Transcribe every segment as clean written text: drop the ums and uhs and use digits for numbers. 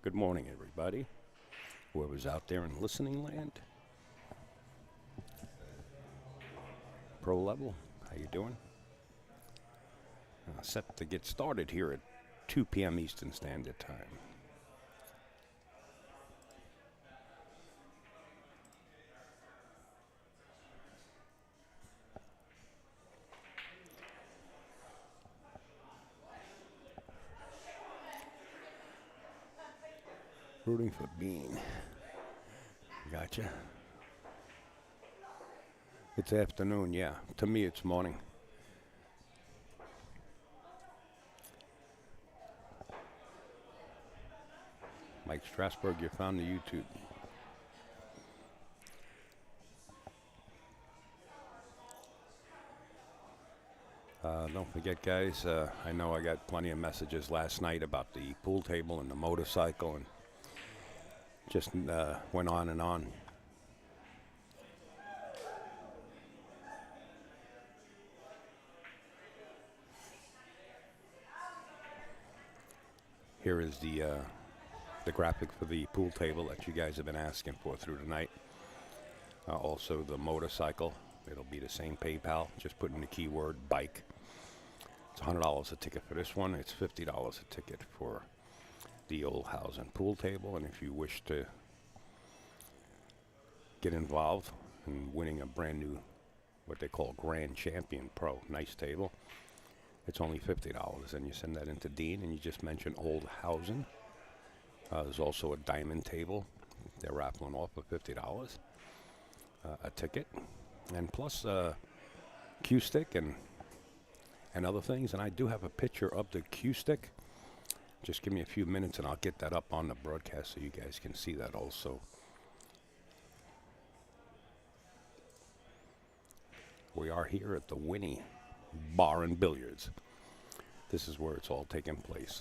Good morning, everybody. Whoever's out there in listening land. Pro level, how you doing? Set to get started here at 2 p.m. Eastern Standard Time. Rooting for Bean. Gotcha. It's afternoon, yeah. To me, it's morning. Mike Strasburg, you found the YouTube. Don't forget, guys, I know I got plenty of messages last night about the pool table and the motorcycle, and just went on and on. Here is the graphic for the pool table that you guys have been asking for through the night. Also the motorcycle. It'll be the same PayPal. Just put in the keyword bike. It's $100 a ticket for this one. It's $50 a ticket for the old house and pool table. And if you wish to get involved in winning a brand new, what they call Grand Champion Pro, nice table, it's only $50. And you send that into Dean and you just mention old housing. There's also a diamond table. They're raffling off for $50 a ticket, and plus cue stick and other things. And I do have a picture of the cue stick. Just give me a few minutes and I'll get that up on the broadcast so you guys can see that also. We are here at the Winni Bar and Billiards. This is where it's all taking place.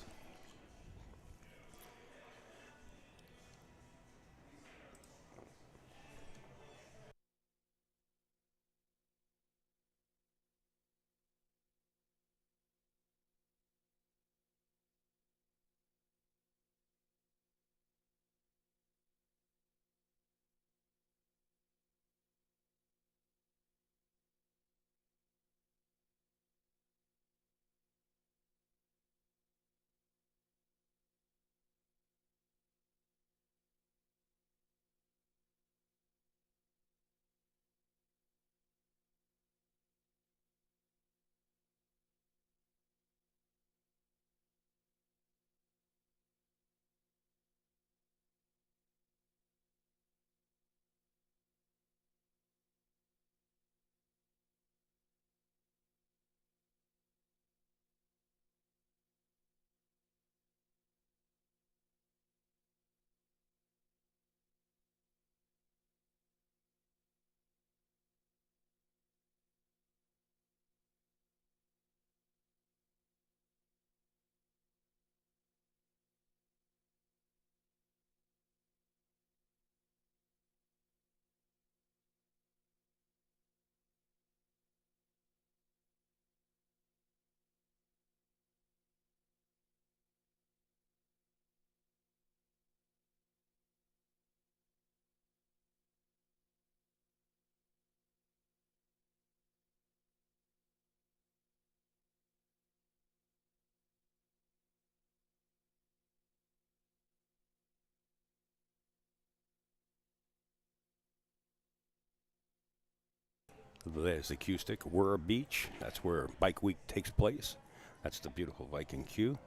There's the cue stick, Whirr Beach. That's where Bike Week takes place. That's the beautiful Viking cue.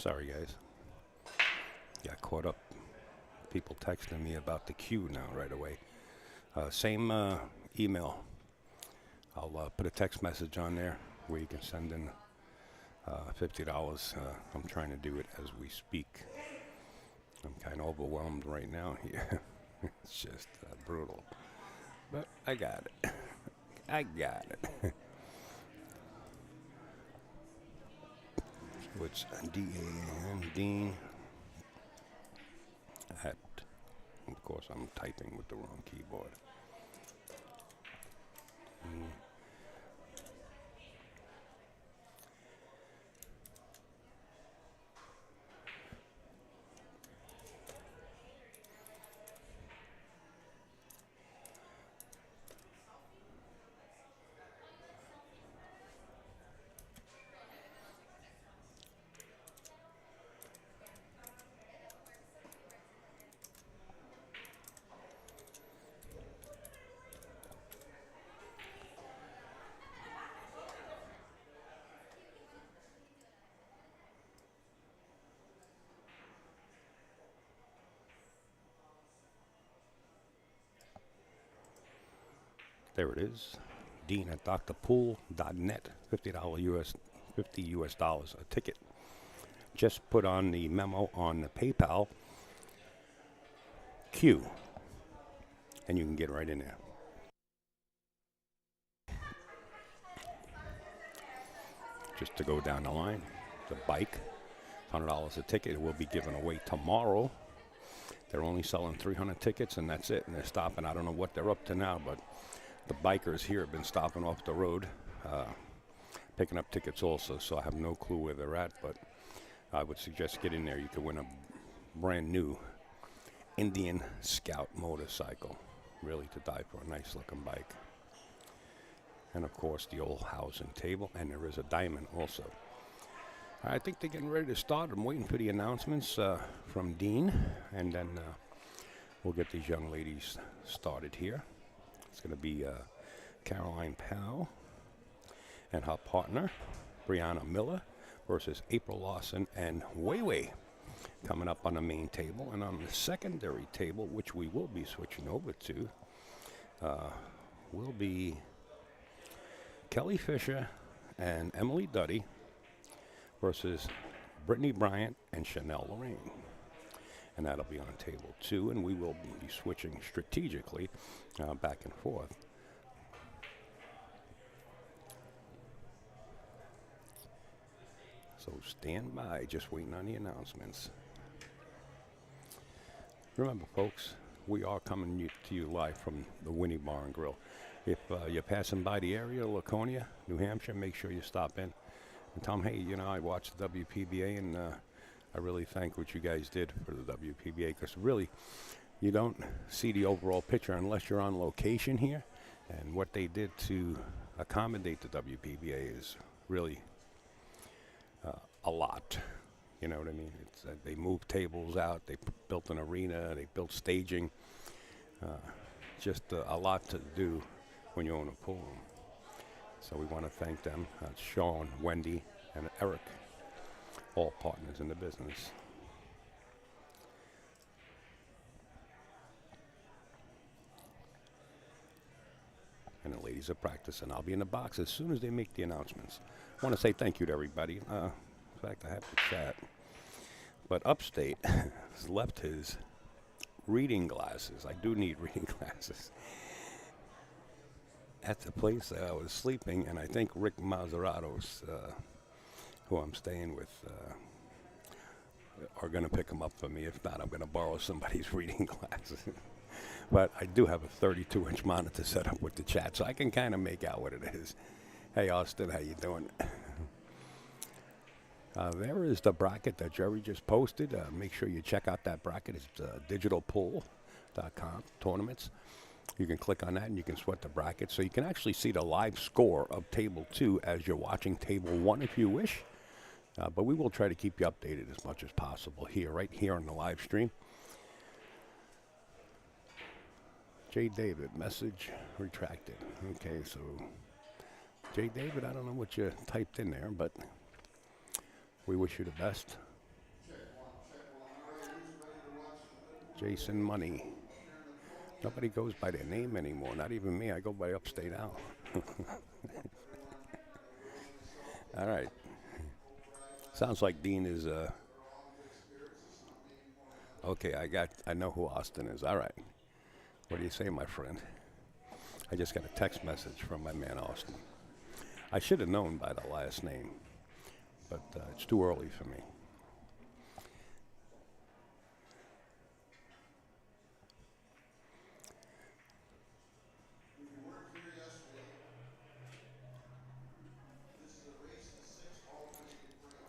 Sorry, guys. Got caught up. People texting me about the queue now right away. Same email. I'll put a text message on there where you can send in $50. I'm trying to do it as we speak. I'm kind of overwhelmed right now here. It's just brutal. But I got it. I got it. So it's D-A-N, Dean. At, of course, I'm typing with the wrong keyboard. There it is. Dean at drpool.net. $50 US dollars a ticket. Just put on the memo on the PayPal queue, and you can get right in there. Just to go down the line, the bike, $100 a ticket. It will be given away tomorrow. They're only selling 300 tickets, and that's it. And they're stopping. I don't know what they're up to now, but the bikers here have been stopping off the road, picking up tickets also, so I have no clue where they're at, but I would suggest get in there. You could win a brand new Indian Scout motorcycle. Really to die for, a nice looking bike. And of course the old housing table, and there is a diamond also. I think they're getting ready to start. I'm waiting for the announcements from Dean, and then we'll get these young ladies started here. It's going to be Caroline Powell and her partner, Brianna Miller, versus April Lawson and Weiwei, coming up on the main table. And on the secondary table, which we will be switching over to, will be Kelly Fisher and Emily Duddy versus Brittany Bryant and Chanel Lorraine. And that'll be on table 2, and we will be switching strategically back and forth. So stand by, just waiting on the announcements. Remember, folks, we are coming to you live from the Winni Bar and Grill. If you're passing by the area, Laconia, New Hampshire, make sure you stop in and tell them, hey, you know, I watched the WPBA, and I really thank what you guys did for the WPBA, because really, you don't see the overall picture unless you're on location here. And what they did to accommodate the WPBA is really a lot. You know what I mean? It's, they moved tables out, they built an arena, they built staging. Just a lot to do when you own a pool. So we want to thank them. Sean, Wendy, and Eric, all partners in the business. And the ladies are practicing. I'll be in the box as soon as they make the announcements. I want to say thank you to everybody. In fact, I have to chat. But Upstate has left his reading glasses. I do need reading glasses. At the place that I was sleeping, and I think Rick Maserato's, who I'm staying with, are going to pick them up for me. If not, I'm going to borrow somebody's reading glasses. But I do have a 32-inch monitor set up with the chat, so I can kind of make out what it is. Hey, Austin, how you doing? There is the bracket that Jerry just posted. Make sure you check out that bracket. It's digitalpool.com, tournaments. You can click on that and you can sweat the bracket. So you can actually see the live score of Table 2 as you're watching Table 1 if you wish. But we will try to keep you updated as much as possible here, right here on the live stream. J. David, message retracted. Okay, so J. David, I don't know what you typed in there, but we wish you the best. Jason Money. Nobody goes by their name anymore. Not even me. I go by Upstate Al. All right. Sounds like Dean is. Okay, I know who Austin is. All right. What do you say, my friend? I just got a text message from my man Austin. I should have known by the last name, but it's too early for me.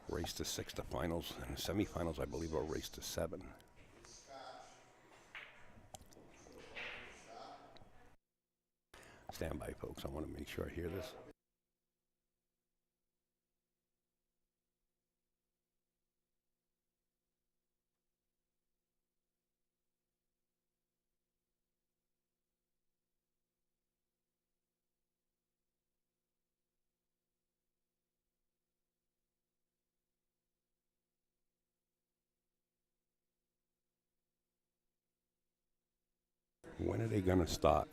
Race to 6 to finals, and the semifinals, I believe, are race to 7. Stand by, folks. I want to make sure I hear this. When are they going to start?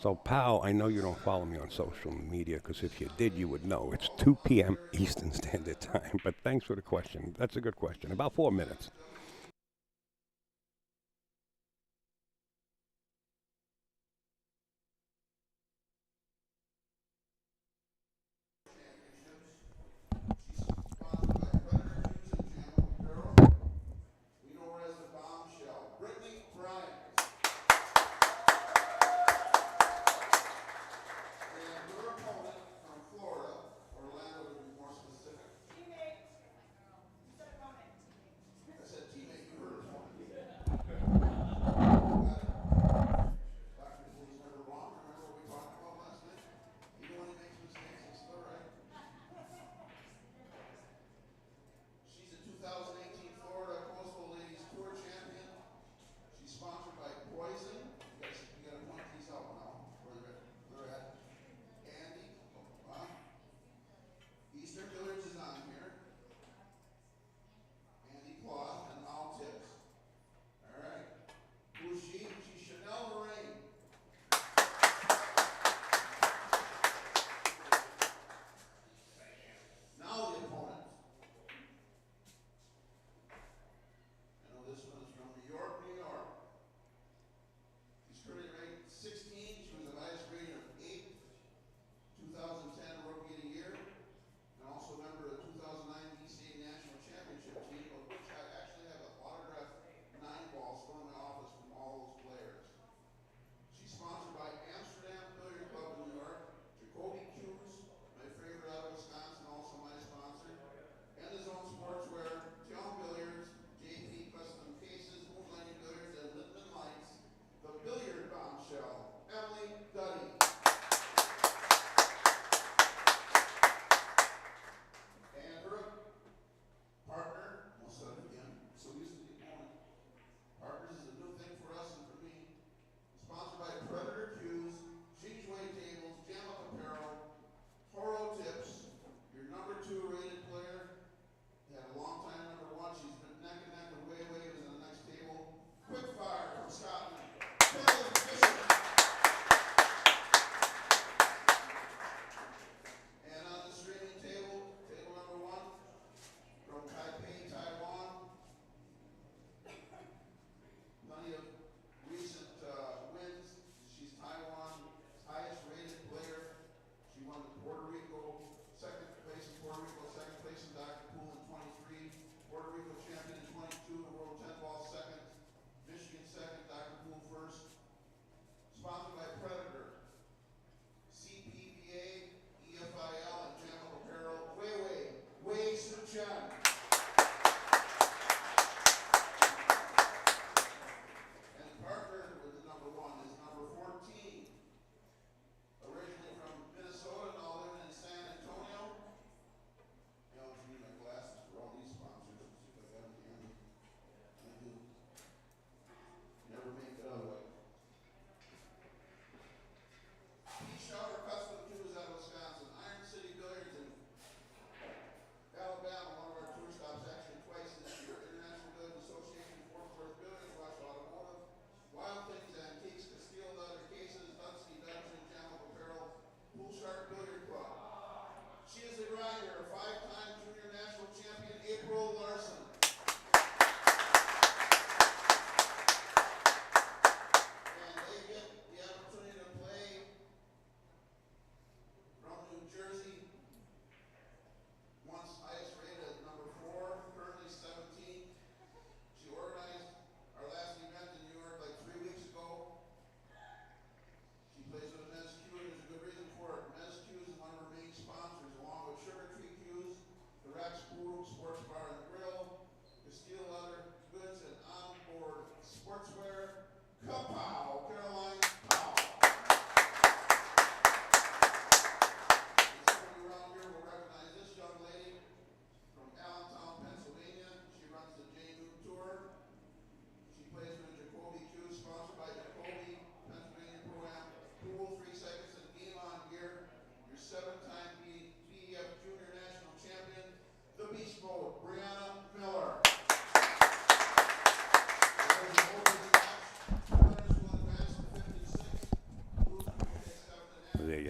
So, pal, I know you don't follow me on social media, because if you did, you would know. It's 2 p.m. Eastern Standard Time. But thanks for the question. That's a good question. About 4 minutes.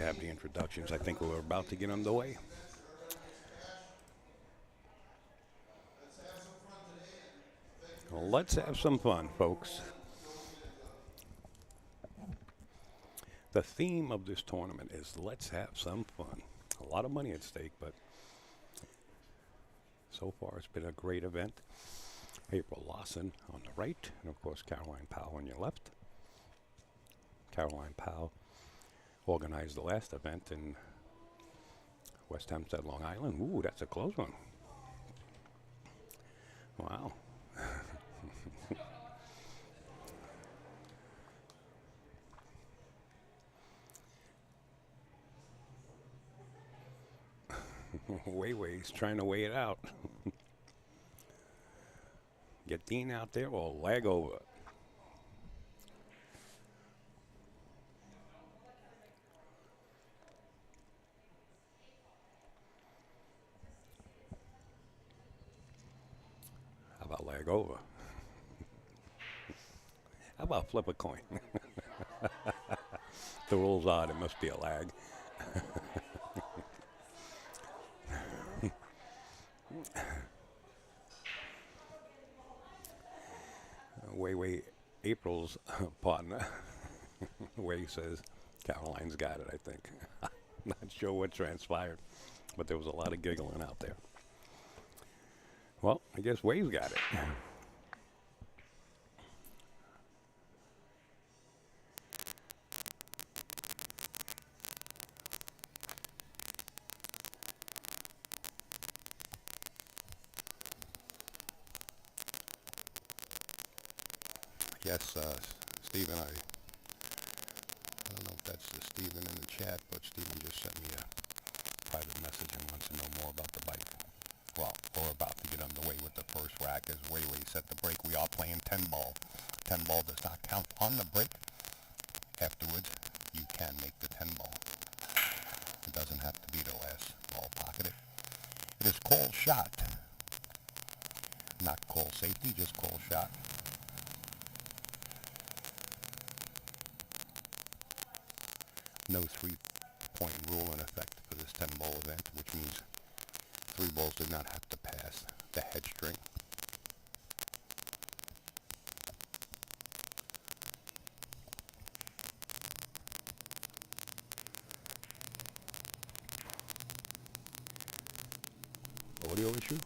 have the introductions. I think we're about to get underway. Well, let's have some fun, folks. The theme of this tournament is let's have some fun. A lot of money at stake, but so far it's been a great event. April Lawson on the right, and of course Caroline Powell on your left. Caroline Powell organized the last event in West Hampstead, Long Island. Ooh, that's a close one. Wow. Wei's trying to weigh it out. Get Dean out there or lag over. How about lag over? How about flip a coin? The rules are there must be a lag. Wei April's partner. Wei says Caroline's got it, I think. Not sure what transpired, but there was a lot of giggling out there. Well, I guess Wei's got it. Yes, Stephen, I don't know if that's the Stephen in the chat, but Stephen just sent me a private message and wants to know more about the bike. Well, we're about to get underway with the first rack as Wei set the break. We are playing 10 ball. 10 ball does not count on the break. Afterwards, you can make the 10 ball. It doesn't have to be the last ball pocketed. It is call shot. Not call safety, just call shot. No 3-point rule in effect for this 10-ball event, which means 3 balls do not have to pass the head string. Audio issue?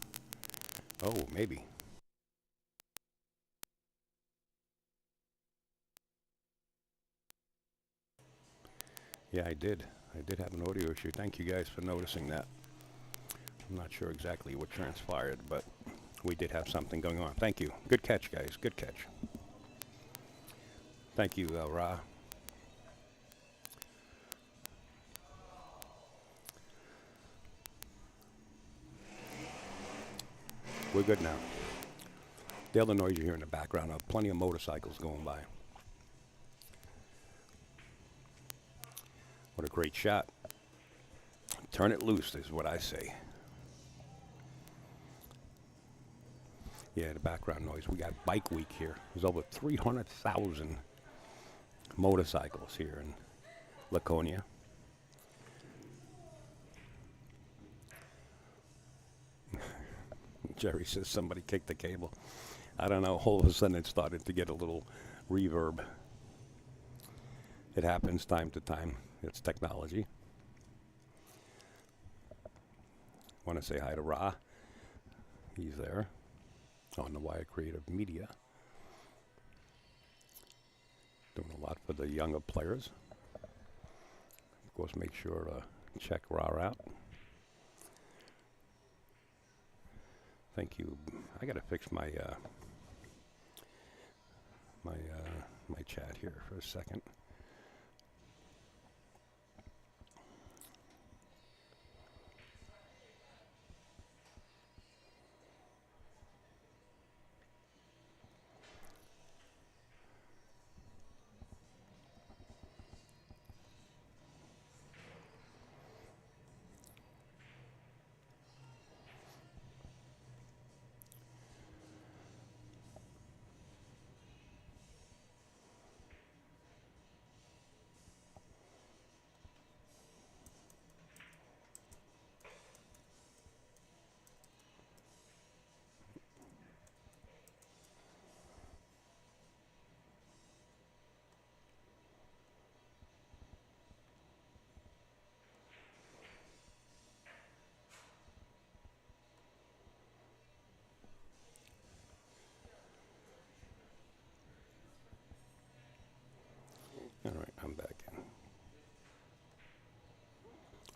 Oh, maybe. Yeah, I did. I did have an audio issue. Thank you guys for noticing that. I'm not sure exactly what transpired, but we did have something going on. Thank you. Good catch, guys. Good catch. Thank you, Ra. We're good now. The other noise you hear in the background are plenty of motorcycles going by. What a great shot. Turn it loose is what I say. Yeah, the background noise. We got Bike Week here. There's over 300,000 motorcycles here in Laconia. Jerry says somebody kicked the cable. I don't know. All of a sudden it started to get a little reverb. It happens time to time. It's technology. Want to say hi to Ra. He's there on the Wire Creative Media. Doing a lot for the younger players. Of course, make sure to check Ra out. Thank you. I got to fix my my chat here for a second.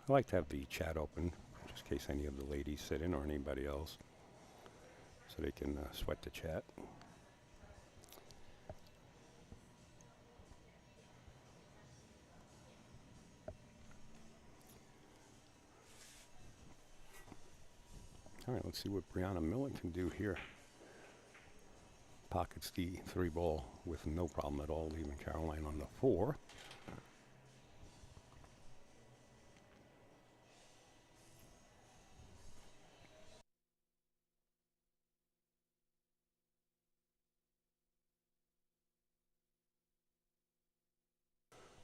I like to have the chat open, just in case any of the ladies sit in or anybody else, so they can sweat the chat. All right, let's see what Brianna Miller can do here. Pockets the 3-ball with no problem at all, leaving Caroline on the 4.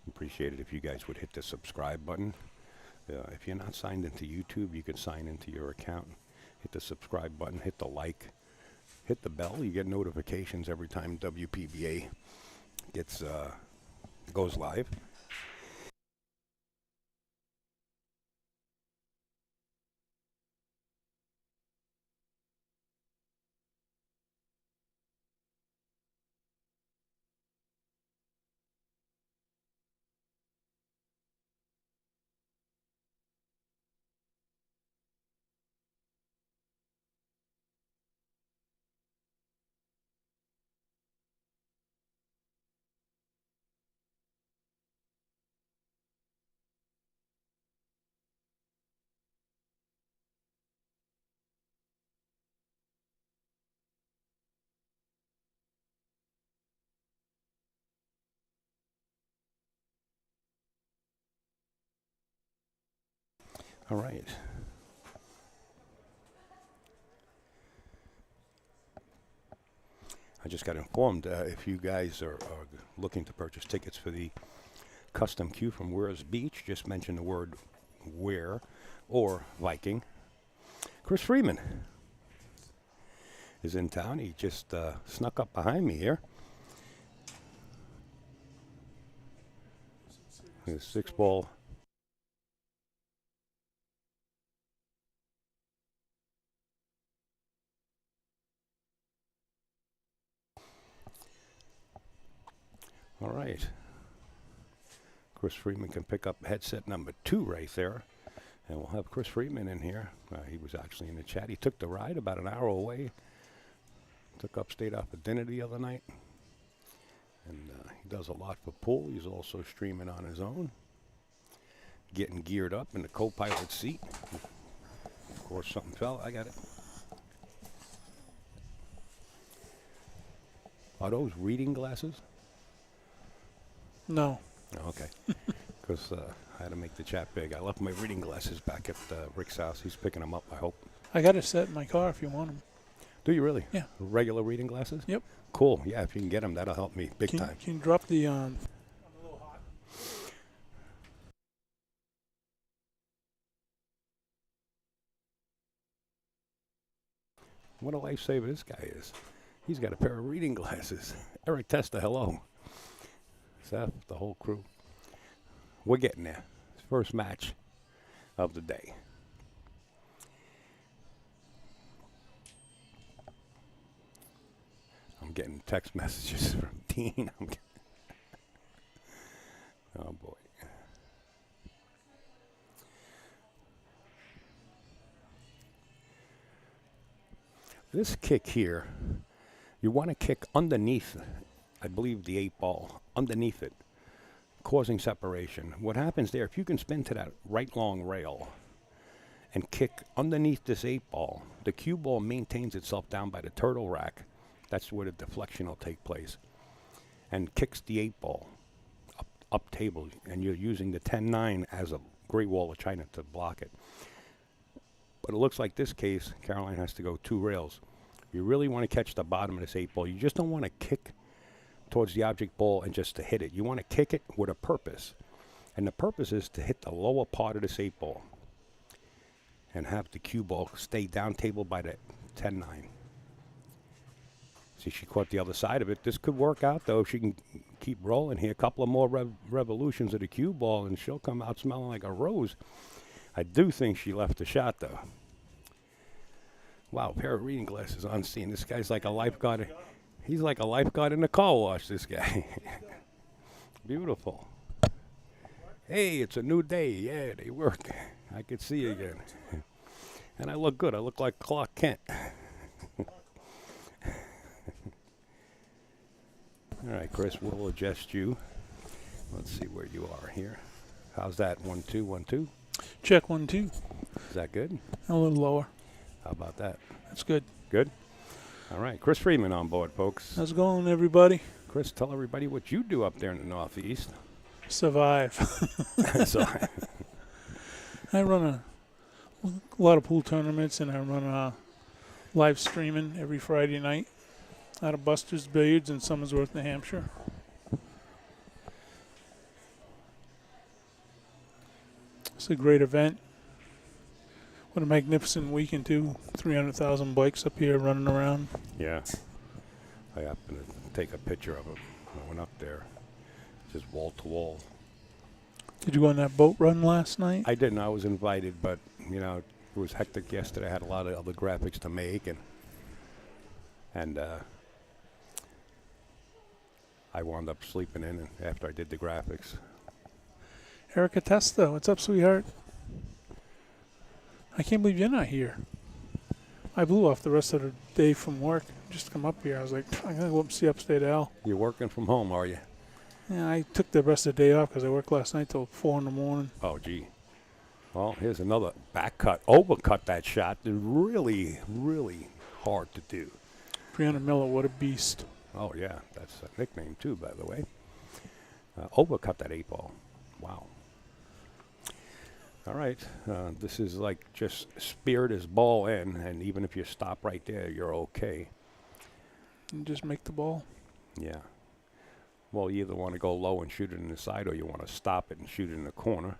Appreciate it if you guys would hit the subscribe button. If you're not signed into YouTube, you can sign into your account. Hit the subscribe button, hit the like, hit the bell. You get notifications every time WPBA goes live. All right. I just got informed if you guys are looking to purchase tickets for the custom queue from Weir's Beach, just mention the word Weir or Viking. Chris Freeman is in town. He just snuck up behind me here. His 6-ball. All right. Chris Freeman can pick up headset number 2 right there. And we'll have Chris Freeman in here. He was actually in the chat. He took the ride about an hour away. Took upstate out for dinner the other night. And he does a lot for pool. He's also streaming on his own. Getting geared up in the co-pilot seat. Of course, something fell. I got it. Are those reading glasses? No. Oh, okay. Because I had to make the chat big. I left my reading glasses back at Rick's house. He's picking them up, I hope. I got a set in my car if you want them. Do you really? Yeah. Regular reading glasses? Yep. Cool. Yeah, if you can get them, that'll help me big time. Can you drop the... What a lifesaver this guy is. He's got a pair of reading glasses. Eric Testa, hello. Seth, the whole crew. We're getting there. First match of the day. I'm getting text messages from Dean. Oh, boy. This kick here, you want to kick underneath, I believe, the 8-ball, underneath it, causing separation. What happens there, if you can spin to that right long rail and kick underneath this 8-ball, the cue ball maintains itself down by the turtle rack. That's where the deflection will take place. And kicks the 8-ball up table, and you're using the 10-9 as a Great Wall of China to block it. But it looks like this case, Caroline has to go 2 rails. You really want to catch the bottom of this 8-ball. You just don't want to kick towards the object ball and just to hit it. You want to kick it with a purpose. And the purpose is to hit the lower part of this 8-ball and have the cue ball stay down table by the 10-9. See, she caught the other side of it. This could work out, though, if she can keep rolling here. A couple of more revolutions of the cue ball, and she'll come out smelling like a rose. I do think she left the shot, though. Wow, pair of reading glasses on scene. This guy's like a lifeguard. He's like a lifeguard in the car wash, this guy. Beautiful. Hey, it's a new day. Yeah, they work. I could see you again. And I look good. I look like Clark Kent. All right, Chris, we'll adjust you. Let's see where you are here. How's that? 1, 2, 1, 2. Check 1, 2. Is that good? A little lower. How about that? That's good. Good? All right, Chris Freeman on board, folks. How's it going, everybody? Chris, tell everybody what you do up there in the Northeast. Survive. So, I run a lot of pool tournaments, and I run live streaming every Friday night out of Buster's Billiards in Somersworth, New Hampshire. It's a great event. What a magnificent weekend, too. 300,000 bikes up here running around. yeah. I happened to take a picture of it. I went up there. Just wall to wall. Did you go on that boat run last night? I didn't. I was invited, but, you know, it was hectic yesterday. I had a lot of other graphics to make, and I wound up sleeping in after I did the graphics. Erica Testa, what's up, sweetheart? I can't believe you're not here. I blew off the rest of the day from work just to come up here. I was like, I'm going to go up and see Upstate Al. You're working from home, are you? Yeah, I took the rest of the day off because I worked last night till 4 in the morning. Oh, gee. Well, here's another back cut. Overcut that shot. It's really, really hard to do. Brianna Miller, what a beast. Oh, yeah. That's a nickname, too, by the way. Overcut that 8-ball. Wow. All right. This is like just spear this ball in, and even if you stop right there, you're okay. And just make the ball. Yeah. Well, you either want to go low and shoot it in the side, or you want to stop it and shoot it in the corner.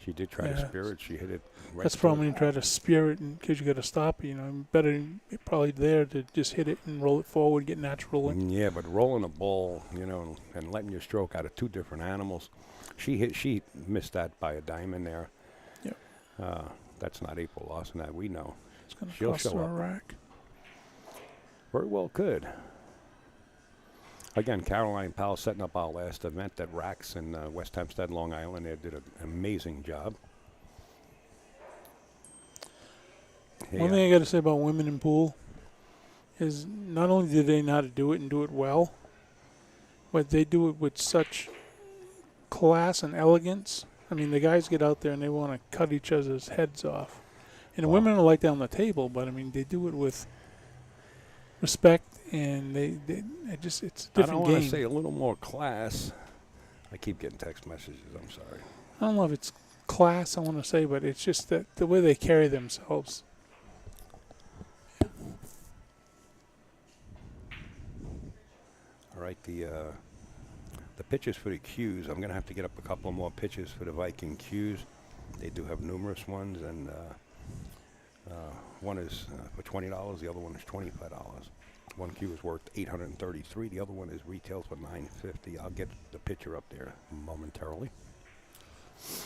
She did try to spear it. She hit it right. That's probably when you try to spear it because you got to stop it. You know, better probably there to just hit it and roll it forward, get natural. Yeah, but rolling a ball, you know, and letting your stroke out of two different animals. She missed that by a diamond there. Yep. That's not April Lawson, that we know. It's going to She'll cost show her a up. rack. Very well could. Again, Caroline Powell setting up our last event at Racks in West Hempstead, Long Island. They did an amazing job. One thing I got to say about women in pool is not only do they know how to do it and do it well, but they do it with such class and elegance. I mean, the guys get out there and they want to cut each other's heads off. And the women are like that on the table, but I mean, they do it with respect, and it's a different game. I don't want to say a little more class. I keep getting text messages. I'm sorry. I don't know if it's class, I want to say, but it's just that the way they carry themselves. All right, the pitches for the cues. I'm going to have to get up a couple more pitches for the Viking cues. They do have numerous ones, and one is for $20. The other one is $25. One cue is worth $833. The other one is retails for $950. I'll get the picture up there momentarily.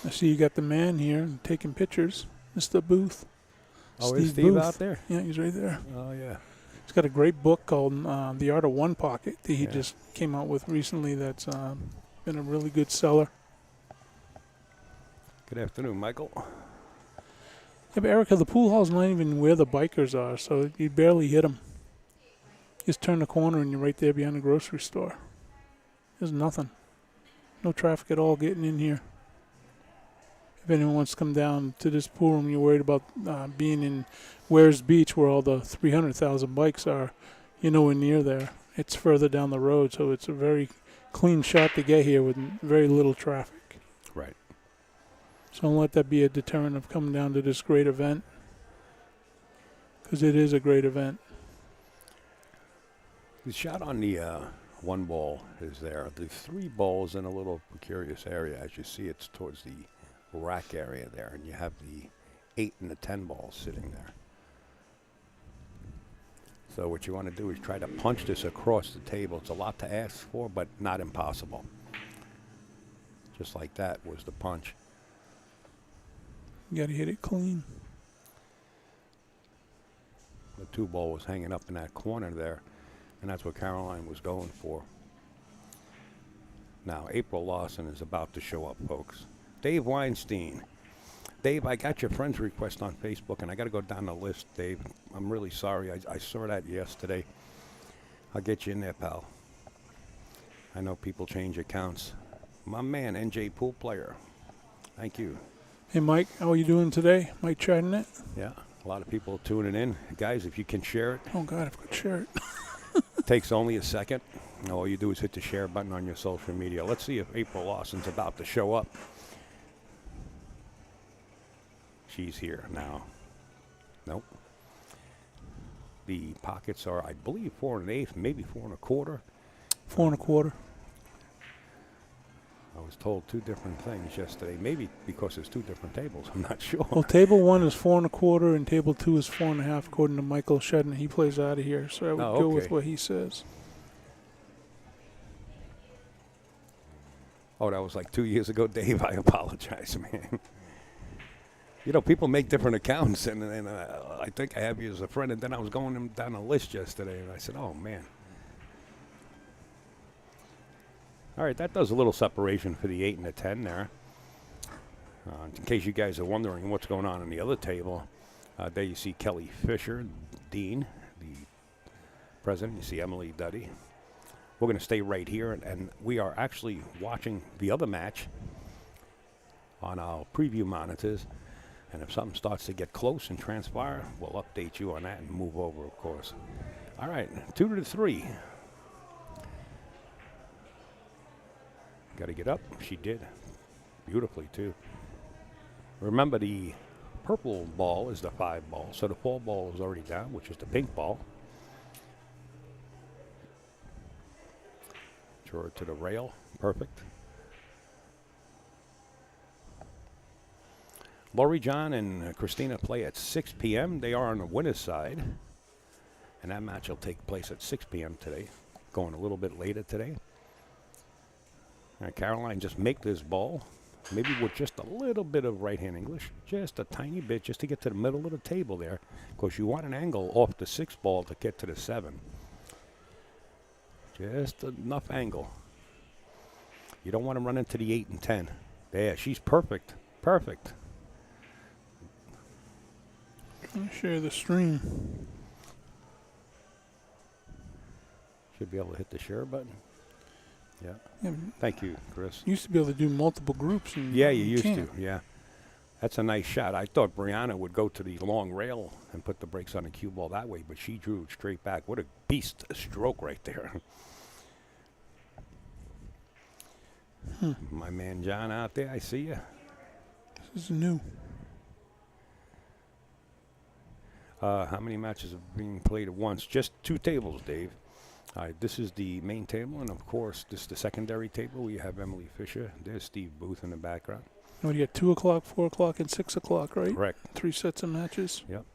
I see you got the man here taking pictures, Mr. Booth. Oh, is Steve Booth out there? Yeah, he's right there. Oh, yeah. He's got a great book called The Art of One Pocket that he just came out with recently that's been a really good seller. Good afternoon, Michael. Yeah, but Erica, the pool hall's not even where the bikers are, so you barely hit them. Just turn the corner and you're right there behind the grocery store. There's nothing. No traffic at all getting in here. If anyone wants to come down to this pool room, you're worried about being in Wares Beach where all the 300,000 bikes are, you're nowhere near there. It's further down the road, so it's a very clean shot to get here with very little traffic. Right. So don't let that be a deterrent of coming down to this great event, because it is a great event. The shot on the one ball is there. The three balls in a little precarious area. As you see, it's towards the rack area there, and you have the 8 and the 10 balls sitting there. So what you want to do is try to punch this across the table. It's a lot to ask for, but not impossible. Just like that was the punch. You got to hit it clean. The 2 ball was hanging up in that corner there, and that's what Caroline was going for. Now, April Lawson is about to show up, folks. Dave Weinstein. Dave, I got your friend's request on Facebook, and I got to go down the list, Dave. I'm really sorry. I saw that yesterday. I'll get you in there, pal. I know people change accounts. My man, NJ Pool Player. Thank you. Hey, Mike, how are you doing today? Mike chatting it? Yeah, a lot of people tuning in. Guys, if you can share it. Oh, God, I've got to share it. It takes only a second. All you do is hit the share button on your social media. Let's see if April Lawson's about to show up. She's here now. Nope. The pockets are, I believe, 4 1/8, maybe 4 1/4. 4 1/4. I was told 2 different things yesterday. Maybe because it's 2 different tables. I'm not sure. Well, table 1 is 4 1/4, and table 2 is 4 1/2, according to Michael Shedden. He plays out of here, so I would go with what he says. Oh, that was like 2 years ago, Dave. I apologize, man. You know, people make different accounts, and I think I have you as a friend, and then I was going down a list yesterday, and I said, oh, man. All right, that does a little separation for the 8 and the 10 there. In case you guys are wondering what's going on the other table, there you see Kelly Fisher, Dean, the president. You see Emily Duddy. We're going to stay right here, and we are actually watching the other match on our preview monitors. And if something starts to get close and transpire, we'll update you on that and move over, of course. All right, 2 to 3. Got to get up. She did. Beautifully, too. Remember, the purple ball is the 5 ball, so the 4 ball is already down, which is the pink ball. Draw it to the rail. Perfect. Lori John and Christina play at 6 p.m. They are on the winner's side. And that match will take place at 6 p.m. today. Going a little bit later today. Caroline, just make this ball. Maybe with just a little bit of right-hand English. Just a tiny bit, just to get to the middle of the table there. Because you want an angle off the 6 ball to get to the 7. Just enough angle. You don't want to run into the 8 and 10. There, she's perfect. Perfect. Let me share the stream. Should be able to hit the share button. Yeah. Yeah. Thank you, Chris. You used to be able to do multiple groups. And yeah, you used to. Yeah. That's a nice shot. I thought Brianna would go to the long rail and put the brakes on the cue ball that way, but she drew it straight back. What a beast stroke right there. My man John out there, I see you. This is new. How many matches are being played at once? Just 2 tables, Dave. This is the main table, and of course, this is the secondary table. We have Emily Fisher. There's Steve Booth in the background. What do you got? 2 o'clock, 4 o'clock, and 6 o'clock, right? Correct. 3 sets of matches. Yep.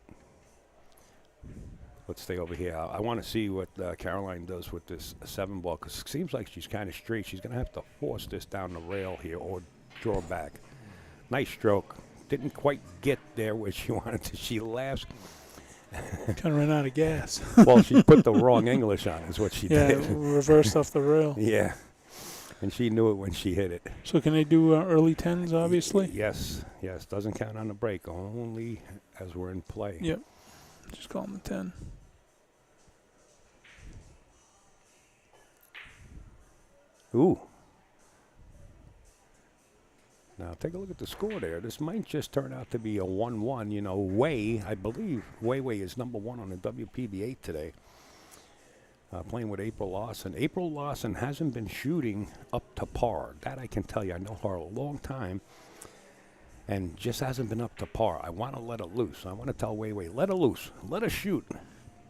Let's stay over here. I want to see what Caroline does with this 7 ball, because it seems like she's kind of straight. She's going to have to force this down the rail here or draw back. Nice stroke. Didn't quite get there where she wanted to. She laughs. Kind of ran out of gas. Well, she put the wrong English on is what she did. Yeah, reversed off the rail. Yeah. And she knew it when she hit it. So can they do early 10s, obviously? Yes. Yes. Doesn't count on the break. Only as we're in play. Yep. Just call them the 10. Ooh. Now, take a look at the score there. This might just turn out to be a 1-1. You know, I believe Wei is number 1 on the WPBA today. Playing with April Lawson. April Lawson hasn't been shooting up to par. That I can tell you. I know her a long time. And just hasn't been up to par. I want to let her loose. I want to tell Wei, let her loose. Let her shoot.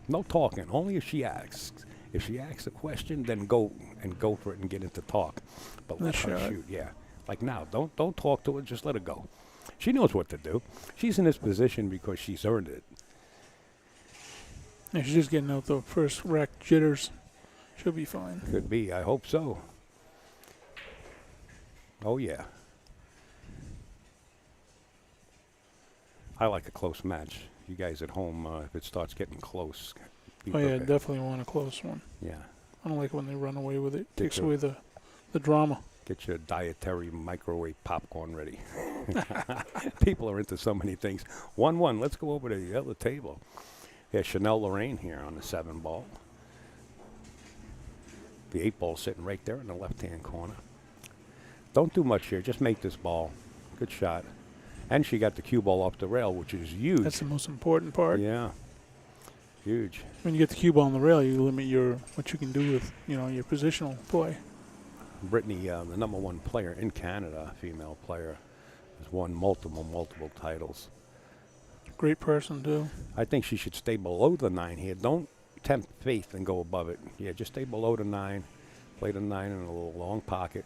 No talking. Only if she asks. If she asks a question, then go for it and get into talk. But let her shoot, yeah. Like now, don't talk to her, just let her go. She knows what to do. She's in this position because she's earned it. Yeah, she's just getting out the first rack jitters. She'll be fine. Could be. I hope so. Oh, yeah. I like a close match. You guys at home, if it starts getting close. Oh, yeah, definitely want a close one. Yeah. I don't like when they run away with it. Takes away the drama. Get your dietary microwave popcorn ready. People are into so many things. 1-1. Let's go over to the other table. There's Chanel Lorraine here on the 7 ball. The 8 ball sitting right there in the left-hand corner. Don't do much here. Just make this ball. Good shot. And she got the cue ball off the rail, which is huge. That's the most important part. Yeah. Huge. When you get the cue ball on the rail, you limit what you can do with your positional play. Brittany, the #1 player in Canada, female player, has won multiple titles. Great person too. I think she should stay below the 9 here. Don't tempt fate and go above it. Yeah, just stay below the 9. Play the 9 in a little long pocket.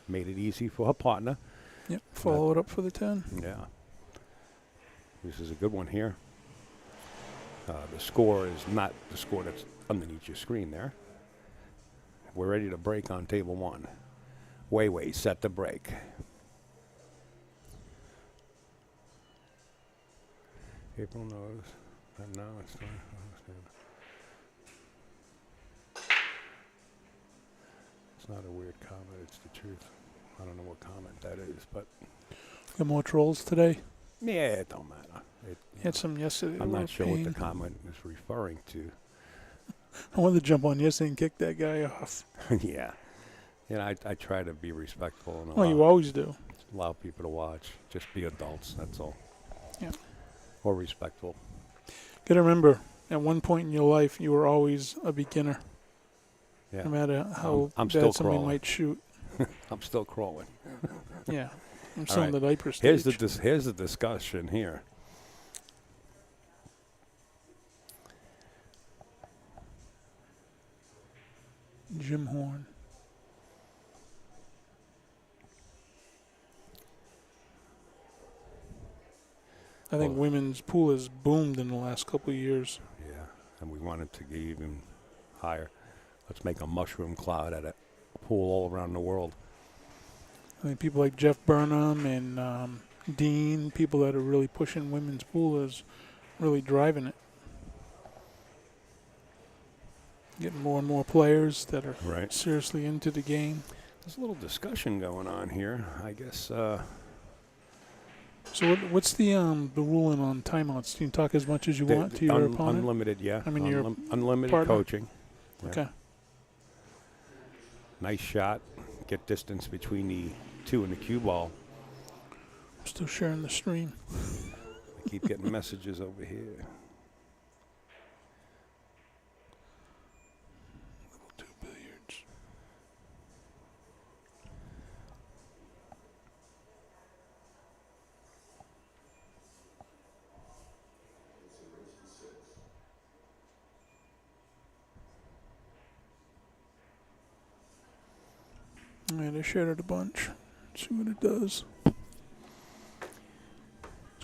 Made it easy for her partner. Yep. Follow it up for the 10. Yeah. This is a good one here. The score is not the score that's underneath your screen there. We're ready to break on table 1. Wei set the break. April knows. No, it's not. It's not a weird comment. It's the truth. I don't know what comment that is, but. Got more trolls today? Yeah, it don't matter. Had some yesterday. I'm not sure what the comment is referring to. I wanted to jump on yesterday and kick that guy off. Yeah. I try to be respectful and Well, you always do. allow people to watch. Just be adults, that's all. Yeah. Or respectful. Got to remember, at one point in your life, you were always a beginner. Yeah. No matter how I'm bad still somebody crawling. might shoot. I'm still crawling. Yeah. I'm still in right. the diaper stage. Here's the discussion here. Jim Horn. I think women's pool has boomed in the last couple of years. Yeah, and we wanted to get even higher. Let's make a mushroom cloud at a pool all around the world. I think people like Jeff Burnham and Dean, people that are really pushing women's pool, is really driving it. Getting more and more players that are seriously into the game. There's a little discussion going on here, I guess. So what's the ruling on timeouts? You can talk as much as you want to your opponent? Unlimited, yeah. I mean, your unlimited partner? coaching. Yeah. Okay. Nice shot. Get distance between the 2 and the cue ball. I'm still sharing the stream. I keep getting messages over here. Level 2 billiards. All right, I shared it a bunch. See what it does. It's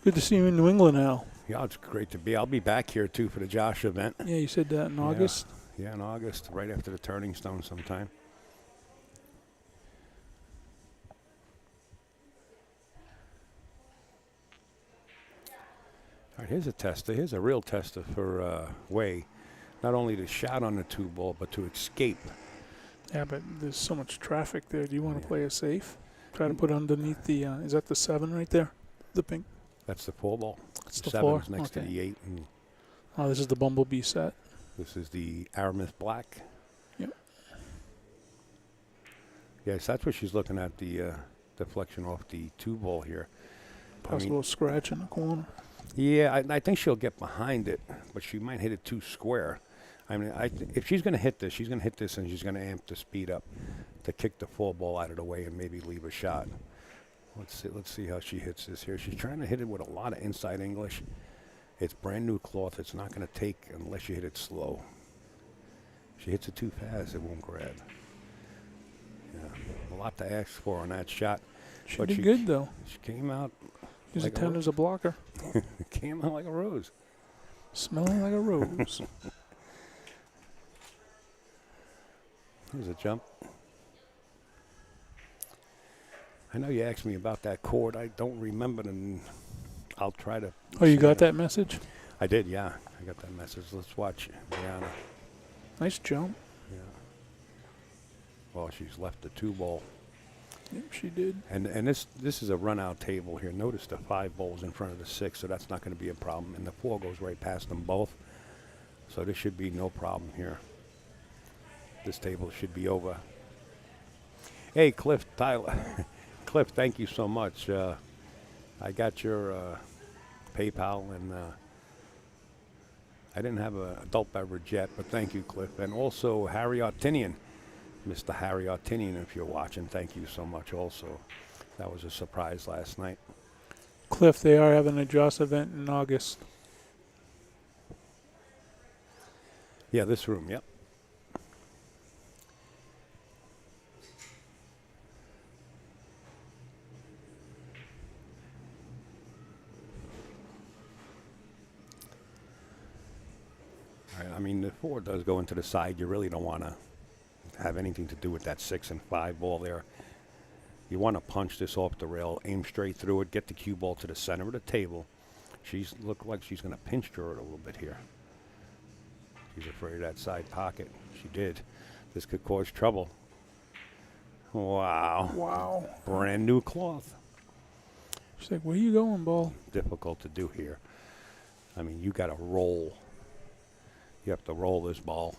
good to see you in New England, Al. Yeah, it's great to be. I'll be back here, too, for the Josh event. Yeah, you said that in August? Yeah, in August, right after the Turning Stone sometime. All right, here's a tester. Here's a real tester for Wei. Not only to shot on the 2 ball, but to escape. Yeah, but there's so much traffic there. Do you want to play it safe? Try to put underneath the, is that the 7 right there? The pink? That's the 4 ball. That's the 7 4? is next to the 8. And oh, this is the Bumblebee set. this is the Aramis Black. Yep. Yes, that's what she's looking at, the deflection off the 2 ball here. Possible scratch in the corner. Yeah, I think she'll get behind it, but she might hit it too square. I mean, if she's going to hit this, she's going to hit this, and she's going to amp the speed up to kick the 4 ball out of the way and maybe leave a shot. Let's see how she hits this here. She's trying to hit it with a lot of inside English. It's brand new cloth. It's not going to take unless you hit it slow. If she hits it too fast, it won't grab. Yeah, a lot to ask for on that shot. She did good, though. She came out. Use like a 10 as a blocker. Came out like a rose. Smelling like a rose. Here's a jump. I know you asked me about that chord. I don't remember them. I'll try to. Oh, you got that message? I did, yeah. I got that message. Let's watch Brianna. Nice jump. Yeah. Well, she's left the 2 ball. Yep, she did. And this is a run-out table here. Notice the 5 balls in front of the 6, so that's not going to be a problem. And the 4 goes right past them both. So this should be no problem here. This table should be over. Hey, Cliff Tyler. Cliff, thank you so much. I got your PayPal, and I didn't have an adult beverage yet, but thank you, Cliff. And also Harry Artinian. Mr. Harry Artinian, if you're watching, thank you so much also. That was a surprise last night. Cliff, they are having a Joss event in August. Yeah, this room, yep. All right, I mean, the 4 does go into the side. You really don't want to have anything to do with that 6 and 5 ball there. You want to punch this off the rail, aim straight through it, get the cue ball to the center of the table. She's looked like she's going to pinch draw it a little bit here. She's afraid of that side pocket. She did. This could cause trouble. Wow. Wow. Brand new cloth. She's like, where you going, ball? Difficult to do here. I mean, you got to roll. You have to roll this ball.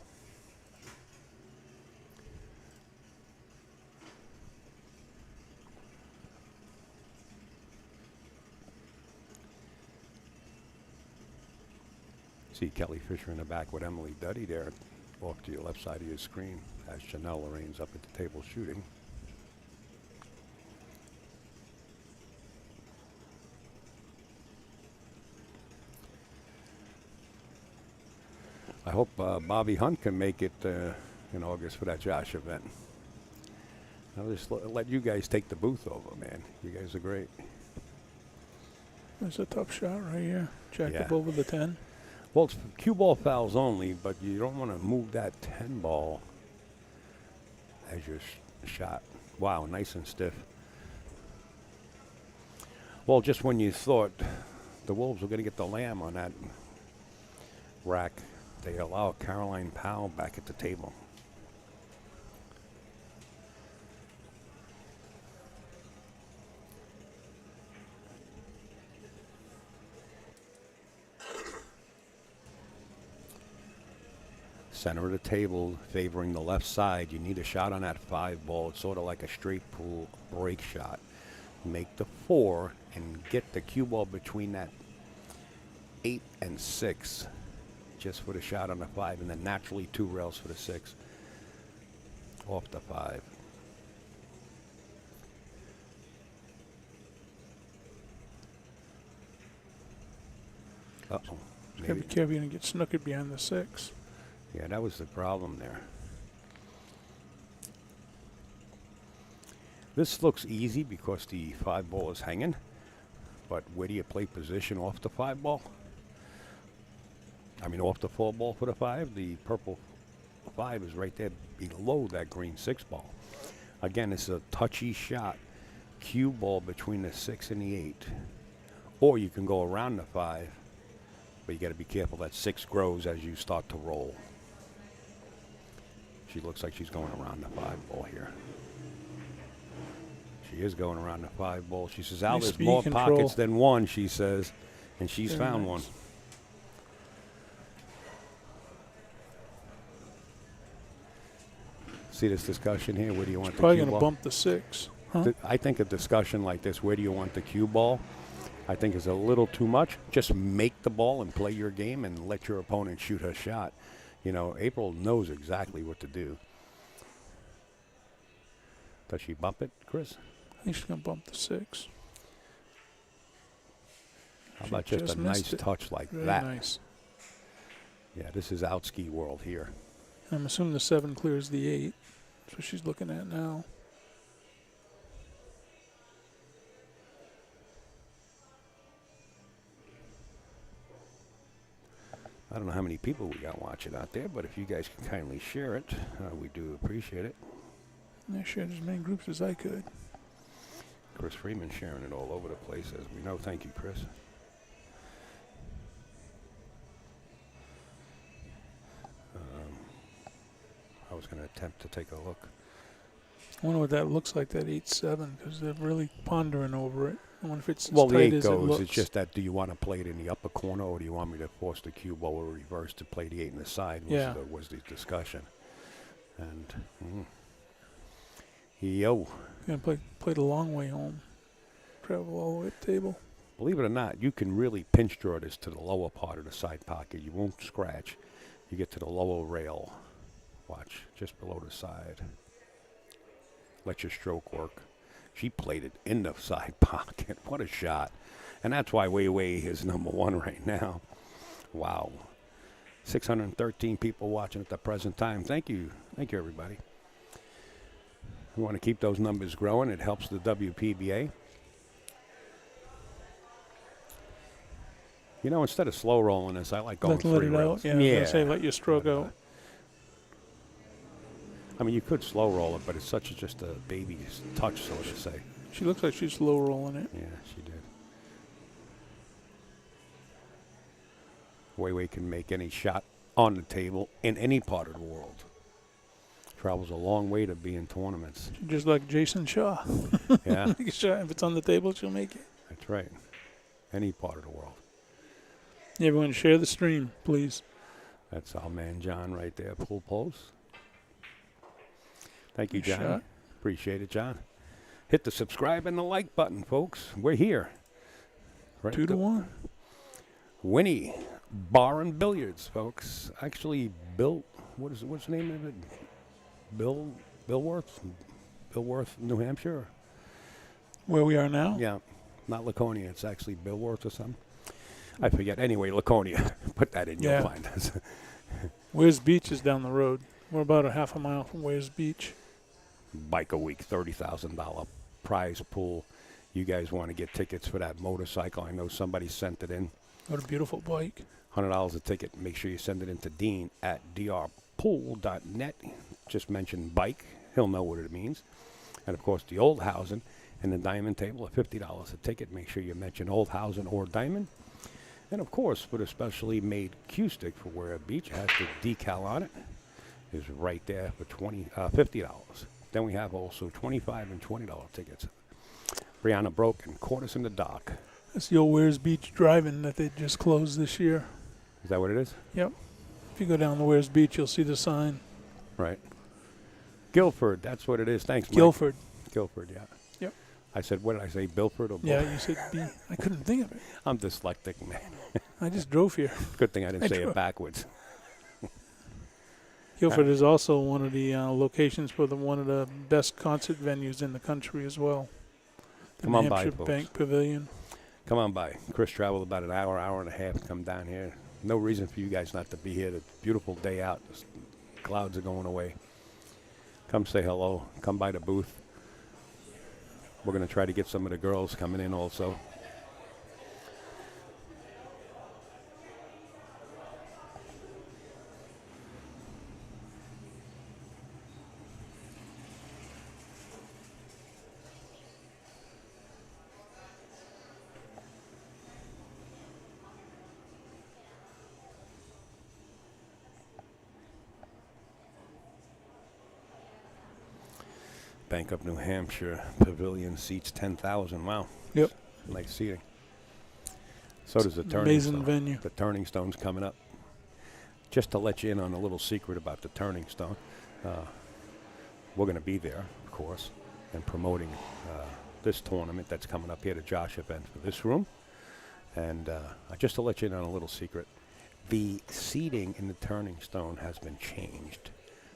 See Kelly Fisher in the back with Emily Duddy there off to your left side of your screen as Chanel Lorraine's up at the table shooting. I hope Bobby Hunt can make it in August for that Josh event. I'll just let you guys take the booth over, man. You guys are great. That's a tough shot right here. Jack Yeah. up over the 10. Well, it's cue ball fouls only, but you don't want to move that 10 ball as your shot. Wow, nice and stiff. Well, just when you thought the Wolves were going to get the lamb on that rack, they allow Caroline Powell back at the table. Center of the table favoring the left side. You need a shot on that 5 ball. It's sort of like a straight pool break shot. Make the 4 and get the cue ball between that 8 and 6 just for the shot on the 5, and then naturally 2 rails for the 6 off the 5. Uh-oh. Gotta be careful, you're gonna get snookered behind the 6. Yeah, that was the problem there. This looks easy because the 5 ball is hanging, but where do you play position off the 5 ball? I mean, off the 4 ball for the 5. The purple 5 is right there below that green 6 ball. Again, it's a touchy shot. Cue ball between the 6 and the 8. Or you can go around the 5, but you got to be careful that 6 grows as you start to roll. She looks like she's going around the 5 ball here. She is going around the 5 ball. She says, Al, Nice there's speed more control. pockets than one, she says. And she's Very found nice. one. See this discussion here? Where do you want the Probably cue gonna ball? bump the 6. Huh? I think a discussion like this, where do you want the cue ball, I think is a little too much. Just make the ball and play your game and let your opponent shoot her shot. You know, April knows exactly what to do. Does she bump it, Chris? I think she's gonna bump the 6. How She about just a just nice missed it. touch like Very that? nice. Yeah, this is outski world here. I'm assuming the 7 clears the 8. That's what she's looking at now. I don't know how many people we got watching out there, but if you guys can kindly share it, we do appreciate it. I shared as many groups as I could. Chris Freeman sharing it all over the place, as we know. Thank you, Chris. I was going to attempt to take a look. I wonder what that looks like, that 8-7, because they're really pondering over it. I wonder if it's Well, as the tight 8 as it goes. looks. It's just that, do you want to play it in the upper corner, or do you want me to force the cue ball or reverse to play the 8 in the side? Was the discussion. And yo, Gonna play the long way home. Travel all the way to the table. believe it or not, you can really pinch draw this to the lower part of the side pocket. You won't scratch. You get to the lower rail. Watch, just below the side. Let your stroke work. She played it in the side pocket. What a shot. And that's why Wei Wei is number 1 right now. Wow. 613 people watching at the present time. Thank you. Thank you, everybody. We want to keep those numbers growing. It helps the WPBA. You know, instead of slow rolling this, I like going Let 3 it rails. out. Yeah, I was gonna say let your stroke out. I mean, you could slow roll it, but it's such just a baby's touch, so to say. She looks like she's slow rolling it. Yeah, she did. Wei Wei can make any shot on the table in any part of the world. Travels a long way to be in tournaments. She's just like Jason Shaw. Yeah, Make a shot. If it's on the table, she'll make it. that's right. Any part of the world. Everyone share the stream, please. That's our man John right there, pool post. Thank you, Nice John. shot. Appreciate it, John. Hit the subscribe and the like button, folks. We're here. Right 2-1. Winni Bar and Billiards, folks. Actually, what's the name of it? Billworth, New Hampshire. Where we are now? Yeah, not Laconia. It's actually Billworth or something. I forget. Anyway, Laconia. Put that in. Yeah. You'll find us. Wares Beach is down the road. We're about a half a mile from Wares Beach. Bike a week, $30,000 prize pool. You guys want to get tickets for that motorcycle? I know somebody sent it in. What a beautiful bike. $100 a ticket. Make sure you send it in to Dean at drpool.net. Just mention bike. He'll know what it means. And, of course, the Old Housing and the Diamond Table at $50 a ticket. Make sure you mention Old Housing or Diamond. And, of course, for the specially made cue stick for Ware Beach, it has the decal on it. Is right there for $50. Then we have also $25 and $20 tickets. Brianna Broke and Caught Us in the Dock. That's the old Wares Beach Drive-In that they just closed this year. Is that what it is? Yep. If you go down to Wares Beach, you'll see the sign. Right. Gilford, that's what it is. Thanks, Mike. Guilford. Gilford, yeah. Yep. I said, what did I say, Bilford or Yeah, you said B. I couldn't think of it. I'm dyslexic, man. I just drove here. Good thing I didn't say drove. it backwards. Guilford is also one of the locations for one of the best concert venues in the country as well. The Come on by, Hampshire folks. Bank Pavilion. Come on by. Chris traveled about an hour, hour and a half to come down here. No reason for you guys not to be here. It's a beautiful day out. The clouds are going away. Come say hello. Come by the booth. We're going to try to get some of the girls coming in also. Bank of New Hampshire Pavilion seats 10,000. Wow. Yep. Nice seating. So does the Turning Amazing Stone. venue. The Turning Stone's coming up. Just to let you in on a little secret about the Turning Stone, we're going to be there, of course, and promoting this tournament that's coming up here, the Josh event for this room. And just to let you in on a little secret, the seating in the Turning Stone has been changed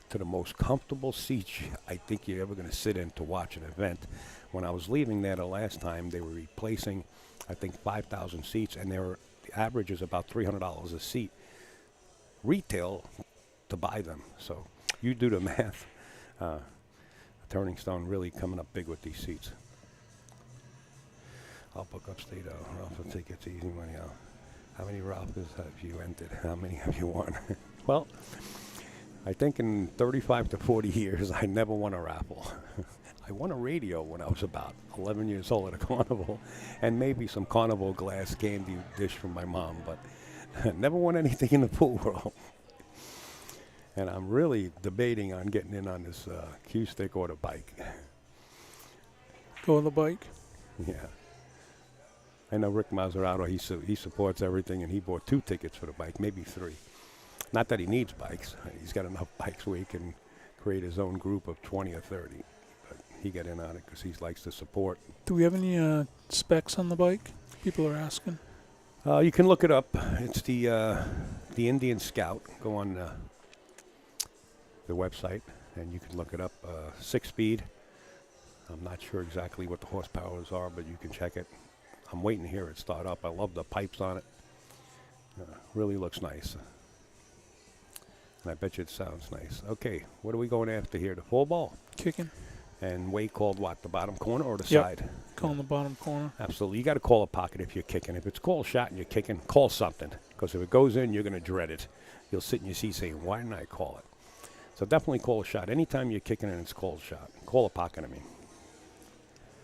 to the most comfortable seats I think you're ever going to sit in to watch an event. When I was leaving there the last time, they were replacing, I think, 5,000 seats, and the average is about $300 a seat retail to buy them. So you do the math. Turning Stone really coming up big with these seats. I'll book upstate Raffle tickets, easy money. How many Raffles have you entered? How many have you won? Well, I think in 35 to 40 years, I never won a raffle. I won a radio when I was about 11 years old at a carnival, and maybe some carnival glass candy dish from my mom, but never won anything in the pool world. And I'm really debating on getting in on this cue stick or the bike. Go on the bike. Yeah. I know Rick Mazzarato, he supports everything, and he bought 2 tickets for the bike, maybe 3. Not that he needs bikes. He's got enough bikes where he can create his own group of 20 or 30. But he got in on it because he likes to support. Do we have any specs on the bike? People are asking. You can look it up. It's the Indian Scout. Go on the website, and you can look it up. 6-speed. I'm not sure exactly what the horsepowers are, but you can check it. I'm waiting to hear it start up. I love the pipes on it. Really looks nice. And I bet you it sounds nice. Okay, what are we going after here? The full ball? Kicking. And Way called what? The bottom corner or the Yep. side? Calling the bottom corner. Absolutely. You got to call a pocket if you're kicking. If it's called shot and you're kicking, call something. Because if it goes in, you're going to dread it. You'll sit in your seat saying, why didn't I call it? So definitely call a shot. Anytime you're kicking and it's called shot, call a pocket, I mean.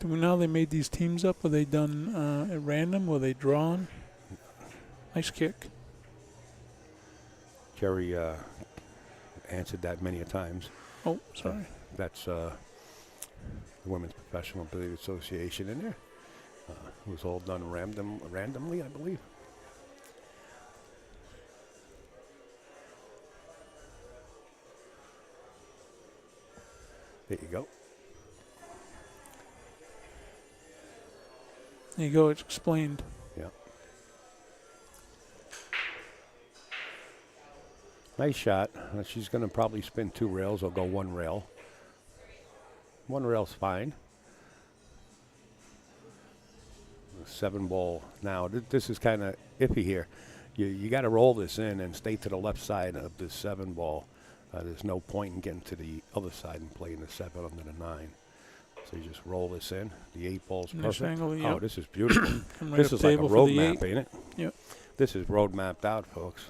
Do we know they made these teams up? Were they done at random? Were they drawn? Nice kick. Jerry answered that many a times. Oh, sorry. That's the Women's Professional Billiard Association in there. It was all done randomly, I believe. There you go. There you go. It's explained. Yeah. Nice shot. She's going to probably spin 2 rails or go 1 rail. 1 rail's fine. 7 ball. Now, this is kind of iffy here. You got to roll this in and stay to the left side of the 7 ball. There's no point in getting to the other side and playing the 7 under the 9. So you just roll this in. The 8 ball's Nice perfect. angle, yep. Oh, this is beautiful. Come right This up is like a table for road the map, 8. ain't it? Yep. This is road mapped out, folks.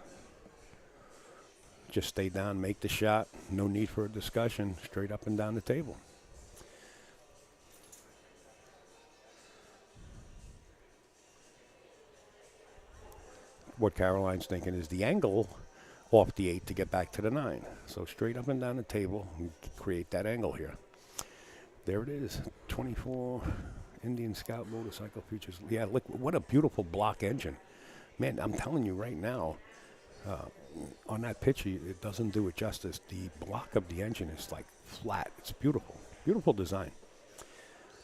Just stay down, make the shot. No need for a discussion. Straight up and down the table. What Caroline's thinking is the angle off the 8 to get back to the 9. So straight up and down the table, and create that angle here. There it is, 24 Indian Scout motorcycle features. Yeah, look, what a beautiful block engine. Man, I'm telling you right now, on that picture, it doesn't do it justice. The block of the engine is like flat. It's beautiful. Beautiful design.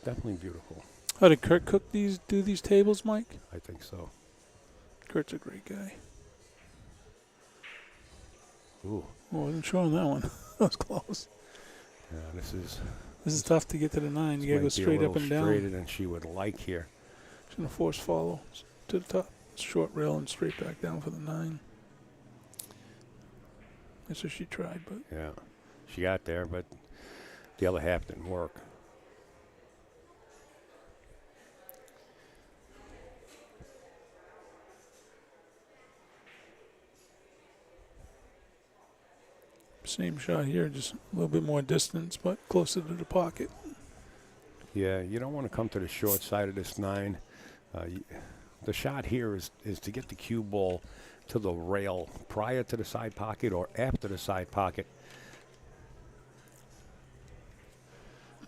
Definitely beautiful. How did Kurt Cook do these tables, Mike? I think so. Kurt's a great guy. Ooh. Oh, I wasn't sure on that one. That was close. Yeah, This is tough to get to the 9. You gotta go straight up and down. Straighter than she would like here. She's gonna force follow to the top. Short rail and straight back down for the 9. That's what she tried, but Yeah, she got there, but the other half didn't work. same shot here, just a little bit more distance, but closer to the pocket. Yeah, you don't want to come to the short side of this 9. The shot here is to get the cue ball to the rail prior to the side pocket or after the side pocket.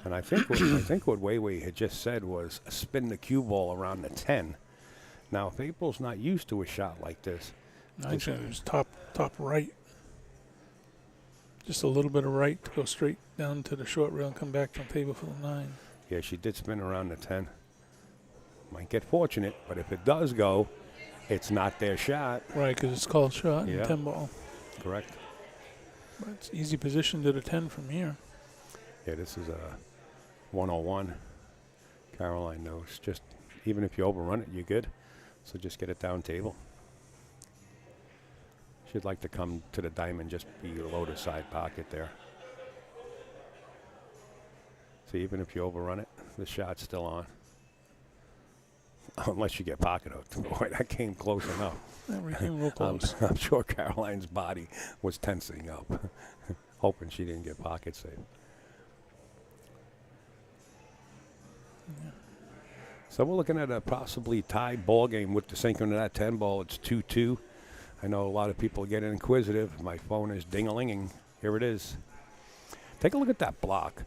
And I think what Weiwei had just said was spin the cue ball around the 10. Now, if April's not used to a shot like this, Actually, it was top right. Just a little bit of right to go straight down to the short rail and come back to the table for the 9. yeah, she did spin around the 10. Might get fortunate, but if it does go, it's not their shot. Right, because it's called shot Yeah. and 10 ball. Correct. But it's easy position to the 10 from here. Yeah, this is a 101. Caroline knows. Just even if you overrun it, you're good. So just get it down table. She'd like to come to the diamond, just be below the side pocket there. So even if you overrun it, the shot's still on. Unless you get pocket hooked. Boy, that came close enough. That came real close. I'm sure Caroline's body was tensing up, hoping she didn't get pocket saved. Yeah. So we're looking at a possibly tied ball game with the sinking of that 10 ball. It's 2-2. I know a lot of people are getting inquisitive. My phone is ding-a-linging. Here it is. Take a look at that block.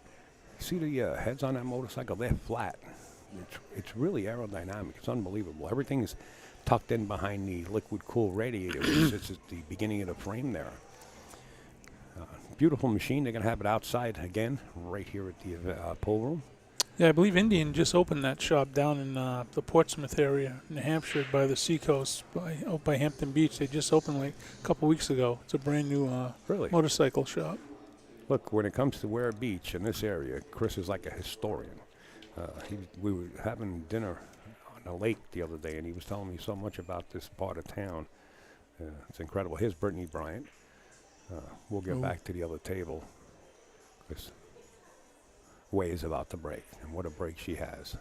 See the heads on that motorcycle? They're flat. It's really aerodynamic. It's unbelievable. Everything's tucked in behind the liquid cool radiator, which sits at the beginning of the frame there. Beautiful machine. They're going to have it outside again, right here at the pool room. Yeah, I believe Indian just opened that shop down in the Portsmouth area, New Hampshire, by the seacoast, out by Hampton Beach. They just opened like a couple weeks ago. It's a brand new Really? motorcycle shop. Look, when it comes to Ware Beach in this area, Chris is like a historian. We were having dinner on a lake the other day, and he was telling me so much about this part of town. It's incredible. Here's Brittany Bryant. We'll get back to the other table. This way is about to break, and what a break she has.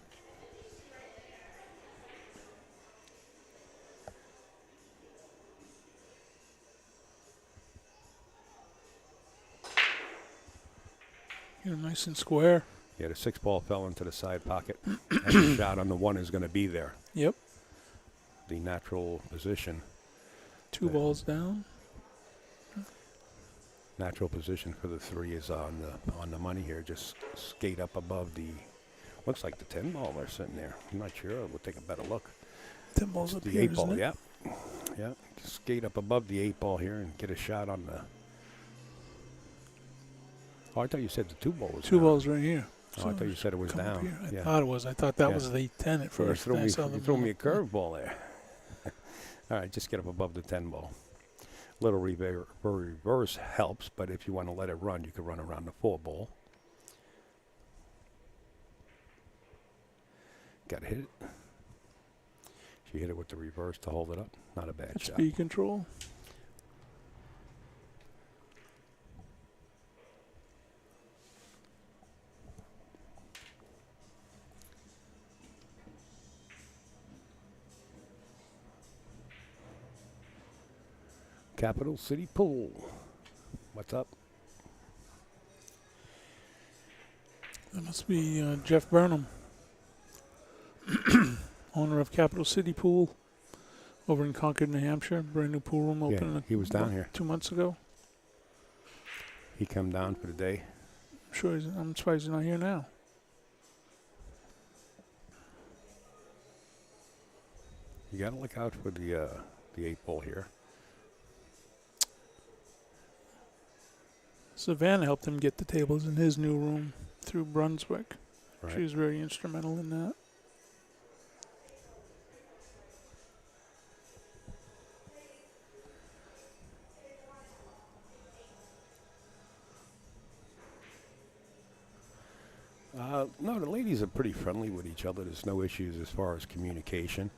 You're nice and square. Yeah, the 6-ball fell into the side pocket, and the shot on the 1 is going to be there. Yep. The natural position. 2 balls down. Natural position for the 3 is on the money here. Just skate up above the, looks like the 10 ball they're sitting there. I'm not sure. We'll take a better look. 10 balls up The here, 8 ball, isn't it? yeah. Just skate up above the 8 ball here and get a shot on the. Oh, I thought you said the 2 ball was 2 down. balls right here. Oh, I thought you said it was Come up down. here. I thought it was. I thought that Yeah. was the 10 at You first. threw Then I saw you the threw me a ball. curveball there. All right, just get up above the 10 ball. Little reverse helps, but if you want to let it run, you can run around the 4 ball. Got to hit it. She hit it with the reverse to hold it up. Not a bad That's shot. speed control. Capital City Pool. What's up? That must be Jeff Burnham, owner of Capital City Pool over in Concord, New Hampshire. Brand new pool room Yeah, opened he was down here. 2 months ago. He come down for the day. I'm surprised he's not here now. You got to look out for the 8 ball here. Savannah helped him get the tables in his new room through Brunswick. Right. She was very instrumental in that. No, the ladies are pretty friendly with each other. There's no issues as far as communication.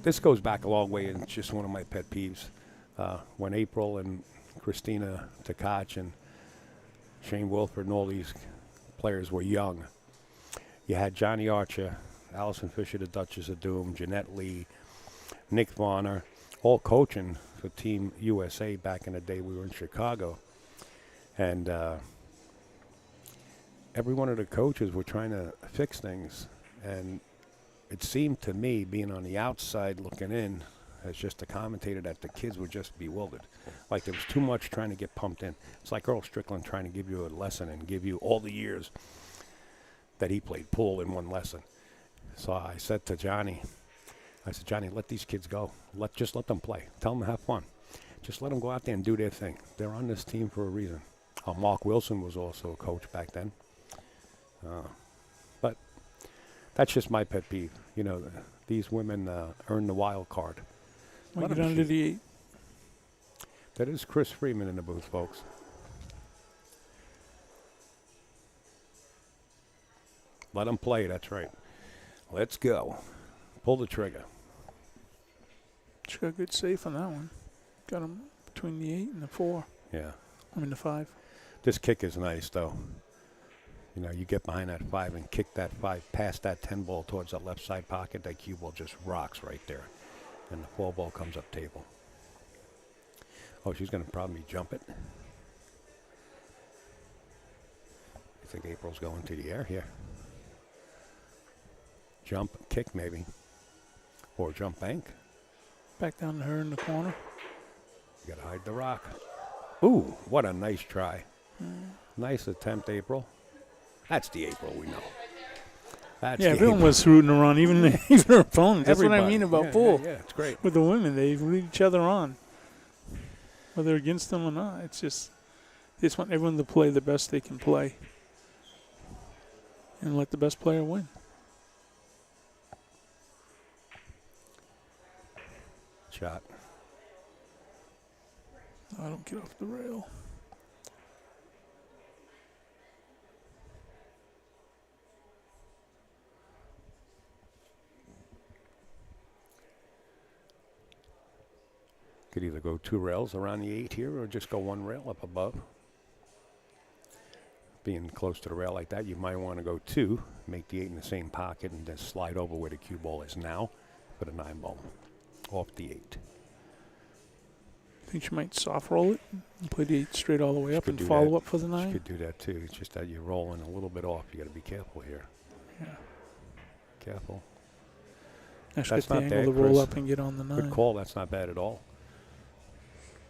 This goes back a long way, and it's just one of my pet peeves. When April and Christina Tkach and Shane Wilford and all these players were young, you had Johnny Archer, Allison Fisher, the Duchess of Doom, Jeanette Lee, Nick Varner, all coaching for Team USA back in the day we were in Chicago. And every one of the coaches were trying to fix things. And it seemed to me, being on the outside looking in, as just a commentator, that the kids were just bewildered. Like there was too much trying to get pumped in. It's like Earl Strickland trying to give you a lesson and give you all the years that he played pool in one lesson. So I said to Johnny, Johnny, let these kids go. Just let them play. Tell them to have fun. Just let them go out there and do their thing. They're on this team for a reason. Mark Wilson was also a coach back then. But that's just my pet peeve. You know, these women earn the wild card. We'll get under the 8. That is Chris Freeman in the booth, folks. Let them play, that's right. Let's go. Pull the trigger. She got a good safe on that one. Got him between the 8 and the 4. Yeah. The 5. This kick is nice, though. You know, you get behind that 5 and kick that 5 past that 10 ball towards that left side pocket. That cue ball just rocks right there. And the 4 ball comes up table. Oh, she's going to probably jump it. I think April's going to the air here. Jump, kick maybe. Or jump bank. Back down to her in the corner. You got to hide the rock. Ooh, what a nice try. Nice attempt, April. That's the April we know. That's Yeah, the everyone April. was rooting her on, even her opponents. That's what I Everybody. mean about Yeah, pool. Yeah, it's great. With the women, they root each other on, whether against them or not. It's just they just want everyone to play the best they can play and let the best player win. Shot. I don't get off the rail. Could either go 2 rails around the 8 here or just go 1 rail up above. Being close to the rail like that, you might want to go 2, make the 8 in the same pocket, and then slide over where the cue ball is now for the 9 ball off the 8. Think she might soft roll it and play the 8 straight all the way up and do follow that. up for the You 9? could do that too. It's just that you're rolling a little bit off. You got to be careful here. Yeah. Careful. That's That's get the not angle bad, to roll Chris. up and get on the 9. Good call. That's not bad at all.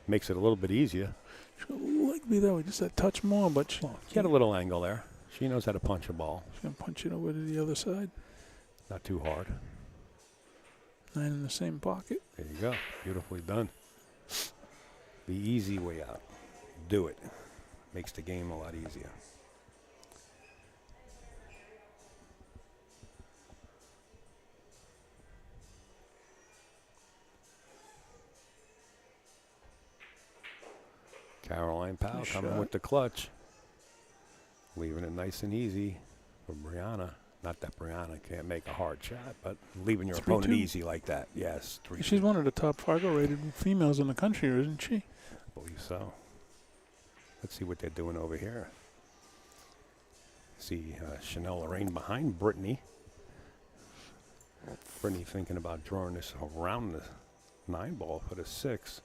Makes it a little bit easier. She'll like me that way, just a touch more, but she Get a little angle there. She knows how to punch a ball. she's going to punch it over to the other side. Not too hard. 9 in the same pocket. There you go. Beautifully done. The easy way out. Do it. Makes the game a lot easier. Caroline Powell Nice coming shot. with the clutch. Leaving it nice and easy for Brianna. Not that Brianna can't make a hard shot, but leaving your 3-2. opponent easy like that. Yes, 3-2. She's one of the top Fargo-rated females in the country, isn't she? I believe so. Let's see what they're doing over here. See Chanel Lorraine behind Brittany. Brittany thinking about drawing this around the 9 ball for the 6.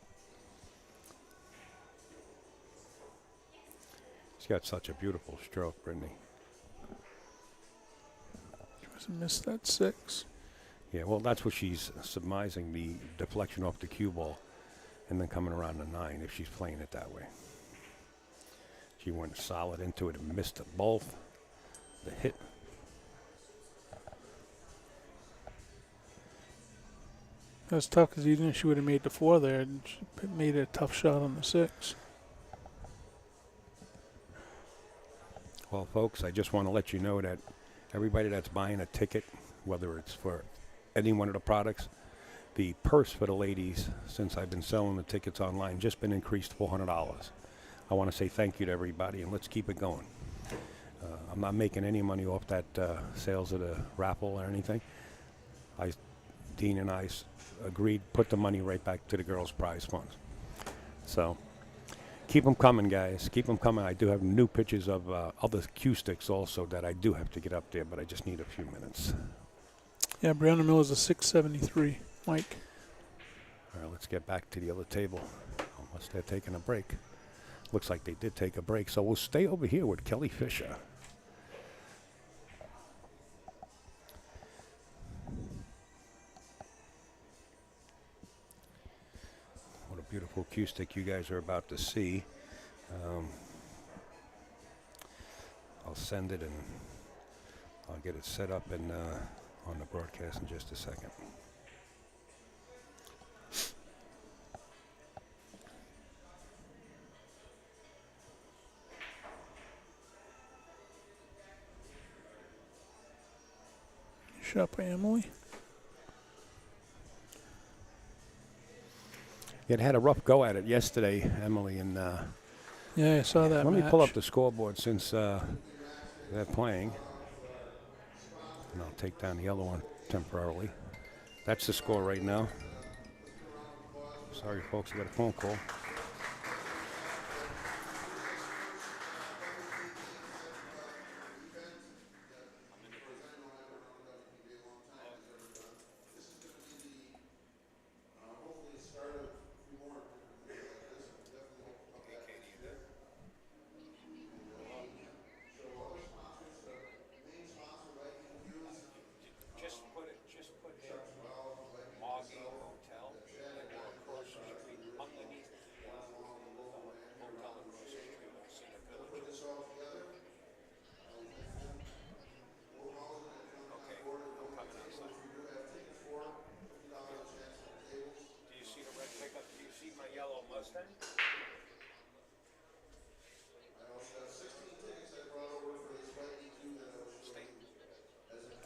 She's got such a beautiful stroke, Brittany. She missed that 6. Yeah, well, that's what she's submising the deflection off the cue ball and then coming around the 9 if she's playing it that way. She went solid into it and missed both. The hit. That's tough because even if she would have made the 4 there, and she made a tough shot on the 6. Well, folks, I just want to let you know that everybody that's buying a ticket, whether it's for any one of the products, the purse for the ladies, since I've been selling the tickets online, just been increased $400. I want to say thank you to everybody, and let's keep it going. I'm not making any money off that sales of the raffle or anything. Dean and I agreed, put the money right back to the girls' prize funds. So keep them coming, guys. Keep them coming. I do have new pictures of other cue sticks also that I do have to get up there, but I just need a few minutes. Yeah, Brianna Miller's a 673. Mike. All right, let's get back to the other table. Unless they're taking a break. Looks like they did take a break, so we'll stay over here with Kelly Fisher. What a beautiful cue stick you guys are about to see. I'll send it and I'll get it set up and on the broadcast in just a second. Shot by Emily. It had a rough go at it yesterday, Emily, and Yeah, I saw that let me match. pull up the scoreboard since they're playing. And I'll take down the other one temporarily. That's the score right now. Sorry, folks, I got a phone call.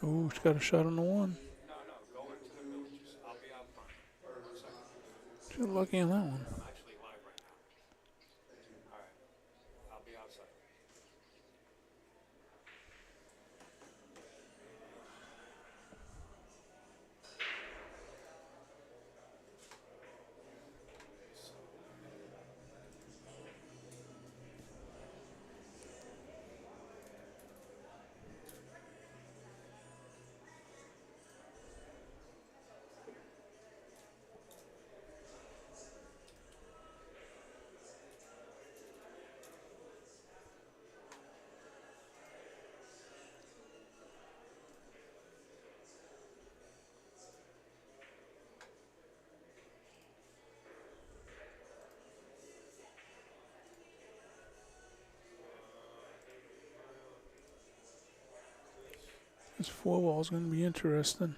Ooh, she's got a shot on the one. No, go into the villages. I'll be out front. 1 second. She's lucky on that one. I'm actually live right now. All right. I'll be outside. This 4-ball's going to be interesting.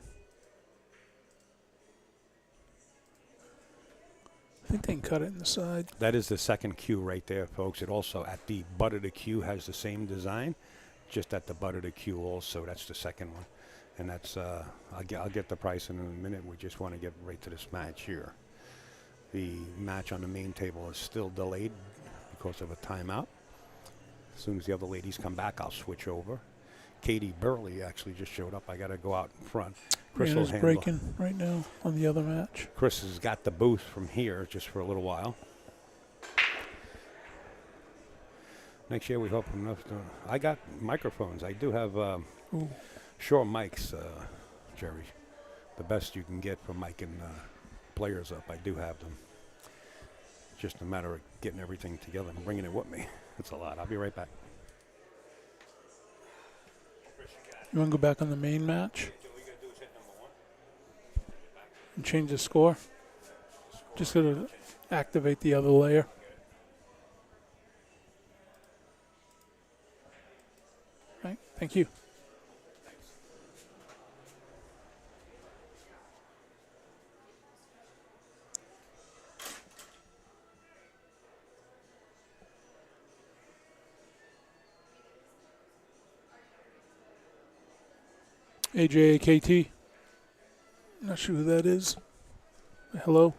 I think they can cut it in the side. That is the second cue right there, folks. It also, at the butt of the cue, has the same design. Just at the butt of the cue also, that's the second one. And that's, I'll get the price in a minute. We just want to get right to this match here. The match on the main table is still delayed because of a timeout. As soon as the other ladies come back, I'll switch over. Katie Burley actually just showed up. I got to go out in front. Chris will Brianna's handle. breaking right now on the other match. Chris has got the booth from here just for a little while. Next year we hope enough to. I got microphones. I do have Shure mics, Jerry. The best you can get for miking players up. I do have them. Just a matter of getting everything together and bringing it with me. It's a lot. I'll be right back. You want to go back on the main match and change the score? Just got to activate the other layer. Right. Thank you. AJAKT. Not sure who that is. Hello.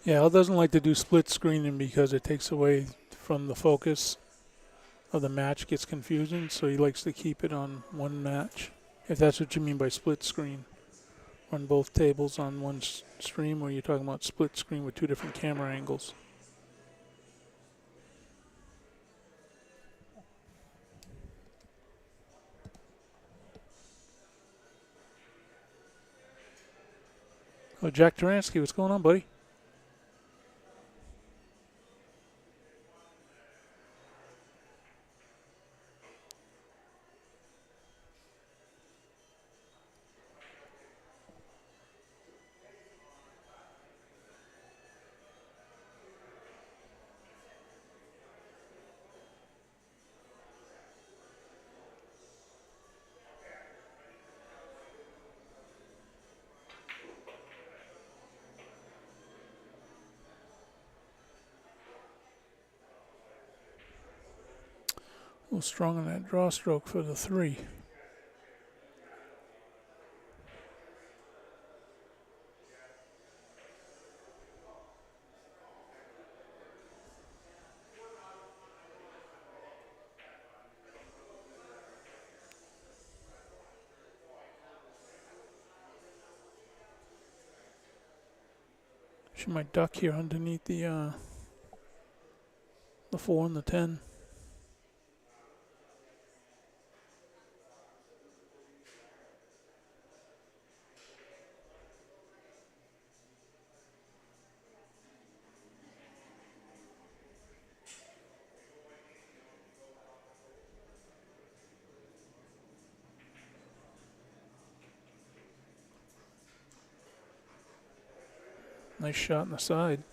Yeah, Al doesn't like to do split screening because it takes away from the focus of the match, gets confusing, so he likes to keep it on one match. If that's what you mean by split screen. Run both tables on one stream, or you're talking about split screen with two different camera angles. Oh, Jack Duransky, what's going on, buddy? A little strong on that draw stroke for the 3. She might duck here underneath the 4 and the 10. Nice shot in the side.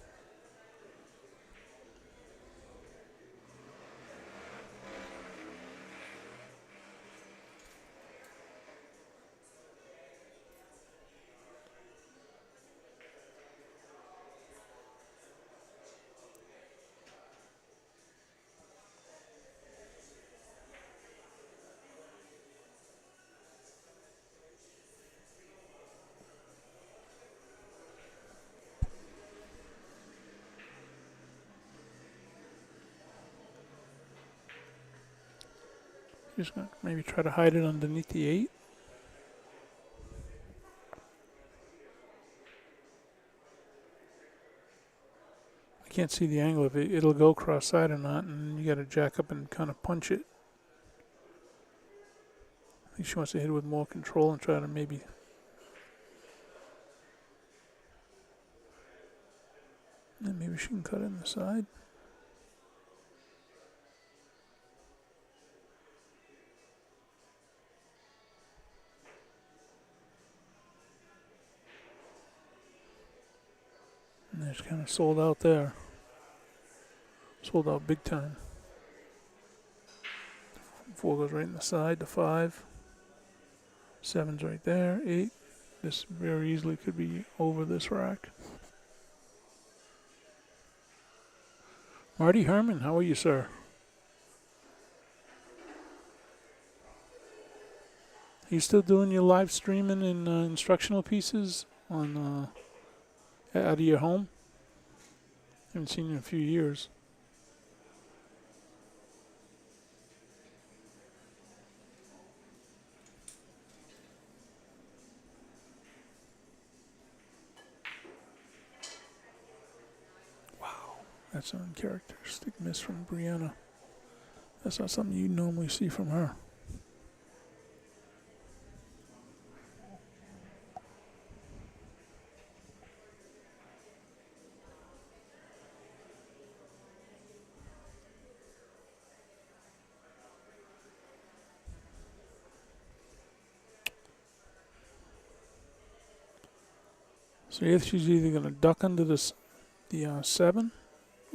She's going to maybe try to hide it underneath the 8. I can't see the angle if it'll go cross-side or not, and you got to jack up and kind of punch it. I think she wants to hit it with more control and try to maybe... And maybe she can cut it in the side. And it's kind of sold out there. Sold out big time. 4 goes right in the side, the 5. 7's right there, 8. This very easily could be over this rack. Marty Herman, how are you, sir? Are you still doing your live streaming and instructional pieces on out of your home? Haven't seen you in a few years. That's an uncharacteristic miss from Brianna. That's not something you normally see from her. So if she's either going to duck under the 7,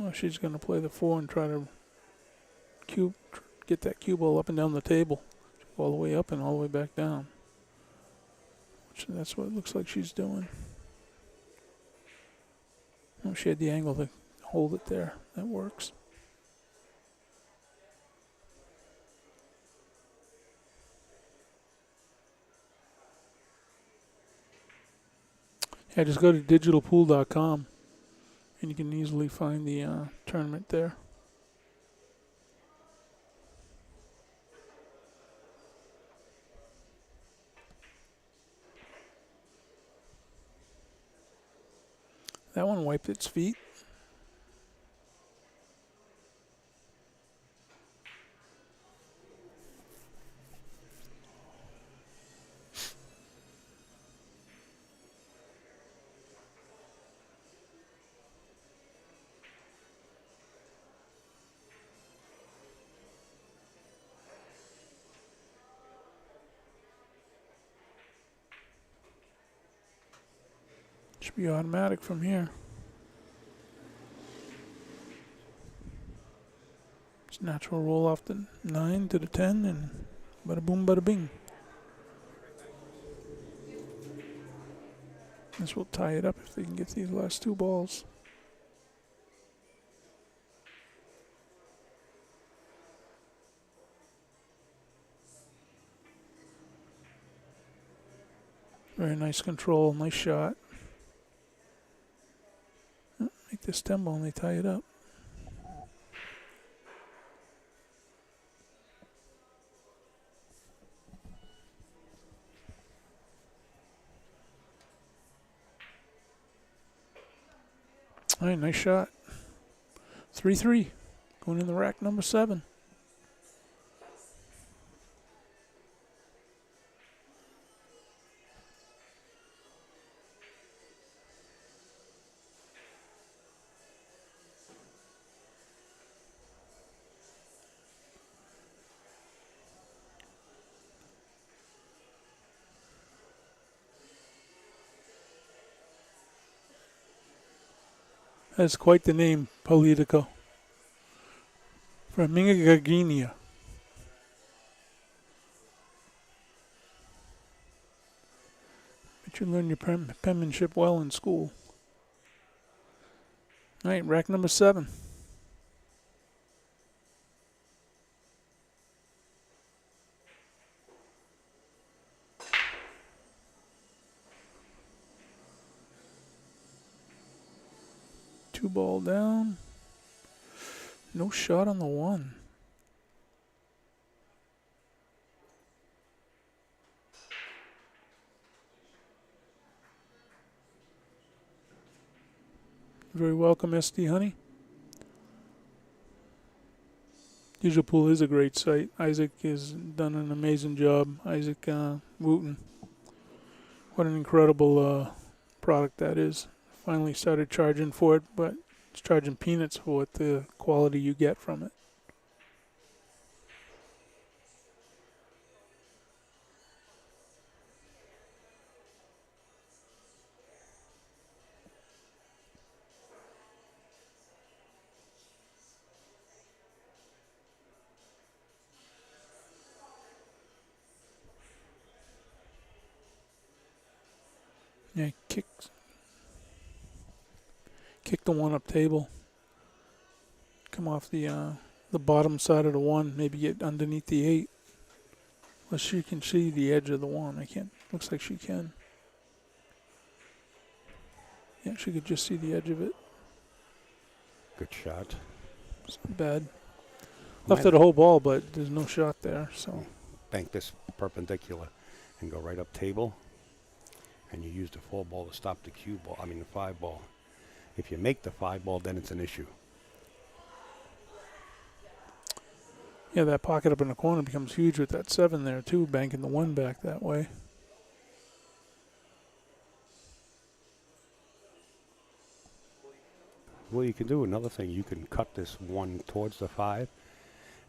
or she's going to play the 4 and try to get that cue ball up and down the table, all the way up and all the way back down. Which that's what it looks like she's doing. Oh, she had the angle to hold it there. That works. Yeah, just go to digitalpool.com and you can easily find the tournament there. That one wiped its feet. Should be automatic from here. It's natural roll off the 9 to the 10 and bada boom, bada bing. This will tie it up if they can get these last 2 balls. Very nice control, nice shot. Make this 10 ball and they tie it up. All right, nice shot. 3-3, going in the rack number 7. That's quite the name, Politico. From Mingaginia. But you learn your penmanship well in school. All right, rack number 7. Two ball down. No shot on the 1. Very welcome, SD Honey. Digital Pool is a great site. Isaac has done an amazing job. Isaac Wooten. What an incredible product that is. Finally started charging for it, but it's charging peanuts for what the quality you get from it. Yeah, kick the one-up table. Come off the bottom side of the one. Maybe get underneath the 8. Unless she can see the edge of the one. I can't. Looks like she can. Yeah, she could just see the edge of it. Good shot. It's not bad. Left it a whole ball, but there's no shot there. So Bank this perpendicular and go right up table. And you use the 4 ball to stop the cue ball. I mean the 5 ball. If you make the 5 ball, then it's an issue. yeah, that pocket up in the corner becomes huge with that 7 there too, banking the 1 back that way. Well, you can do another thing. You can cut this 1 towards the 5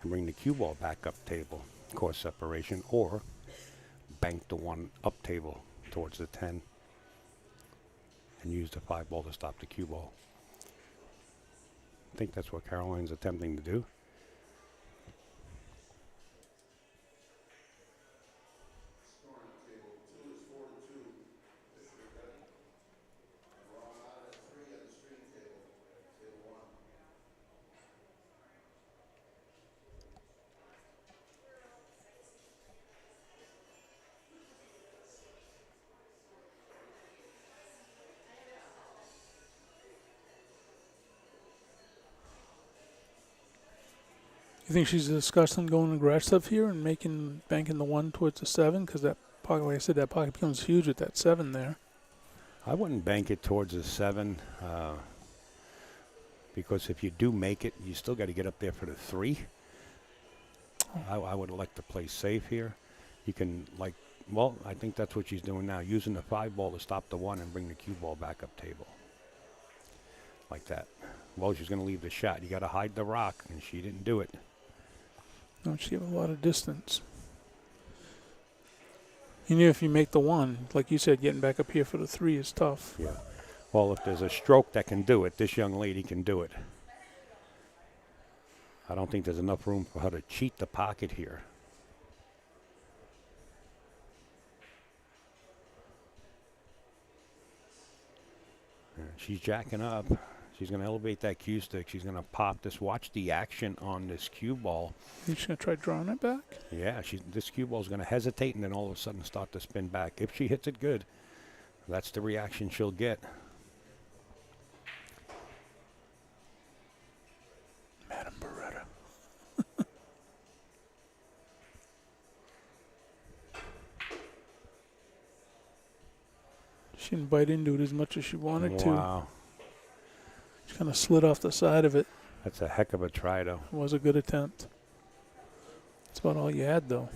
and bring the cue ball back up table, course separation, or bank the 1 up table towards the 10 and use the 5 ball to stop the cue ball. I think that's what Caroline's attempting to do. You think she's discussing going aggressive here and banking the 1 towards the 7? Because that pocket, like I said, that pocket becomes huge with that 7 there. I wouldn't bank it towards the 7 because if you do make it, you still got to get up there for the 3. I would like to play safe here. You can, I think that's what she's doing now, using the 5 ball to stop the 1 and bring the cue ball back up table. Like that. Well, she's going to leave the shot. You got to hide the rock, and she didn't do it. No, she have a lot of distance. And if you make the 1, like you said, getting back up here for the 3 is tough. Yeah. Well, if there's a stroke that can do it, this young lady can do it. I don't think there's enough room for her to cheat the pocket here. She's jacking up. She's going to elevate that cue stick. She's going to pop this. Watch the action on this cue ball. You're just going to try drawing it back? Yeah, this cue ball is going to hesitate and then all of a sudden start to spin back. If she hits it good, that's the reaction she'll get. Madame Beretta. She didn't bite into it as much as she wanted to. Wow. She kind of slid off the side of it. That's a heck of a try, though. It was a good attempt. That's about all you had, though.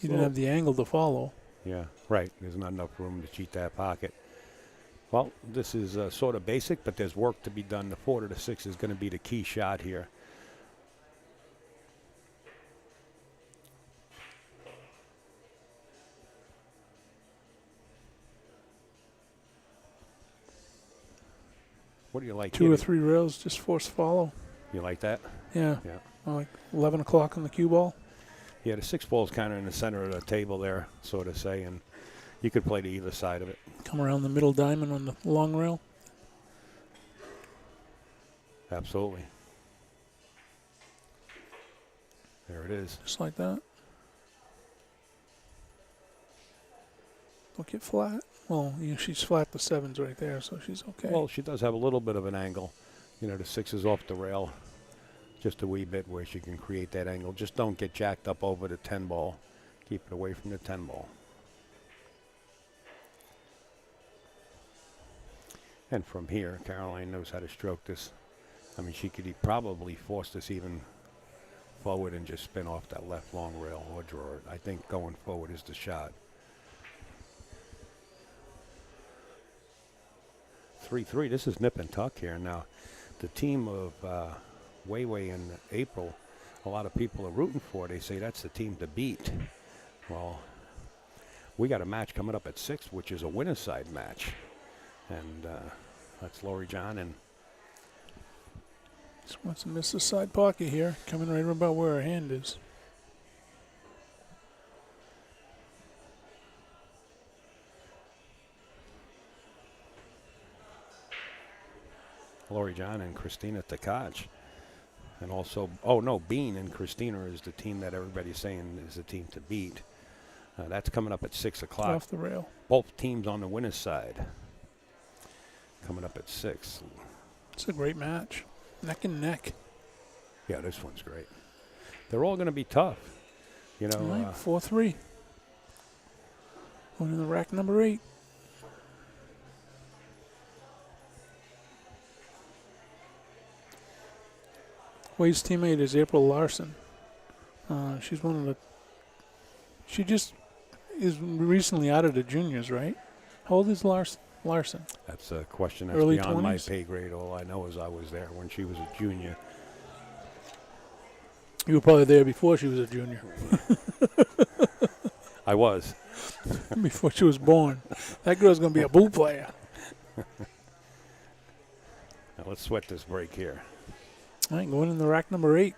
You didn't have the angle to follow. Yeah, right. There's not enough room to cheat that pocket. Well, this is sort of basic, but there's work to be done. The 4 to the 6 is going to be the key shot here. What do you like? 2 or 3 rails, just force follow. You like that? Yeah. Yeah. Like 11 o'clock on the cue ball. Yeah, the 6 ball is kind of in the center of the table there, sort of say, and you could play to either side of it. Come around the middle diamond on the long rail. Absolutely. There it is. Just like that. Don't get flat. Well, she's flat the 7's right there, so she's okay. Well, she does have a little bit of an angle. The 6 is off the rail just a wee bit where she can create that angle. Just don't get jacked up over the 10 ball. Keep it away from the 10 ball. And from here, Caroline knows how to stroke this. I mean, she could probably force this even forward and just spin off that left long rail or draw it. I think going forward is the shot. 3-3. This is nip and tuck here. Now, the team of Weiwei in April, a lot of people are rooting for. They say that's the team to beat. Well, we got a match coming up at 6, which is a winner's side match. And that's Lori John. And Just wants to miss the side pocket here, coming right about where her hand is. Lori John and Christina Tkach. And also, Bean and Christina is the team that everybody's saying is the team to beat. That's coming up at 6 o'clock. Off the rail. Both teams on the winner's side. Coming up at 6. It's a great match. Neck and neck. Yeah, this one's great. They're all going to be tough. You know, All right, 4-3. Going in the rack number 8. Wade's teammate is April Larson. She's one of the. She just is recently out of the juniors, right? How old is Larson? that's a question that's Early beyond my 20s? pay grade. All I know is I was there when she was a junior. You were probably there before she was a junior, I was. before she was born. That girl's going to be a boo player. Now let's sweat this break here. All right, going in the rack number 8.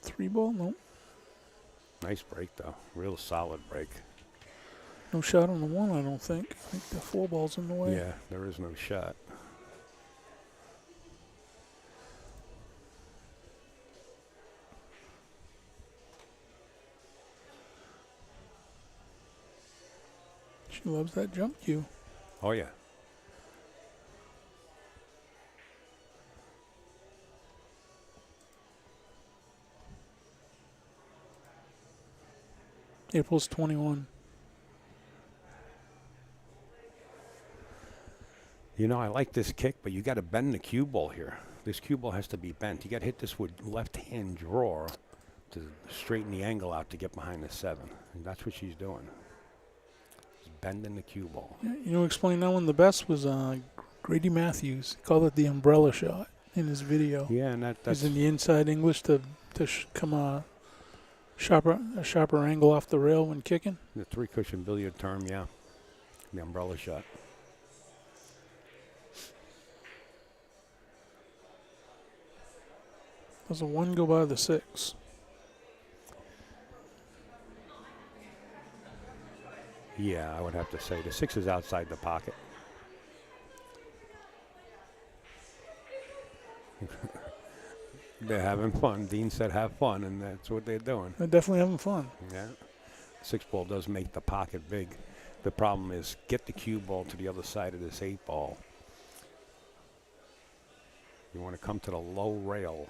Three ball, no. Nice break, though. Real solid break. No shot on the 1, I don't think. I think the 4 ball's in the way. Yeah, there is no shot. She loves that jump cue. Oh, yeah. April's 21. You know, I like this kick, but you got to bend the cue ball here. This cue ball has to be bent. You got to hit this with left-hand draw to straighten the angle out to get behind the 7. And that's what she's doing. Just bending the cue ball. Yeah, you know, explain that one the best was Grady Matthews. He called it the umbrella shot in his video. Yeah, and that's He's in the inside English to come a sharper angle off the rail when kicking. the 3-cushion billiard term, yeah. The umbrella shot. Does a 1 go by the 6? Yeah, I would have to say the 6 is outside the pocket. They're having fun. Dean said have fun, and that's what they're doing. They're definitely having fun. Yeah. 6 ball does make the pocket big. The problem is get the cue ball to the other side of this 8 ball. You want to come to the low rail.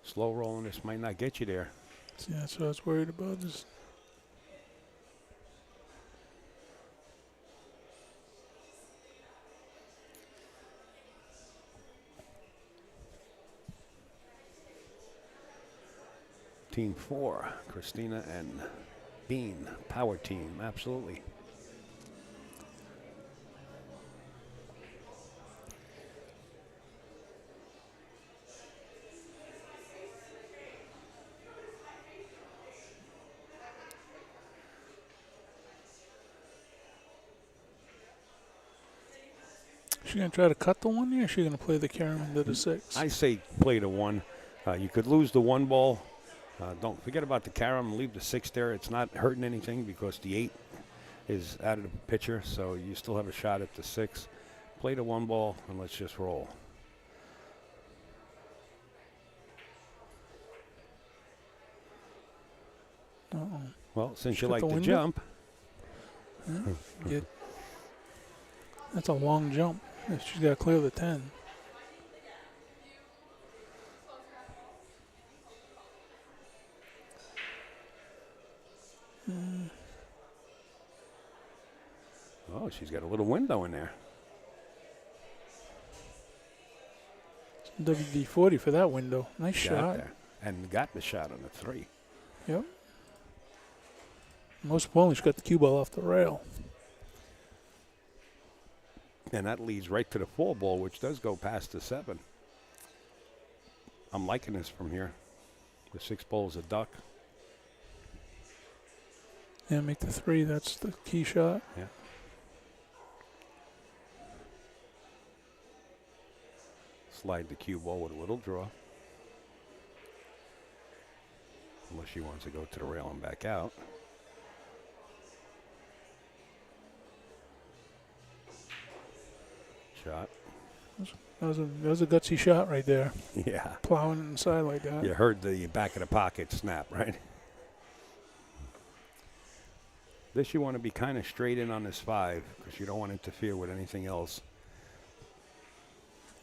Slow rolling this might not get you there. See, that's what I was worried about. Is Team 4, Christina and Bean, power team, absolutely. she gonna try to cut the 1 here? Or is she gonna play the carom into the 6? I say play the 1. You could lose the 1 ball. Don't forget about the carom. Leave the 6 there. It's not hurting anything because the 8 is out of the picture, so you still have a shot at the 6. Play the 1 ball, and let's just roll. Uh-oh. Well, since She you got like the to window? jump, That's a long jump. She's got to clear the 10. Oh, she's got a little window in there. WD-40 for that window. Nice Got shot. there. And got the shot on the 3. Yep. Most importantly, she got the cue ball off the rail. And that leads right to the 4 ball, which does go past the 7. I'm liking this from here. The 6 ball is a duck. Yeah, make the 3. That's the key shot. Yeah. Slide the cue ball with a little draw. Unless she wants to go to the rail and back out. Shot. That was a gutsy shot right there. Yeah. Plowing it inside like that. You heard the back of the pocket snap, right? This you want to be kind of straight in on this 5 because you don't want to interfere with anything else.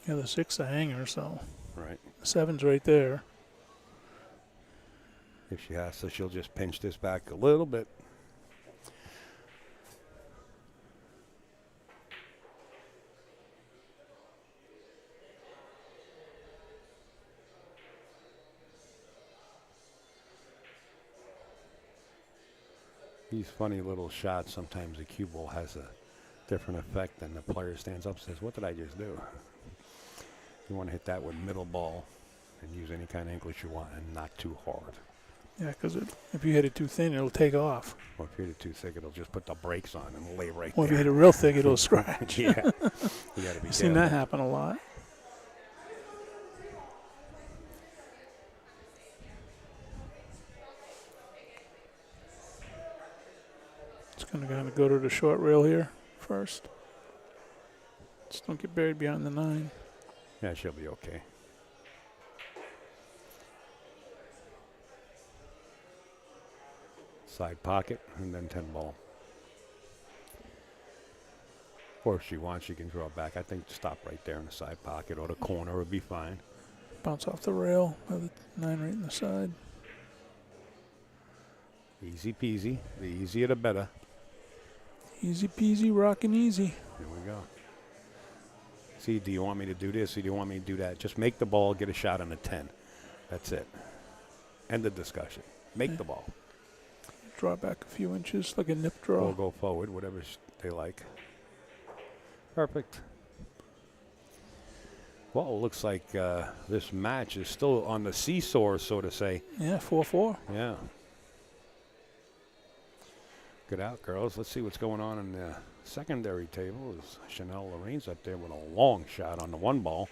Yeah, the 6's a hanger, so Right. the 7's right there. If she has to, she'll just pinch this back a little bit. These funny little shots, sometimes the cue ball has a different effect and the player stands up and says, what did I just do? You want to hit that with middle ball and use any kind of English you want and not too hard. Yeah, because if you hit it too thin, it'll take off. Or if you hit it too thick, it'll just put the brakes on and lay right Or if there. you hit it real thick, it'll scratch. Yeah. You got to be I've careful. seen that happen a lot. It's going to kind of go to the short rail here first. Just don't get buried behind the 9. Yeah, she'll be okay. Side pocket and then 10 ball. Or if she wants, she can draw back. I think stop right there in the side pocket or the corner would be fine. Bounce off the rail with the 9 right in the side. Easy peasy. The easier the better. Easy peasy, rockin' easy. Here we go. See, do you want me to do this or do you want me to do that? Just make the ball, get a shot on the 10. That's it. End of discussion. Make the ball. Draw back a few inches, like a nip draw. Or go forward, whatever they like. Perfect. Well, it looks like this match is still on the seesaw, so to say. Yeah, 4-4. Yeah. Good out, girls. Let's see what's going on in the secondary table. Is Chanel Lorraine's up there with a long shot on the 1 ball.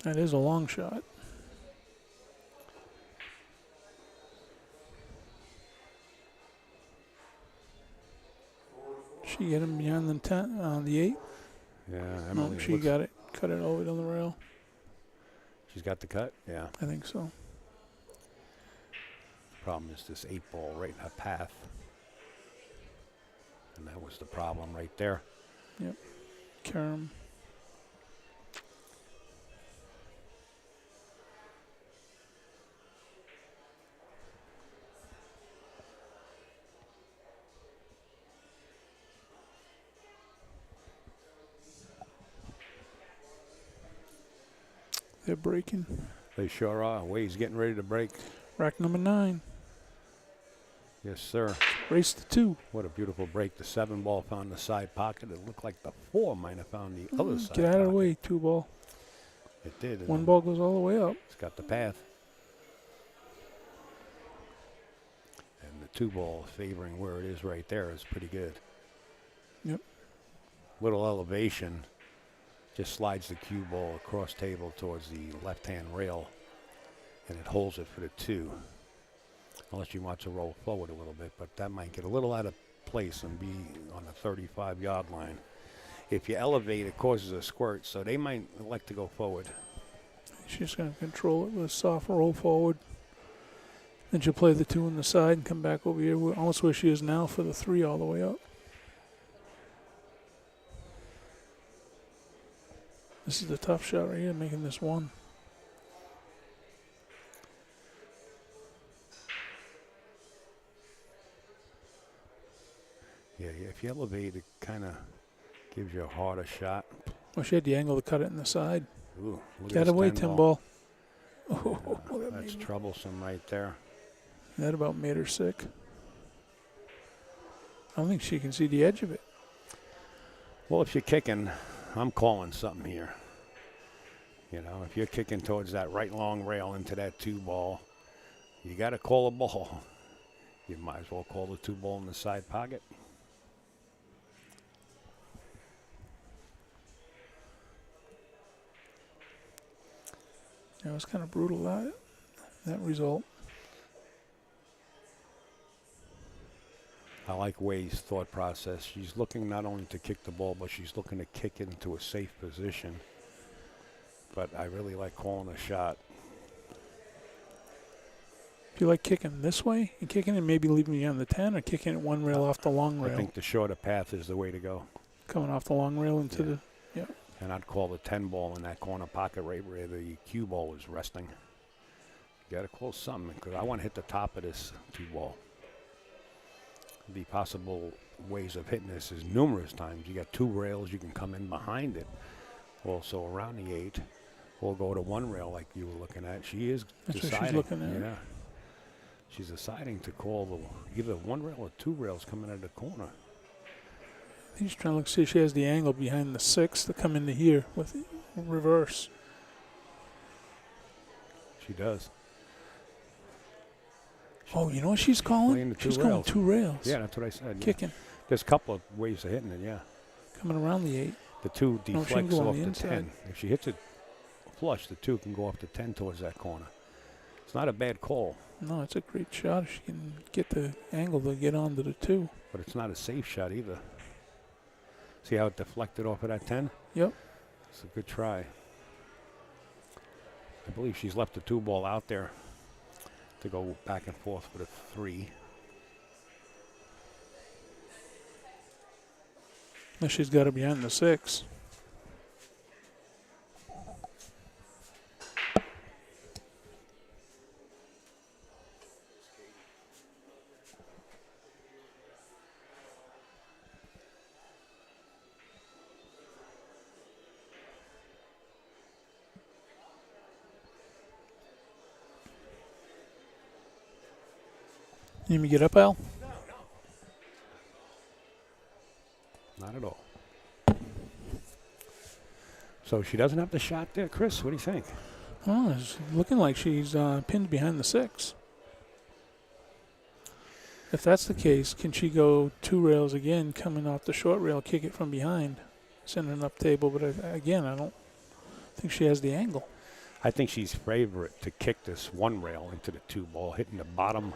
That is a long shot. She get him beyond the 10, the 8. Yeah, No, Emily. she got it. Cut it all the way down the rail. She's got the cut. Yeah. I think so. Problem is this 8 ball right in her path. And that was the problem right there. Yep. Kerm. They're breaking. They sure are. Wade's getting ready to break. Rack number 9. Yes, sir. Race to 2. What a beautiful break. The 7 ball found the side pocket. It looked like the 4 might have found the other side Get out of the pocket. way, 2 ball. It did. and 1 ball goes all the way up. It's got the path. And the 2 ball favoring where it is right there is pretty good. Yep. Little elevation. Just slides the cue ball across table towards the left-hand rail. And it holds it for the 2. Unless you want to roll forward a little bit. But that might get a little out of place and be on the 35-yard line. If you elevate, it causes a squirt. So they might like to go forward. She's going to control it with a soft roll forward. Then she'll play the 2 on the side and come back over here, almost where she is now for the 3 all the way up. This is the tough shot right here, making this 1. Yeah, if you elevate, it kind of gives you a harder shot. Well, she had the angle to cut it in the side. Ooh, look Get at this away, 10 Tim ball. Ball. Oh, That's troublesome right there. That about made her sick. I don't think she can see the edge of it. Well, if you're kicking, I'm calling something here. You know, if you're kicking towards that right long rail into that 2 ball, you got to call a ball. You might as well call the 2 ball in the side pocket. It was kind of brutal, that result. I like Way's thought process. She's looking not only to kick the ball, but she's looking to kick it into a safe position. But I really like calling a shot. Do you like kicking this way and kicking it, maybe leaving you on the 10, or kicking it one rail off the long rail? I think the shorter path is the way to go. Coming off the long rail into the, And I'd call the 10 ball in that corner pocket right where the cue ball is resting. You got to call something because I want to hit the top of this 2 ball. The possible ways of hitting this is numerous times. You got 2 rails, you can come in behind it. Also around the 8, or go to 1 rail like you were looking at. She is That's deciding. what she's looking at. Yeah. She's deciding to call either 1 rail or 2 rails coming out of the corner. I think she's trying to look, see if she has the angle behind the 6 to come into here with reverse. She does. Oh, you know what she's calling? Playing the 2 She's rails. going 2 rails. Yeah, that's what I said. Yeah. Kicking. There's a couple of ways of hitting it, yeah. Coming around the 8. The 2 No, she can deflects go on off the the inside. 10. If she hits it flush, the 2 can go off the 10 towards that corner. It's not a bad call, No, it's a great shot if she can get the angle to get onto the 2. but it's not a safe shot either. See how it deflected off of that 10? Yep. It's a good try. I believe she's left the 2 ball out there to go back and forth with a 3. Now she's got it behind the 6. Need me to get up, Al? Not at all. So she doesn't have the shot there, Chris. What do you think? Oh, it's looking like she's pinned behind the 6. If that's the case, can she go 2 rails again, coming off the short rail, kick it from behind, send it up table? But again, I don't think she has the angle. I think she's favorite to kick this 1 rail into the 2 ball, hitting the bottom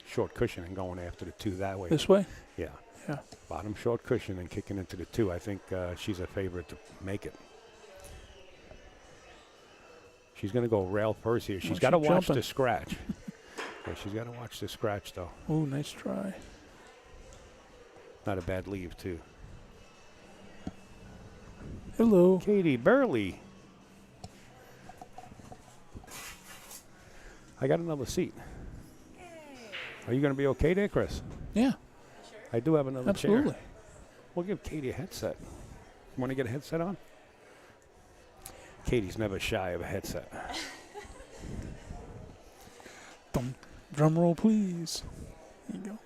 short cushion and going after the 2 that way. This way? Yeah. Yeah. Bottom short cushion and kicking into the 2. I think she's a favorite to make it. She's going to go rail first here. She's got to watch the scratch. Yeah, she's got to watch the scratch, though. Oh, nice try. Not a bad leave, too. Hello. Katie Burley. I got another seat. Are you going to be okay there, Chris? Yeah. I do have another Absolutely. chair. We'll give Katie a headset. You want to get a headset on? Katie's never shy of a headset. Drum roll, please. There you go.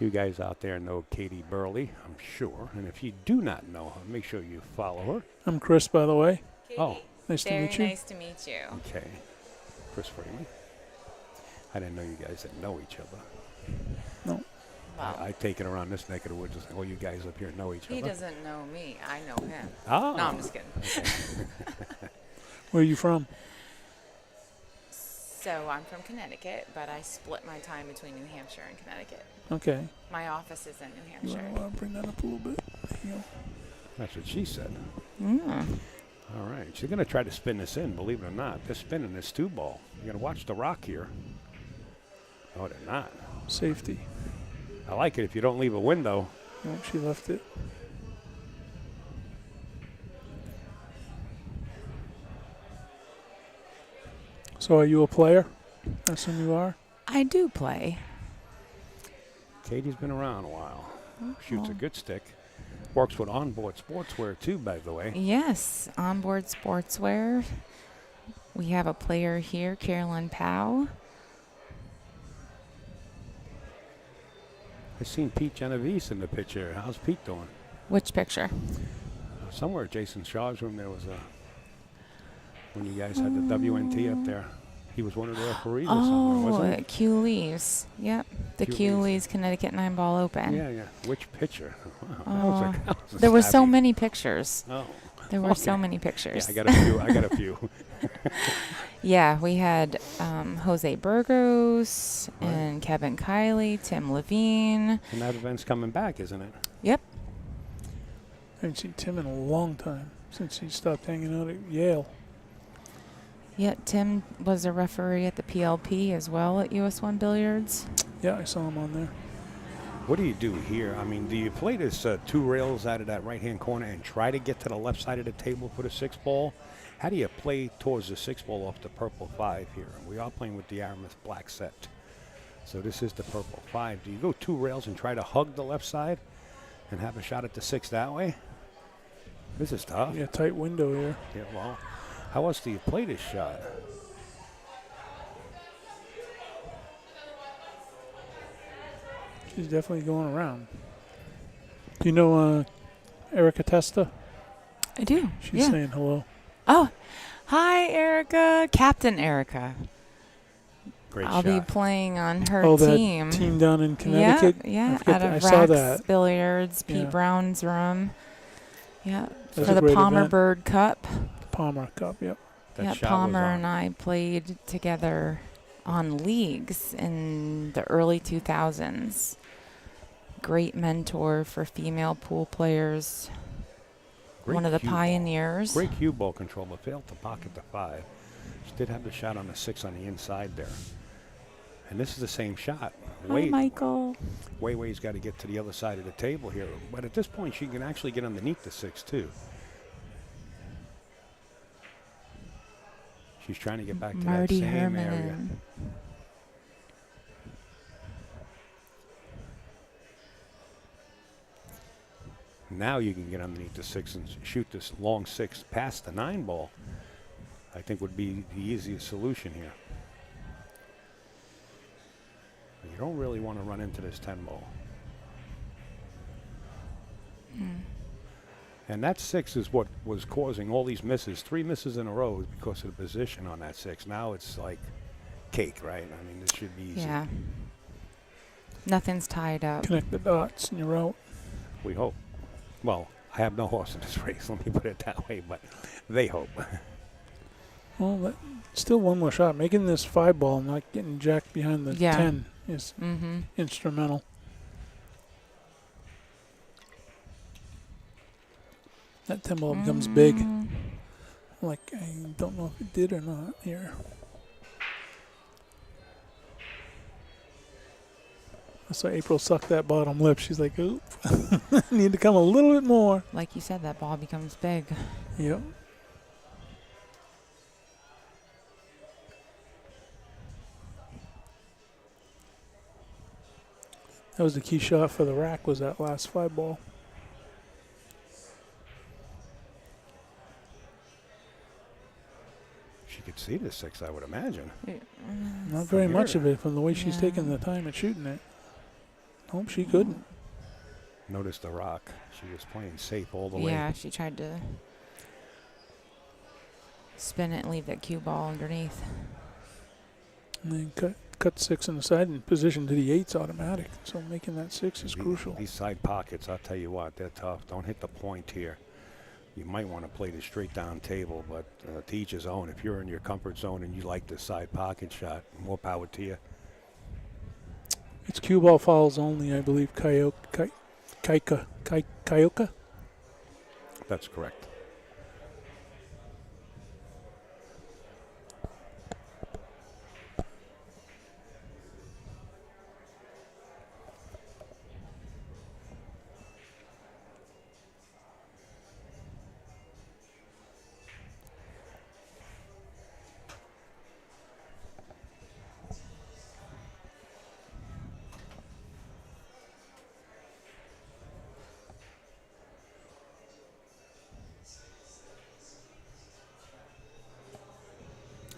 You guys out there know Katie Burley, I'm sure. And if you do not know her, make sure you follow her. I'm Chris, by the way. Katie, Oh. Nice to very meet you. nice to meet you. Okay. Chris Freeman. I didn't know you guys didn't know each other. No. Well, I take it around this neck of the woods. All you guys up here know each he other. doesn't know me. I know him. Oh. No, I'm just kidding. Okay. Where are you from? So I'm from Connecticut, but I split my time between New Hampshire and Connecticut. Okay. My office is in New You Hampshire. want to bring that up a little bit? There you go. That's what she said. Mm. All right. She's going to try to spin this in, believe it or not. They're spinning this 2 ball. You're going to watch the rock here. Oh, they're not. Safety. I like it if you don't leave a window. No, she left it. So are you a player? I assume you are. I do play. Katie's been around a while. Shoots a Oh. good stick. Works with onboard sportswear too, by the way. Yes, onboard sportswear. We have a player here, Carolyn Powell. I seen Pete Genovese in the picture. How's Pete doing? Which picture? Somewhere at Jason Shaw's room there was a, when you guys had the WNT up there, he was one of the referees or something, wasn't he? Q Leaves. Yep. The Q Q Leaves. Leaves Connecticut 9-ball Open. Yeah, yeah. Which picture? Wow, that was a There were so snappy- many pictures. Oh. There were so Okay. many Yeah, pictures. I got a few. I got a few. Yeah, we had Jose Burgos Right. and Kevin Kiley, Tim Levine. And that event's coming back, isn't it? Yep. I haven't seen Tim in a long time since he stopped hanging out at Yale. Yeah, Tim was a referee at the PLP as well at US1 Billiards. Yeah, I saw him on there. What do you do here? I mean, do you play this 2 rails out of that right-hand corner and try to get to the left side of the table for the 6 ball? How do you play towards the 6 ball off the purple 5 here? We are playing with the Aramis black set. So this is the purple 5. Do you go 2 rails and try to hug the left side and have a shot at the 6 that way? This is tough. Yeah, tight window here. Yeah, well, how else do you play this shot? She's definitely going around. Do you know Erica Testa? I do. She's saying hello. Oh, hi, Erica. Captain Erica. Great I'll shot. be playing on her Oh, team. that team down in Connecticut? Yeah, I forget out that. of I saw Rax that. Billiards, Pete Yeah. Brown's room. Yeah, That's for a the great Palmer event. Bird Cup. Palmer Cup, yep. That Yeah, shot Palmer was on. and I played together on leagues in the early 2000s. Great mentor for female pool players. Great One of the cue ball. pioneers. Great cue ball control, but failed to pocket the 5. She did have the shot on the 6 on the inside there. And this is the same shot. Hi, Michael. Weiwei's got to get to the other side of the table here. But at this point, she can actually get underneath the 6, too. She's trying to get back to Marty that same area. Herman. Now you can get underneath the 6 and shoot this long 6 past the 9 ball. I think would be the easiest solution here. You don't really want to run into this 10 ball. And that 6 is what was causing all these misses. 3 misses in a row because of the position on that 6. Now it's like cake, right? I mean, this should be easy. Yeah. Nothing's tied up. Connect the dots and you're out. We hope. Well, I have no horse in this race, let me put it that way, but they hope. Well, still one more shot. Making this 5 ball, not getting jacked behind the Yeah. 10 is Mm-hmm. instrumental. That 10 ball becomes big. Like, I don't know if it did or not here. I saw April suck that bottom lip. She's like, oop. Need to come a little bit more. Like you said, that ball becomes big. Yep. That was the key shot for the rack, was that last 5 ball. She could see the 6, I would imagine. Not very From much here. of it from the way she's Yeah. taking the time at shooting it. Nope, she couldn't. Notice the rock. She was playing safe all the way. Yeah, she tried to spin it and leave that cue ball underneath. And then cut 6 on the side and position to the 8's automatic. So making that 6 is crucial. These side pockets, I'll tell you what, they're tough. Don't hit the point here. You might want to play the straight down table, but to each his own. If you're in your comfort zone and you like the side pocket shot, more power to you. It's cue ball fouls only, I believe. Kaioka. That's correct.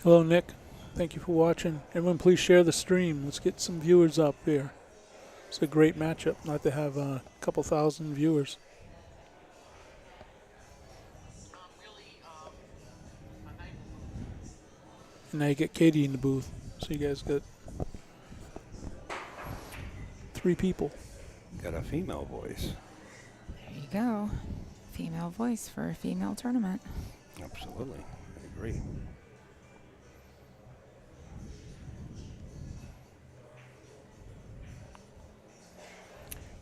Hello, Nick. Thank you for watching. Everyone, please share the stream. Let's get some viewers up here. It's a great matchup, not to have a couple thousand viewers. And now you get Katie in the booth. So you guys got 3 people. Got a female voice. There you go. Female voice for a female tournament. Absolutely. I agree.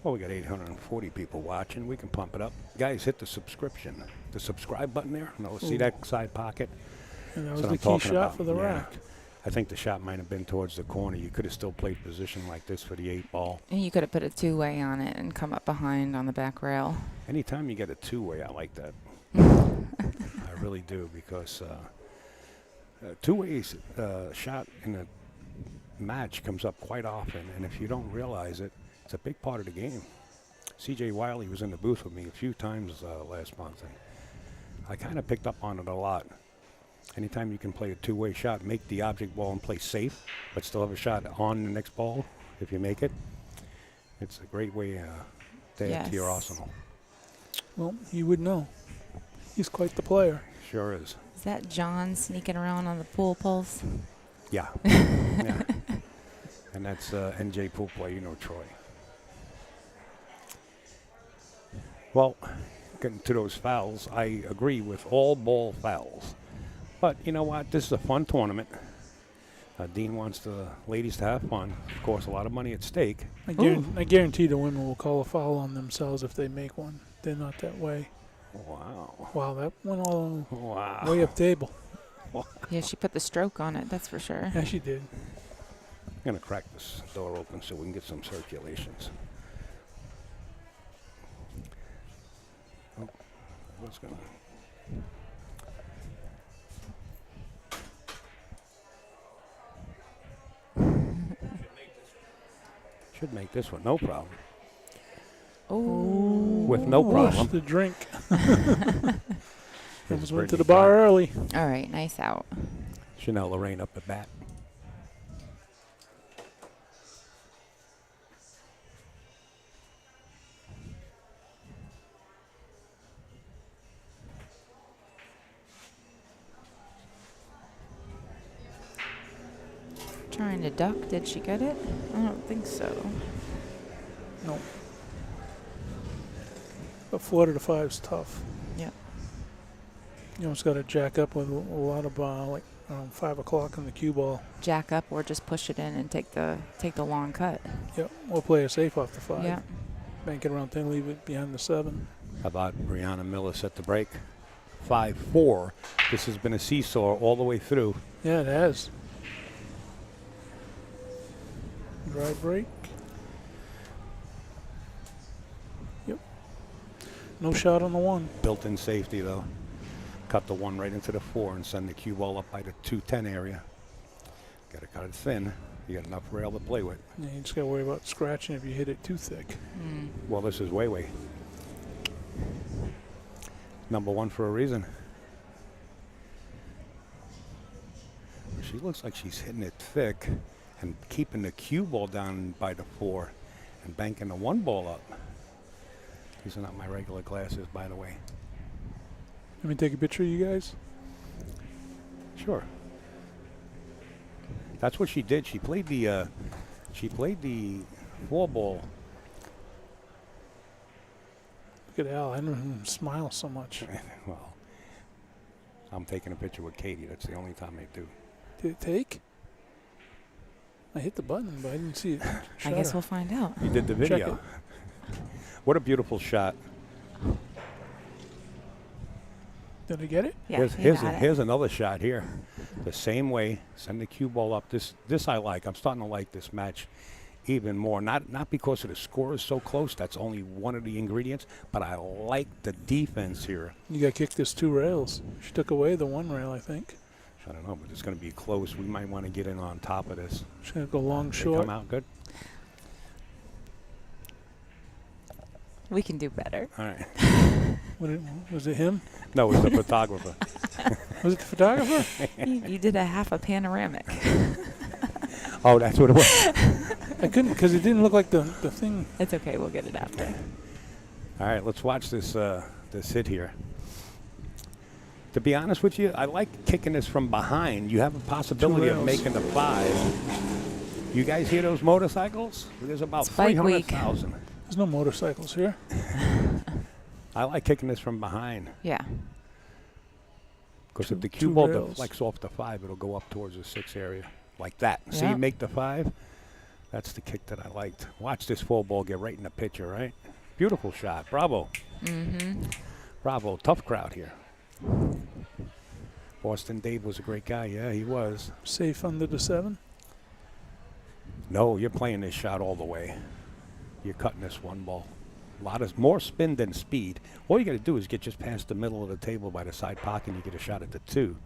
Well, we got 840 people watching. We can pump it up. Guys, hit the subscribe button there. No, see that side pocket? And that That's was what the I'm key talking shot about. for the Yeah. rack. I think the shot might have been towards the corner. You could have still played position like this for the 8-ball. And you could have put a 2-way on it and come up behind on the back rail. Anytime you get a 2-way, I like that. I really do, because 2-way shot in a match comes up quite often, and if you don't realize it, it's a big part of the game. C.J. Wiley was in the booth with me a few times last month, and I kind of picked up on it a lot. Anytime you can play a 2-way shot, make the object ball and play safe, but still have a shot on the next ball if you make it, it's a great way to add to your arsenal. Well, you would know. He's quite the player. Sure is. Is that John sneaking around on the pool poles? Yeah. Yeah. And that's NJ Pool Play, you know, Troy. Well, getting to those fouls, I agree with all ball fouls. But you know what? This is a fun tournament. Dean wants the ladies to have fun. Of course, a lot of money at stake. I guarantee the women will call a foul on themselves if they make one. They're not that way. Wow. Wow, that went all Wow. way up table. Yeah, she put the stroke on it, that's for sure. Yeah, she did. I'm going to crack this door open so we can get some circulations. Oh, I was going to... Should make this one, no problem. Oh. With no problem. The drink. Here's Almost went to Brittany the bar Bryant. early. All right, nice out. Chanel Lorraine up at bat. Trying to duck. Did she get it? I don't think so. No. But 4 to the 5 is tough. Yep. You almost got to jack up with a lot of like 5 o'clock on the cue ball. Jack up or just push it in and take the long cut. Yep. We'll play it safe off the 5. Yeah. Bank it around 10, leave it behind the 7. How about Brianna Miller set the break? 5-4. This has been a seesaw all the way through. Yeah, it has. Dry break. Yep. No shot on the 1. Built-in safety, though. Cut the 1 right into the 4 and send the cue ball up by the 210 area. Got to cut it thin. You got enough rail to play with. Yeah, you just got to worry about scratching if you hit it too thick. Well, this is way. Number 1 for a reason. She looks like she's hitting it thick and keeping the cue ball down by the 4 and banking the 1 ball up. These are not my regular glasses, by the way. Let me take a picture of you guys. Sure. That's what she did. She played the 4 ball. Look at Al. I don't even smile so much. Well, I'm taking a picture with Katie. That's the only time I do. Did it take? I hit the button, but I didn't see it. I guess we'll find out. You did the video. What a beautiful shot. Did I get it? Yeah, you got it. Here's another shot here. The same way. Send the cue ball up. This I like. I'm starting to like this match even more. Not because of the score is so close. That's only one of the ingredients. But I like the defense here. You got kicked this 2 rails. She took away the 1 rail, I think. I don't know, but it's going to be close. We might want to get in on top of this. She's going to go long, They short. come out good. We can do better. All right. Was it him? No, it was the photographer. Was it the photographer? You did a half a panoramic. Oh, that's what it was. I couldn't because it didn't look like the thing. It's okay. We'll get it after. All right, let's watch this this hit here. To be honest with you, I like kicking this from behind. You have a possibility of rails. making the 5. You guys hear those motorcycles? There's about It's bike week. 300,000. There's no motorcycles here. I like kicking this from behind. Yeah. Because if the Two cue ball rails. deflects off the 5, it'll go up towards the 6 area. Like that. See, Yeah. you make the 5. That's the kick that I liked. Watch this 4 ball get right in the picture, right? Beautiful shot. Bravo. Mm-hmm. Bravo. Tough crowd here. Boston Dave was a great guy. Yeah, he was. Safe under the 7. No, you're playing this shot all the way. You're cutting this 1 ball. More spin than speed. All you got to do is get just past the middle of the table by the side pocket and you get a shot at the 2.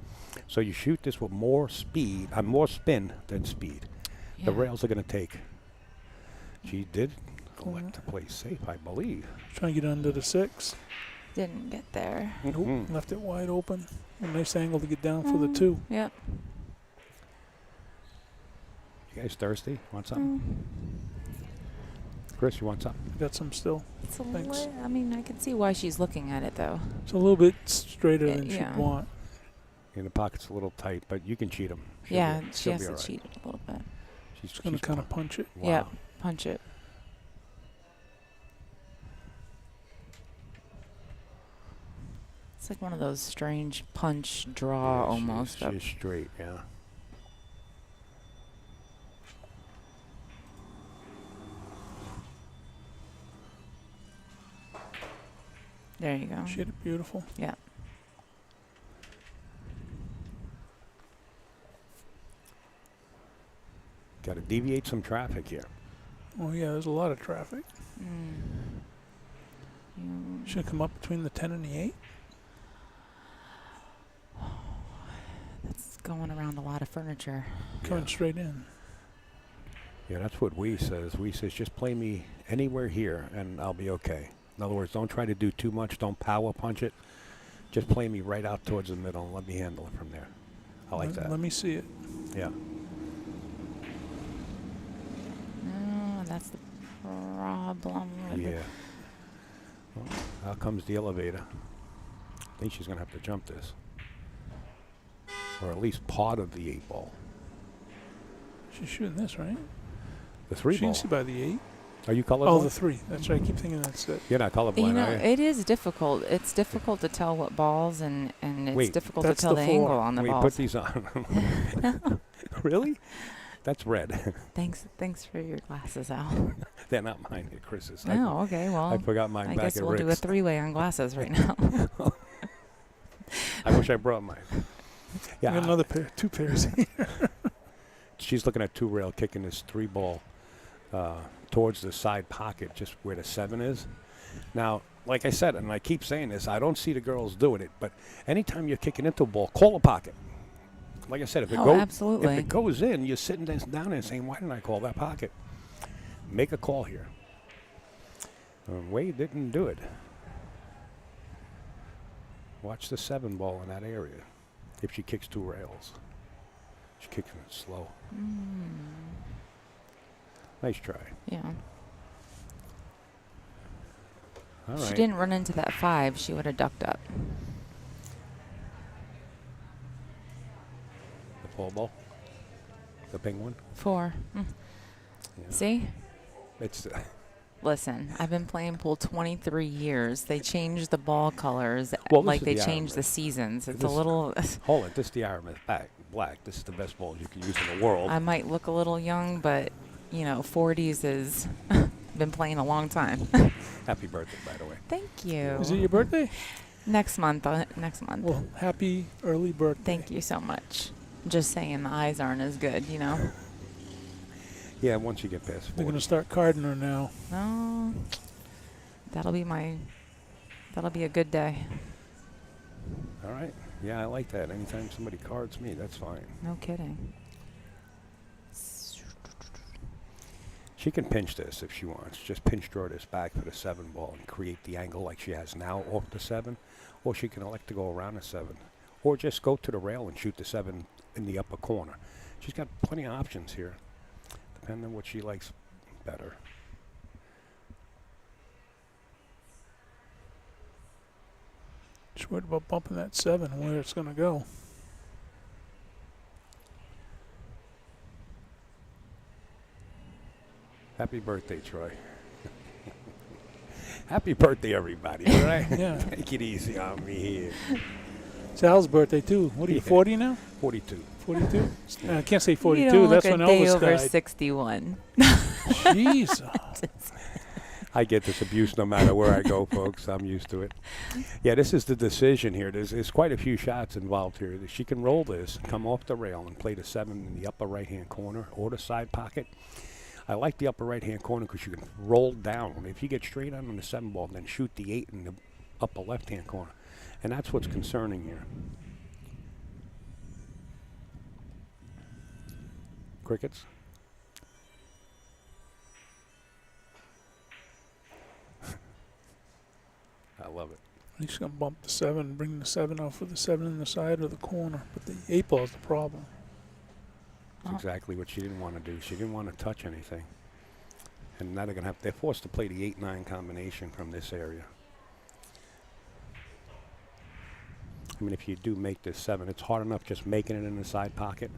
So you shoot this with more speed, more spin than speed. Yeah. The rails are going to take. She did elect to play safe, I believe. Trying to get under the 6. Didn't get there. Nope. Left it wide open. A nice angle to get down for the 2. Yep. You guys thirsty? Want something? Chris, you want something? Got some still. It's a Thanks. I mean, I can see why she's looking at it though. It's a little bit straighter than Yeah. she'd want. And the pocket's a little tight, but you can cheat them. Yeah, she has to cheat it a little bit. She's Gonna kind of punch it. Wow. Yeah, punch it. It's like one of those strange punch draw Yeah, almost. She's straight, yeah. There you go. She hit it beautiful. Yeah. Got to deviate some traffic here. Oh yeah, there's a lot of traffic. You- Should come up between the 10 and the 8. That's going around a lot of furniture. Coming straight in. Yeah, that's what we says. We says just play me anywhere here and I'll be okay. In other words, don't try to do too much. Don't power punch it. Just play me right out towards the middle and let me handle it from there. I like that. Let me see it. Yeah. No, that's the problem. with it. Yeah. Well, out comes the elevator. I think she's going to have to jump this. Or at least part of the 8 ball. She's shooting this, right? The 3 She ball. can see by the 8. Are you colorblind? Oh, the 3. That's right. I keep thinking that's it. You're not colorblind, You know, are you? it is difficult. It's difficult to tell what balls and it's Wait, difficult to that's tell the the 4. angle on the Wait, balls. put these on. Really? That's red. Thanks for your glasses, Al. They're not mine. They're Chris's. No, okay, well, I forgot mine I back guess at we'll do a Rick's. 3-way on glasses right now. I wish I brought mine. Yeah. Yeah, Another pair. 2 pairs. she's looking at 2 rail, kicking this 3 ball towards the side pocket, just where the 7 is. Now, like I said, and I keep saying this, I don't see the girls doing it, but anytime you're kicking into a ball, call a pocket. Like I said, if Oh, absolutely. if it goes in, you're sitting down there saying, why didn't I call that pocket? Make a call here. Wade didn't do it. Watch the 7 ball in that area. If she kicks 2 rails. She kicks it slow. Nice try. Yeah. All She right. didn't run into that 5. She would have ducked up. The full ball. The ping one. 4. Yeah. See? It's Listen, I've been playing pool 23 years. They change the ball colors Well, this like is they the change Ironman. the seasons. It's This- a little. hold it. This is the Ironman black. This is the best ball you can use in the world. I might look a little young, but 40s is been playing a long time. Happy birthday, by the way. Thank you. Is it your birthday? Next month? Next month. Well, happy early birthday. Thank you so much. Just saying, the eyes aren't as good, Yeah, once you get past They're 40. going to start carding her now. Oh, that'll be a good day. All right. Yeah, I like that. Anytime somebody cards me, that's fine. No kidding. She can pinch this if she wants. Just pinch draw this back for the 7 ball and create the angle like she has now off the 7. Or she can elect to go around the 7. or just go to the rail and shoot the 7 in the upper corner. She's got plenty of options here, depending on what she likes better. Just worried about bumping that 7 and where it's going to go. Happy birthday, Troy. Happy birthday, everybody. All right? Yeah. Take it easy on me here. It's Al's birthday, too. What are you, Yeah. 40 now? 42. 42? I can't say You 42. don't That's look when a day Elvis over died. 61. Jeez. I get this abuse no matter where I go, folks. I'm used to it. Yeah, this is the decision here. There's quite a few shots involved here. She can roll this, come off the rail, and play the 7 in the upper right-hand corner or the side pocket. I like the upper right-hand corner because you can roll down. If you get straight on the 7 ball, then shoot the 8 in the upper left-hand corner. And that's what's concerning here. Crickets? I love it. He's going to bump the 7, bring the 7 out for the 7 in the side or the corner. But the 8 ball is the problem. That's Oh. exactly what she didn't want to do. She didn't want to touch anything. And now they're forced to play the 8-9 combination from this area. I mean, if you do make this 7, it's hard enough just making it in the side pocket.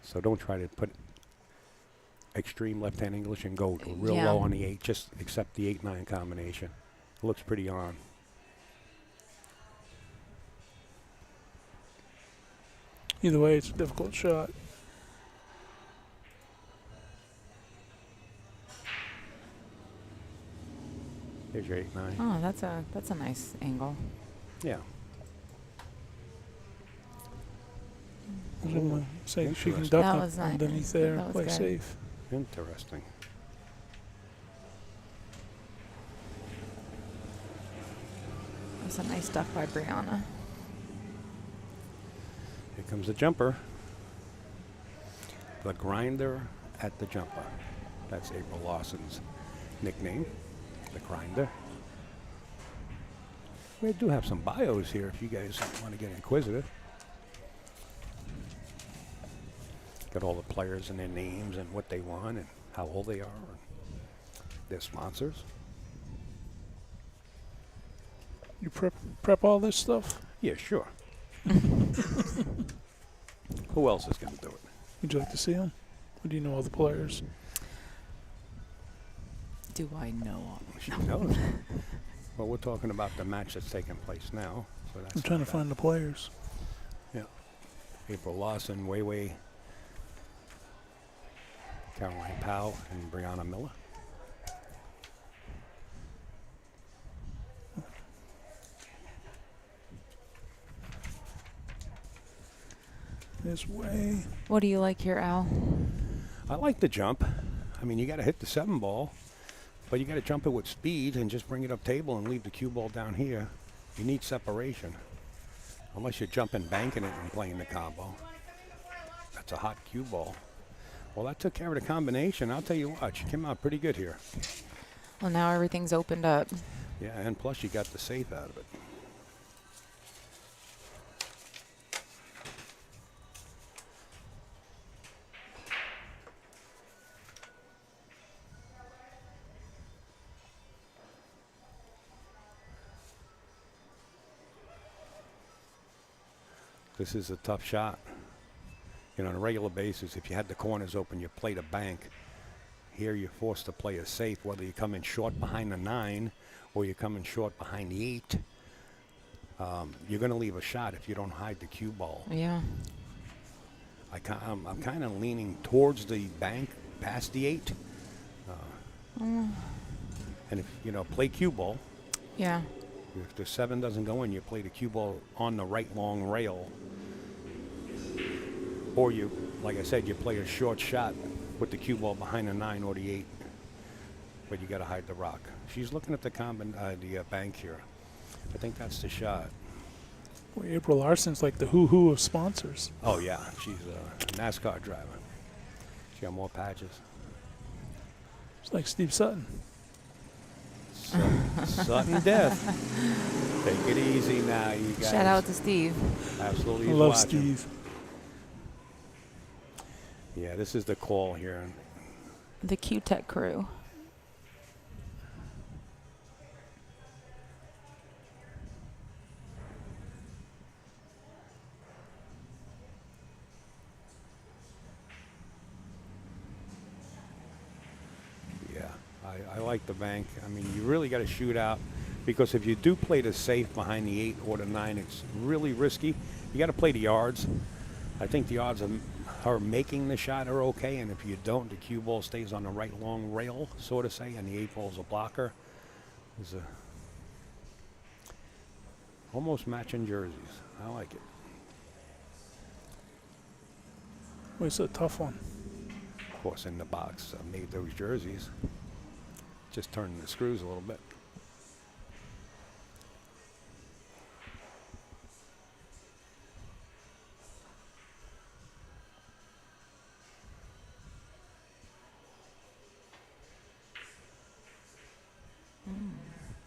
So don't try to put extreme left-hand English and go real Yeah. low on the 8. Just accept the 8-9 combination. It looks pretty on. Either way, it's a difficult shot. Here's your 8-9. Oh, that's a nice angle. Yeah. I was gonna say she can Interesting. duck That up was nice. underneath there That and was play good. safe. Interesting. That's a nice duck by Brianna. Here comes the jumper. The grinder at the jumper. That's April Lawson's nickname, the grinder. We do have some bios here if you guys want to get inquisitive. Got all the players and their names and what they want and how old they are and their sponsors. You prep all this stuff? Yeah, sure. Who else is going to do it? Would you like to see them? Or do you know all the players? Do I know? She knows. Well, we're talking about the match that's taking place now. So that's I'm trying to not bad. find the players. April Lawson, Wei, Caroline Powell, and Brianna Miller. This way. What do you like here, Al? I like the jump. I mean, you got to hit the 7 ball, but you got to jump it with speed and just bring it up table and leave the cue ball down here. You need separation. Unless you're jumping, banking it, and playing the combo. That's a hot cue ball. Well, that took care of the combination. I'll tell you what, she came out pretty good here. Well, now everything's opened up. Yeah, and plus you got the safe out of it. This is a tough shot. You know, on a regular basis, if you had the corners open, you play the bank. Here you're forced to play a safe, whether you come in short behind the 9 or you come in short behind the 8. You're going to leave a shot if you don't hide the cue ball. Yeah. I'm kind of leaning towards the bank past the 8. And if, you know, play cue ball. Yeah. If the 7 doesn't go in, you play the cue ball on the right long rail. Or you, like I said, you play a short shot with the cue ball behind the 9 or the 8. But you got to hide the rock. She's looking at the bank here. I think that's the shot. Boy, April Larson's like the who of sponsors. Oh, yeah. She's a NASCAR driver. She got more patches. It's like Steve Sutton. Sudden death. Take it easy now, you guys. Shout out to Steve. Absolutely. I he's love watching. Steve. Yeah, this is the call here. The Q-Tech crew. Yeah, I like the bank. I mean, you really got to shoot out because if you do play the safe behind the 8 or the 9, it's really risky. You got to play the yards. I think the odds are making the shot are okay, and if you don't, the cue ball stays on the right long rail, so to say, and the 8 ball's a blocker. There's a almost matching jerseys. I like it. Well, it's a tough one. Of course, in the box, I made those jerseys. Just turning the screws a little bit.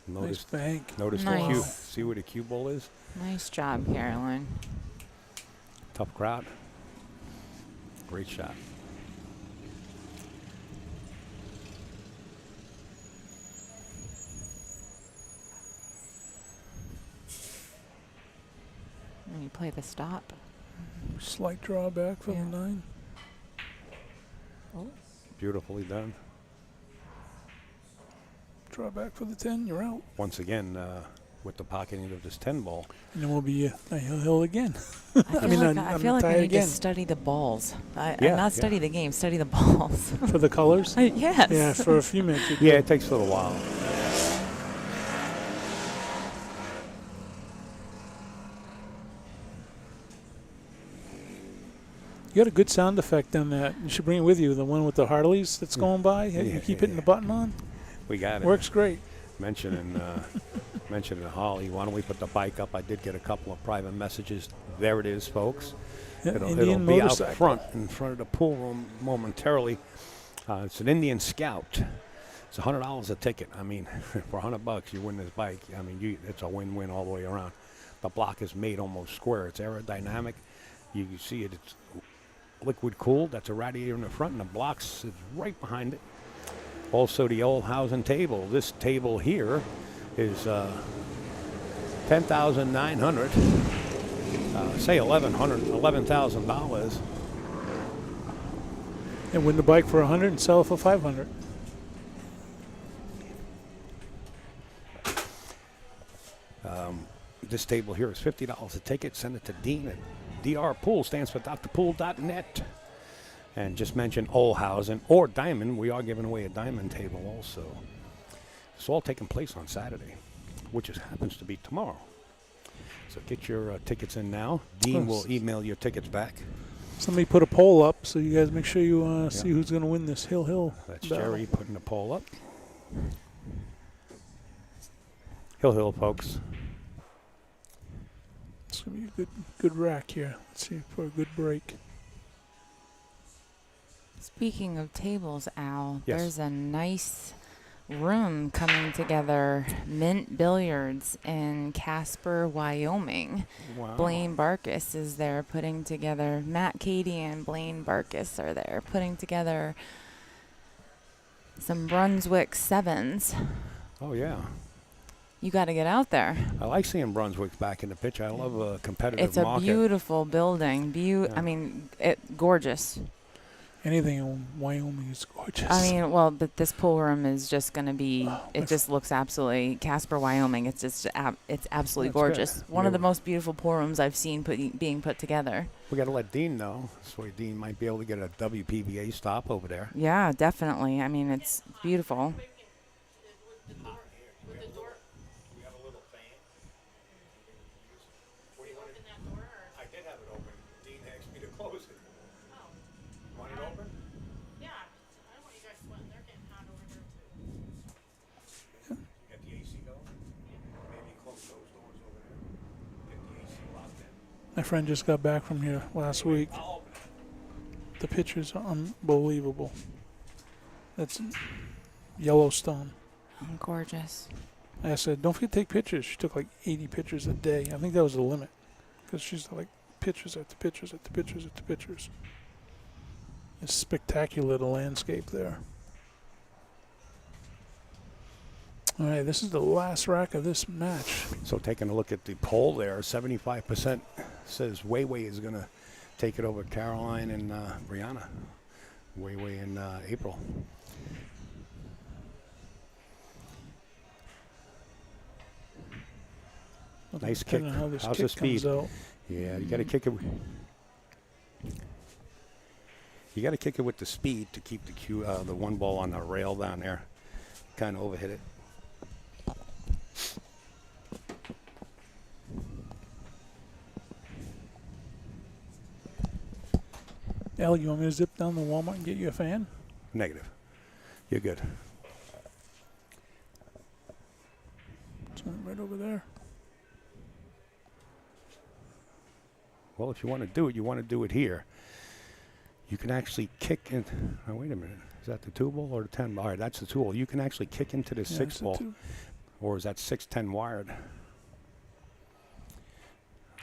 Nice bank. Notice Nice. the cue. See where the cue ball is? Nice job, Caroline. Tough crowd. Great shot. And you play the stop. Slight drawback for Yeah. the 9. Beautifully done. Drawback for the 10. You're out. Once again, with the pocketing of this 10 ball. And then we'll be a hill again. I feel mean, like, I'm we tired need again. to study the balls. Yeah, Not study yeah. the game, study the balls. For the colors? Yes. Yeah, for a few minutes. you Yeah, do. it takes a little while. You got a good sound effect on that. You should bring it with you. The one with the Harleys that's going by. You keep hitting the button on. We got it. Works great. Mentioning Holly, why don't we put the bike up? I did get a couple of private messages. There it is, folks. Yeah, It'll Indian be out motorcycle. front, in front of the pool room momentarily. It's an Indian Scout. It's $100 a ticket. I mean, for $100, you win this bike. I mean, it's a win-win all the way around. The block is made almost square. It's aerodynamic. You can see it. It's liquid cooled. That's a radiator in the front, and the blocks is right behind it. Also, the old housing table. This table here is $10,900. Say $11,000. And win the bike for 100 and sell it for 500. This table here is $50 a ticket. Send it to Dean at drpool, stands for drpool.net. And just mention Olhausen or Diamond. We are giving away a Diamond table also. It's all taking place on Saturday, which happens to be tomorrow. So get your tickets in now. Dean will email your tickets back. Somebody put a poll up, so you guys make sure you see who's going to win this Hill. That's battle. Jerry putting the poll up. Hill, folks. It's going to be a good rack here. Let's see for a good break. Speaking of tables, Al, Yes. there's a nice room coming together. Mint Billiards in Casper, Wyoming. Wow. Blaine Barkus is there putting together. Matt Cady and Blaine Barkus are there putting together some Brunswick sevens. Oh, yeah. You got to get out there. I like seeing Brunswick back in the picture. I love a competitive It's a market. beautiful building. Yeah. I mean, gorgeous. Anything in Wyoming is gorgeous. I mean, well, but this pool room is just going to be, it that's- just looks absolutely, Casper, Wyoming, it's just, it's absolutely That's gorgeous. good. One of Yeah. the most beautiful pool rooms I've seen being put together. We got to let Dean know. This way Dean might be able to get a WPBA stop over there. Yeah, definitely. I mean, it's beautiful. I did have it open. Dean asked me to close it. Want it open? Yeah, I don't want you guys sweating. They're getting hot over here too. Get the AC going? Maybe close those doors over there. Get the AC locked in. My friend just got back from here last week. I'll open it. The pictures are unbelievable. That's Yellowstone. Gorgeous. I said, don't forget to take pictures. She took like 80 pictures a day. I think that was the limit. Because she's like pictures after pictures after pictures after pictures. It's spectacular, the landscape there. All right, this is the last rack of this match. So taking a look at the poll there, 75% says Weiwei is going to take it over Caroline and Brianna. Weiwei in April. Nice kick. Depending on how this How's kick the speed? comes out. Yeah, you got to kick it. You got to kick it with the speed to keep the one ball on the rail down there. Kind of overhit it. Al, you want me to zip down to Walmart and get you a fan? Negative. You're good. It's right over there. Well, if you want to do it, you want to do it here. You can actually kick in. Oh, wait a minute. Is that the 2 ball or the 10 ball? All right, that's the 2 ball. You can actually kick into the 6 ball. Or is that 6-10 wired? I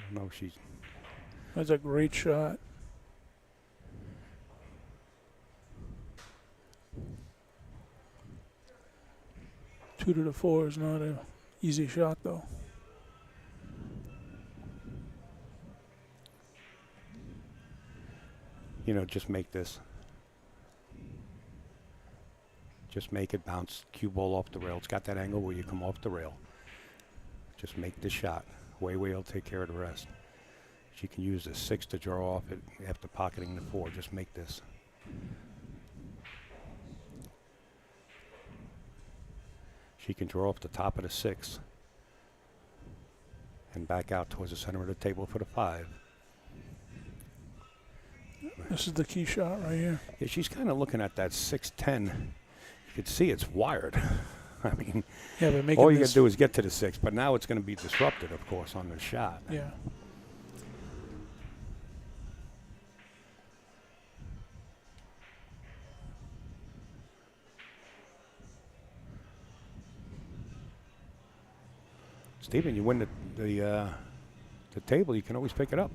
don't know if she's. That's a great shot. Two to the 4 is not an easy shot, though. You know, just make this. Just make it bounce cue ball off the rail. It's got that angle where you come off the rail. Just make the shot. Weiwei will take care of the rest. She can use the 6 to draw off it after pocketing the 4. Just make this. She can draw off the top of the 6 and back out towards the center of the table for the 5. This is the key shot right here. Yeah, she's kind of looking at that 6-10. You can see it's wired. I mean, Yeah, but making all you got this, to do is get to the 6, but now it's going to be disrupted, of course, on the shot. yeah. Stephen, you win the table, you can always pick it up.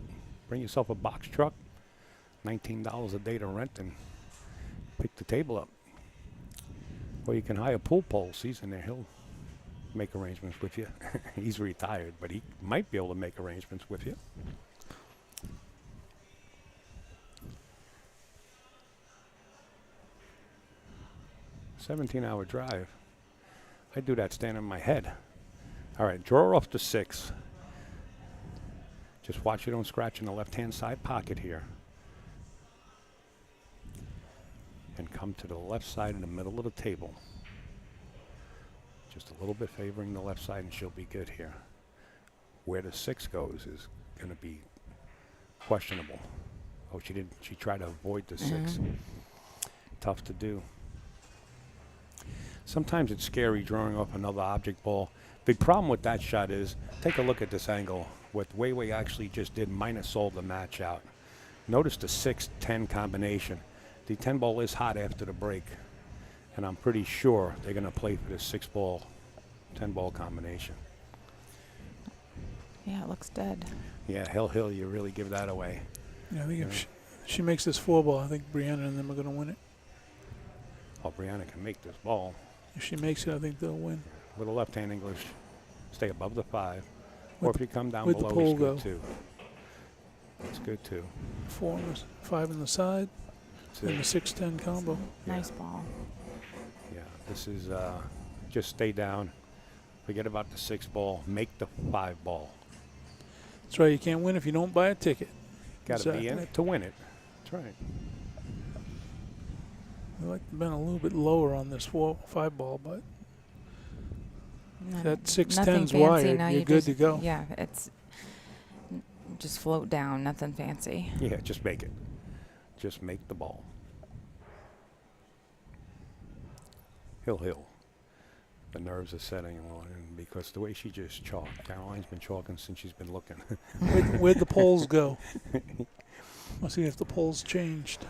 Bring yourself a box truck, $19 a day to rent, and pick the table up. Or you can hire pool poles. He's in there. He'll make arrangements with you. He's retired, but he might be able to make arrangements with you. $17-hour drive. I do that standing in my head. All right, draw off the 6. Just watch you don't scratch in the left-hand side pocket here. And come to the left side in the middle of the table. Just a little bit favoring the left side and she'll be good here. Where the 6 goes is going to be questionable. Oh, she tried to avoid the 6. Tough to do. Sometimes it's scary drawing off another object ball. Big problem with that shot is, take a look at this angle. What Weiwei actually just did, minus sold the match out. Notice the 6-10 combination. The 10 ball is hot after the break. And I'm pretty sure they're going to play for this 6 ball, 10 ball combination. Yeah, it looks dead. Yeah, Hill, you really give that away. Yeah, I think if she makes this 4 ball, I think Brianna and them are going to win it. Oh, Brianna can make this ball. If she makes it, I think they'll win. With a left-hand English, stay above the 5. With Or if you come down with the below, pole it's good go. too. It's good too. 4 on the 5 on the side, That's and the it. 6-10 combo. Nice ball. Yeah, this is just stay down. Forget about the 6 ball. Make the 5 ball. That's right. You can't win if you don't buy a ticket. Got to be in Exactly. it to win it. That's right. I'd like to have been a little bit lower on this 5 ball, but that 6-10's Nothing wired, fancy. No, you're you good just, to go. Yeah, it's just float down. Nothing fancy. Yeah, just make it. Just make the ball. Hill. The nerves are setting on, and because the way she just chalked. Caroline's been chalking since she's been looking. Where'd the poles go? Let's see if the poles changed.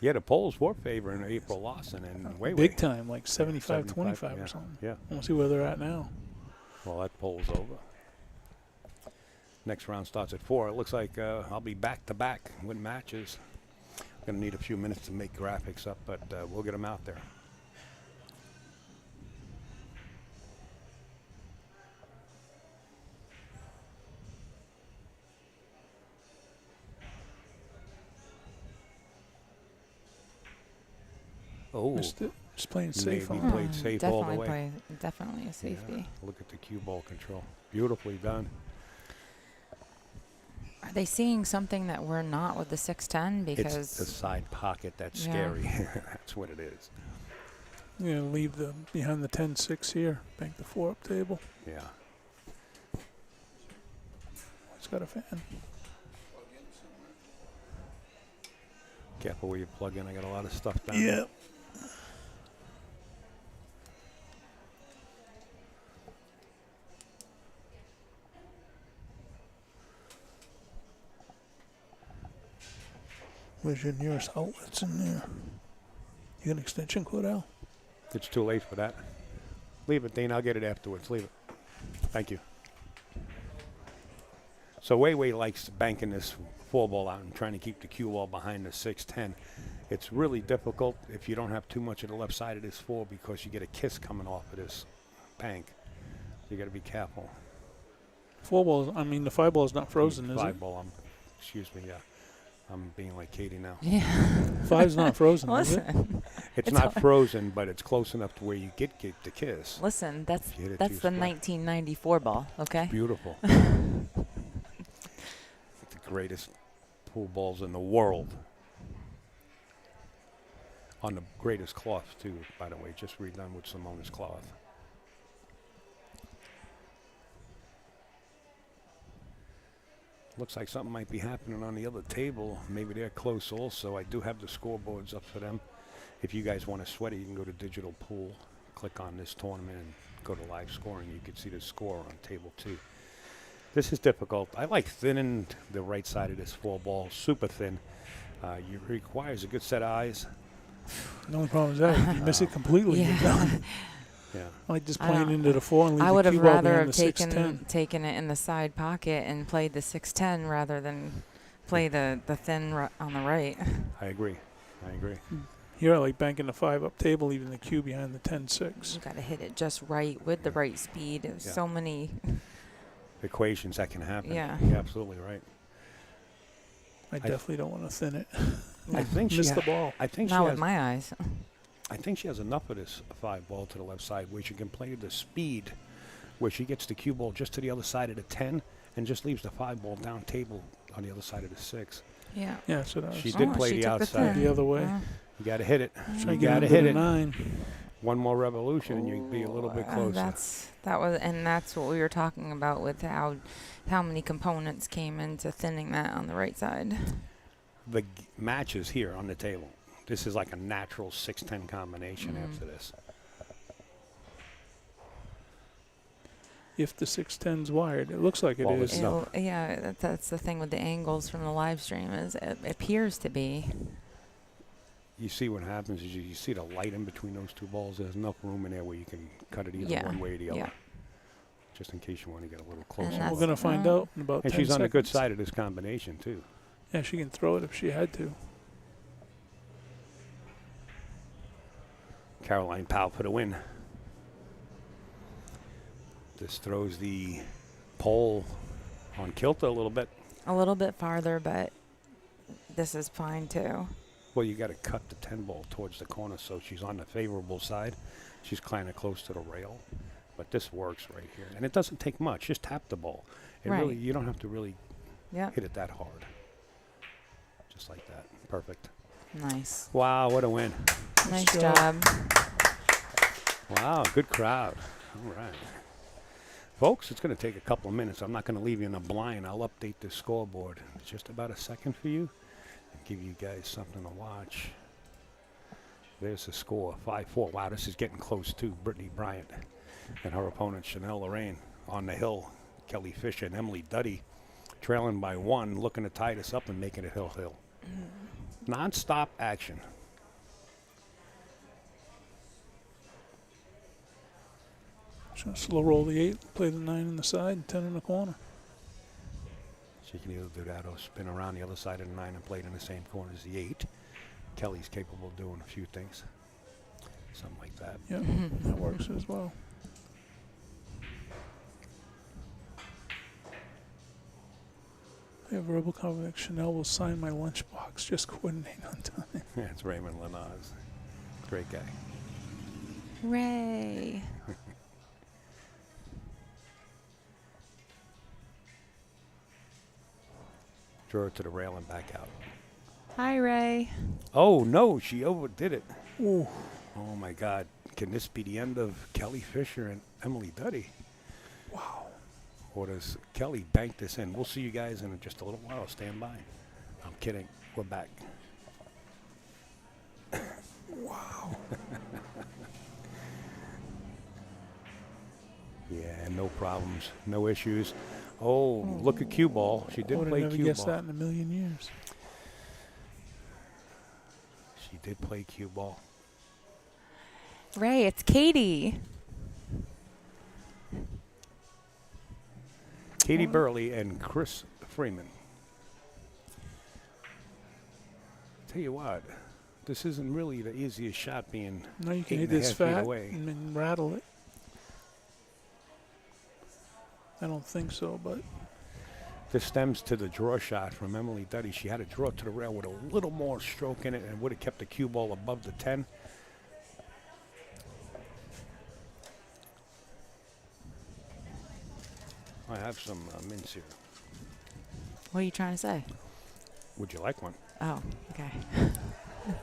Yeah, the polls were favoring April Lawson and Way Big time, like 75-25 yeah. or something. Yeah. I want to see where they're at now. Well, that poll's over. Next round starts at 4. It looks like I'll be back-to-back with matches. Going to need a few minutes to make graphics up, but we'll get them out there. Oh, Just playing safe Navy on played it. safe all the Definitely way. definitely a safety. Yeah, look at the cue ball control. Beautifully done. Are they seeing something that we're not with the 610? Because It's the side pocket that's Yeah. scary. That's what it is. I'm going to leave the behind the 10-6 here. Bank the 4-up table. Yeah. It's got a fan. Careful where you plug in. I got a lot of stuff down there. Yeah. Where's your nearest outlets in there? You got an extension cord, Al? It's too late for that. Leave it, Dean. I'll get it afterwards. Leave it. Thank you. So Way likes banking this 4-ball out and trying to keep the cue ball behind the 610. It's really difficult if you don't have too much of the left side of this 4 because you get a kiss coming off of this bank. You got to be careful. 4-ball, I mean, the 5-ball is not frozen, is it? 5-ball. Excuse me. Yeah. I'm being like Katie now. yeah. 5's not frozen, is it? Listen, It's It's not hard. frozen, but it's close enough to where you get the kiss. listen. That's If you hit it that's too the square. 1994 ball. Okay. Beautiful. The greatest pool balls in the world. On the greatest cloth, too, by the way. Just redone with Simona's cloth. Looks like something might be happening on the other table. Maybe they're close also. I do have the scoreboards up for them. If you guys want to sweat it, you can go to Digital Pool, click on this tournament, and go to live scoring. You can see the score on table 2. This is difficult. I like thinning the right side of this 4-ball, super thin. It requires a good set of eyes. The only problem is that if you miss it completely, you're Yeah. done. Yeah. I like just I playing don't- into the 4 and leave I the would have cue ball rather behind have the 610. taken it in the side pocket and played the 610 rather than play the thin on the right. I agree. Here I like banking the 5-up table, leaving the cue behind the 10-6. You got to hit it just right with the right speed. There's Yeah. so many. Equations that can happen. Yeah. You're absolutely right. I definitely don't want to thin it. I think she Miss ha- the ball. I think she Not with has my eyes. I think she has enough of this 5-ball to the left side where she can play the speed where she gets the cue ball just to the other side of the 10 and just leaves the 5-ball down table on the other side of the 6. Yeah. Yeah, so that was She did play she the took outside. the other way. Yeah. You got to hit it. Try You to get got to under hit the it. 9. One more revolution and you'd be a little bit closer. That's what we were talking about with how many components came into thinning that on the right side. The match is here on the table. This is like a natural 6-10 combination after this. If the 610's wired, it looks like it Well, is. it's not. Yeah, that's the thing with the angles from the live stream is it appears to be. You see what happens is you see the light in between those 2 balls. There's enough room in there where you can cut it either Yeah, one way or the other. yeah. Just in case you want to get a little And closer. that's- We're going to find out in about And 10 she's on the good seconds. side of this combination, too. Yeah, she can throw it if she had to. Caroline Powell for the win. This throws the pole on kilter a little bit. A little bit farther, but this is fine too. Well, you got to cut the 10 ball towards the corner so she's on the favorable side. She's kind of close to the rail. But this works right here. And it doesn't take much. Just tap the ball. It Right. really, you don't have to really Yeah. hit it that hard. Just like that. Perfect. Nice. Wow, what a win. Nice job. job. Wow, good crowd. All right. Folks, it's going to take a couple of minutes. I'm not going to leave you in a blind. I'll update the scoreboard. It's just about a second for you and give you guys something to watch. There's the score, 5-4. Wow, this is getting close too. Brittany Bryant and her opponent, Chanel Lorraine, on the hill. Kelly Fisher and Emily Duddy trailing by 1, looking to tie this up and make it a hill. Non-stop action. Sure, slow roll the 8, play the 9 in the side, and 10 in the corner. She can either do that or spin around the other side of the 9 and play it in the same corner as the 8. Kelly's capable of doing a few things. Something like that. Yeah, that works as well. I have verbal confidence. Chanel will sign my lunchbox. Just coordinate on time. Yeah, it's Raymond Lenaz. Great guy. Ray. Draw it to the rail and back out. Hi, Ray. Oh, no, she overdid it. Ooh, Oh, my God. Can this be the end of Kelly Fisher and Emily Duddy? wow. Or does Kelly bank this in? We'll see you guys in just a little while. Stand by. I'm kidding. We're back. Wow. Yeah, no problems. No issues. Oh, look at cue ball. She I did would have play never cue guessed ball. that in a million years. She did play cue ball. Ray, it's Katie. Katie Burley and Chris Freeman. Tell you what, this isn't really the easiest shot being Now you can 8 hit and a this half feet fat away. and then rattle it. I don't think so, but This stems to the draw shot from Emily Duddy. She had to draw to the rail with a little more stroke in it and would have kept the cue ball above the 10. I have some mints here. What are you trying to say? Would you like one, Oh, okay.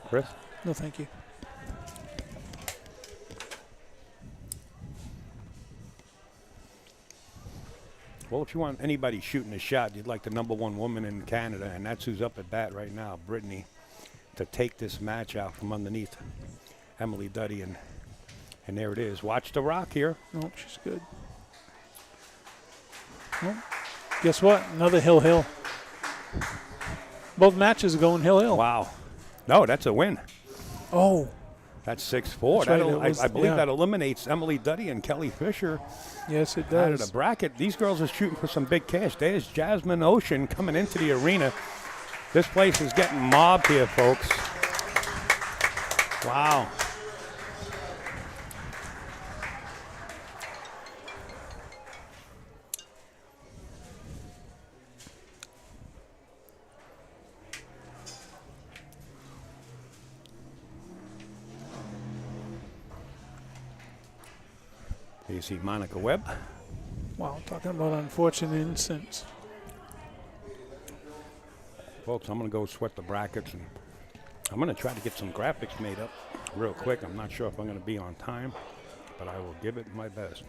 Chris? no thank you. Well, if you want anybody shooting a shot, you'd like the #1 woman in Canada, and that's who's up at bat right now, Brittany, to take this match out from underneath Emily Duddy. And there it is. Watch the rock here. Nope, she's good. Nope. Guess what? Another hill. Both matches are going hill. Wow. No, that's a win. Oh, That's 6-4. That's right, it was- I believe yeah. that eliminates Emily Duddy and Kelly Fisher yes, it out of does. the bracket. These girls are shooting for some big cash. There's Jasmine Ocean coming into the arena. This place is getting mobbed here, folks. Wow. Here you see Monica Webb. Wow, talking about unfortunate incidents. Folks, I'm going to go sweat the brackets, and I'm going to try to get some graphics made up real quick. I'm not sure if I'm going to be on time, but I will give it my best.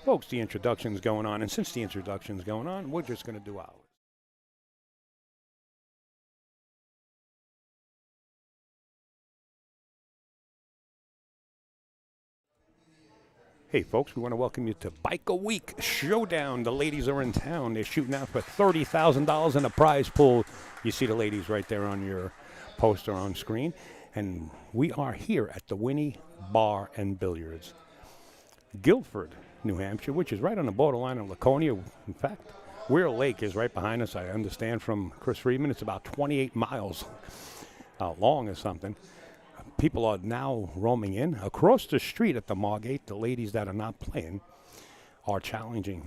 Folks, the introduction's going on, and since the introduction's going on, we're just going to do ours. Hey, folks, we want to welcome you to Bike a Week Showdown. The ladies are in town. They're shooting out for $30,000 in a prize pool. You see the ladies right there on your poster on screen. And we are here at the Winni Bar and Billiards, Gilford, New Hampshire, which is right on the borderline of Laconia. In fact, Weir Lake is right behind us. I understand from Chris Friedman it's about 28 miles long or something. People are now roaming in. Across the street at the Margate, the ladies that are not playing are challenging,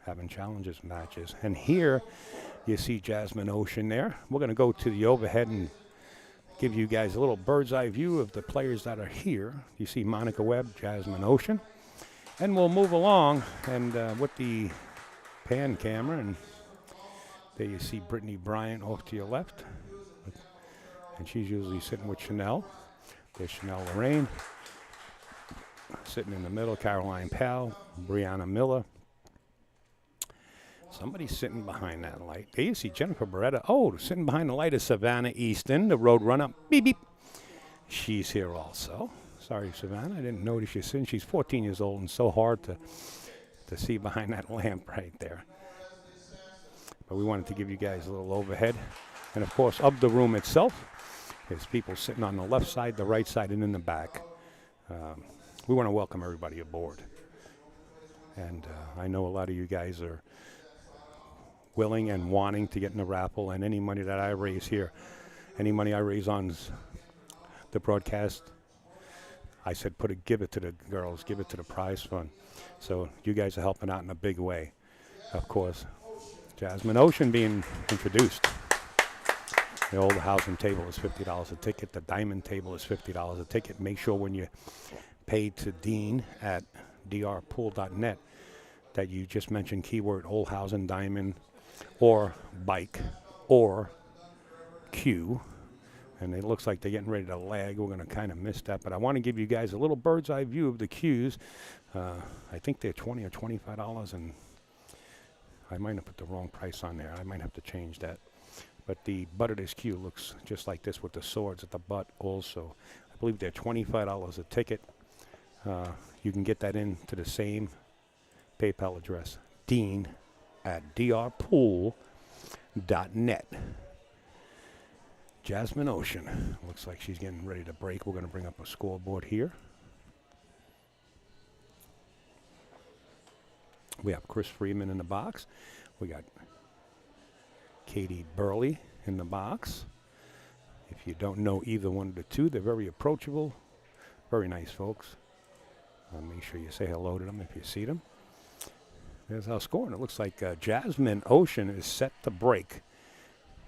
having challenges matches. And here you see Jasmine Ocean there. We're going to go to the overhead and give you guys a little bird's eye view of the players that are here. You see Monica Webb, Jasmine Ocean. And we'll move along and with the pan camera. And there you see Brittany Bryant off to your left. And she's usually sitting with Chanel. There's Chanel Lorraine, sitting in the middle, Caroline Powell, Brianna Miller. Somebody's sitting behind that light. There you see Jennifer Beretta. Oh, sitting behind the light is Savannah Easton, the road runner. Beep, beep. She's here also. Sorry, Savannah, I didn't notice you sitting. She's 14 years old and so hard to see behind that lamp right there. But we wanted to give you guys a little overhead. And, of course, of the room itself, there's people sitting on the left side, the right side, and in the back. We want to welcome everybody aboard. And I know a lot of you guys are willing and wanting to get in the raffle, and any money that I raise here, any money I raise on the broadcast, I said give it to the girls, give it to the prize fund. So you guys are helping out in a big way. Of course, Jasmine Ocean being introduced. The old housing table is $50 a ticket. The diamond table is $50 a ticket. Make sure when you pay to Dean at drpool.net that you just mention keyword old housing diamond or bike or Q. And it looks like they're getting ready to lag. We're going to kind of miss that. But I want to give you guys a little bird's eye view of the Qs. I think they're $20 or $25. And I might have put the wrong price on there. I might have to change that. But the butt of this Q looks just like this with the swords at the butt also. I believe they're $25 a ticket. You can get that into the same PayPal address, Dean at drpool.net. Jasmine Ocean. Looks like she's getting ready to break. We're going to bring up a scoreboard here. We have Chris Freeman in the box. We got Katie Burley in the box. If you don't know either one of the two, they're very approachable, very nice folks. Make sure you say hello to them if you see them. There's our score, and it looks like Jasmine Ocean is set to break.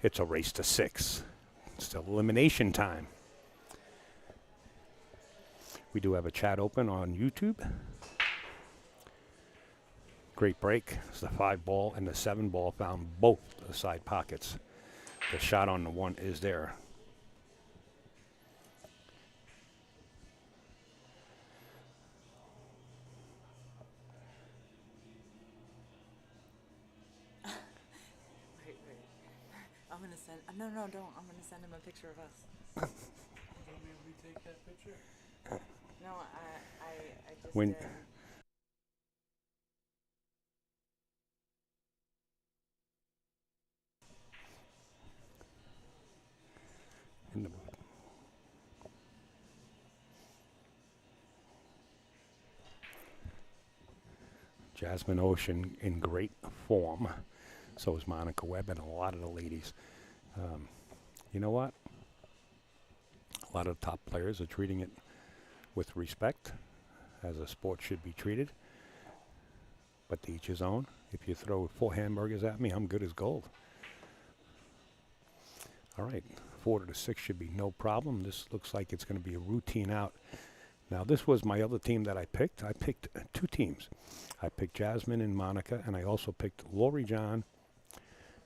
It's a race to 6. It's still elimination time. We do have a chat open on YouTube. Great break. It's the 5-ball and the 7-ball found both the side pockets. The shot on the one is there. Wait. I'm going to send... No, don't. I'm going to send him a picture of us. Take that picture? No, I just When did. in the Jasmine Ocean in great form. So is Monica Webb and a lot of the ladies. You know what? A lot of the top players are treating it with respect, as a sport should be treated. But to each his own. If you throw 4 hamburgers at me, I'm good as gold. All right, 4 to 6 should be no problem. This looks like it's going to be a routine out. Now, this was my other team that I picked. I picked 2 teams. I picked Jasmine and Monica, and I also picked Lori John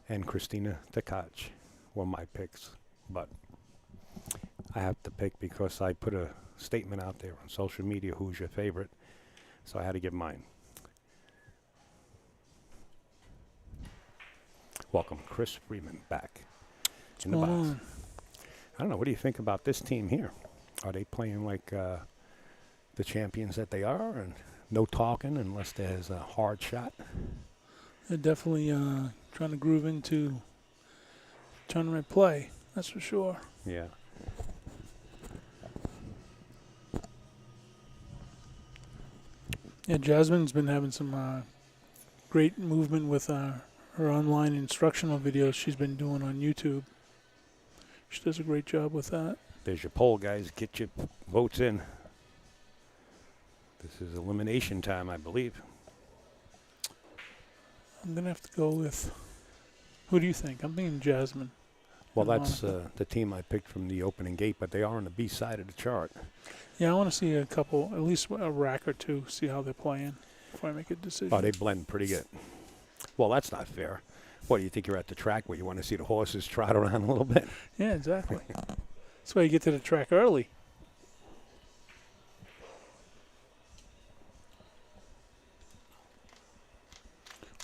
and Christina Tkach were my picks. But I have to pick because I put a statement out there on social media, who's your favorite. So I had to give mine. welcome Chris Freeman back What's in the going box. on? I don't know. What do you think about this team here? Are they playing like the champions that they are, and no talking unless there's a hard shot? They're definitely trying to groove into tournament play. That's for sure. Yeah. Yeah, Jasmine's been having some great movement with her online instructional videos she's been doing on YouTube. She does a great job with that. There's your poll, guys. Get your votes in. This is elimination time, I believe. I'm going to have to go with, who do you think? I'm thinking Jasmine. Well, and that's Monica. the team I picked from the opening gate, but they are on the B side of the chart. Yeah, I want to see a couple, at least a rack or two, see how they're playing before I make a decision. Oh, they blend pretty good. Well, that's not fair. What, do you think you're at the track where you want to see the horses trot around a little bit? Yeah, exactly. That's why you get to the track early.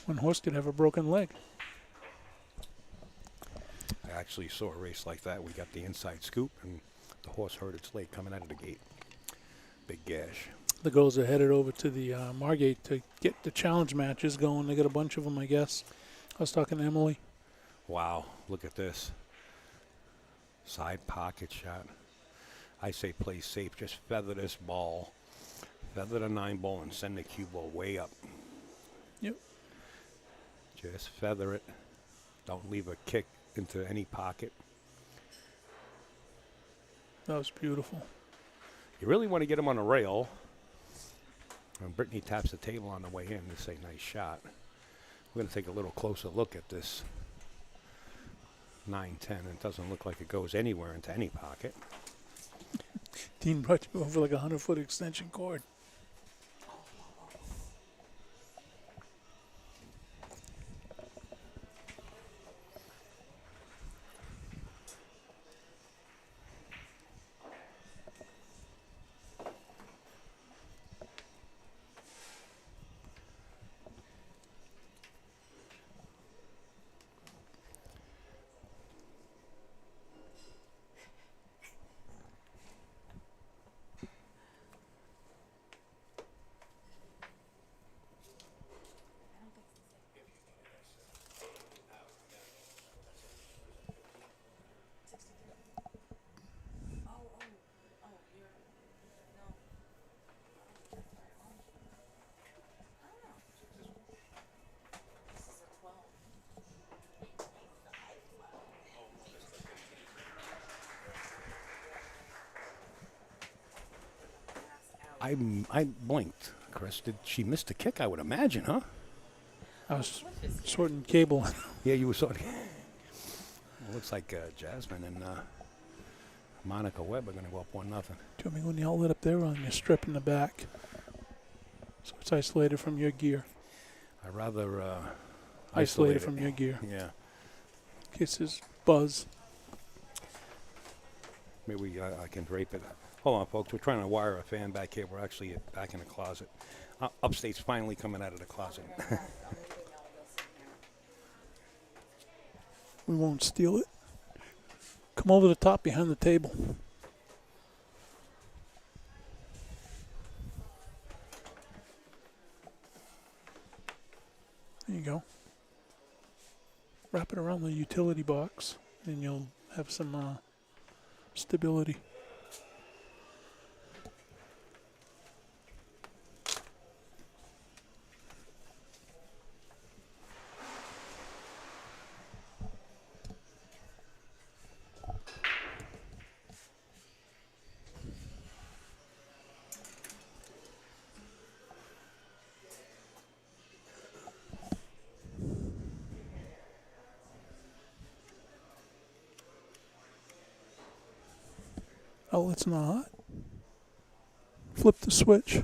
One horse could have a broken leg. I actually saw a race like that. We got the inside scoop, and the horse hurt its leg coming out of the gate. Big gash. The girls are headed over to the Margate to get the challenge matches going. They got a bunch of them, I guess. I was talking to Emily. Wow, look at this. Side pocket shot. I say play safe. Just feather this ball. Feather the 9 ball and send the cue ball way up. Yep. Just feather it. Don't leave a kick into any pocket. That was beautiful. You really want to get them on a rail. And Brittany taps the table on the way in to say nice shot. We're going to take a little closer look at this 9-10. It doesn't look like it goes anywhere into any pocket. Dean brought you over like a 100-foot extension cord. I blinked. Chris, did she miss the kick? I would imagine, huh? I was sorting cable. Yeah, you were sort of. It looks like Jasmine and Monica Webb are going to go up 1-0. Do you want me to go in the outlet up there or on your strip in the back? So it's isolated from your gear. I'd rather Isolated isolate from it. your gear. Yeah. In case there's buzz. Maybe I can drape it. Hold on, folks. We're trying to wire a fan back here. We're actually back in the closet. Upstate's finally coming out of the closet. We won't steal it. Come over the top behind the table. There you go. Wrap it around the utility box, and you'll have some stability. Oh, it's not. Flip the switch.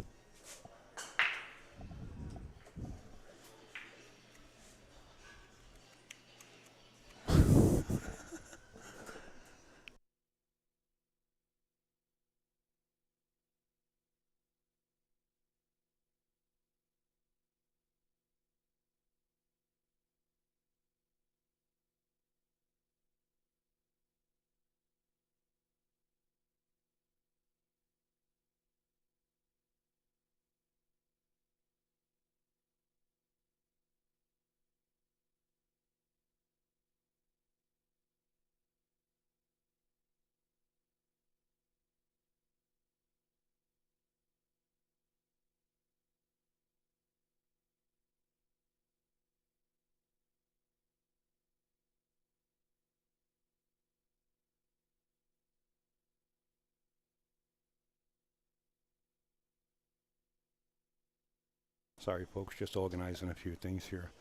Sorry, folks, just organizing a few things here.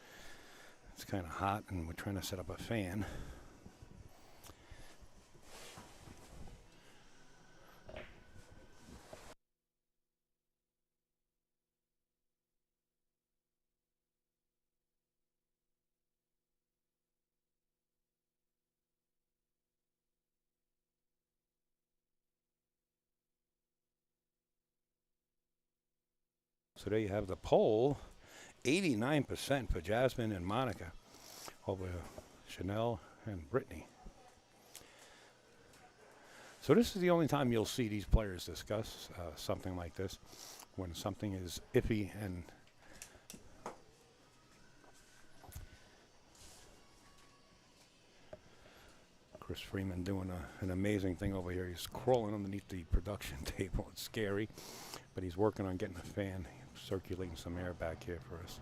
It's kind of hot, and we're trying to set up a fan. So there you have the poll. 89% for Jasmine and Monica over Chanel and Brittany. So this is the only time you'll see these players discuss something like this, when something is iffy. And Chris Freeman doing an amazing thing over here. He's crawling underneath the production table. It's scary, but he's working on getting a fan, circulating some air back here for us.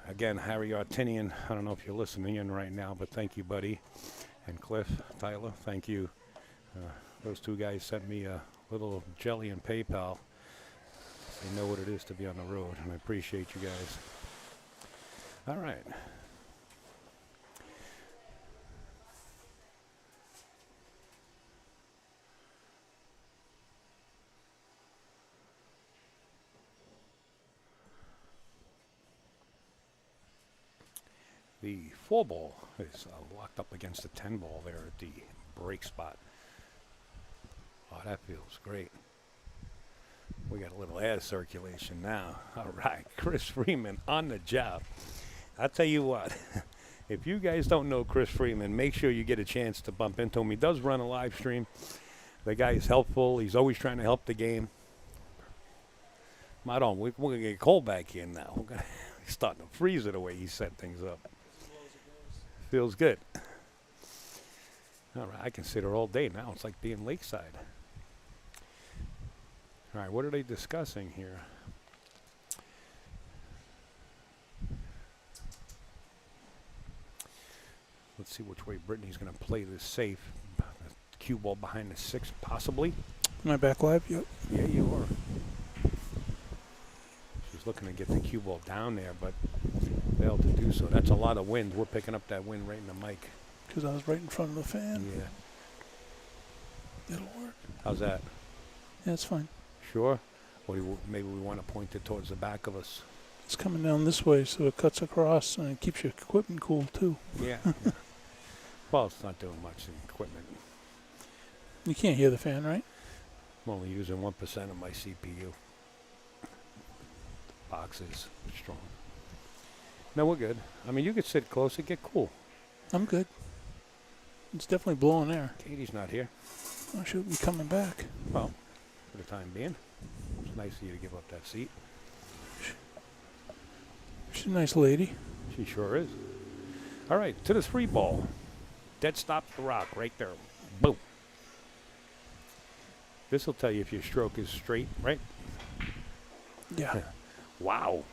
Again, Harry Artinian, I don't know if you're listening in right now, but thank you, buddy. And Cliff, Tyler, thank you. Those two guys sent me a little jelly and PayPal. They know what it is to be on the road, and I appreciate you guys. All right. The 4-ball is locked up against the 10-ball there at the break spot. Oh, that feels great. We got a little air circulation now. All right, Chris Freeman on the job. I'll tell you what, if you guys don't know Chris Freeman, make sure you get a chance to bump into him. He does run a live stream. The guy is helpful. He's always trying to help the game. We're going to get cold back here now. He's starting to freeze it the way he set things up. Feels good. All right, I can sit here all day now. It's like being lakeside. All right, what are they discussing here? Let's see which way Brittany's going to play this safe. Cue ball behind the 6, possibly. Am I back live? Yep. Yeah, you are. She's looking to get the cue ball down there, but failed to do so. That's a lot of wind. We're picking up that wind right in the mic. Because I was right in front of the fan. Yeah. It'll work. How's that? Yeah, it's fine. Sure? Or maybe we want to point it towards the back of us. It's coming down this way, so it cuts across, and it keeps your equipment cool, too. Yeah. Yeah. Well, it's not doing much in equipment. You can't hear the fan, right? I'm only using 1% of my CPU. The box is strong. No, we're good. I mean, you could sit closer, get cool. I'm good. It's definitely blowing air. Katie's not here. I should be coming back. Well, for the time being. It's nice of you to give up that seat. She's a nice lady. She sure is. All right, to the 3-ball. Dead stop the rock right there. Boom. This will tell you if your stroke is straight, right? Yeah. Wow.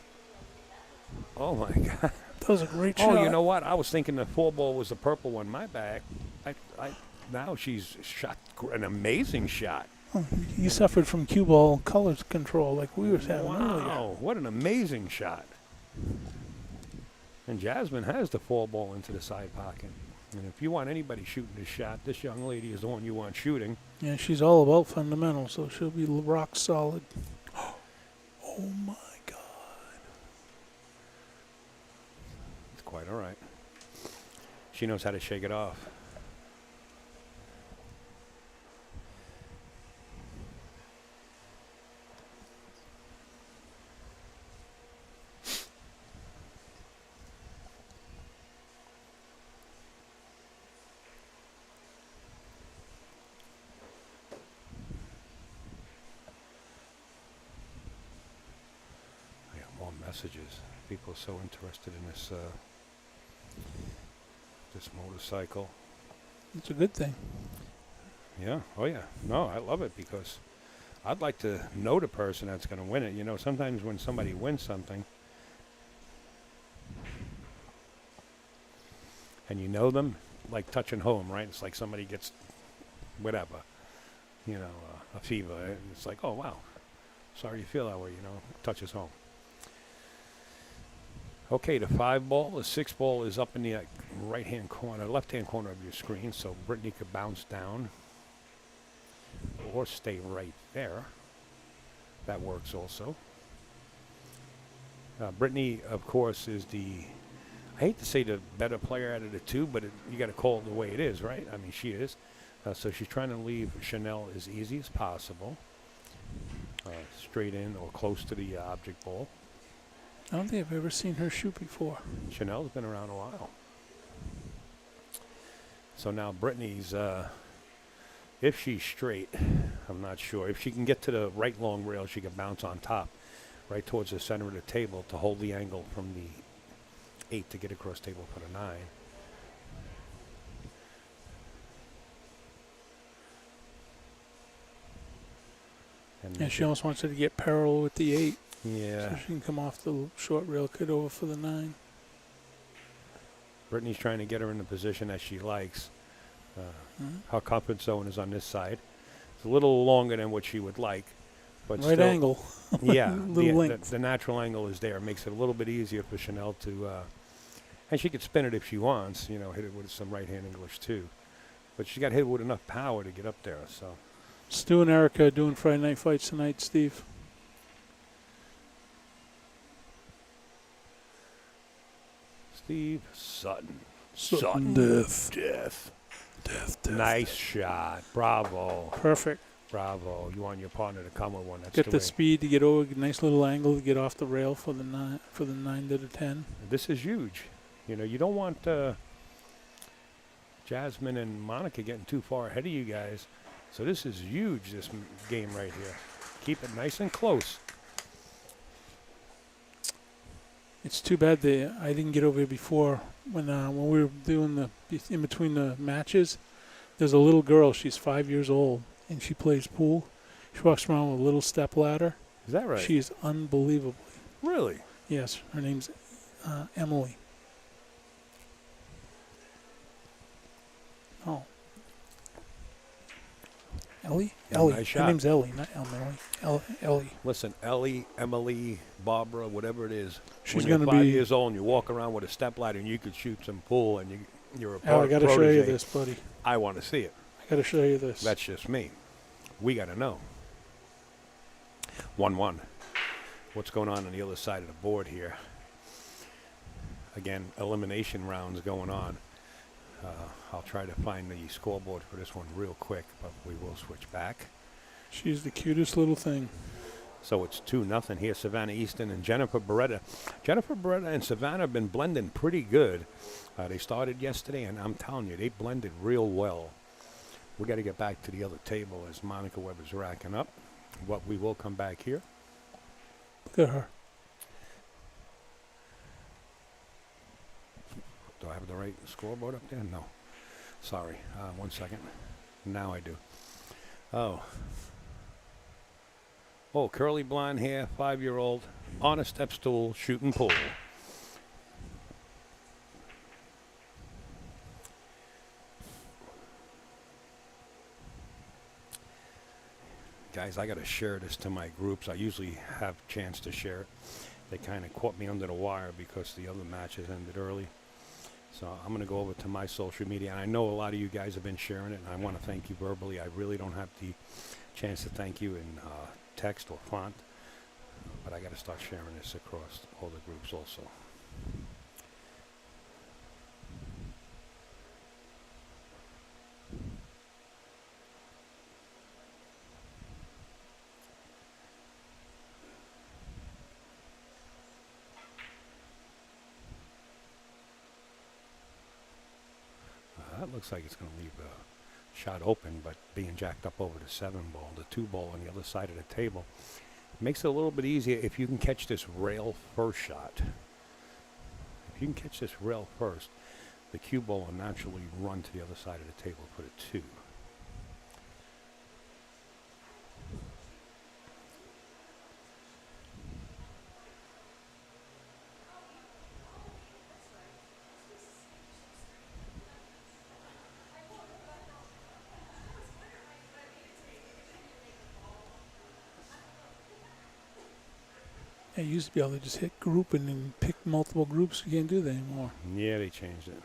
Oh, my God. That was a great shot. Oh, you know what? I was thinking the 4-ball was the purple one. My bad. Now she's shot an amazing shot. Oh, you suffered from cue ball color control like we were having earlier. Wow, what an amazing shot. And Jasmine has the 4-ball into the side pocket. And if you want anybody shooting this shot, this young lady is the one you want shooting. Yeah, she's all about fundamentals, so she'll be rock solid. Oh, my God. It's quite all right. She knows how to shake it off. Messages. People are so interested in this this motorcycle. It's a good thing. Yeah. Oh yeah. No, I love it because I'd like to know the person that's going to win it. You know, sometimes when somebody wins something and you know them, like touching home, right? It's like somebody gets whatever, you know, a fever. And it's like, oh wow, sorry you feel that way. You know, touches home. Okay, the 5 ball. The 6 ball is up in the right-hand corner, left-hand corner of your screen, so Brittany could bounce down or stay right there. That works also. Brittany, of course, is I hate to say the better player out of the two, but you got to call it the way it is, right? I mean, she is. So she's trying to leave Chanel as easy as possible. Straight in or close to the object ball. I don't think I've ever seen her shoot before. Chanel's been around a while. So now Brittany's, if she's straight, I'm not sure. If she can get to the right long rail, she can bounce on top, right towards the center of the table to hold the angle from the 8 to get across table for the 9. And she almost wants her to get parallel with the 8. Yeah. So she can come off the short rail, cut over for the 9. Brittany's trying to get her in the position that she likes. Her comfort zone is on this side. It's a little longer than what she would like, but Right still, angle. yeah, Little length. the natural angle is there. It makes it a little bit easier for Chanel to, and she could spin it if she wants. You know, hit it with some right-hand English too. But she got hit with enough power to get up there. So Stu and Erica are doing Friday night fights tonight, Steve. Steve Sutton. Sudden death. Death. Death. Nice shot. Bravo. Perfect. Bravo. You want your partner to come with one. That's Get the the way. speed to get over. Nice little angle to get off the rail for the 9 to the 10. This is huge. You know, you don't want Jasmine and Monica getting too far ahead of you guys. So this is huge, this game right here. Keep it nice and close. It's too bad I didn't get over here before when we were doing in between the matches. There's a little girl. She's 5 years old and she plays pool. She walks around with a little step ladder. Is that right? She's unbelievable. Really? Yes, her name's Emily. Oh. Ellie? Yeah, Ellie. nice Her shot. name's Ellie, not Emily. Ellie. Listen, Ellie, Emily, Barbara, whatever it is. She's when you're gonna 5 be- years old and you walk around with a step ladder and you could shoot some pool and you're a I got to show you protege, this, buddy. I want to see it. I got to show you this. That's just me. We got to know. 1-1. What's going on the other side of the board here? Again, elimination rounds going on. I'll try to find the scoreboard for this one real quick, but we will switch back. She's the cutest little thing. So it's 2-0 here. Savannah Easton and Jennifer Beretta. Jennifer Beretta and Savannah have been blending pretty good. They started yesterday, and I'm telling you, they blended real well. We got to get back to the other table as Monica Weber's racking up. But we will come back here. Look at her. Do I have the right scoreboard up there? No. Sorry. 1 second. Now I do. Oh, curly blonde hair, 5-year-old, on a step stool, shooting pool. Guys, I got to share this to my groups. I usually have a chance to share it. They kind of caught me under the wire because the other matches ended early. So I'm going to go over to my social media. And I know a lot of you guys have been sharing it, and I want to thank you verbally. I really don't have the chance to thank you in text or font, but I got to start sharing this across all the groups also. That looks like it's going to leave a shot open, but being jacked up over the 7 ball, the 2 ball on the other side of the table, makes it a little bit easier if you can catch this rail first shot. If you can catch this rail first, the cue ball will naturally run to the other side of the table for the 2. They used to be able to just hit group and then pick multiple groups. You can't do that anymore. Yeah, they changed it.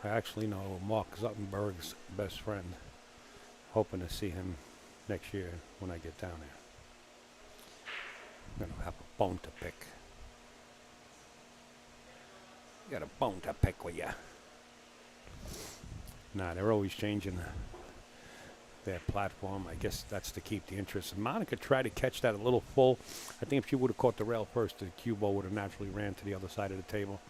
I actually know Mark Zuckerberg's best friend. Hoping to see him next year when I get down there. I'm gonna have a bone to pick. Got a bone to pick with ya. Nah, they're always changing their platform. I guess that's to keep the interest. Monica tried to catch that a little full. I think if she would have caught the rail first, the cue ball would have naturally ran to the other side of the table.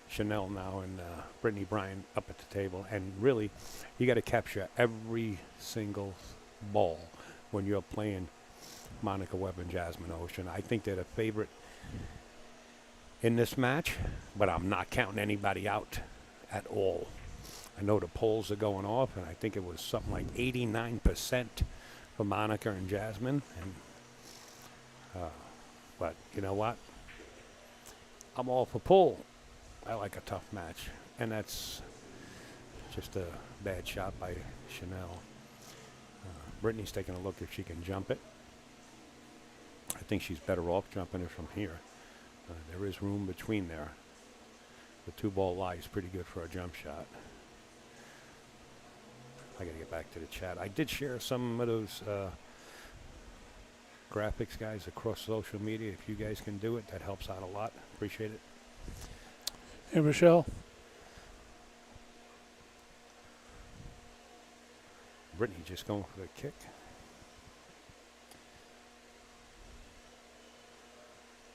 Chanel now and Brittany Bryan up at the table. And really, you got to capture every single ball when you're playing Monica Webb and Jasmine Ocean. I think they're the favorite in this match, but I'm not counting anybody out at all. I know the polls are going off, and I think it was something like 89% for Monica and Jasmine. And but you know what? I'm all for pull. I like a tough match, and that's just a bad shot by Chanel. Brittany's taking a look if she can jump it. I think she's better off jumping it from here. There is room between there. The two ball lie is pretty good for a jump shot. I got to get back to the chat. I did share some of those graphics, guys, across social media. If you guys can do it, that helps out a lot. Appreciate it. Hey, Rochelle. Brittany just going for the kick.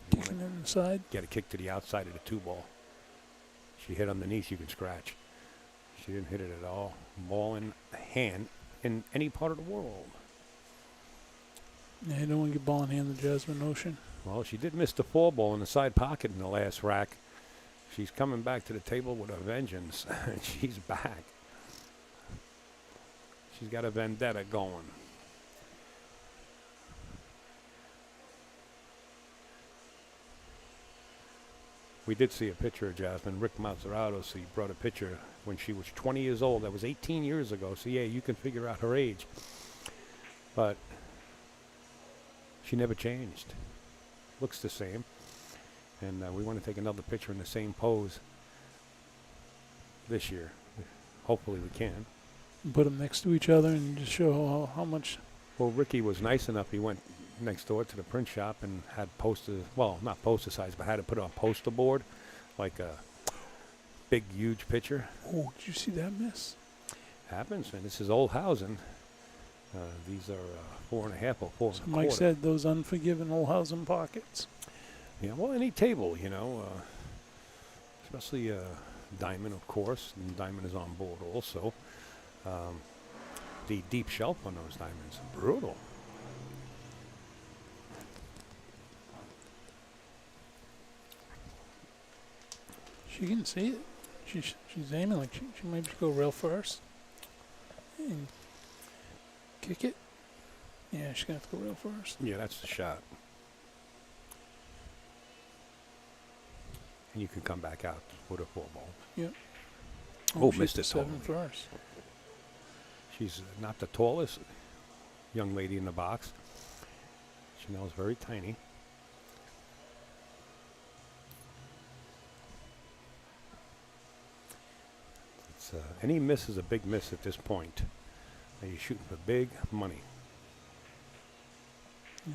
Kicking it inside. Get a kick to the outside of the two ball. She hit underneath, you can scratch. She didn't hit it at all. Ball in hand in any part of the world. Yeah, you don't want to get ball in hand to Jasmine Ocean. Well, she did miss the four ball in the side pocket in the last rack. She's coming back to the table with a vengeance. She's back. She's got a vendetta going. We did see a picture of Jasmine. Rick Mazzarato, so he brought a picture when she was 20 years old. That was 18 years ago. So, yeah, you can figure out her age. But she never changed. Looks the same. And we want to take another picture in the same pose this year. Hopefully we can. Put them next to each other and just show how much. Well, Ricky was nice enough. He went next door to the print shop and had posters, well, not poster size, but had to put it on poster board, like a big, huge picture. Oh, did you see that miss? Happens, and this is old housing. These are 4.5 or 4 So and a Mike quarter. said those unforgiving old housing pockets. Yeah, well, any table, you know, especially Diamond, of course, and Diamond is on board also. The deep shelf on those diamonds, brutal. She can see it. She's aiming like she might go rail first. And kick it. Yeah, she's going to have to go rail first. Yeah, that's the shot. And you can come back out with a 4 ball. Yep. Oh, she's missed the it 7 totally. first. She's not the tallest young lady in the box. Chanel's very tiny. It's, any miss is a big miss at this point. And you're shooting for big money. Yeah.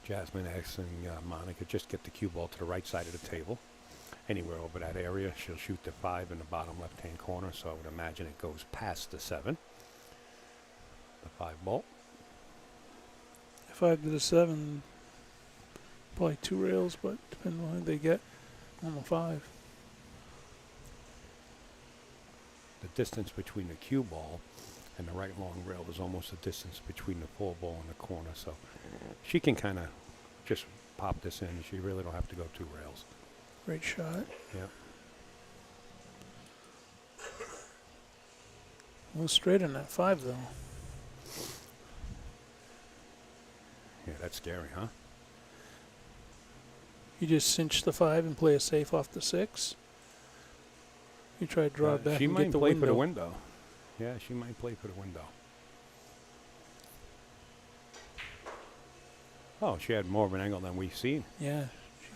Jasmine asking Monica just get the cue ball to the right side of the table. Anywhere over that area, she'll shoot the 5 in the bottom left-hand corner, so I would imagine it goes past the 7. The 5 ball. 5 to the 7, probably 2 rails, but depending on what they get on the 5. The distance between the cue ball and the right long rail is almost the distance between the 4 ball and the corner, so she can kind of just pop this in. She really don't have to go 2 rails. Great shot. Yeah. A little straight on that 5, though. Yeah, that's scary, huh? You just cinch the 5 and play a safe off the 6. You try to draw it back she and might get the play window. for the window. Yeah, she might play for the window. Oh, she had more of an angle than we've seen. Yeah,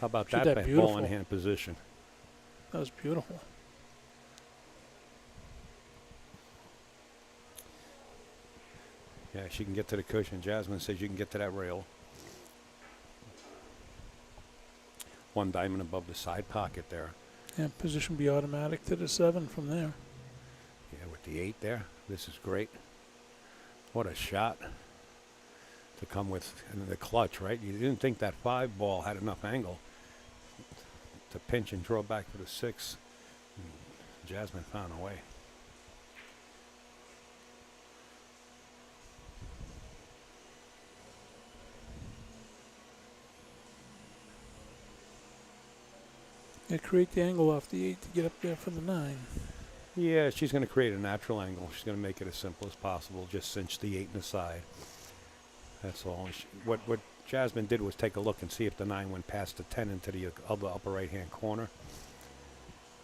How about She did that that ball in beautiful. hand position? that was beautiful. Yeah, she can get to the cushion. Jasmine says you can get to that rail. One diamond above the side pocket there. Yeah, position be automatic to the 7 from there. Yeah, with the 8 there. This is great. What a shot to come with in the clutch, right? You didn't think that 5 ball had enough angle to pinch and draw back for the 6. Jasmine found a way. Yeah, create the angle off the 8 to get up there for the 9. Yeah, she's going to create a natural angle. She's going to make it as simple as possible. Just cinch the 8 in the side. That's all. And what Jasmine did was take a look and see if the 9 went past the 10 into the other upper right-hand corner.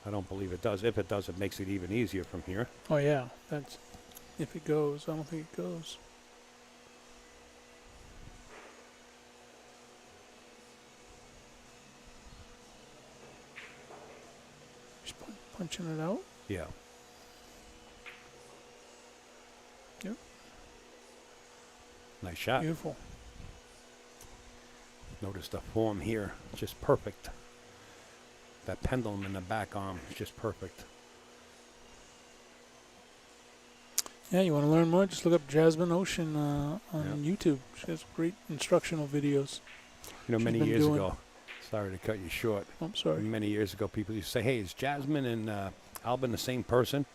I don't believe it does. If it does, it makes it even easier from here. Oh yeah, that's if it goes. I don't think it goes. She's punching it out. Yeah. Yep. Nice shot. Beautiful. Notice the form here, just perfect. That pendulum in the back arm is just perfect. Yeah, you want to learn more? Just look up Jasmine Ocean on YouTube. She has great instructional videos. You know, She's many been years doing- ago, sorry to cut you short. Oh, I'm sorry. Many years ago, people used to say, hey, is Jasmine and Albin the same person?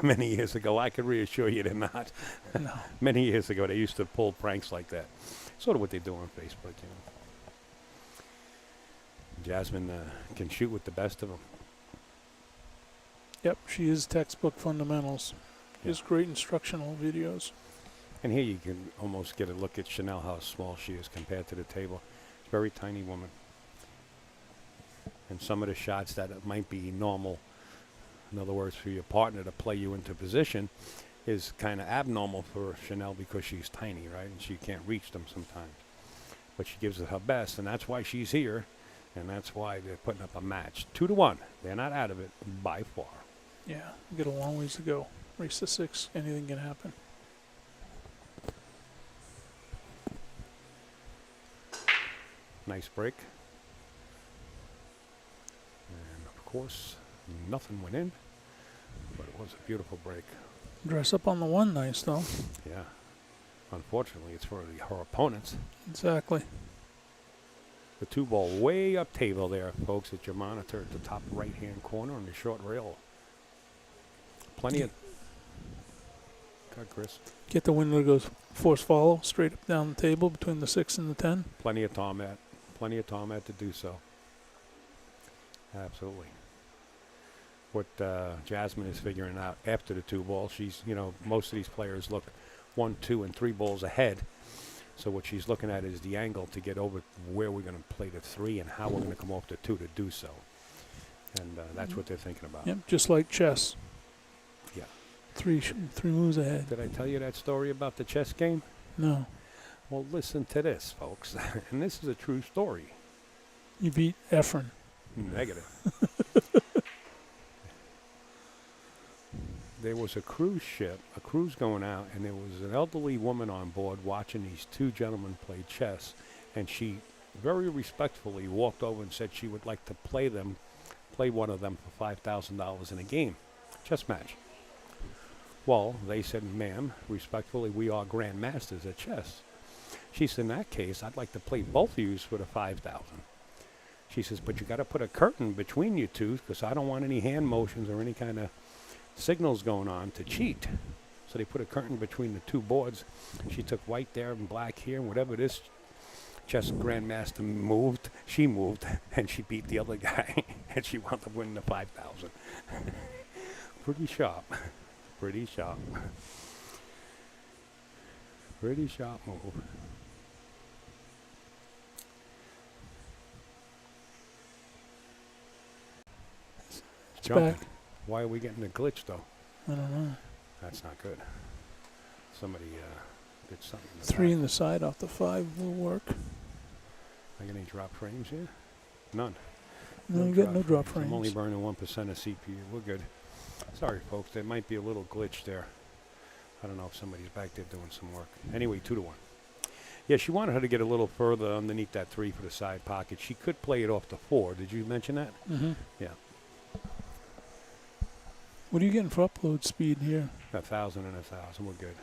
Many years ago, I could reassure you they're not. No. Many years ago, they used to pull pranks like that. Sort of what they do on Facebook, you know. Jasmine can shoot with the best of them. Yep, she is textbook fundamentals. She has great instructional videos. And here you can almost get a look at Chanel, how small she is compared to the table. Very tiny woman. And some of the shots that might be normal, in other words, for your partner to play you into position, is kind of abnormal for Chanel because she's tiny, right? And she can't reach them sometimes. But she gives it her best, and that's why she's here. And that's why they're putting up a match. 2-1. They're not out of it by far. Yeah, we got a long ways to go. Race to 6, anything can happen. Nice break. And of course, nothing went in, but it was a beautiful break. Dress up on the 1 nice, though. Yeah. Unfortunately, it's for her opponents. Exactly. The 2 ball way up table there, folks, at your monitor at the top right-hand corner on the short rail. Plenty of... Cut, Chris. Get the window to go force follow straight up down the table between the 6 and the 10. Plenty of tarmac. Plenty of tarmac to do so. Absolutely. What Jasmine is figuring out after the 2 ball, she's, you know, most of these players look 1, 2, and 3 balls ahead. So what she's looking at is the angle to get over where we're going to play the 3 and how we're going to come off the 2 to do so. And that's what they're thinking about. Yep, just like chess. Yeah. 3 moves ahead. Did I tell you that story about the chess game? No. Well, listen to this, folks. And this is a true story. You beat Efren. Negative. There was a cruise going out, and there was an elderly woman on board watching these 2 gentlemen play chess, and she very respectfully walked over and said she would like to play one of them for $5,000 in a game, chess match. Well, they said, ma'am, respectfully, we are grandmasters at chess. She said, in that case, I'd like to play both of you for the $5,000. She says, but you got to put a curtain between you 2 because I don't want any hand motions or any kind of signals going on to cheat. So they put a curtain between the 2 boards. She took white there and black here, and whatever this chess grandmaster moved, she moved, and she beat the other guy, and she wound up winning the $5,000. Pretty sharp. Pretty sharp. Pretty sharp move. It's Jumping. back. Why are we getting a glitch, though? I don't know. That's not good. Somebody did something. 3 in the side off the 5 will work. I got any drop frames here? None. No, you got no drop frames. I'm only burning 1% of CPU. We're good. Sorry, folks. There might be a little glitch there. I don't know if somebody's back there doing some work. Anyway, 2-1. Yeah, she wanted her to get a little further underneath that 3 for the side pocket. She could play it off the 4. Did you mention that? Mm-hmm. Yeah. What are you getting for upload speed here? 1,000 and 1,000. We're good.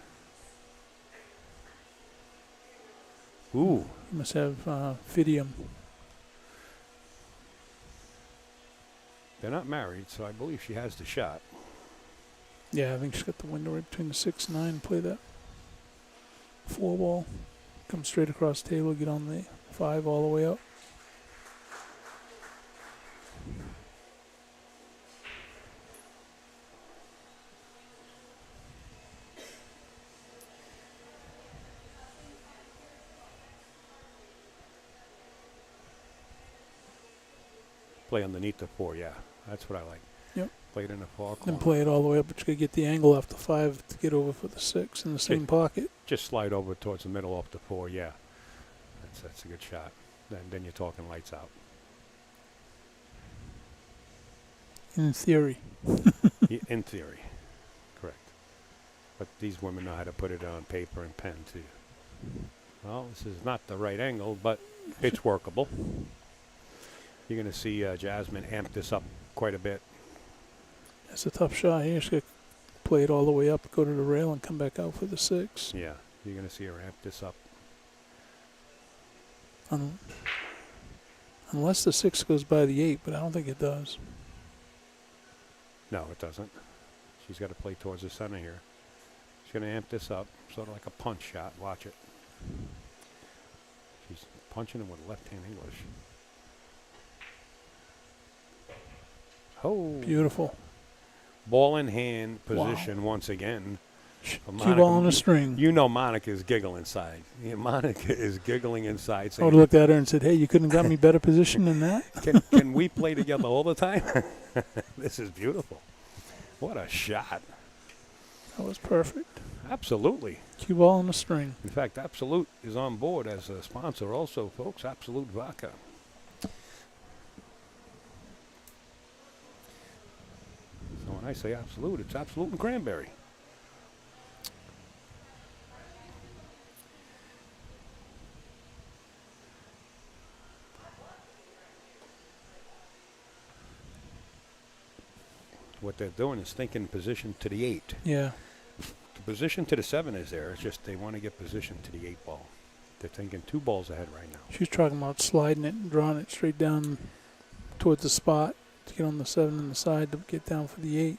Ooh. You must have Fidium. They're not married, so I believe she has the shot. Yeah, I think she's got the window right between the 6 and 9. Play that 4 ball. Come straight across the table, get on the 5 all the way up. Play underneath the 4, yeah. That's what I like. Yep. Play it in the far corner. Then play it all the way up, but you got to get the angle off the 5 to get over for the 6 in the same pocket. Just slide over towards the middle off the 4, yeah. That's a good shot. Then you're talking lights out. In theory. In theory, correct. But these women know how to put it on paper and pen, too. Well, this is not the right angle, but it's workable. You're going to see Jasmine amp this up quite a bit. That's a tough shot here. She's got to play it all the way up, go to the rail, and come back out for the 6. Yeah, you're going to see her amp this up. Unless the 6 goes by the 8, but I don't think it does. No, it doesn't. She's got to play towards the center here. She's going to amp this up, sort of like a punch shot. Watch it. She's punching him with left-hand English. Oh. Beautiful. Ball in hand position once again. Cue ball on a string. You know Monica's giggling inside. Yeah, Monica is giggling inside. I would have looked at her and said, hey, you couldn't have got me better position than that? Can we play together all the time? This is beautiful. What a shot. That was perfect. Absolutely. Cue ball on a string. In fact, Absolute is on board as a sponsor also, folks. Absolute Vodka. So when I say Absolute, it's Absolute and Cranberry. What they're doing is thinking position to the 8. Yeah. The position to the 7 is there. It's just they want to get position to the 8 ball. They're thinking 2 balls ahead right now. She's talking about sliding it and drawing it straight down towards the spot to get on the 7 on the side to get down for the 8.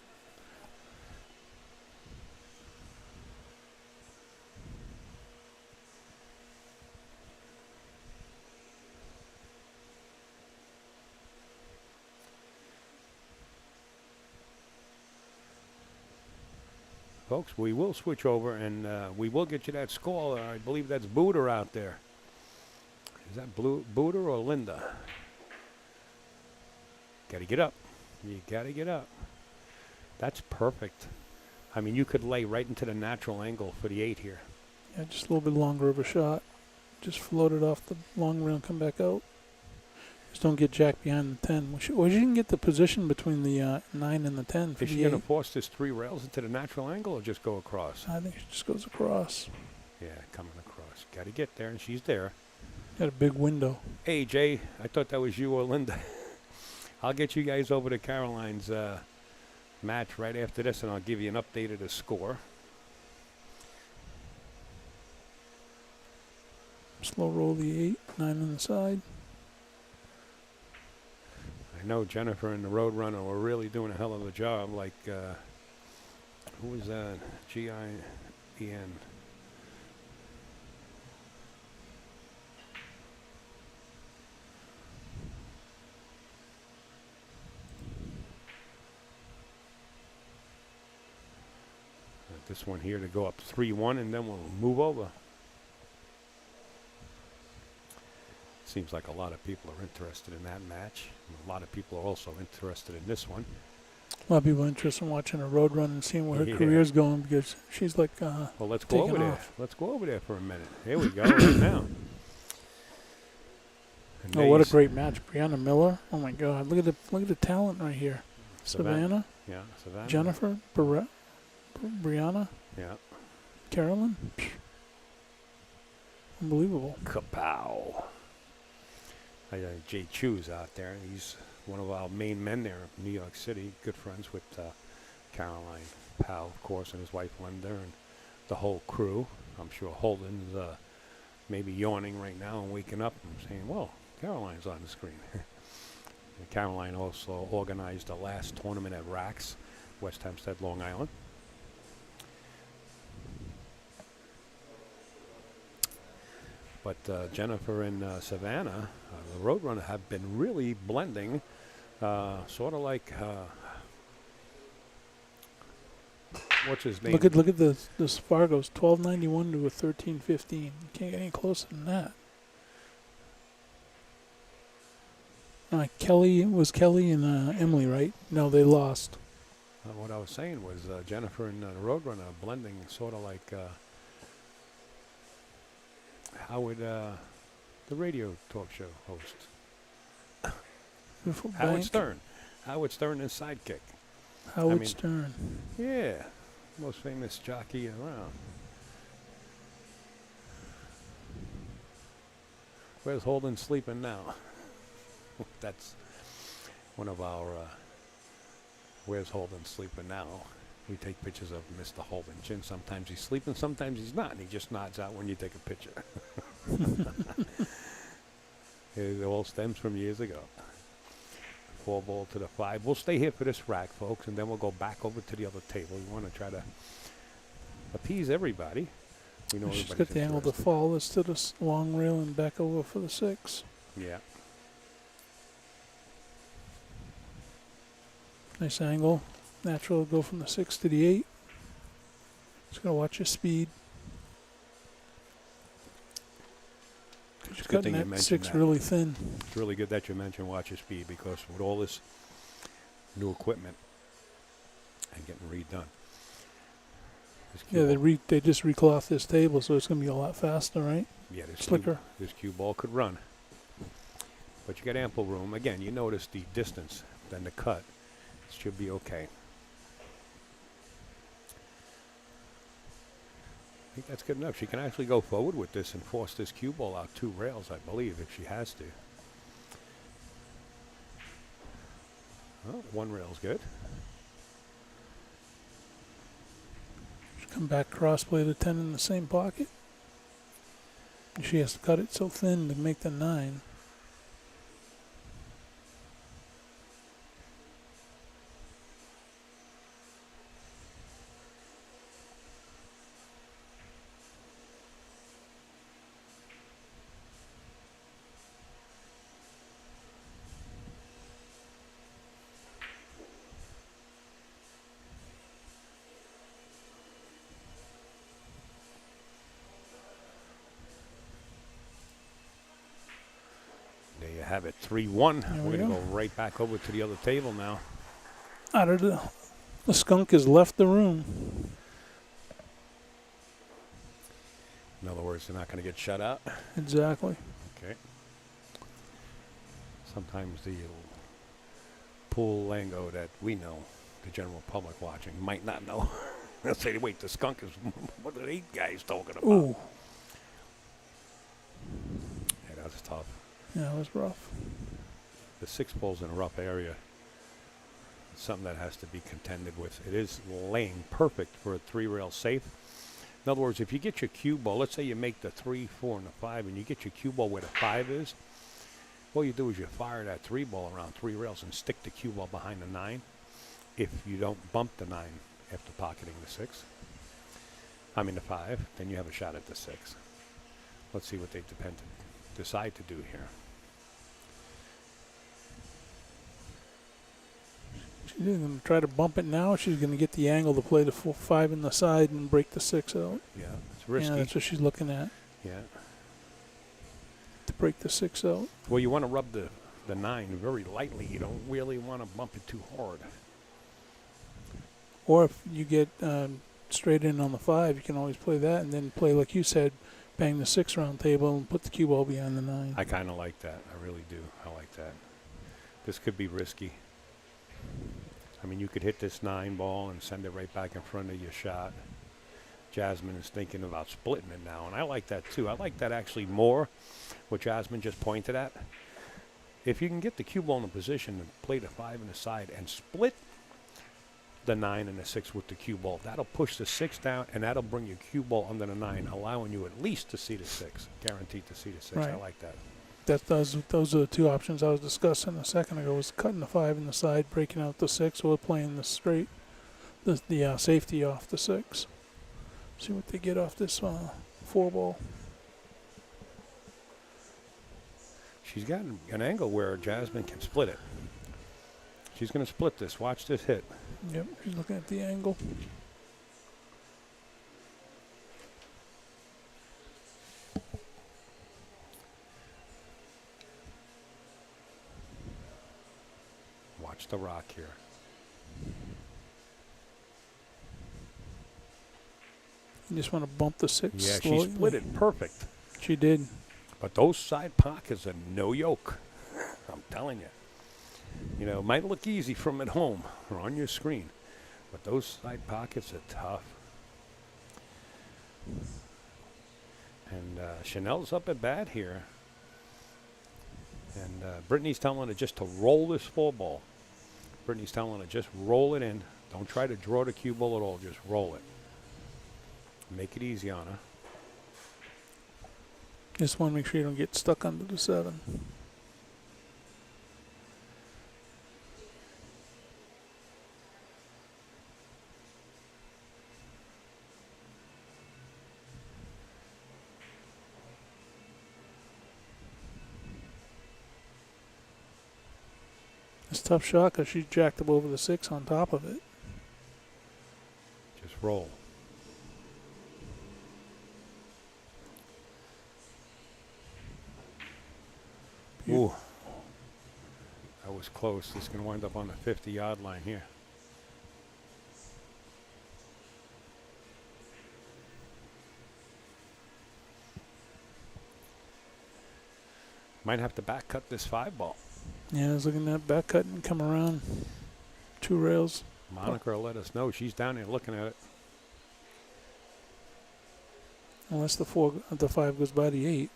Folks, we will switch over and we will get you that score. I believe that's Booter out there. Is that Booter or Linda? Got to get up. You got to get up. That's perfect. I mean, you could lay right into the natural angle for the 8 here. Yeah, just a little bit longer of a shot. Just float it off the long rail and come back out. Just don't get jacked behind the 10. Well, you can get the position between the 9 and the 10 for Is she the 8. going to force this 3 rails into the natural angle or just go across? I think it just goes across. Yeah, coming across. Got to get there, and she's there. Got a big window. Hey, Jay, I thought that was you or Linda. I'll get you guys over to Caroline's match right after this, and I'll give you an update of the score. Slow roll the 8, 9 on the side. I know Jennifer and the Roadrunner were really doing a hell of a job. Like, who was that? G-I-E-N. This one here to go up 3-1, and then we'll move over. Seems like a lot of people are interested in that match. A lot of people are also interested in this one. A lot of people interested in watching her road run and seeing where her Yeah. career's going because she's like, Well, let's go taking over there. off. Let's go over there for a minute. Here we go right now. And oh, there what you a great match. Brianna Miller. Oh my God. Look at the talent right here. Savannah, Yeah, Savannah. Jennifer, Brianna, Yeah. Carolyn. Unbelievable. Kapow. Jay Chu's out there. He's one of our main men there in New York City. Good friends with Caroline Powell, of course, and his wife Linda, and the whole crew. I'm sure Holden's maybe yawning right now and waking up and saying, well, Caroline's on the screen. And Caroline also organized the last tournament at Rax, West Hempstead, Long Island. But Jennifer and Savannah, the Roadrunner, have been really blending, sort of like what's his name? Look at the Spargos, 1291 to a 1315. You can't get any closer than that. Kelly and Emily, right? No, they lost. What I was saying was Jennifer and the Roadrunner blending, sort of like Howard, the radio talk show host. Beautiful Howard bank. Stern. Howard Stern is sidekick. Howard Stern. Yeah, most famous jockey around. Where's Holden sleeping now? That's one of our Where's Holden sleeping now? We take pictures of Mr. Holden Chin. Sometimes he's sleeping, sometimes he's not, and he just nods out when you take a picture. It all stems from years ago. 4 ball to the 5. We'll stay here for this rack, folks, and then we'll go back over to the other table. We want to try to appease everybody. We know She's everybody's got the angle to interested. fall this to the long rail and back over for the 6. Yeah. Nice angle. Natural go from the 6 to the 8. Just gotta watch your speed. It's a She's good cutting thing you that mentioned 6 that. really thin. It's really good that you mentioned watch your speed, because with all this new equipment and getting redone. this cue Yeah, ball- they just recloth this table, so it's gonna be a lot faster, right? yeah, this Slicker. This cue ball could run. But you got ample room. Again, you notice the distance, then the cut. It should be okay. I think that's good enough. She can actually go forward with this and force this cue ball out 2 rails, I believe, if she has to. Oh, 1 rail's good. Come back crossplay to 10 in the same pocket. She has to cut it so thin to make the 9. There you have it, 3-1. There We're we going to go. go right back over to the other table now. Out of the skunk has left the room. In other words, they're not going to get shut out. Exactly. Okay. Sometimes the pool lingo that we know, the general public watching, might not know. They'll say, wait, the skunk is, what are these guys talking about? Ooh, Yeah, that was tough. yeah, it was rough. The 6 ball's in a rough area. It's something that has to be contended with. It is laying perfect for a 3-rail safe. In other words, if you get your cue ball, let's say you make the 3, 4, and the 5, and you get your cue ball where the 5 is, all you do is you fire that 3 ball around 3 rails and stick the cue ball behind the 9. If you don't bump the 9 after pocketing the 6, I mean the 5, then you have a shot at the 6. Let's see what they decide to do here. She's going to try to bump it now. She's going to get the angle to play the 5 in the side and break the 6 out. Yeah, it's risky. Yeah, that's what she's looking at, Yeah. to break the 6 out. Well, you want to rub the 9 very lightly. You don't really want to bump it too hard. Or if you get straight in on the 5, you can always play that and then play, like you said, bang the 6 round table and put the cue ball behind the 9. I kind of like that. I really do. I like that. This could be risky. I mean, you could hit this 9 ball and send it right back in front of your shot. Jasmine is thinking about splitting it now, and I like that too. I like that actually more, what Jasmine just pointed at. If you can get the cue ball in a position and play the 5 in the side and split the 9 and the 6 with the cue ball, that'll push the 6 down, and that'll bring your cue ball under the 9, allowing you at least to see the 6, guaranteed to see the 6. I Right. like that. Those are the 2 options I was discussing a second ago, was cutting the 5 in the side, breaking out the 6, or playing the straight, the safety off the 6. See what they get off this 4 ball. She's got an angle where Jasmine can split it. She's going to split this. Watch this hit. Yep, she's looking at the angle. Watch the rock here. You just want to bump the 6 Yeah, slowly. she split it perfect. She did. But those side pockets are no yoke. I'm telling you. You know, it might look easy from at home or on your screen, but those side pockets are tough. And Chanel's up at bat here. And Brittany's telling her just to roll this 4 ball. Brittany's telling her just roll it in. Don't try to draw the cue ball at all. Just roll it. Make it easy on her. Just want to make sure you don't get stuck under the 7. It's a tough shot because she jacked up over the 6 on top of it. Just roll. Ooh. That was close. This can wind up on the 50-yard line here. Might have to back cut this 5 ball. Yeah, I was looking at that back cut and come around 2 rails. Monica will let us know. She's down there looking at it. Unless the 5 goes by the 8.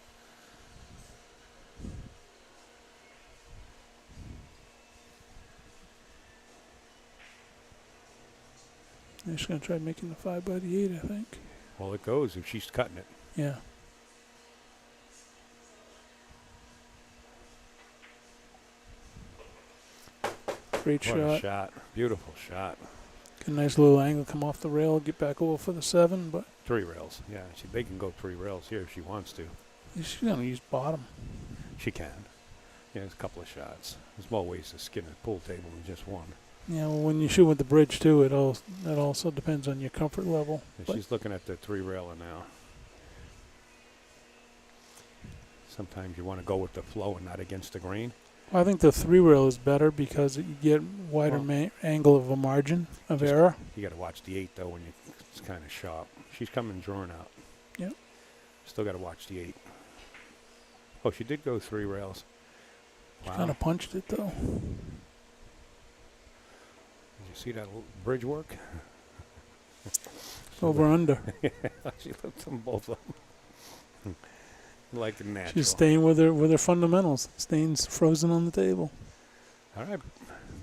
I'm just going to try making the 5 by the 8, I think. Well, it goes if she's cutting it. Yeah. Great What a shot. shot. Beautiful shot. Get a nice little angle, come off the rail, get back over for the 7, but 3 rails. Yeah, they can go 3 rails here if she wants to. she's going to use bottom. She can. Yeah, there's a couple of shots. There's more ways to skin a pool table than just one. Yeah, well, when you shoot with the bridge, too, it also depends on your comfort level. And But she's looking at the 3-railer now. Sometimes you want to go with the flow and not against the grain. I think the 3 rail is better because you get wider angle of a margin of error. You got to watch the 8, though, when it's kind of sharp. She's coming drawn out. Yep. Still got to watch the 8. Oh, she did go 3 rails. Wow. Kind of punched it, though. Did you see that little bridge work? Over under. She looked them both up. Like a natural. She's staying with her fundamentals. Staying's frozen on the table. All right,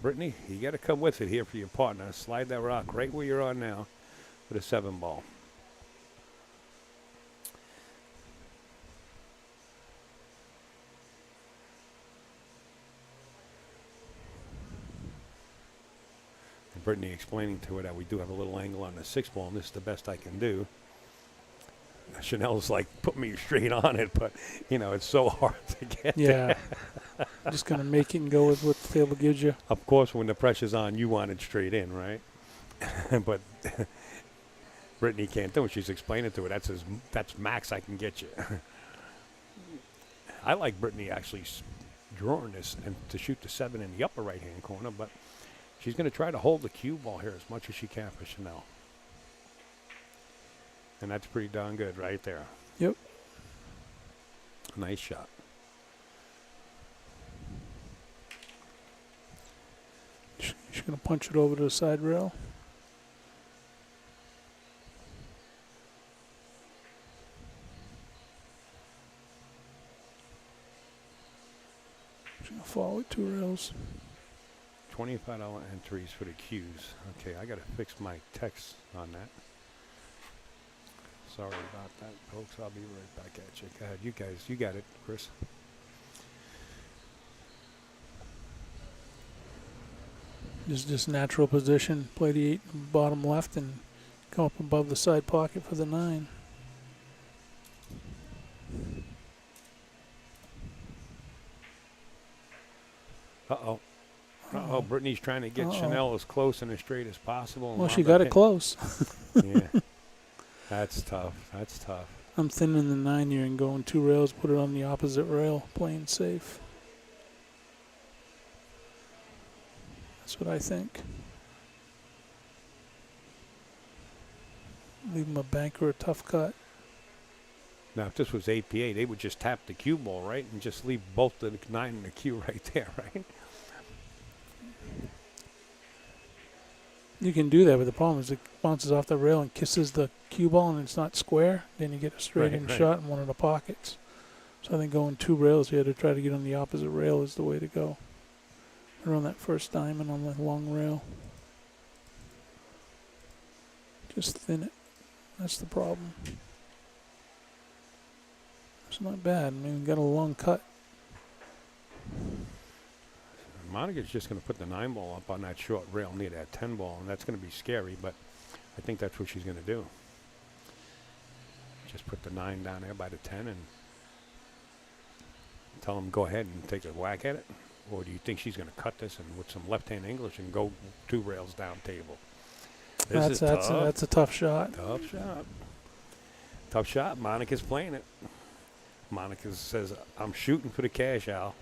Brittany, you got to come with it here for your partner. Slide that rock right where you're on now with a 7 ball. And Brittany explaining to her that we do have a little angle on the 6 ball, and this is the best I can do. Chanel's like, put me straight on it, but, you know, it's so hard to get Yeah. Just going to make it and go with what the table gives you. Of course, when the pressure's on, you want it straight in, right? But Brittany can't do it. She's explaining to her, that's max I can get you. I like Brittany actually drawing this and to shoot the 7 in the upper right-hand corner, but She's going to try to hold the cue ball here as much as she can for Chanel. And that's pretty darn good right there. Yep. Nice shot. She's going to punch it over to the side rail. She's going to follow it 2 rails. $25 entries for the cues. Okay, I got to fix my text on that. Sorry about that, folks. I'll be right back at you. Go ahead, you guys. You got it, Chris. Just natural position. Play the 8 bottom left and come up above the side pocket for the 9. Uh-oh. Uh-oh, Brittany's trying to get Chanel as close and as straight as possible. Well, she got it close. Yeah. That's tough. That's tough. I'm thinning the 9 here and going 2 rails, put it on the opposite rail, playing safe. That's what I think. Leave him a bank or a tough cut. Now, if this was APA, they would just tap the cue ball, right? And just leave both the 9 and the cue right there, right? You can do that, but the problem is it bounces off the rail and kisses the cue ball and it's not square. Then you get a straight in shot in one of the pockets. So I think going 2 rails here to try to get on the opposite rail is the way to go. Around that first diamond on the long rail. Just thin it. That's the problem. It's not bad. I mean, we got a long cut. Monica's just going to put the 9 ball up on that short rail near that 10 ball, and that's going to be scary, but I think that's what she's going to do. Just put the 9 down there by the 10 and tell them go ahead and take a whack at it. Or do you think she's going to cut this and with some left-hand English and go 2 rails down table? This is tough. That's a tough shot. Tough shot. Tough shot. Monica's playing it. Monica says, I'm shooting for the cash, Al.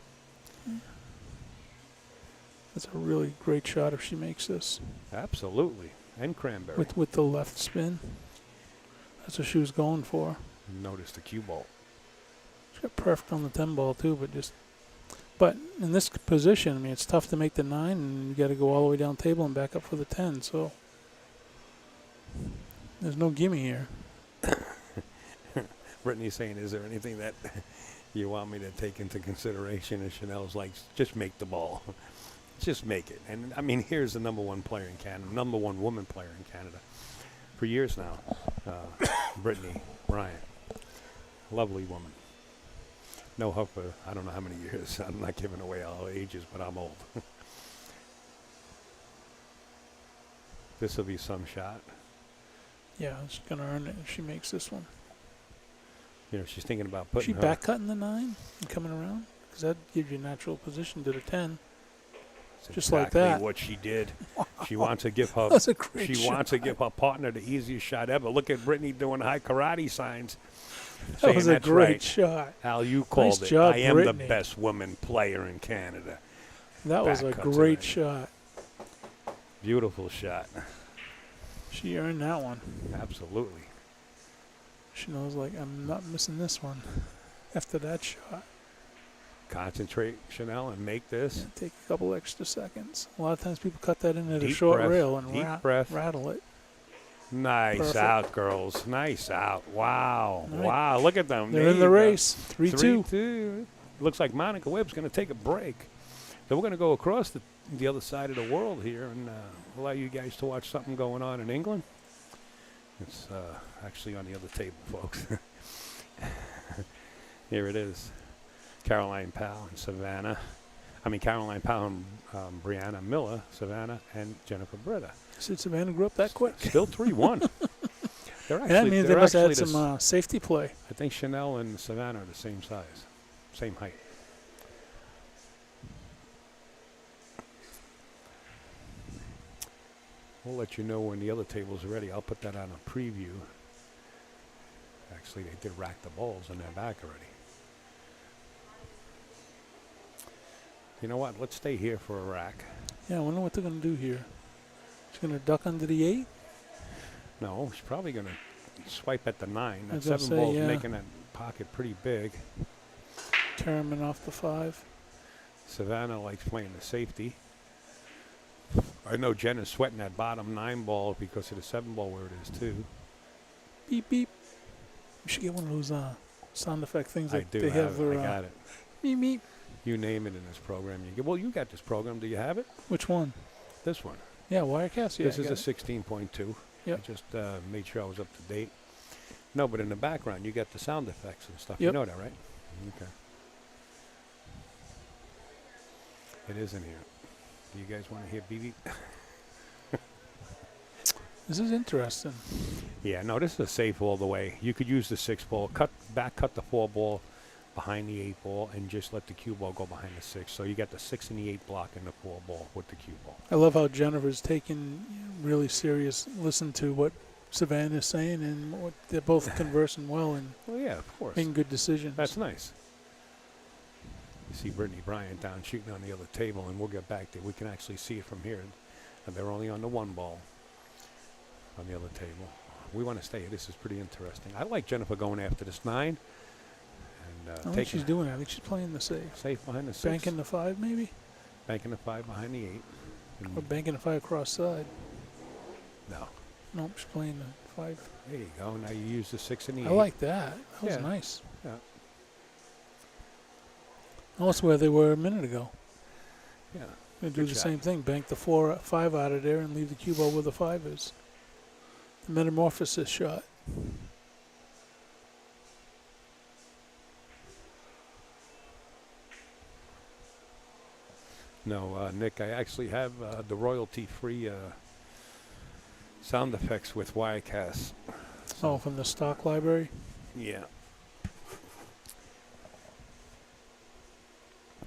That's a really great shot if she makes this. Absolutely. And cranberry. With the left spin. That's what she was going for. Notice the cue ball. She got perfect on the 10 ball too, but in this position, I mean, it's tough to make the 9, and you got to go all the way down table and back up for the 10. So there's no gimme here. Brittany's saying, is there anything that you want me to take into consideration? And Chanel's like, just make the ball. Just make it. And, I mean, here's the #1 player in Canada, #1 woman player in Canada for years now, Brittany Bryant. Lovely woman. Know her for I don't know how many years. I'm not giving away all ages, but I'm old. This will be some shot. Yeah, she's going to earn it if she makes this one. You know, she's thinking about putting She back cutting the 9 and coming around? Because that gives you natural position to the 10. That's just exactly like that. What she did. She wants to give her. That's a great she shot. wants to give her partner the easiest shot ever. Look at Brittany doing high karate signs. That was a That's great right. shot. Al, you called Nice it. job, I am Brittany. the best woman player in Canada. That was a Back cuts great it. shot. Beautiful shot. She earned that one. Absolutely. She knows, like, I'm not missing this one after that shot. Concentrate, Chanel, and make this. And take a couple extra seconds. A lot of times people cut that into the Deep short breath. rail and Deep breath. rattle it. Nice Perfect. out, girls. Nice out. Wow. All right. Wow. Look at them. They're There in you the go. race. 3-2. 3-2. Looks like Monica Webb's going to take a break. So we're going to go across the other side of the world here and allow you guys to watch something going on in England. It's actually on the other table, folks. Here it is. Caroline Powell and Savannah. Caroline Powell and Brianna Miller, Savannah, and Jennifer Britta. Said Savannah grew up that quick. Still 3-1. They're And that actually, means they're they must have actually had some safety play. I think Chanel and Savannah are the same size, same height. We'll let you know when the other tables are ready. I'll put that on a preview. Actually, they did rack the balls and they're back already. You know what? Let's stay here for a rack. Yeah, I wonder what they're going to do here. She's going to duck under the 8. No, she's probably going to swipe at the 9. I That was gonna 7 say, ball's yeah. making that pocket pretty big. Terman off the 5. Savannah likes playing the safety. I know Jen is sweating that bottom 9 ball because of the 7 ball where it is too. Beep, beep. You should get one of those sound effect things I that do they have. have it. I got it. Beep, beep. You name it in this program. You get, well, you got this program. Do you have it? Which one? This one. Yeah, Wirecast. Yeah, This I is got a it. 16.2. Yep. I just made sure I was up to date. No, but in the background, you got the sound effects and stuff. Yep. You know that, right? Okay. It is in here. Do you guys want to hear BB? This is interesting. Yeah, no, this is a safe all the way. You could use the 6 ball, cut the 4 ball behind the 8 ball, and just let the cue ball go behind the 6. So you got the 6 and the 8 blocking the 4 ball with the cue ball. I love how Jennifer's taking really serious, listen to what Savannah's saying, and what they're both conversing well and Well, yeah, of course. making good decisions. That's nice. You see Brittany Bryant down shooting on the other table, and we'll get back there. We can actually see it from here. And they're only on the 1 ball on the other table. We want to stay here. This is pretty interesting. I like Jennifer going after this 9. I And don't think taking she's doing it. I think she's playing the safe. safe behind the 6. Banking the 5, maybe? Banking the 5 behind the 8. Or banking the 5 cross side. No. Nope, she's playing the 5. There you go. Now you use the 6 and the 8. I like that. That was Yeah. nice. Yeah. Almost where they were a minute ago. Yeah. They do Good the shot. same thing. Bank the 5 out of there and leave the cue ball where the 5 is. The metamorphosis shot. No, Nick, I actually have the royalty-free sound effects with Wirecast. Oh, from the stock library? Yeah.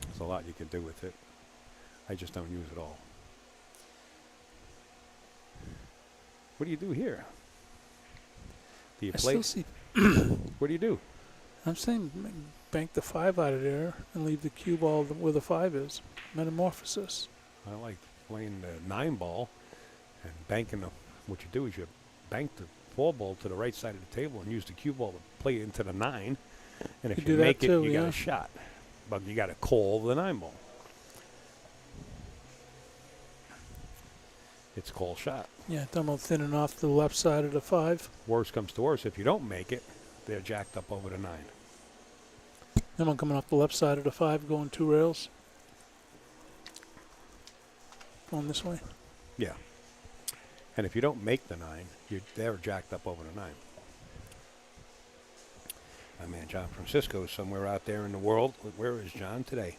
There's a lot you can do with it. I just don't use it all. What do you do here? Do you I play? still see. What do you do? I'm saying bank the 5 out of there and leave the cue ball where the 5 is. Metamorphosis. I like playing the 9 ball and banking the. What you do is you bank the 4 ball to the right side of the table and use the cue ball to play into the 9. And if You you do that make it, too, you got yeah. a shot. But you got to call the 9 ball. It's call shot. Yeah, talking about thinning off the left side of the 5. Worst comes to worst, if you don't make it, they're jacked up over the 9. Then one coming off the left side of the 5, going 2 rails. Going this way. Yeah. And if you don't make the 9, they're jacked up over the 9. My man John Francisco is somewhere out there in the world. Where is John today?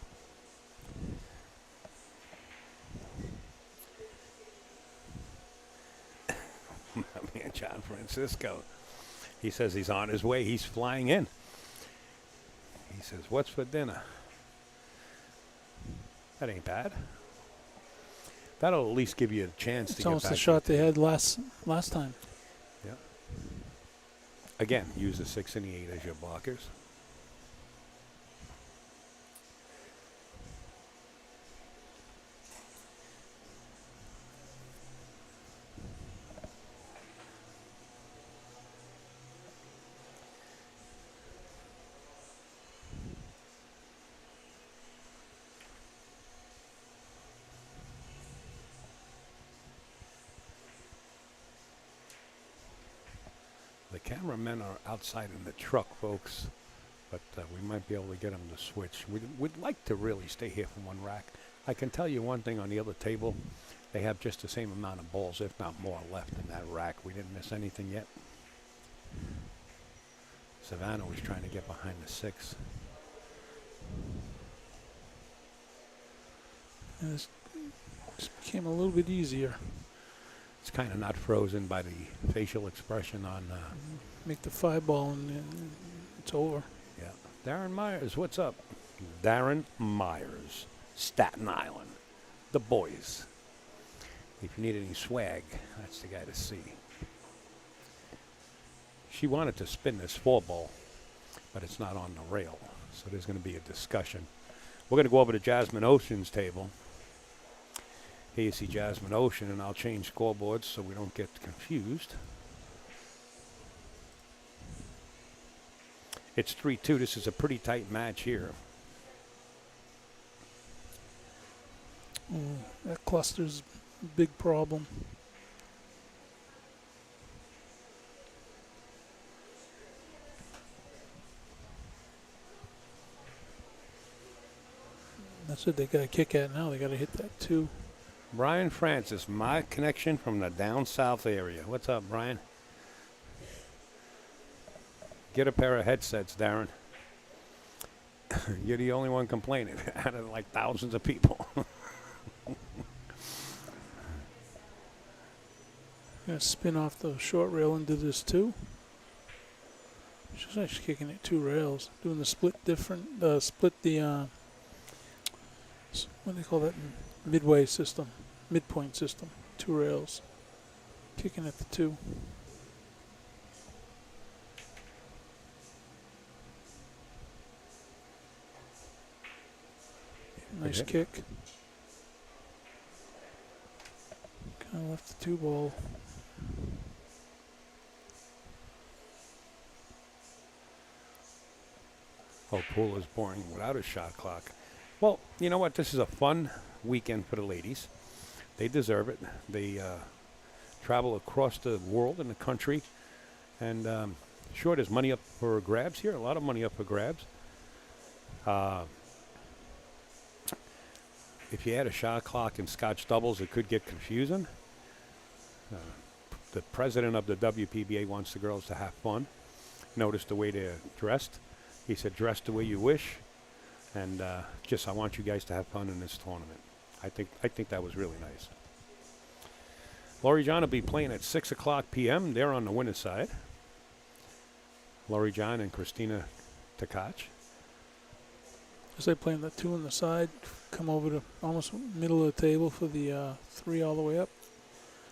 My man John Francisco. He says he's on his way. He's flying in. He says, "What's for dinner?" That ain't bad. That'll at least give you a chance to It's get almost back the to shot the they table. had last time. Yeah. Again, use the 6 and the 8 as your blockers. The cameramen are outside in the truck, folks, but we might be able to get them to switch. We'd like to really stay here for one rack. I can tell you one thing on the other table. They have just the same amount of balls, if not more, left in that rack. We didn't miss anything yet. Savannah was trying to get behind the 6. And this became a little bit easier. It's kind of not frozen by the facial expression on, Make the 5 ball and it's over. yeah. Darren Myers, what's up? Darren Myers, Staten Island, the boys. If you need any swag, that's the guy to see. She wanted to spin this 4 ball, but it's not on the rail, so there's going to be a discussion. We're going to go over to Jasmine Ocean's table. Here you see Jasmine Ocean, and I'll change scoreboards so we don't get confused. It's 3-2. This is a pretty tight match here. That cluster's a big problem. That's what they got to kick at now. They got to hit that 2. Brian Francis, my connection from the down south area. What's up, Brian? Get a pair of headsets, Darren. You're the only one complaining out of like thousands of people. Gonna spin off the short rail into this 2. She's actually kicking it 2 rails, doing the split different. Split the what do they call that? Midway system, midpoint system. 2 rails, kicking at the 2. Nice Okay. kick. Kind of left the 2 ball. Oh, pool is boring without a shot clock. Well, you know what? This is a fun weekend for the ladies. They deserve it. They travel across the world and the country. And sure, there's money up for grabs here. A lot of money up for grabs. If you add a shot clock and Scotch doubles, it could get confusing. The president of the WPBA wants the girls to have fun. Notice the way they're dressed. He said, dress the way you wish. And just, I want you guys to have fun in this tournament. I think that was really nice. Laurie John will be playing at 6 o'clock p.m. They're on the winner's side. Laurie John and Christina Tkach. As they playing the 2 on the side, come over to almost middle of the table for the 3 all the way up.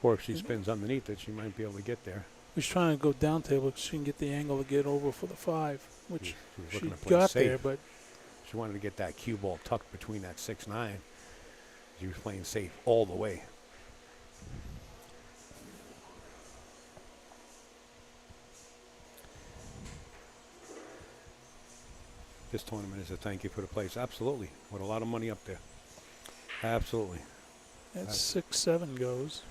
Or if she spins underneath it, she might be able to get there. She's trying to go down table because she can get the angle to get over for the 5, which She was she looking to play got safe. there, but She wanted to get that cue ball tucked between that 6-9. She was playing safe all the way. This tournament is a thank you for the place. Absolutely. With a lot of money up there. Absolutely. at 6-7 goes.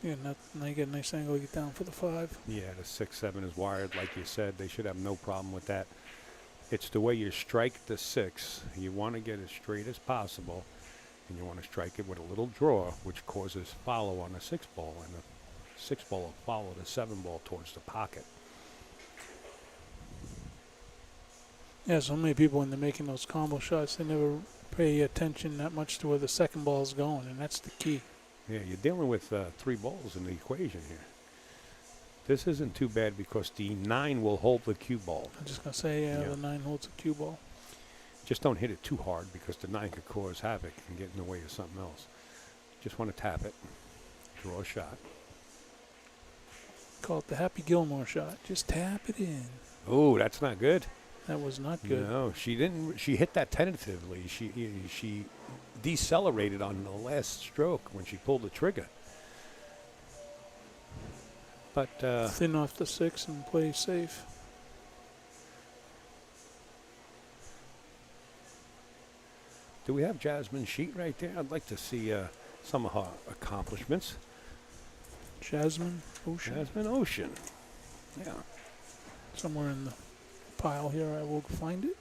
Yeah, now you get a nice angle to get down for the 5. Yeah, the 6-7 is wired, like you said. They should have no problem with that. It's the way you strike the 6. You want to get as straight as possible, and you want to strike it with a little draw, which causes follow on the 6 ball, and the 6 ball will follow the 7 ball towards the pocket. Yeah, so many people when they're making those combo shots, they never pay attention that much to where the second ball is going, and that's the key. Yeah, you're dealing with 3 balls in the equation here. This isn't too bad because the 9 will hold the cue ball. I'm just going to say, yeah, Yeah. the 9 holds a cue ball. Just don't hit it too hard because the 9 could cause havoc and get in the way of something else. Just want to tap it, draw a shot. Call it the Happy Gilmore shot. Just tap it in. Oh, that's not good. That was not good. No, she didn't. She hit that tentatively. She decelerated on the last stroke when she pulled the trigger. But Thin off the 6 and play safe. do we have Jasmine Sheet right there? I'd like to see some of her accomplishments. Jasmine Ocean. Jasmine Ocean. Yeah. Somewhere in the pile here, I will find it.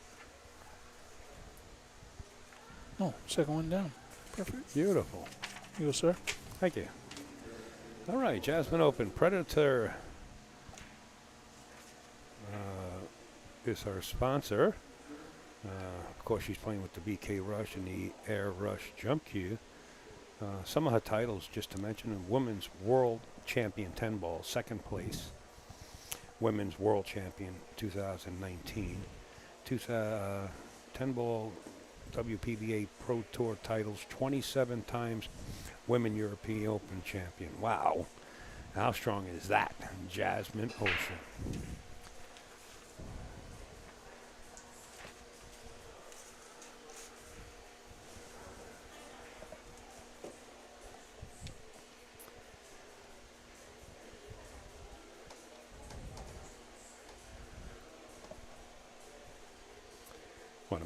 Oh, second one down. Perfect. Beautiful. You go, sir. Thank you. All right, Jasmine Open. Predator is her sponsor. Of course, she's playing with the BK Rush and the Air Rush Jump Cue. Some of her titles, just to mention, Women's World Champion 10 Ball, second place. Women's World Champion 2019. 10 Ball WPBA Pro Tour titles, 27 times Women European Open Champion. Wow. How strong is that? Jasmine Ocean.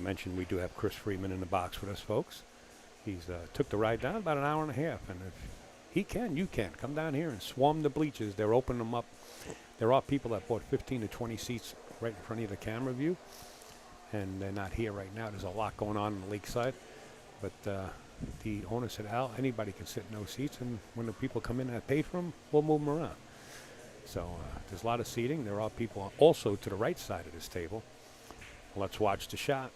to mention we do have Chris Freeman in the box with us, folks. He's took the ride down about an hour and a half, and if he can, you can. Come down here and swarm the bleachers. They're opening them up. There are people that bought 15 to 20 seats right in front of the camera view, and they're not here right now. There's a lot going on the lakeside, but the owner said, Al, anybody can sit in those seats, and when the people come in that paid for them, we'll move them around. So there's a lot of seating. There are people also to the right side of this table. Let's watch the shot.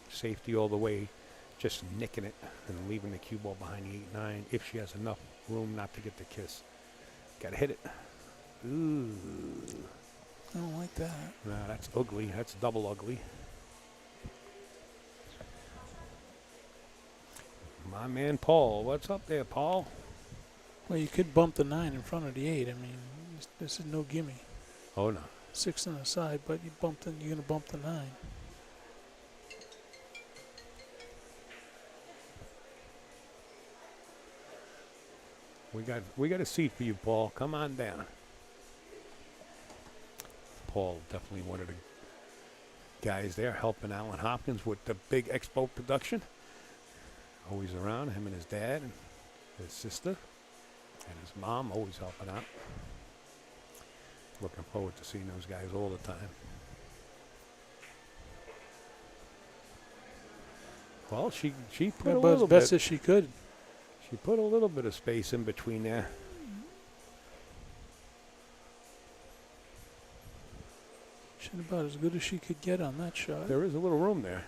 Safety all the way, just nicking it and leaving the cue ball behind the 8-9 if she has enough room not to get the kiss. Got to hit it. Ooh. I don't like that. Nah, that's ugly. That's double ugly. My man Paul. What's up there, Paul? Well, you could bump the 9 in front of the 8. I mean, this is no gimme. Oh, no. 6 on the side, but you're going to bump the 9. We got a seat for you, Paul. Come on down. Paul, definitely one of the guys there helping Alan Hopkins with the big expo production. Always around, him and his dad and his sister and his mom always helping out. Looking forward to seeing those guys all the time. Well, she put a About as little best bit. as she could. She put a little bit of space in between there. She did about as good as she could get on that shot. There is a little room there.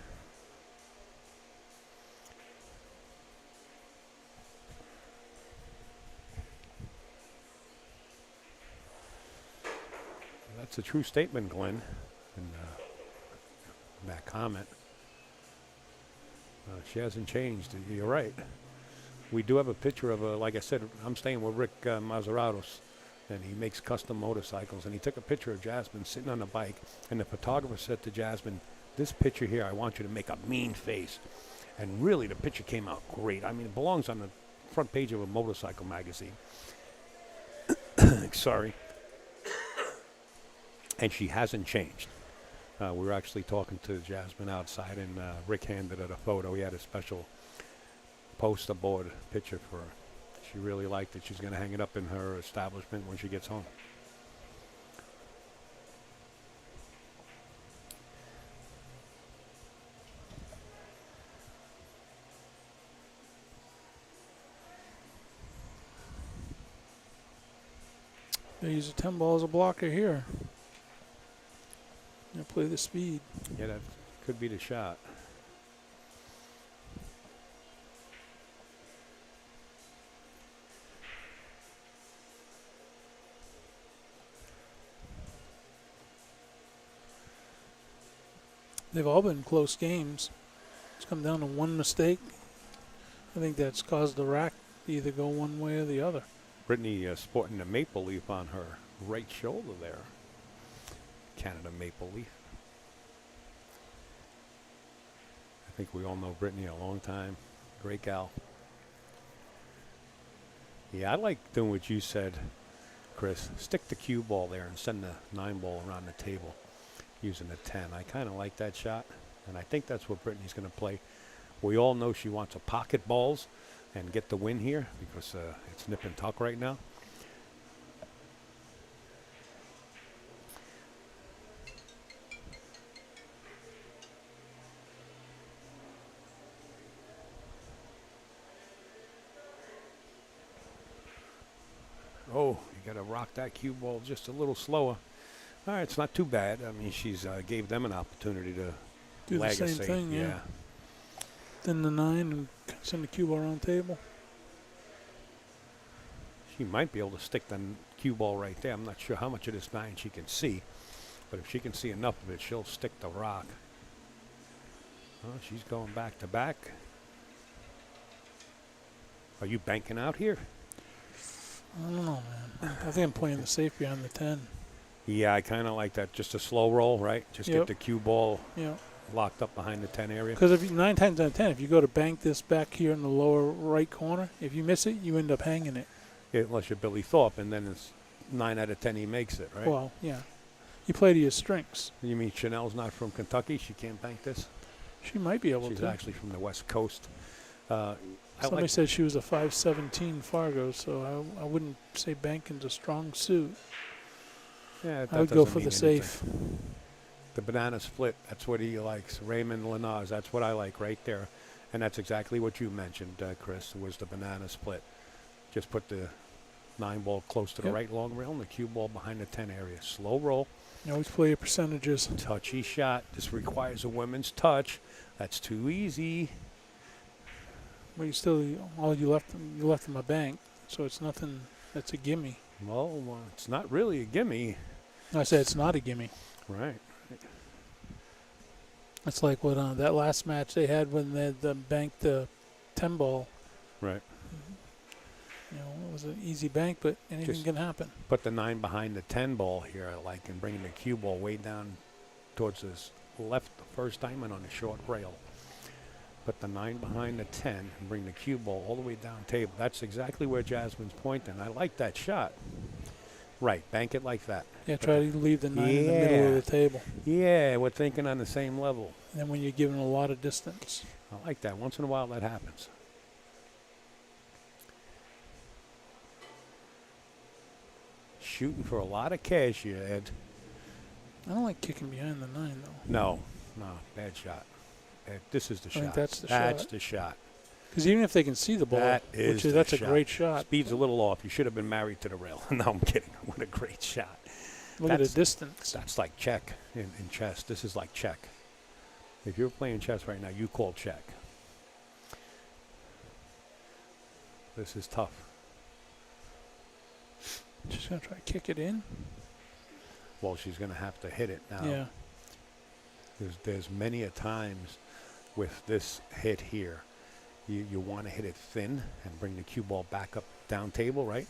That's a true statement, Glenn, in that comment. She hasn't changed. You're right. We do have a picture of like I said, I'm staying with Rick Mazaratos, and he makes custom motorcycles, and he took a picture of Jasmine sitting on a bike, and the photographer said to Jasmine, this picture here, I want you to make a mean face. And really, the picture came out great. I mean, it belongs on the front page of a motorcycle magazine. Sorry. And she hasn't changed. We were actually talking to Jasmine outside, and Rick handed her a photo. He had a special poster board picture for her. She really liked it. She's going to hang it up in her establishment when she gets home. They use a 10 ball as a blocker here. You play the speed. Yeah, that could be the shot. They've all been close games. It's come down to one mistake. I think that's caused the rack to either go one way or the other. Brittany sporting a maple leaf on her right shoulder there. Canada maple leaf. I think we all know Brittany a long time. Great gal. Yeah, I like doing what you said, Chris. Stick the cue ball there and send the 9 ball around the table using the 10. I kind of like that shot, and I think that's what Brittany's going to play. We all know she wants a pocket balls and get the win here because it's nip and tuck right now. Oh, you got to rock that cue ball just a little slower. All right, it's not too bad. I mean, she's gave them an opportunity to Do the lag a same safe. thing, yeah. Then the 9 and send the cue ball around the table. She might be able to stick the cue ball right there. I'm not sure how much of this 9 she can see, but if she can see enough of it, she'll stick the rock. Oh, she's going back to back. Are you banking out here? I don't know, man. I think I'm playing the safe behind the 10. Yeah, I kind of like that. Just a slow roll, right? Just Yep. get the cue ball Yeah. locked up behind the 10 area. Because if you, 9 times out of 10, if you go to bank this back here in the lower right corner, if you miss it, you end up hanging it. Yeah, unless you're Billy Thorpe, and then it's 9 out of 10 he makes it, right? Well, yeah. You play to your strengths. You mean Chanel's not from Kentucky? She can't bank this? She might be able She's to. actually from the West Coast. I Somebody like said she was a 5'17" Fargo, so I wouldn't say banking's a strong suit. yeah, I that would go doesn't for mean the anything. safe. The banana split, that's what he likes. Raymond Lenaz, that's what I like right there. And that's exactly what you mentioned, Chris, was the banana split. Just put the 9 ball close to the Yep. right long rail and the cue ball behind the 10 area. Slow roll, You always play your percentages. touchy shot. This requires a women's touch. That's too easy. But you still, you left them a bank, so it's nothing. That's a gimme. Well, it's not really a gimme. I said it's not a gimme. Right. It's like what that last match they had when they had banked the 10 ball. Right. You know, it was an easy bank, but anything Just- can happen. Put the 9 behind the 10 ball here, I like, and bringing the cue ball way down towards this left first diamond on the short rail. Put the 9 behind the 10 and bring the cue ball all the way down table. That's exactly where Jasmine's pointing. I like that shot. Right, bank it like that. Yeah, try to leave the 9 in the middle Yeah. of the table. Yeah, we're thinking on the same level. And then when you're given a lot of distance. I like that. Once in a while that happens. Shooting for a lot of cash here, Ed. I don't like kicking behind the 9, though. No, bad shot. This is the shot. think that's the That's shot. the shot. Because even if they can see the ball, That is the that's a shot. great shot. Speed's a little off. You should have been married to the rail. No, I'm kidding. What a great shot. Look at the that's- distance. That's like check in chess. This is like check. If you're playing chess right now, you call check. This is tough. She's going to try to kick it in. Well, she's going to have to hit it now. Yeah. There's many a times with this hit here, you want to hit it thin and bring the cue ball back up down table, right?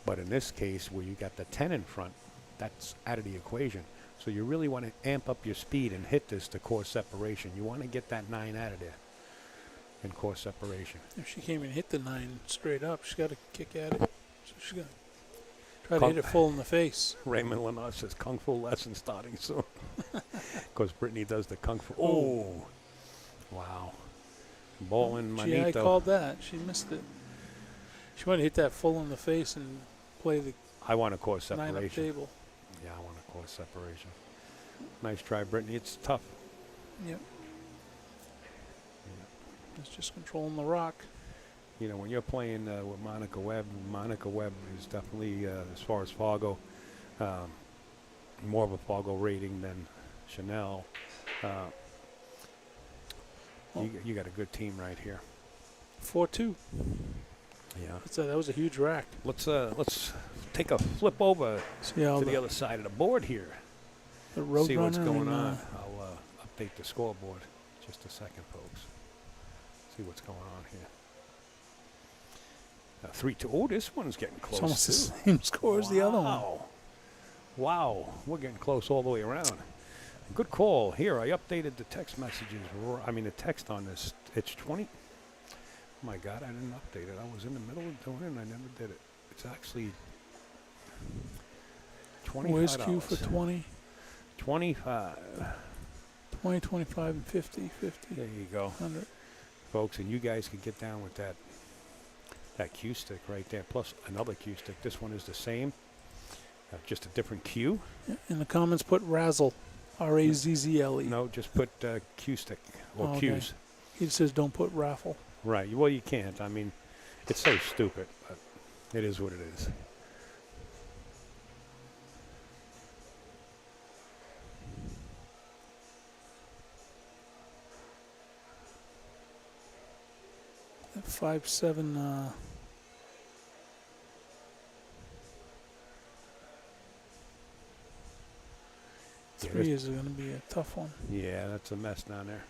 But in this case, where you got the 10 in front, that's out of the equation. So you really want to amp up your speed and hit this to course separation. You want to get that 9 out of there in course separation. If she can't even hit the 9 straight up, she's got to kick at it. So she's going to try to Kung- hit it full in the face. Raymond Lenaz says Kung Fu lesson starting soon. Because Brittany does the Kung Fu. Oh, wow. Ball in Gee, I Manito. called that. She missed it. She wanted to hit that full in the face and play the I want a course 9 up separation. table. Yeah, I want a course separation. Nice try, Brittany. It's tough. Yep. It's just controlling the rock. You know, when you're playing with Monica Webb is definitely, as far as Fargo, more of a Fargo rating than Chanel. You got a good team right here. 4-2. Yeah. That was a huge rack. Let's take a flip over See how to the other side of the board here. the road See what's runner going and, on. I'll update the scoreboard. Just a second, folks. See what's going on here. 3-2. Oh, this one's getting it's close. almost the too. same score as the other one. Wow, we're getting close all the way around. Good call. Here, I updated the text messages. The text on this. It's 20. Oh my God, I didn't update it. I was in the middle of doing it and I never did it. It's actually $25. Where's Q for 20? 25. 20, 25, and 50, 50, There you go, 100. folks. And you guys can get down with that cue stick right there, plus another cue stick. This one is the same, just a different cue. Yeah, in the comments, put Razzle. R-A-Z-Z-L-E. No, just put cue stick or Oh, okay. cues. He says don't put Raffle. Right. Well, you can't. I mean, it's so stupid, but it is what it is. That 5-7. Yeah, 3 is going to be a tough one. Yeah, that's a mess down there.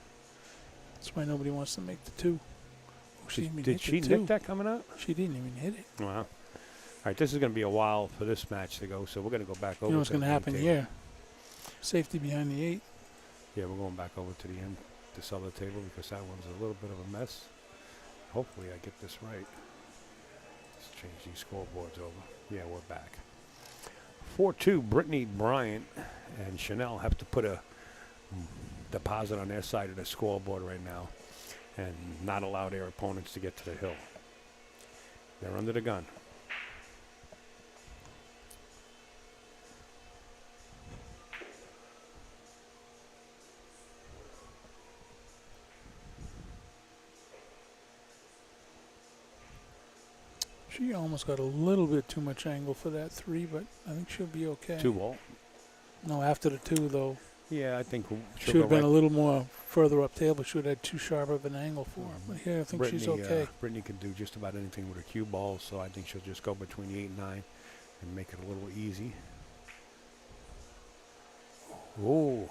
That's why nobody wants to make the 2. Oh, she didn't even Did hit she the nick 2. that coming out? She didn't even hit it. Wow. All right, this is going to be a while for this match to go, so we're going to go back over. You know what's to going to the happen table. here? Safety behind the 8. Yeah, we're going back over to the end, this other table, because that one's a little bit of a mess. Hopefully I get this right. Let's change these scoreboards over. Yeah, we're back. 4-2, Brittany Bryant and Chanel have to put a deposit on their side of the scoreboard right now and not allow their opponents to get to the hill. They're under the gun. She almost got a little bit too much angle for that 3, but I think she'll be okay. 2 ball. No, after the 2, though. Yeah, I think Should have been a little more further up table. Should have had too sharp of an angle for her. But here, I think she's okay. Brittany can do just about anything with her cue ball, so I think she'll just go between the 8 and 9 and make it a little easy. Oh,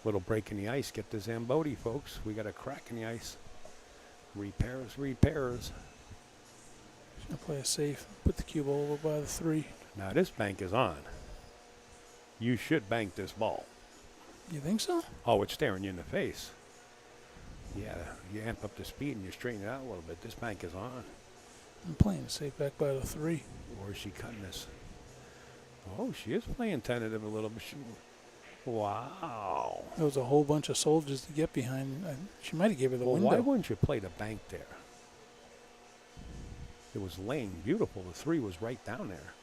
little break in the ice. Get the Zamboni, folks. We got a crack in the ice. Repairs. She's going to play it safe. Put the cue ball over by the 3. Now, this bank is on. You should bank this ball. You think so? Oh, it's staring you in the face. Yeah, you amp up the speed and you straighten it out a little bit. This bank is on. I'm playing it safe back by the 3. Or is she cutting this? Oh, she is playing tentative a little bit. Wow. There was a whole bunch of soldiers to get behind. She might have gave her the window. Why wouldn't you play the bank there? It was laying beautiful. The 3 was right down there.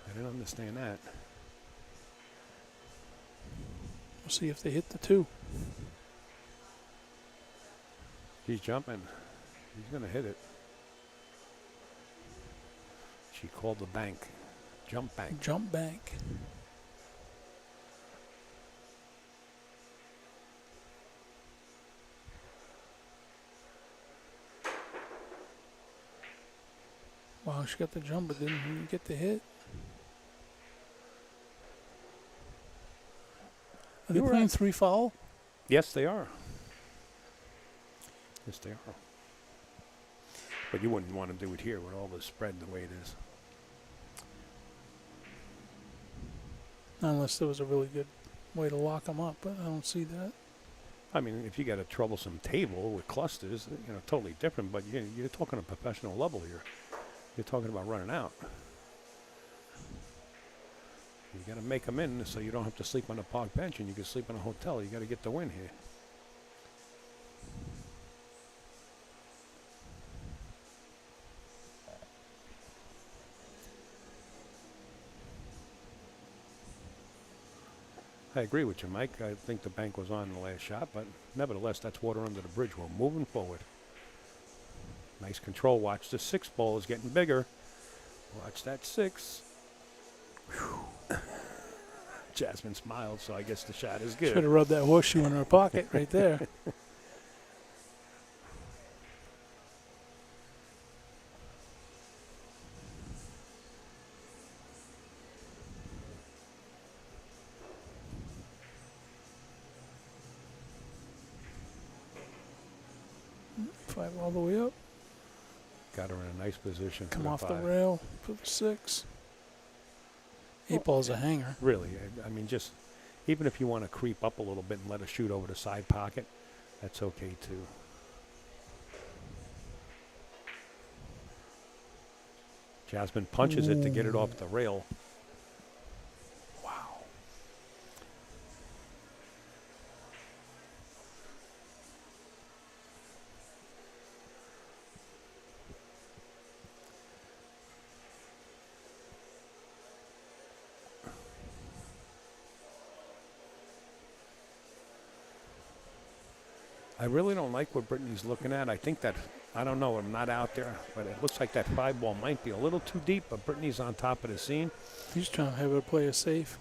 I didn't understand that. We'll see if they hit the 2. He's jumping. He's going to hit it. She called the bank. Jump bank. Jump bank. Wow, she got the jump, but didn't get the hit. Are they playing 3 foul? Yes, they are. Yes, they are. But you wouldn't want to do it here with all the spread the way it is. Unless there was a really good way to lock them up, but I don't see that. I mean, if you got a troublesome table with clusters, totally different. But you're talking a professional level here. You're talking about running out. You got to make them in so you don't have to sleep on a park bench and you can sleep in a hotel. You got to get the win here. I agree with you, Mike. I think the bank was on the last shot, but nevertheless, that's water under the bridge. We're moving forward. Nice control. Watch the 6 ball is getting bigger. Watch that 6. Whew. Jasmine smiled, so I guess the shot is good. Should have rubbed that horseshoe in her pocket right there. Five all the way up. Got her in a nice position. Come off the 5. rail for the 6. 8 ball's a hanger. Really, I mean, just even if you want to creep up a little bit and let her shoot over the side pocket, that's okay too. Jasmine punches it to get it off the rail. Wow. I really don't like what Brittany's looking at. I think that, I don't know, I'm not out there, but it looks like that 5 ball might be a little too deep, but Brittany's on top of the scene. He's trying to have her play it safe.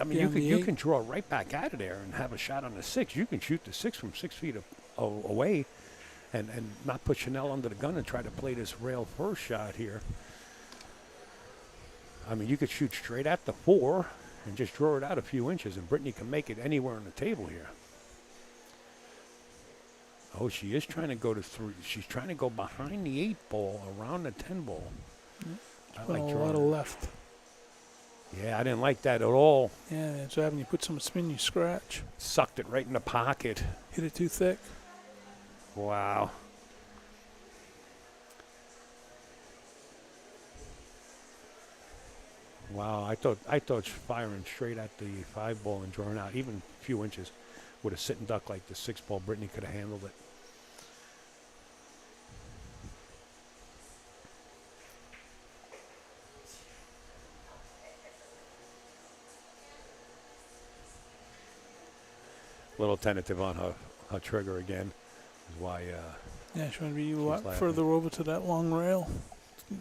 I mean, you can draw right back out of there and have a shot on the 6. You can shoot the 6 from 6 feet away and not put Chanel under the gun and try to play this rail first shot here. I mean, you could shoot straight at the 4 and just draw it out a few inches, and Brittany can make it anywhere on the table here. Oh, she is trying to go to 3. She's trying to go behind the 8 ball, around the 10 ball. I like a drawing lot of it. left. Yeah, I didn't like that at all. Yeah, that's what happens. You put some spin, you scratch. Sucked it right in the pocket. Hit it too thick. Wow. Wow, I thought firing straight at the 5 ball and drawing out even a few inches with a sitting duck like the 6 ball. Brittany could have handled it. Little tentative on her trigger again is why. Yeah, she want to be a lot laughing. further over to that long rail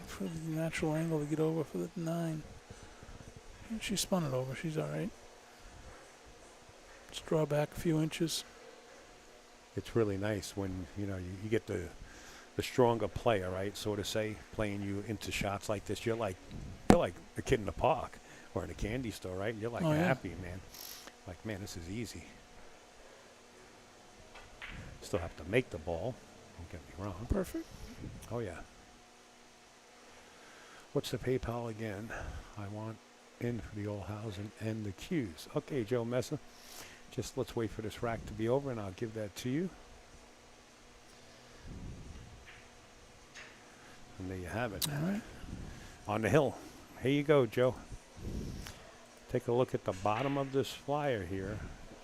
for the natural angle to get over for the 9. And she spun it over. She's all right. Just draw back a few inches. It's really nice when you get the stronger player, right? So to say, playing you into shots like this, you're like a kid in the park or in a candy store, right? You're like happy, man. Like, man, this is easy. Still have to make the ball. Don't get me wrong. Perfect. Oh yeah. What's the PayPal again? I want in for the old housing and the cues. Okay, Joe Messa. Just let's wait for this rack to be over, and I'll give that to you. And there you have it. All right. On the hill. Here you go, Joe. Take a look at the bottom of this flyer here.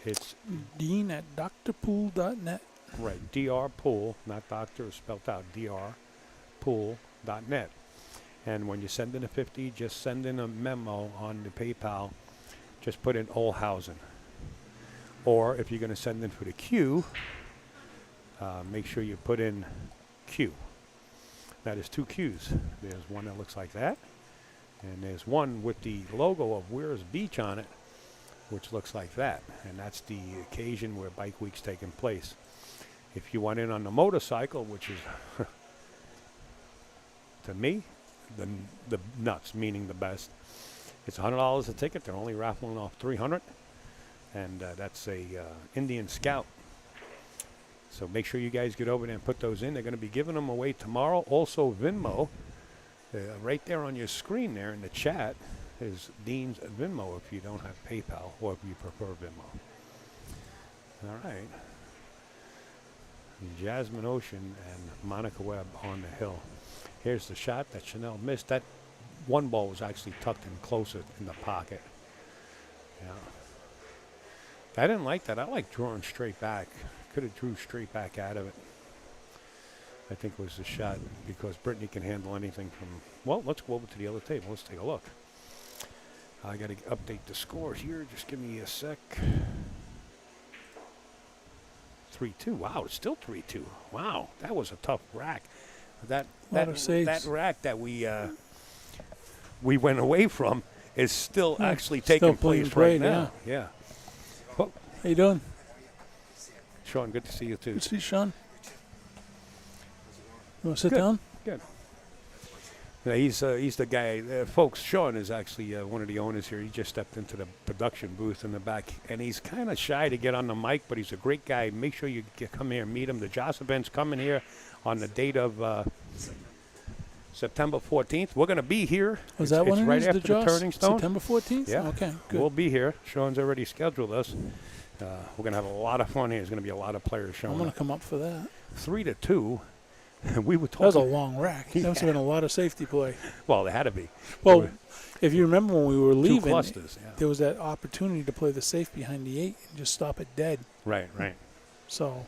It's Dean at drpool.net. right, DR Pool, not doctor, spelled out, drpool.net. And when you send in a 50, just send in a memo on the PayPal. Just put in Old Housing. Or if you're going to send in for the Q, make sure you put in Q. That is 2 Qs. There's one that looks like that. And there's one with the logo of Where's Beach on it, which looks like that. And that's the occasion where Bike Week's taking place. If you want in on the motorcycle, which is, to me, the nuts, meaning the best, it's $100 a ticket. They're only raffling off 300. And that's a Indian Scout. So make sure you guys get over there and put those in. They're going to be giving them away tomorrow. Also, Venmo, right there on your screen there in the chat is Dean's Venmo if you don't have PayPal or if you prefer Venmo. All right. Jasmine Ocean and Monica Webb on the hill. Here's the shot that Chanel missed. That 1 ball was actually tucked in closer in the pocket. Yeah. I didn't like that. I like drawing straight back. Could have drew straight back out of it. I think it was the shot because Brittany can handle anything from... Well, let's go over to the other table. Let's take a look. I got to update the score here. Just give me a sec. 3-2. Wow, it's still 3-2. Wow, that was a tough rack. That rack that we went away from is still actually taking place right now. Yeah. Oh. How you doing? Sean, good to see you too. Good to see you, Sean. You want to sit down? Good. Yeah, he's the guy. Folks, Sean is actually one of the owners here. He just stepped into the production booth in the back, and he's kind of shy to get on the mic, but he's a great guy. Make sure you come here and meet him. The Joss event's coming here on the date of September 14th. We're going to be here. Was that one right after the the Turning Stone? September 14th? Yeah. Okay, good. We'll be here. Sean's already scheduled us. We're going to have a lot of fun here. There's going to be a lot of players showing I'm going up. to come up for that. 3-2. We were talking. That was a long rack. That must have been a lot of safety play. Well, there had to be. Well, if you remember when we were leaving, 2 clusters. Yeah. there was that opportunity to play the safe behind the 8 and just stop it dead. Right. So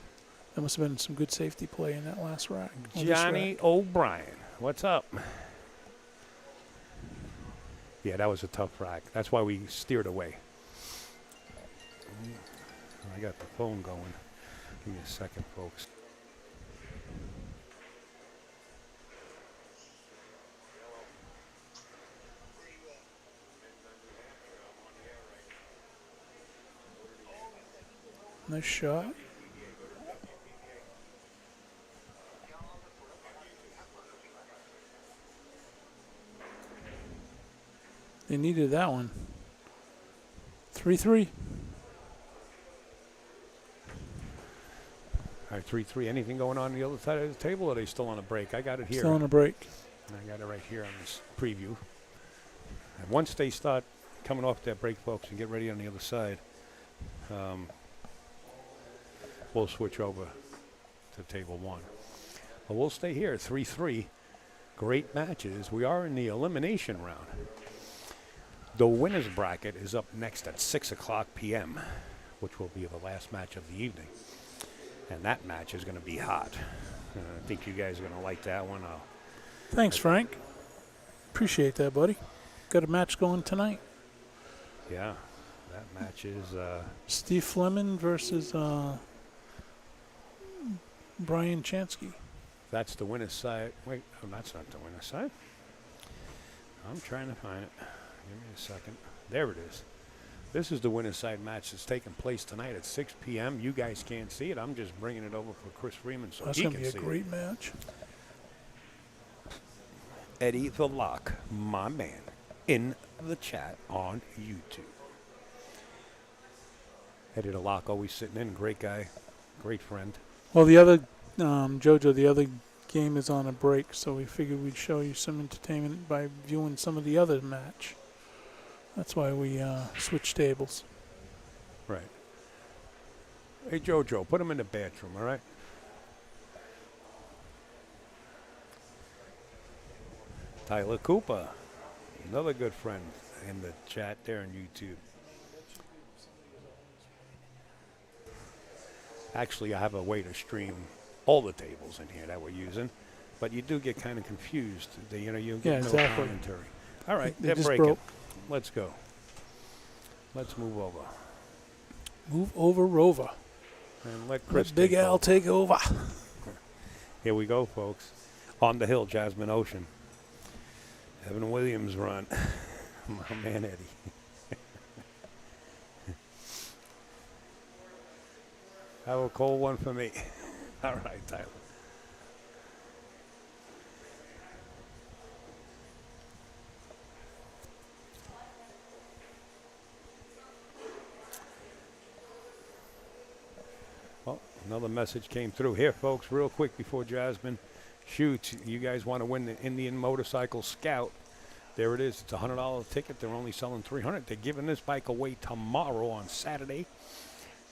there must have been some good safety play in that last rack. Johnny O'Brien, what's up? Yeah, that was a tough rack. That's why we steered away. I got the phone going. Give me a second, folks. Nice shot. They needed that one. 3-3. All right, 3-3. Anything going on the other side of the table, or are they still on a break? I got it here. Still on a break. I got it right here on this preview. And once they start coming off that break, folks, and get ready on the other side, we'll switch over to table 1. But we'll stay here at 3-3. Great matches. We are in the elimination round. The winner's bracket is up next at 6 o'clock p.m., which will be the last match of the evening. And that match is going to be hot. I think you guys are going to like that one. Thanks, Frank. Appreciate that, buddy. Got a match going tonight. Yeah, that match is Steve Fleming versus Brian Chansky. that's the winner's side. Wait, oh, that's not the winner's side. I'm trying to find it. Give me a second. There it is. This is the winner's side match that's taking place tonight at 6 p.m. You guys can't see it. I'm just bringing it over for Chris Freeman so That's he going can to see be a it. great match. Eddie the Lock, my man, in the chat on YouTube. Eddie the Lock always sitting in. Great guy. Great friend. Well, the other, JoJo, the other game is on a break, so we figured we'd show you some entertainment by viewing some of the other match. That's why we switched tables. Right. Hey, JoJo, put him in the bathroom, all right? Tyler Cooper, another good friend in the chat there on YouTube. Actually, I have a way to stream all the tables in here that we're using, but you do get kind of confused. You know, you get no exactly. commentary. All right, They they're just breaking. broke. Let's go. Let's move over. Move over, Rover. And let Chris Let Big take Al over. take over. Here we go, folks. On the hill, Jasmine Ocean. Evan Williams run. My man, Eddie. Have a cold one for me. All right, Tyler. Well, another message came through here, folks, real quick before Jasmine shoots. You guys want to win the Indian Motorcycle Scout. There it is. It's a $100 ticket. They're only selling $300. They're giving this bike away tomorrow on Saturday.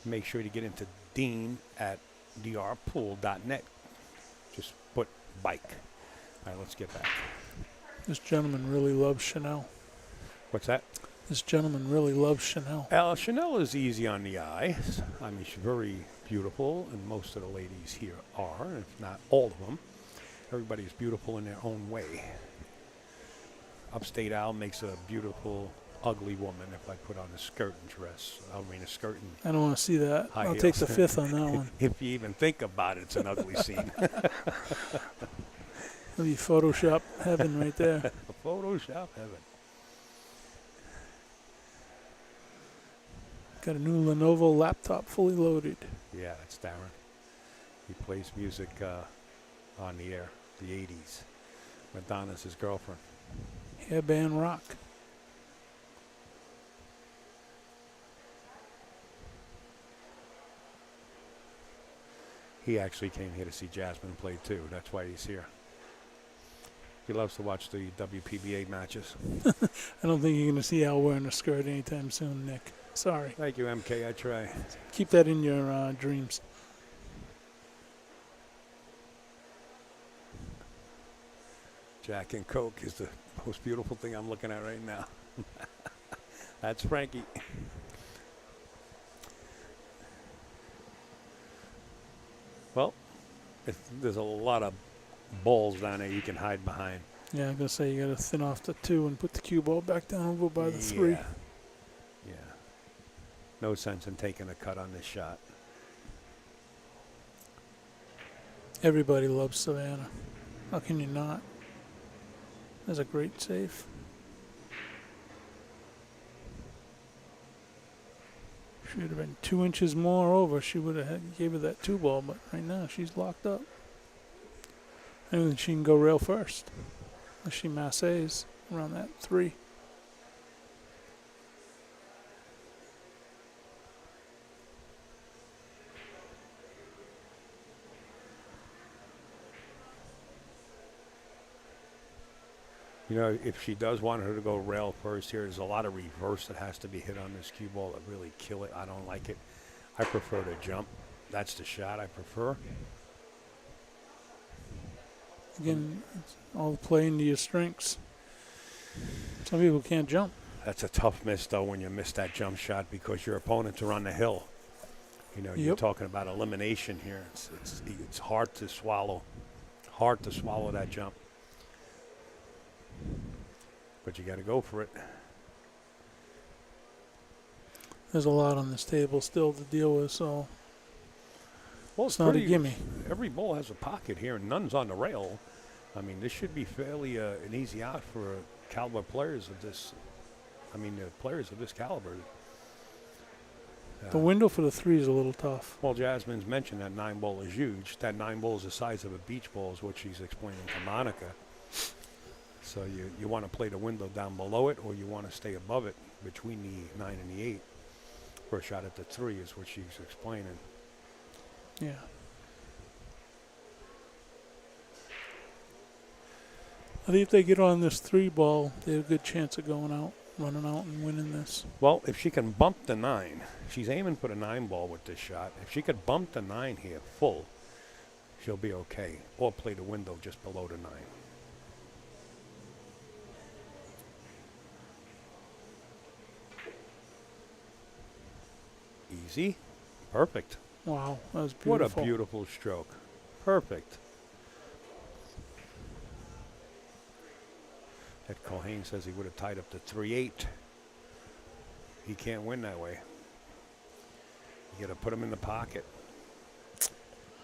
Make sure to get into Dean at drpool.net. Just put bike. All right, let's get back. This gentleman really loves Chanel. What's that? This gentleman really loves Chanel. Chanel is easy on the eye. I mean, she's very beautiful, and most of the ladies here are, if not all of them. Everybody's beautiful in their own way. Upstate Al makes a beautiful, ugly woman if I put on a skirt and dress. I mean, a skirt and I don't want to see that. high I'll heels. take the fifth on that one. If you even think about it, it's an ugly scene. It'll be Photoshop heaven right there. Photoshop heaven. Got a new Lenovo laptop fully loaded. Yeah, that's Darren. He plays music on the air, the 80s. Madonna's his girlfriend. Hairband rock. He actually came here to see Jasmine play too. That's why he's here. He loves to watch the WPBA matches. I don't think you're going to see Al wearing a skirt anytime soon, Nick. Sorry. Thank you, MK. I try. Keep that in your dreams. Jack and Coke is the most beautiful thing I'm looking at right now. That's Frankie. Well, there's a lot of balls down there you can hide behind. Yeah, I'm going to say you got to thin off the 2 and put the cue ball back down over by the 3. Yeah. No sense in taking a cut on this shot. Everybody loves Savannah. How can you not? That's a great save. Should have been 2 inches more over. She would have gave her that 2 ball, but right now she's locked up. I don't think she can go rail first. Unless she massays around that 3. You know, if she does want her to go rail first here, there's a lot of reverse that has to be hit on this cue ball that really kill it. I don't like it. I prefer to jump. That's the shot I prefer. Again, it's all play into your strengths. Some people can't jump. That's a tough miss, though, when you miss that jump shot because your opponents are on the hill. You know, you're Yep. talking about elimination here. It's hard to swallow. Hard to swallow that jump. But you got to go for it. There's a lot on this table still to deal with, so Well, it's not a gimme. Every ball has a pocket here, and none's on the rail. I mean, this should be fairly an easy out for caliber players of this. I mean, the players of this caliber. The window for the 3 is a little tough. Well, Jasmine's mentioned that 9 ball is huge. That 9 ball is the size of a beach ball, is what she's explaining to Monica. So you want to play the window down below it, or you want to stay above it between the 9 and the 8. For a shot at the 3 is what she's explaining. Yeah. I think if they get on this 3 ball, they have a good chance of going out, running out and winning this. Well, if she can bump the 9, she's aiming for the 9 ball with this shot. If she could bump the 9 here full, she'll be okay. Or play the window just below the 9. Easy. Perfect. Wow, that was What beautiful. a beautiful stroke. Perfect. Ed Culhane says he would have tied up the 3-8. He can't win that way. You got to put him in the pocket.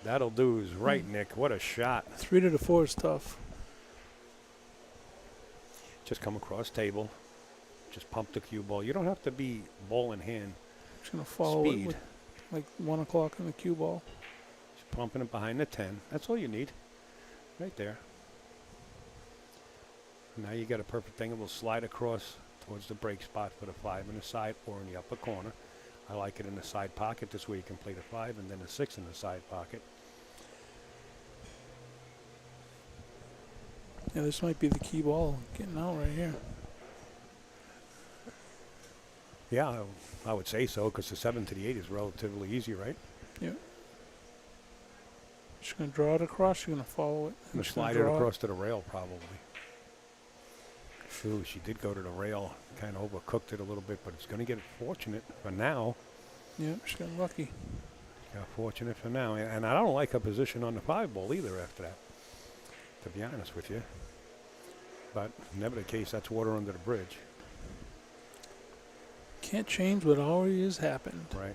That'll do is right, Nick. What a shot. 3 to the 4 is tough. Just come across table. Just pump the cue ball. You don't have to be ball in hand. Just going to follow Speed. it with like 1 o'clock in the cue ball. Just pumping it behind the 10. That's all you need. Right there. Now you got a perfect angle to slide across towards the break spot for the 5 in the side or in the upper corner. I like it in the side pocket. This way you can play the 5 and then the 6 in the side pocket. Yeah, this might be the key ball getting out right here. Yeah, I would say so because the 7 to the 8 is relatively easy, right? Yeah. She's going to draw it across. She's going to follow it. And she's gonna slide it draw across to the rail probably. Ooh, she did go to the rail. Kind of overcooked it a little bit, but it's going to get fortunate for now. Yeah, she got lucky. Got fortunate for now. And I don't like her position on the 5 ball either after that, to be honest with you. But never the case, that's water under the bridge. Can't change what already has happened. Right.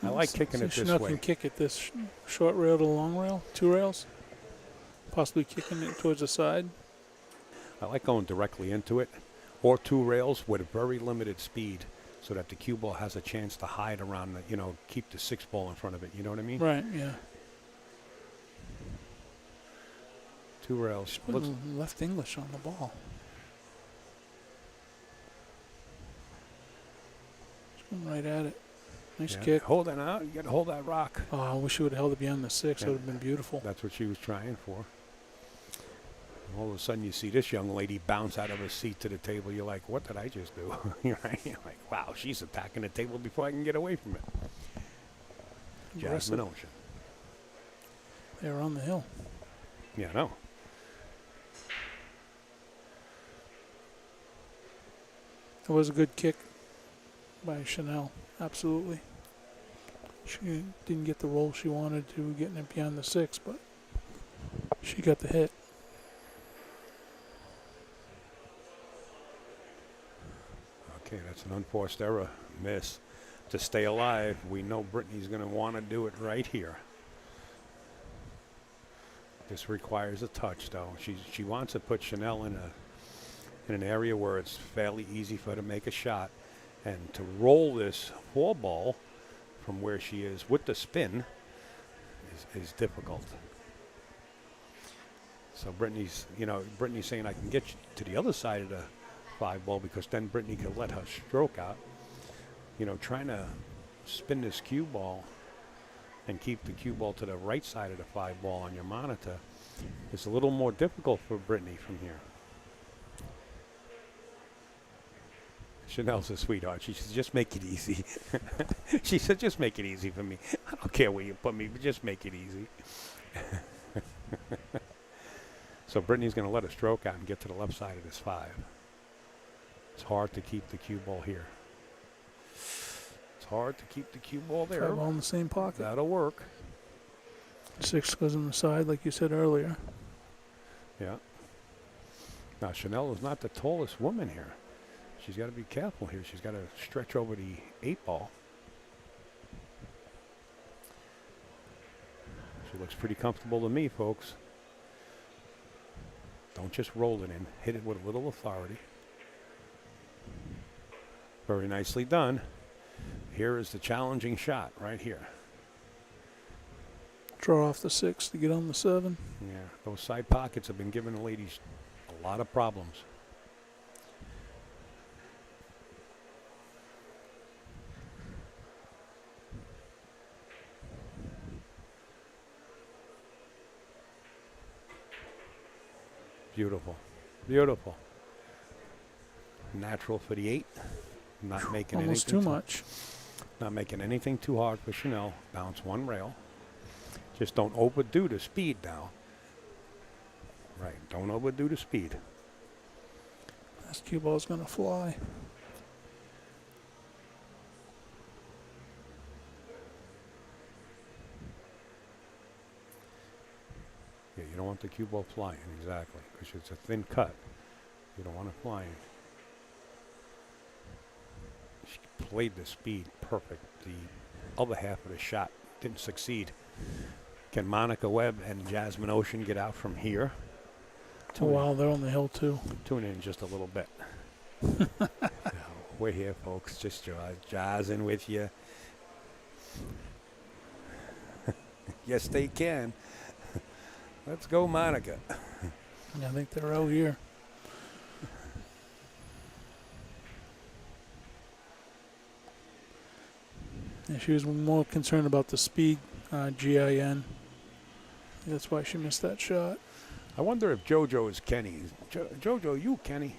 I like kicking it this Chanel way. can kick it this short rail to the long rail, 2 rails. Possibly kicking it towards the side. I like going directly into it, or 2 rails with very limited speed, so that the cue ball has a chance to hide around the, keep the 6 ball in front of it. You know what I mean? Right, yeah. 2 rails. Putting left English on the ball. Just going right at it. Nice Yeah, kick. hold that out. You got to hold that rock. Oh, I wish you would have held it beyond the 6. Yeah. That would have been beautiful. That's what she was trying for. All of a sudden, you see this young lady bounce out of her seat to the table. You're like, what did I just do? You're like, wow, she's attacking the table before I can get away from it. Jasmine Ocean. They're on the hill. Yeah, I know. It was a good kick by Chanel. Absolutely. She didn't get the roll she wanted to, getting it beyond the 6, but she got the hit. Okay, that's an unforced error. Miss. To stay alive, we know Brittany's going to want to do it right here. This requires a touch, though. She wants to put Chanel in an area where it's fairly easy for her to make a shot. And to roll this 4 ball from where she is with the spin is difficult. So Brittany's saying I can get you to the other side of the 5 ball because then Brittany can let her stroke out. Trying to spin this cue ball and keep the cue ball to the right side of the 5 ball on your monitor is a little more difficult for Brittany from here. Chanel's a sweetheart. She said, just make it easy. She said, just make it easy for me. I don't care where you put me, but just make it easy. So Brittany's going to let her stroke out and get to the left side of this 5. It's hard to keep the cue ball here. It's hard to keep the cue ball there. Try ball in the same pocket. That'll work. 6 goes on the side, like you said earlier. Yeah. Now, Chanel is not the tallest woman here. She's got to be careful here. She's got to stretch over the 8 ball. She looks pretty comfortable to me, folks. Don't just roll it in. Hit it with a little authority. Very nicely done. Here is the challenging shot right here. Draw off the 6 to get on the 7. Yeah, those side pockets have been giving the ladies a lot of problems. Beautiful. Beautiful. Natural for the 8. Not making Almost anything too much. Not making anything too hard for Chanel. Bounce one rail. Just don't overdo the speed now. Right, don't overdo the speed. This cue ball's going to fly. Yeah, you don't want the cue ball flying, exactly, because it's a thin cut. You don't want it flying. She played the speed perfect. The other half of the shot didn't succeed. Can Monica Webb and Jasmine Ocean get out from here? Oh, wow, they're on the hill, too. Tune in just a little bit. We're here, folks. Just jazzing with you. Yes, they can. Let's go, Monica. I think they're out here. Yeah, she was more concerned about the speed, GIN. That's why she missed that shot. I wonder if JoJo is Kenny. JoJo, you Kenny?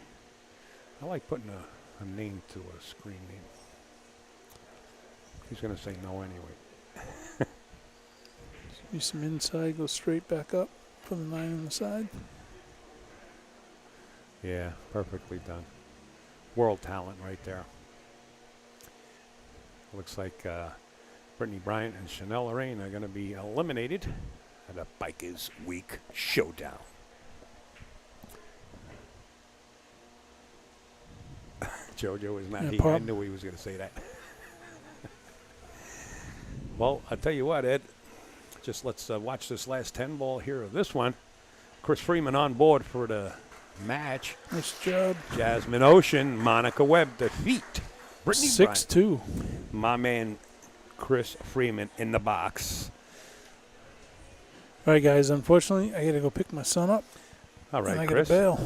I like putting a name to a screen name. He's going to say no anyway. Use some inside, go straight back up for the 9 on the side. Yeah, perfectly done. World talent right there. Looks like Brittany Bryant and Chanel Lorraine are going to be eliminated at a Bikers Week Showdown. JoJo is not Yeah, here. I knew he was going to say that. Well, I'll tell you what, Ed. Just let's watch this last 10 ball here of this one. Chris Freeman on board for the match. Nice job. Jasmine Ocean, Monica Webb defeat. Brittany Bryant. 6-2. My man Chris Freeman in the box. All right, guys. Unfortunately, I got to go pick my son up. All right, and I Chris. got to bail.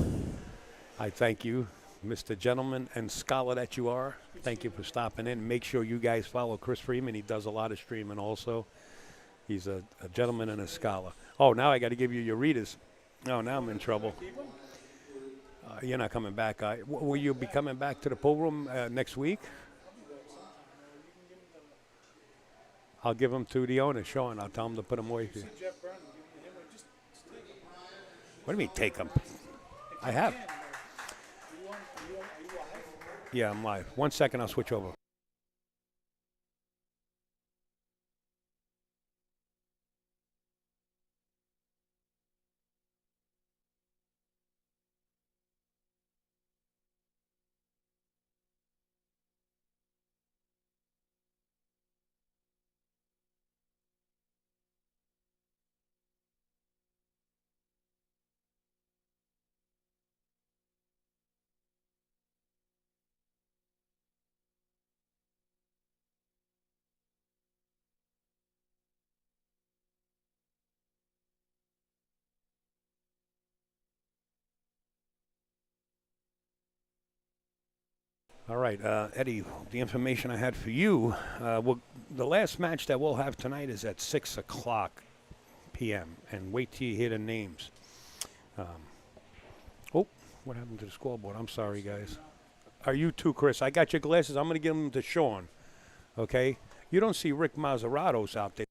I thank you, Mr. Gentleman and scholar that you are. Thank you for stopping in. Make sure you guys follow Chris Freeman. He does a lot of streaming also. He's a gentleman and a scholar. Oh, now I got to give you your readers. Oh, now I'm in trouble. You're not coming back. Will you be coming back to the pool room next week? I'll give them to the owner, Sean. I'll tell him to put them away for you. What do you mean, take them? I have. Yeah, I'm live. 1 second, I'll switch over. All right, Eddie, the information I had for you, the last match that we'll have tonight is at 6 o'clock p.m., and wait till you hear the names. Oh, what happened to the scoreboard? I'm sorry, guys. Are you too, Chris? I got your glasses. I'm going to give them to Sean, okay? You don't see Rick Mazaratos out there.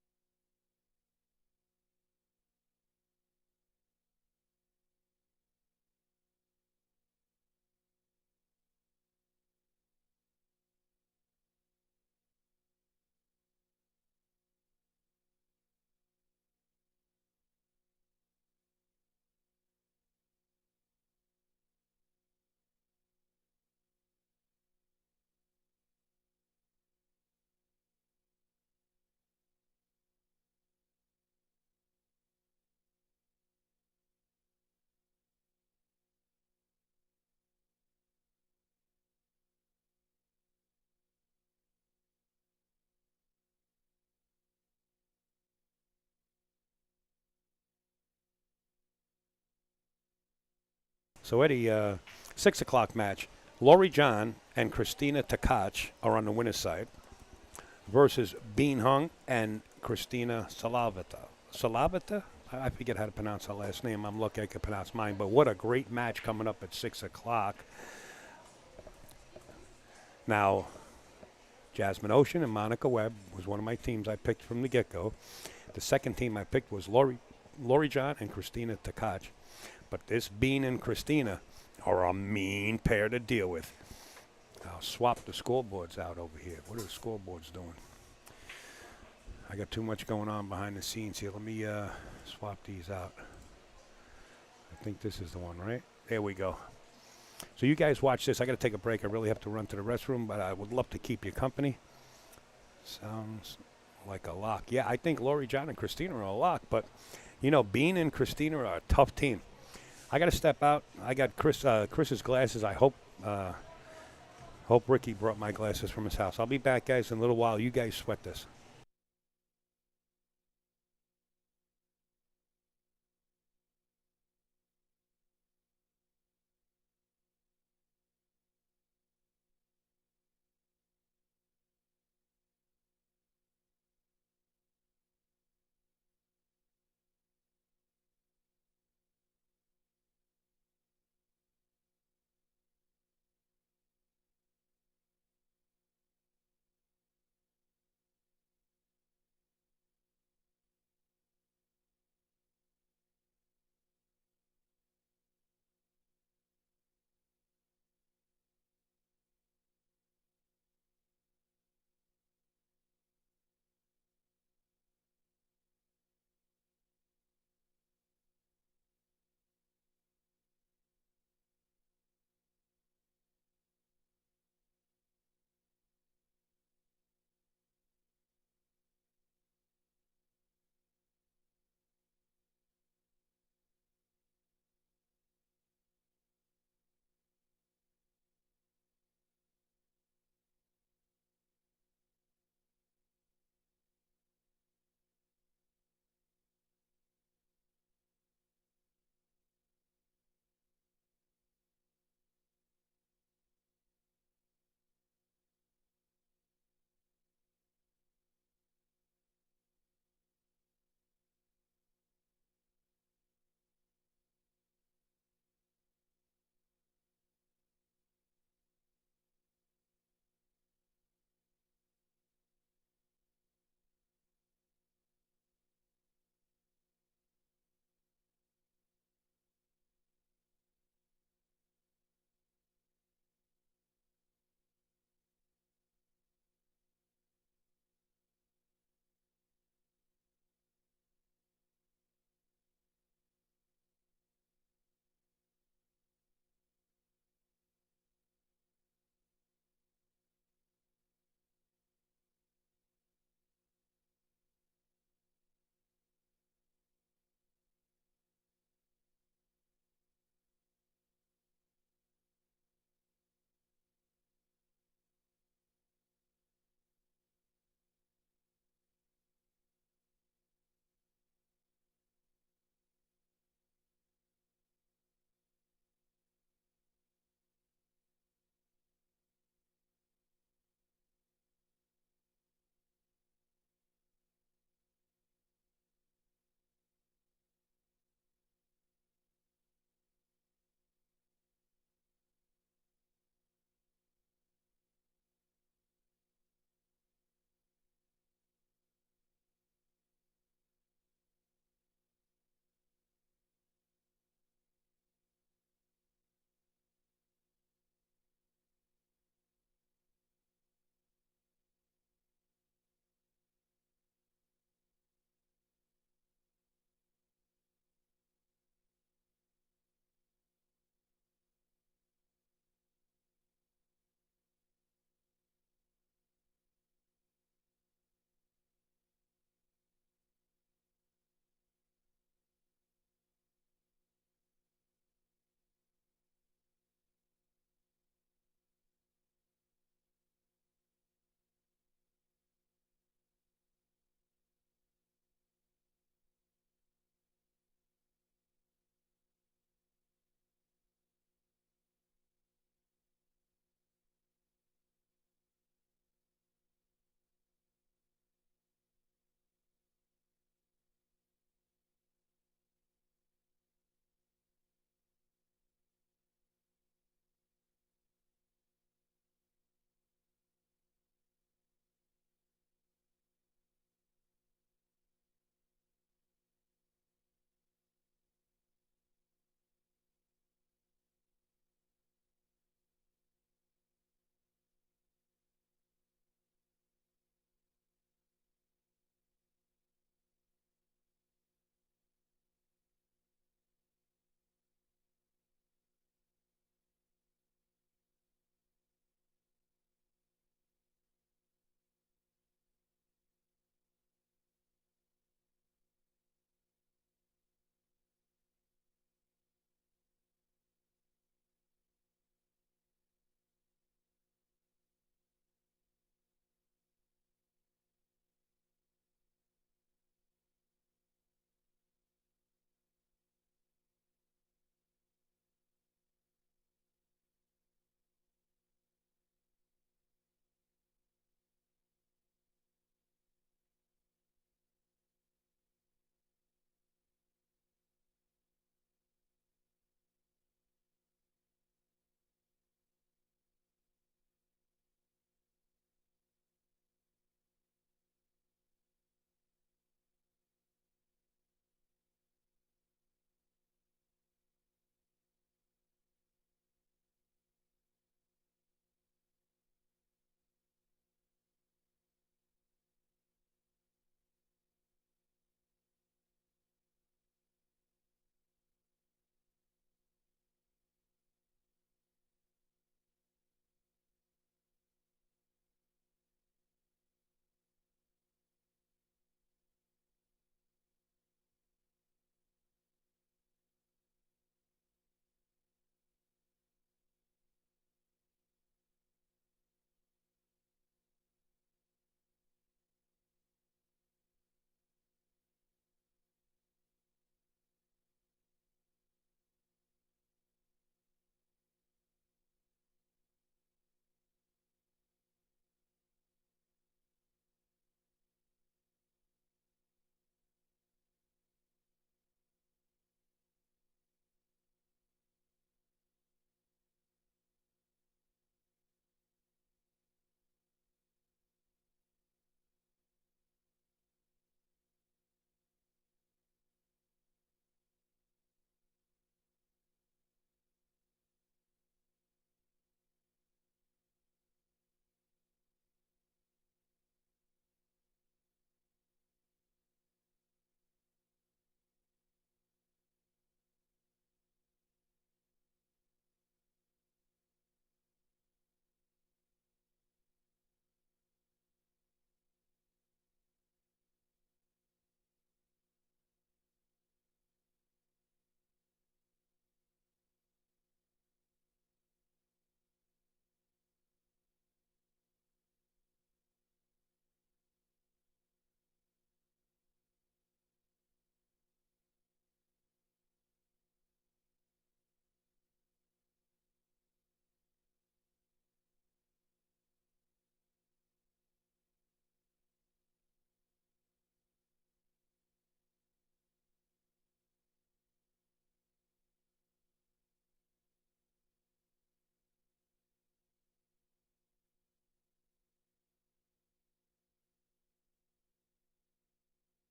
So, Eddie, 6 o'clock match. Lori John and Christina Tkach are on the winner's side versus Bean Hung and Christina Salavita. Salavita? I forget how to pronounce her last name. I'm lucky I can pronounce mine. But what a great match coming up at 6 o'clock. Now, Jasmine Ocean and Monica Webb was one of my teams I picked from the get-go. The second team I picked was Lori John and Christina Tkach. But this Bean and Christina are a mean pair to deal with. I'll swap the scoreboards out over here. What are the scoreboards doing? I got too much going on behind the scenes here. Let me swap these out. I think this is the one, right? There we go. So you guys watch this. I got to take a break. I really have to run to the restroom, but I would love to keep you company. Sounds like a lock. Yeah, I think Lori John and Christina are a lock, but, you know, Bean and Christina are a tough team. I got to step out. I got Chris's glasses. I hope Ricky brought my glasses from his house. I'll be back, guys, in a little while. You guys sweat this.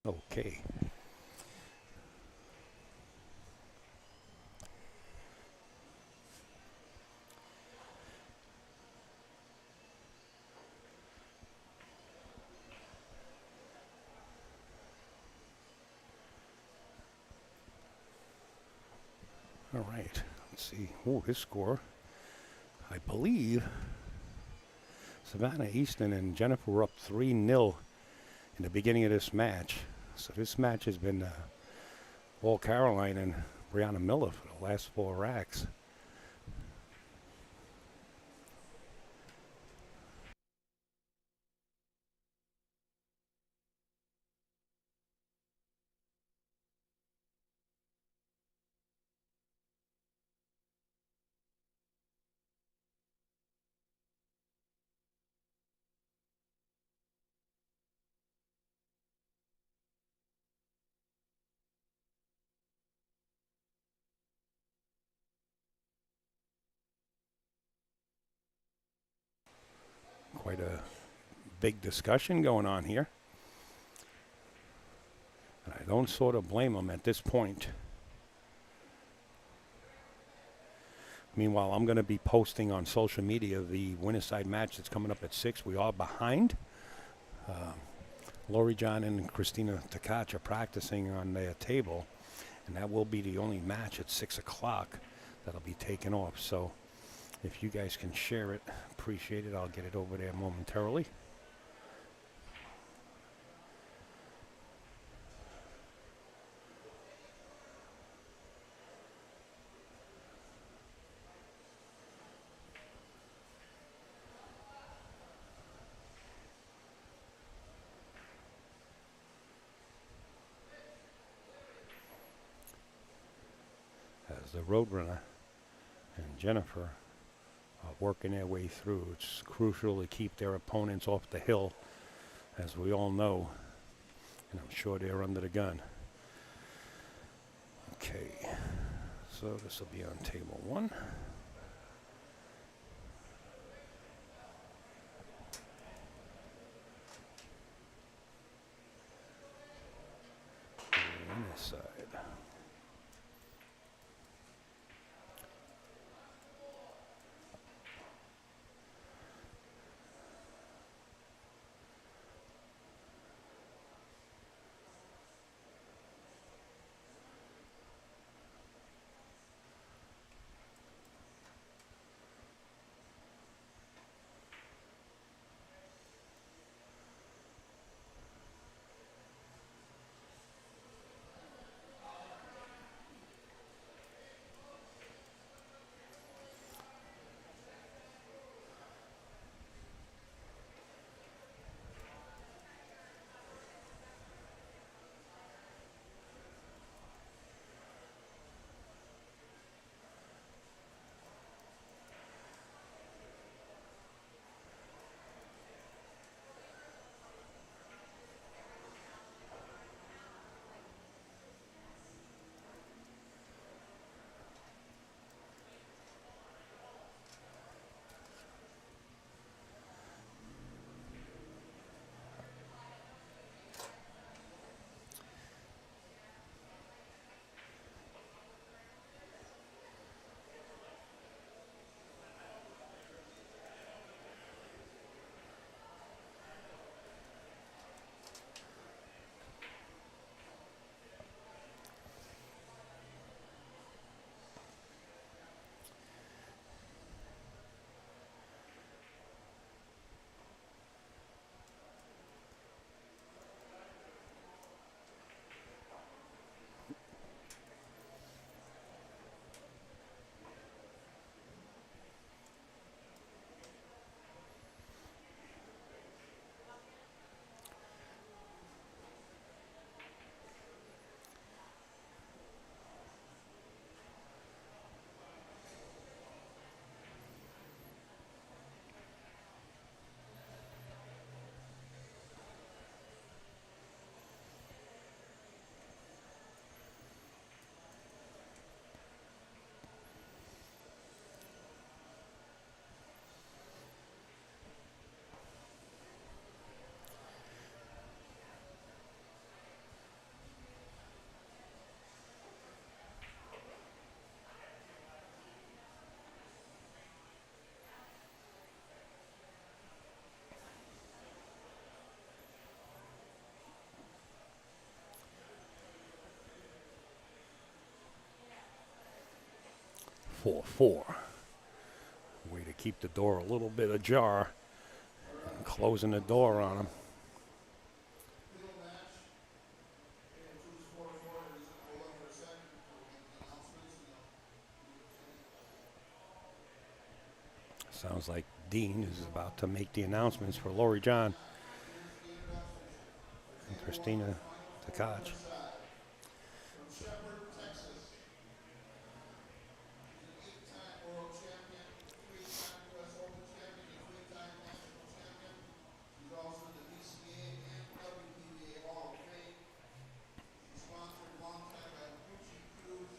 Okay. All right. Let's see. Oh, his score. I believe Savannah Easton and Jennifer were up 3-0 in the beginning of this match. So this match has been all Caroline and Brianna Miller for the last 4 racks. Quite a big discussion going on here. And I don't sort of blame them at this point. Meanwhile, I'm going to be posting on social media the winner-side match that's coming up at 6. We are behind. Lori John and Christina Tkach are practicing on their table, and that will be the only match at 6 o'clock that'll be taken off. So if you guys can share it, appreciate it. I'll get it over there momentarily. As the Roadrunner and Jennifer are working their way through, it's crucial to keep their opponents off the hill, as we all know, and I'm sure they're under the gun. Okay, so this will be on table 1. On this side. 4-4. Way to keep the door a little bit ajar. And closing the door on them. Sounds like Dean is about to make the announcements for Lori John and Christina Tkach. She's also in the BCA and WPBA Hall of Fame. She's sponsored a long time by Gucci Cruise,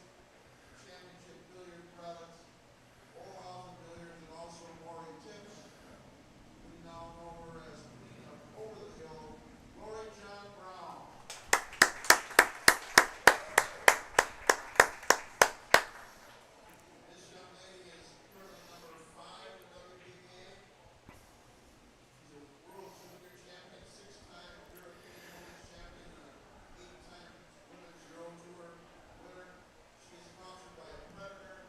Championship Billiard Products, Old House and Billiards, and also Maury Tips. We now know her as Queen of Over the Hill, Lori John Brown. This young lady is currently number 5 in WPBA. She's a World Junior Champion, 6-time European Women's Champion, and an 8-time Women's Euro Tour winner. She is sponsored by Predator.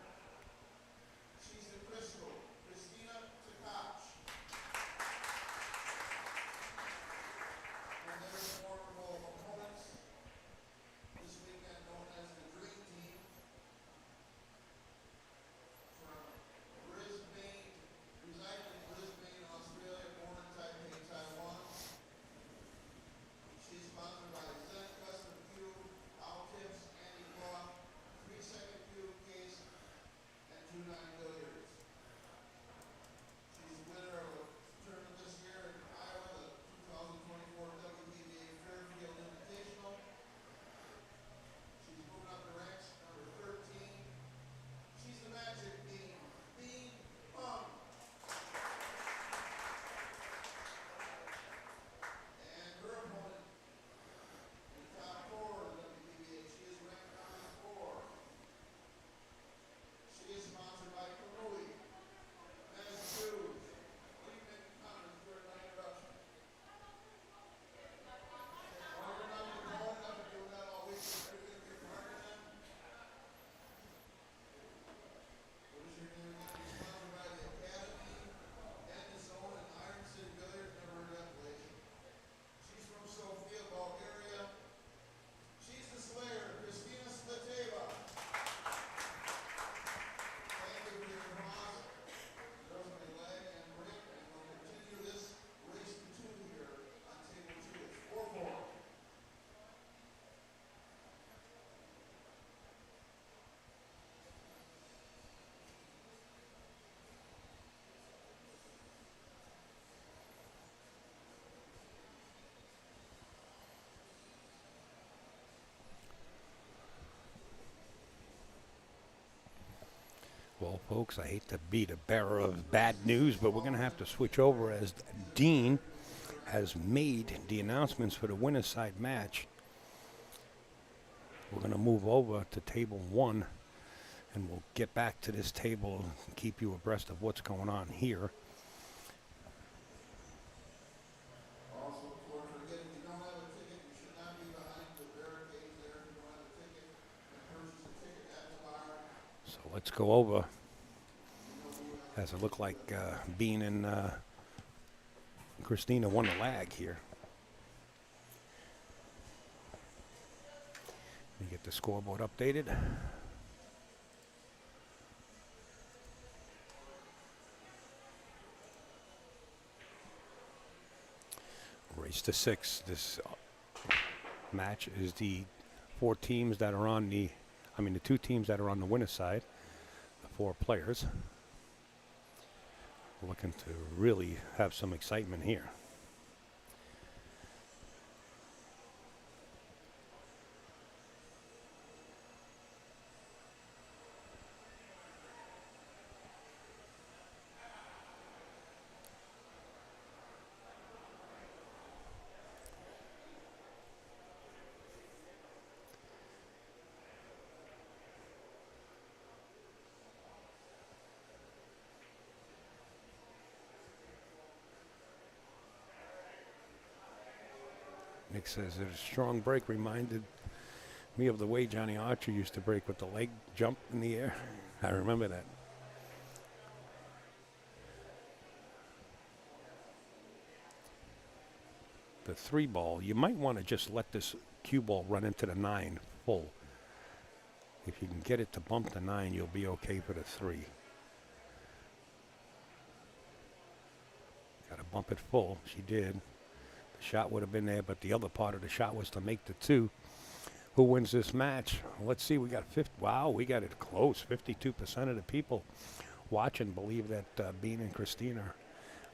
She's the Crystal, Christina Tkach. And their formidable opponents this weekend, known as the Dream Team from Brisbane, residing in Brisbane, Australia, born in Taipei, Taiwan. She's sponsored by Zen Custom Cube, Out Tips, Andy Cloth, 3-second cube case, and 2-9 billiards. She's the winner of a tournament this year in Iowa, the 2024 WPBA Fairfield Invitational. She's moving up the ranks, number 13. She's the Magic Bean, Bean Pong. And her opponent in the top 4 of the WPBA, she is ranked number 4. She is sponsored by Kamui, Men's Shoes. What do you make comments during my introduction? Oh, you're not even going up and doing that all week. You're going to be partnering them? What is your name again? She's sponsored by the Academy, and the Zone, and Iron City Billiards. Never heard that place. She's from Sofia, Bulgaria. She's the Slayer, Christina Sliteva. Thank you for your applause. Girls may lag and break, and we'll continue this race to 2 here on table 2. It's 4-4. Well, folks, I hate to be the bearer of bad news, but we're going to have to switch over as Dean has made the announcements for the winner's side match. We're going to move over to table 1, and we'll get back to this table and keep you abreast of what's going on here. Also, before forgetting, if you don't have a ticket, you should not be behind the barricades there. If you don't have a ticket, and purchase a ticket at the bar. So let's go over. As it looked like Bean and Christina won the lag here. Let me get the scoreboard updated. Race to 6. This match is the 4 teams that are on the, the 2 teams that are on the winner's side, the 4 players. Looking to really have some excitement here. Nick says that a strong break reminded me of the way Johnny Archer used to break with the leg jump in the air. I remember that. The 3 ball, you might want to just let this cue ball run into the 9 full. If you can get it to bump the 9, you'll be okay for the 3. Got to bump it full. She did. The shot would have been there, but the other part of the shot was to make the 2. Who wins this match? Let's see. We got 50. Wow, we got it close. 52% of the people watching believe that Bean and Christina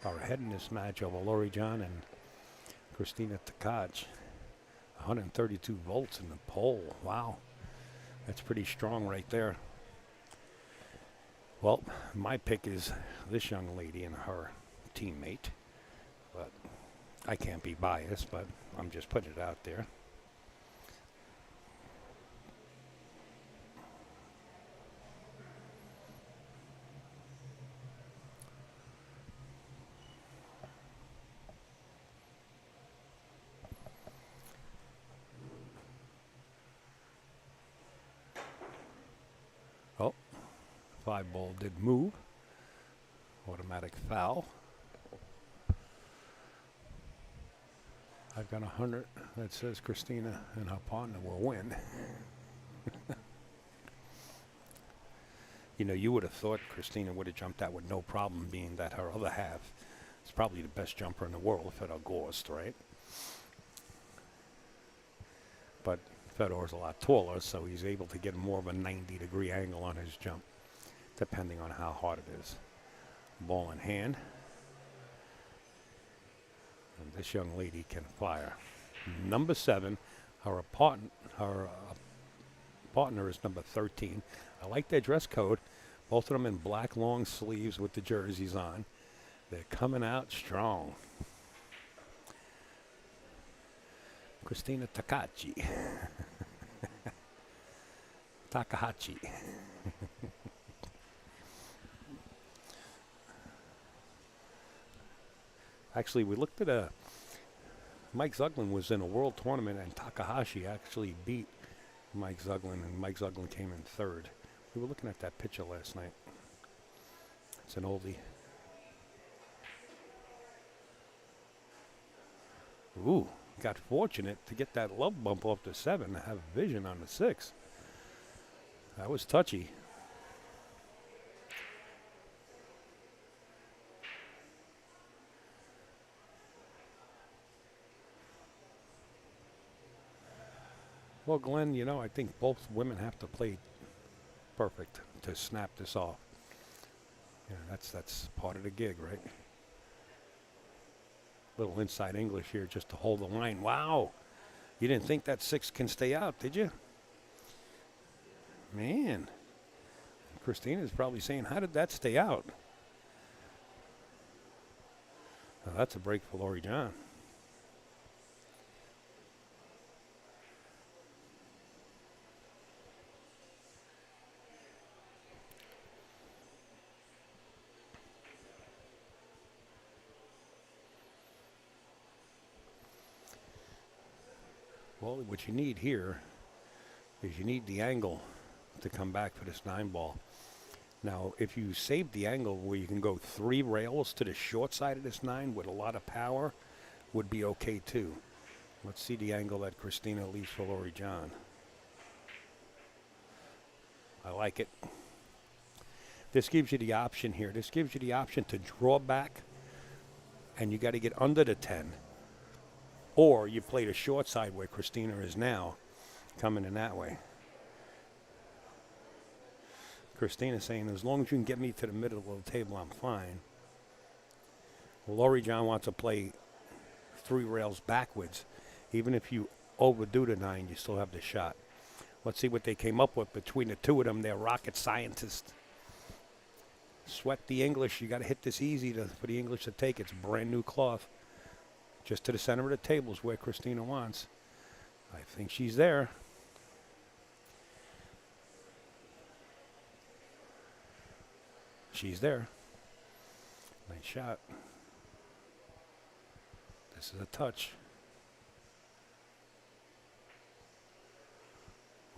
are ahead in this match over Lori John and Christina Tkach. 132 volts in the poll. Wow. That's pretty strong right there. Well, my pick is this young lady and her teammate. But I can't be biased, but I'm just putting it out there. Oh, 5 ball did move. Automatic foul. I've got 100 that says Christina and her partner will win. You know, you would have thought Christina would have jumped out with no problem, being that her other half is probably the best jumper in the world, Fedor Gorst, right? But Fedor's a lot taller, so he's able to get more of a 90-degree angle on his jump, depending on how hard it is. Ball in hand. And this young lady can fire. Number 7, her partner is number 13. I like their dress code. Both of them in black long sleeves with the jerseys on. They're coming out strong. Christina Takahashi. Takahashi. Actually, we looked at Mike Zuglin was in a world tournament, and Takahashi actually beat Mike Zuglin, and Mike Zuglin came in 3rd. We were looking at that picture last night. It's an oldie. Ooh, got fortunate to get that love bump off the 7 to have vision on the 6. That was touchy. Well, Glenn, you know, I think both women have to play perfect to snap this off. Yeah, that's part of the gig, right? Little inside English here just to hold the line. Wow. You didn't think that 6 can stay out, did you? Man. Christina's probably saying, how did that stay out? Now, that's a break for Lori John. Well, what you need here is you need the angle to come back for this 9-ball. Now, if you save the angle where you can go 3 rails to the short side of this 9 with a lot of power, would be okay too. Let's see the angle that Christina leaves for Lori John. I like it. This gives you the option here. This gives you the option to draw back, and you got to get under the 10. Or you play the short side where Christina is now, coming in that way. Christina's saying, as long as you can get me to the middle of the table, I'm fine. Lori John wants to play 3 rails backwards. Even if you overdo the 9, you still have the shot. Let's see what they came up with between the two of them. They're rocket scientists. Sweat the English. You got to hit this easy for the English to take. It's brand new cloth. Just to the center of the table is where Christina wants. I think she's there. She's there. Nice shot. This is a touch.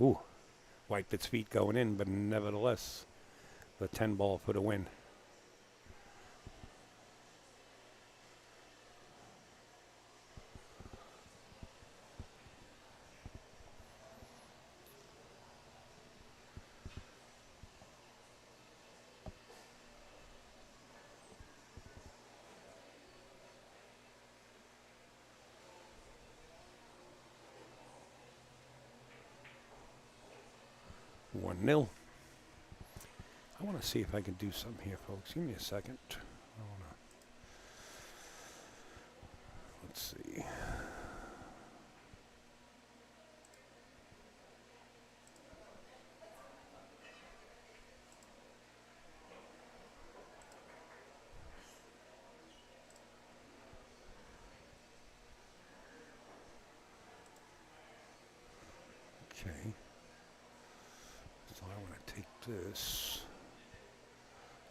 Ooh. Wiped its feet going in, but nevertheless, the 10 ball for the win. One nil. I want to see if I can do something here, folks. Give me a second. Let's see. Okay. So I want to take this.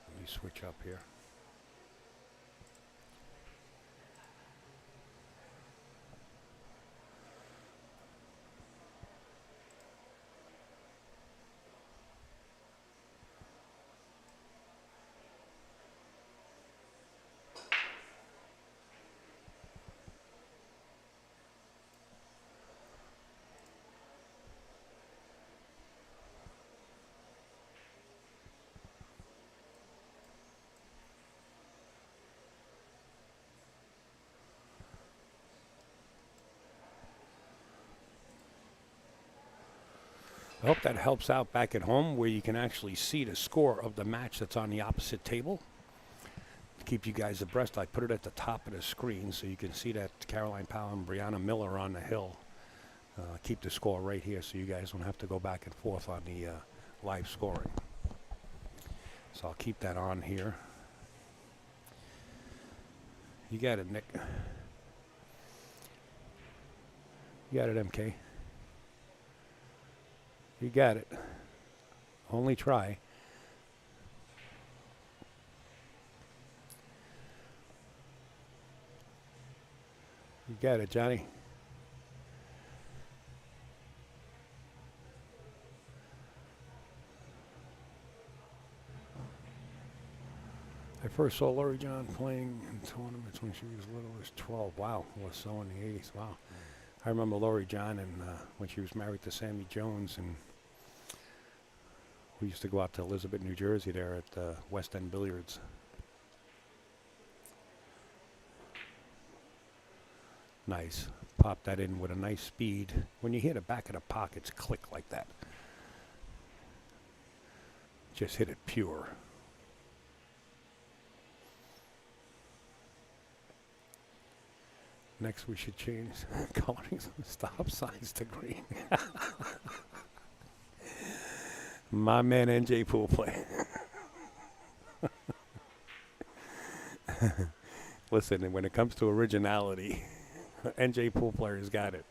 Let me switch up here. I hope that helps out back at home where you can actually see the score of the match that's on the opposite table. To keep you guys abreast, I put it at the top of the screen so you can see that Caroline Powell and Brianna Miller on the hill. Keep the score right here so you guys don't have to go back and forth on the live scoring. So I'll keep that on here. You got it, Nick. You got it, MK. You got it. Only try. You got it, Johnny. I first saw Lori John playing in tournaments when she was little as 12. Wow, was so in the 80s. Wow. I remember Lori John and when she was married to Sammy Jones, and we used to go out to Elizabeth, New Jersey there at West End Billiards. Nice. Pop that in with a nice speed. When you hear the back of the pockets click like that, just hit it pure. Next we should change coloring some stop signs to green. My man NJ Pool play. Listen, when it comes to originality, NJ Pool player's got it.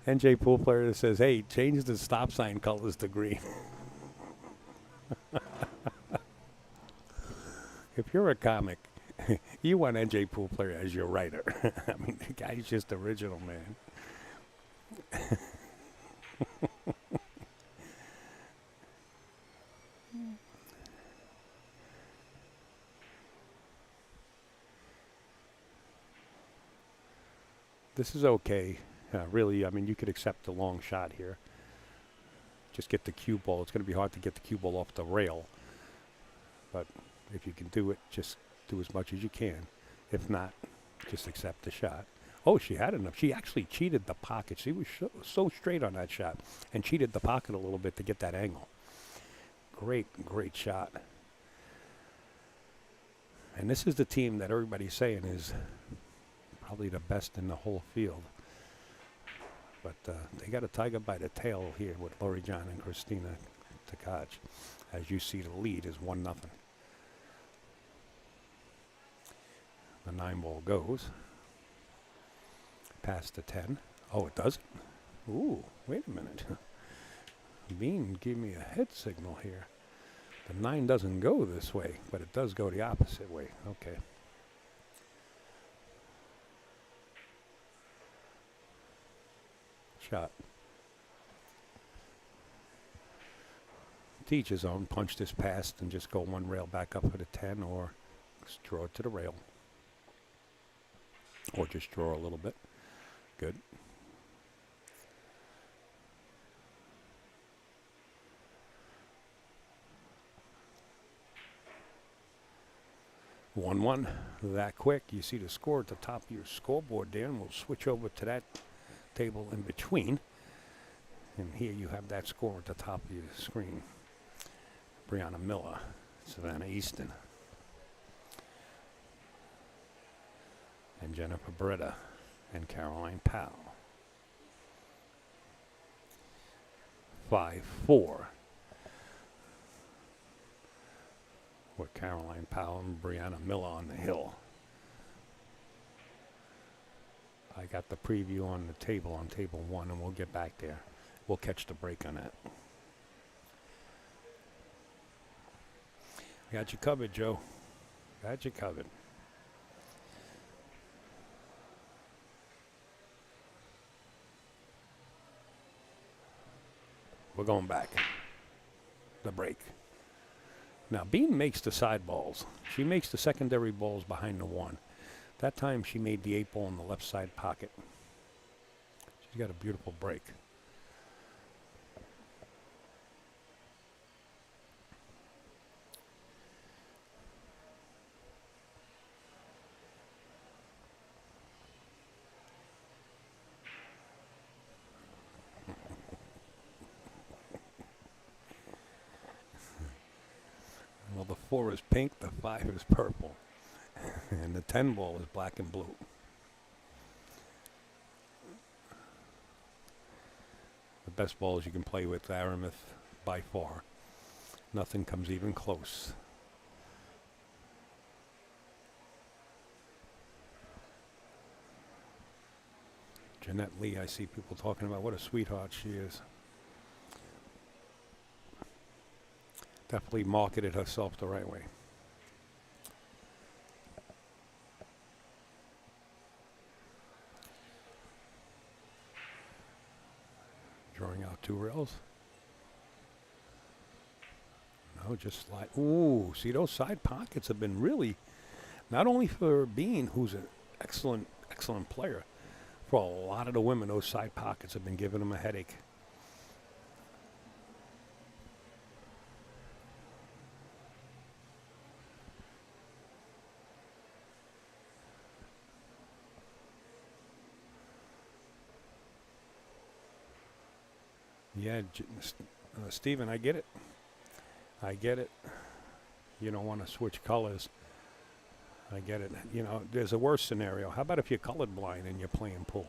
NJ Pool player that says, hey, change the stop sign colors to green. If you're a comic, you want NJ Pool player as your writer. I mean, the guy's just original, man. This is okay. Really, I mean, you could accept the long shot here. Just get the cue ball. It's going to be hard to get the cue ball off the rail. But if you can do it, just do as much as you can. If not, just accept the shot. Oh, she had enough. She actually cheated the pocket. She was so straight on that shot and cheated the pocket a little bit to get that angle. Great, great shot. And this is the team that everybody's saying is probably the best in the whole field. But they got a tiger by the tail here with Lori John and Christina Tkach. As you see, the lead is 1-0. The 9 ball goes past the 10. Oh, it doesn't. Ooh, wait a minute. Bean gave me a head signal here. The 9 doesn't go this way, but it does go the opposite way. Okay. Shot. To each his own. Punch this past and just go one rail back up for the 10, or just draw it to the rail. Or just draw a little bit. Good. One that quick. You see the score at the top of your scoreboard there, and we'll switch over to that table in between. And here you have that score at the top of your screen. Brianna Miller, Savannah Easton, and Jennifer Beretta, and Caroline Powell. 5-4. With Caroline Powell and Brianna Miller on the hill. I got the preview on the table, on table 1, and we'll get back there. We'll catch the break on that. Got you covered, Joe. Got you covered. We're going back. The break. Now, Bean makes the side balls. She makes the secondary balls behind the 1. That time she made the 8 ball in the left side pocket. She's got a beautiful break. Well, the 4 is pink, the 5 is purple, and the 10 ball is black and blue. The best balls you can play with, Aramith, by far. Nothing comes even close. Jeanette Lee, I see people talking about what a sweetheart she is. Definitely marketed herself the right way. Drawing out 2 rails. No, just slide. Ooh, see, those side pockets have been really, not only for Bean, who's an excellent, excellent player, for a lot of the women, those side pockets have been giving them a headache. Yeah, Stephen, I get it. I get it. You don't want to switch colors. I get it. You know, there's a worse scenario. How about if you're colorblind and you're playing pool?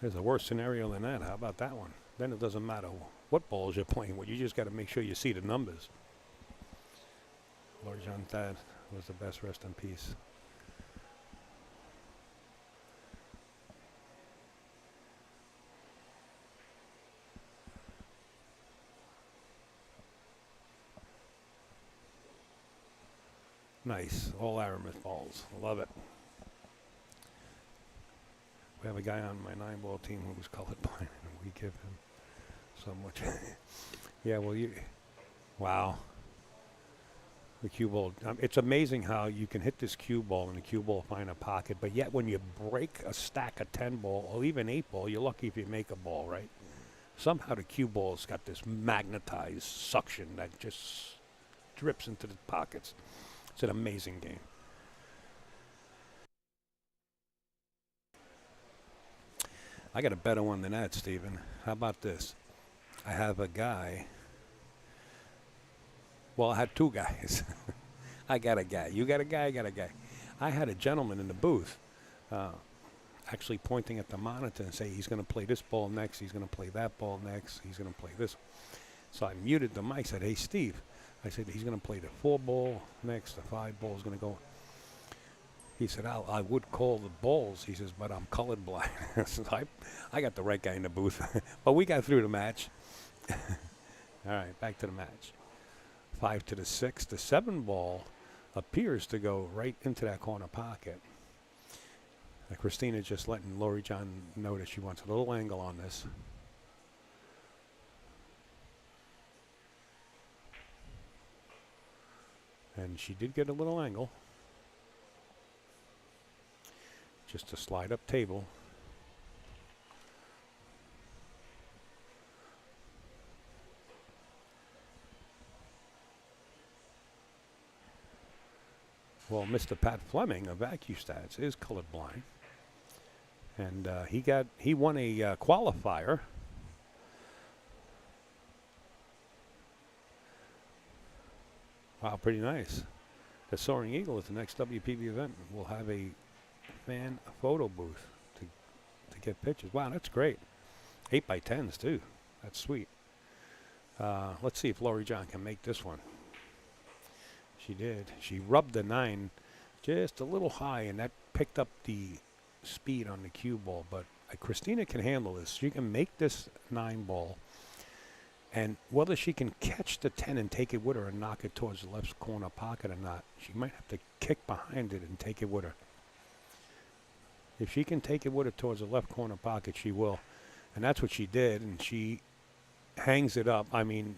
There's a worse scenario than that. How about that one? Then it doesn't matter what balls you're playing with. You just got to make sure you see the numbers. Lord John Thad was the best. Rest in peace. Nice. All Aramith balls. Love it. We have a guy on my 9-ball team who was colorblind, and we give him so much. Yeah, well, wow. The cue ball. It's amazing how you can hit this cue ball and the cue ball find a pocket, but yet when you break a stack of 10 ball or even 8 ball, you're lucky if you make a ball, right? Somehow the cue ball's got this magnetized suction that just drips into the pockets. It's an amazing game. I got a better one than that, Stephen. How about this? I have a guy. Well, I had 2 guys. I got a guy. You got a guy, I got a guy. I had a gentleman in the booth actually pointing at the monitor and say he's going to play this ball next, he's going to play that ball next, he's going to play this. So I muted the mic, said, hey, Steve. I said, he's going to play the 4 ball next, the 5 ball is going to go. He said, I would call the balls. He says, but I'm colorblind. So I got the right guy in the booth. But we got through the match. All right, back to the match. 5 to the 6. The 7 ball appears to go right into that corner pocket. Christina just letting Lori John know that she wants a little angle on this. And she did get a little angle. Just a slide up table. Well, Mr. Pat Fleming of AccuStats is colorblind. And he won a qualifier. Wow, pretty nice. The Soaring Eagle is the next WPB event. We'll have a fan photo booth to get pictures. Wow, that's great. 8x10s too. That's sweet. Let's see if Lori John can make this one. She did. She rubbed the 9 just a little high, and that picked up the speed on the cue ball. But Christina can handle this. She can make this 9 ball. And whether she can catch the 10 and take it with her and knock it towards the left corner pocket or not, she might have to kick behind it and take it with her. If she can take it with her towards the left corner pocket, she will. And that's what she did, and she hangs it up. I mean,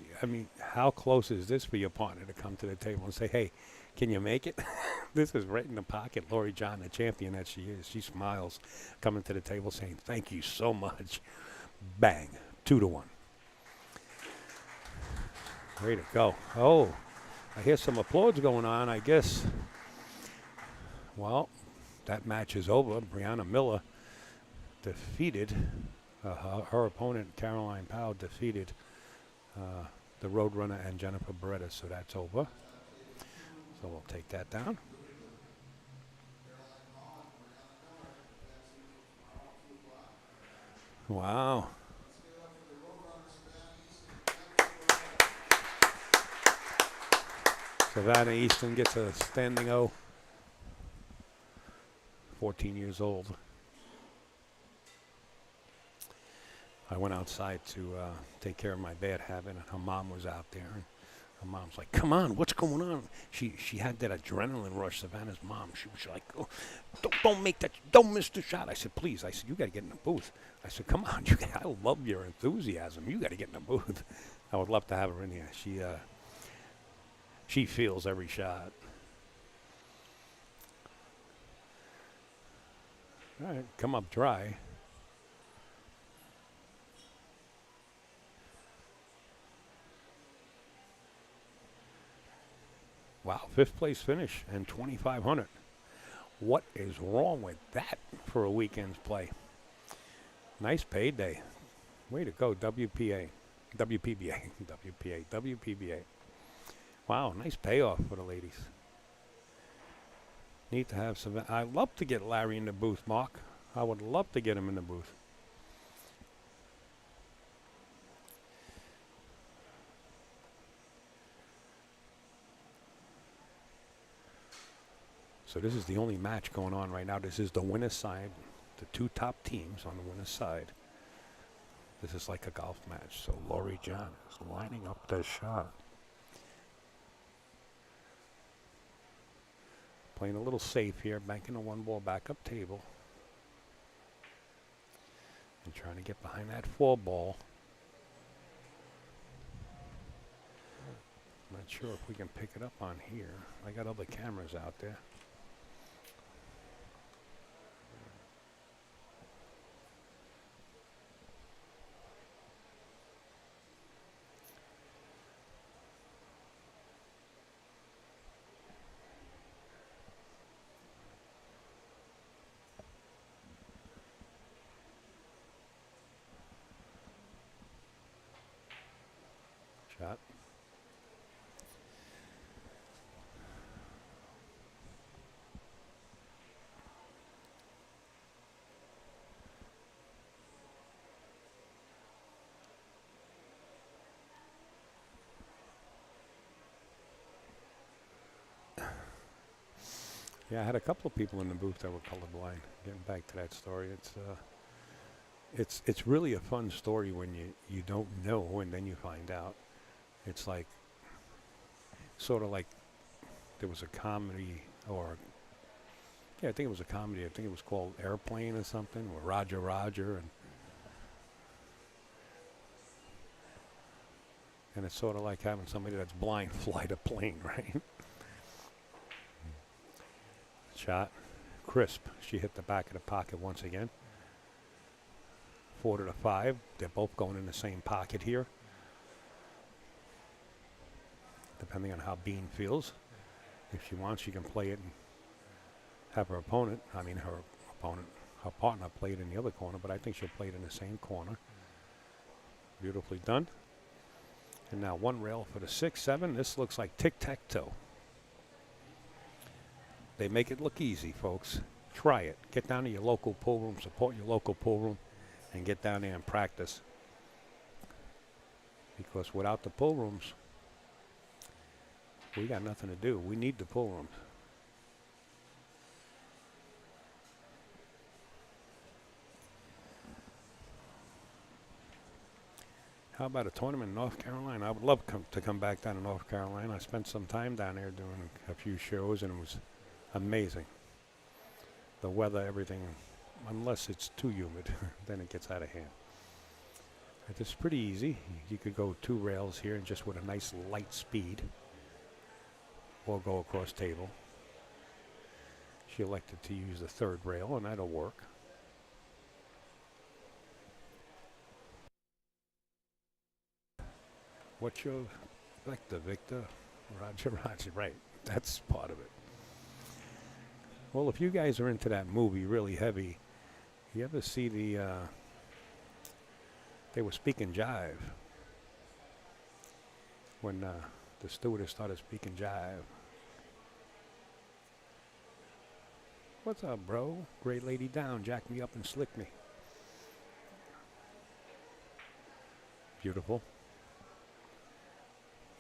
how close is this for your partner to come to the table and say, hey, can you make it? This is right in the pocket. Lori John, the champion that she is, she smiles, coming to the table saying, thank you so much. Bang, 2-1. Way to go. Oh, I hear some applause going on, I guess. Well, that match is over. Brianna Miller defeated her opponent, Caroline Powell, defeated the Roadrunner and Jennifer Beretta, so that's over. So we'll take that down. Wow. Savannah Easton gets a standing O. 14 years old. I went outside to take care of my bad habit, and her mom was out there. And her mom's like, come on, what's going on? She had that adrenaline rush, Savannah's mom. She was like, oh, don't miss the shot. I said, please. I said, you got to get in the booth. I said, come on, I love your enthusiasm. You got to get in the booth. I would love to have her in here. She feels every shot. All right, come up dry. Wow, 5th place finish and 2,500. What is wrong with that for a weekend's play? Nice payday. Way to go, WPBA. Wow, nice payoff for the ladies. Need to have some. I'd love to get Larry in the booth, Mark. I would love to get him in the booth. So this is the only match going on right now. This is the winner's side. The 2 top teams on the winner's side. This is like a golf match. So Lori John is lining up the shot. Playing a little safe here, banking a 1 ball backup table. And trying to get behind that 4 ball. I'm not sure if we can pick it up on here. I got other cameras out there. Shot. Yeah, I had a couple of people in the booth that were colorblind. Getting back to that story, it's really a fun story when you don't know and then you find out. It's like sort of like there was a comedy, or yeah, I think it was a comedy. I think it was called Airplane or something, or Roger, and it's sort of like having somebody that's blind fly the plane, right? shot. Crisp. She hit the back of the pocket once again. 4 to 5. They're both going in the same pocket here. Depending on how Bean feels. If she wants, she can play it and have her partner play it in the other corner, but I think she'll play it in the same corner. Beautifully done. And now one rail for the 6-7. This looks like tic-tac-toe. They make it look easy, folks. Try it. Get down to your local pool room, support your local pool room, and get down there and practice. Because without the pool rooms, we got nothing to do. We need the pool rooms. How about a tournament in North Carolina? I would love to come back down to North Carolina. I spent some time down there doing a few shows, and it was amazing. The weather, everything, unless it's too humid, then it gets out of hand. It's pretty easy. You could go 2 rails here and just with a nice light speed, or go across table. She elected to use the 3rd rail, and that'll work. What's your vector, Victor? Roger, right. That's part of it. Well, if you guys are into that movie really heavy, you ever see they were speaking jive when the stewardess started speaking jive. What's up, bro? Great lady down, jack me up and slick me. Beautiful.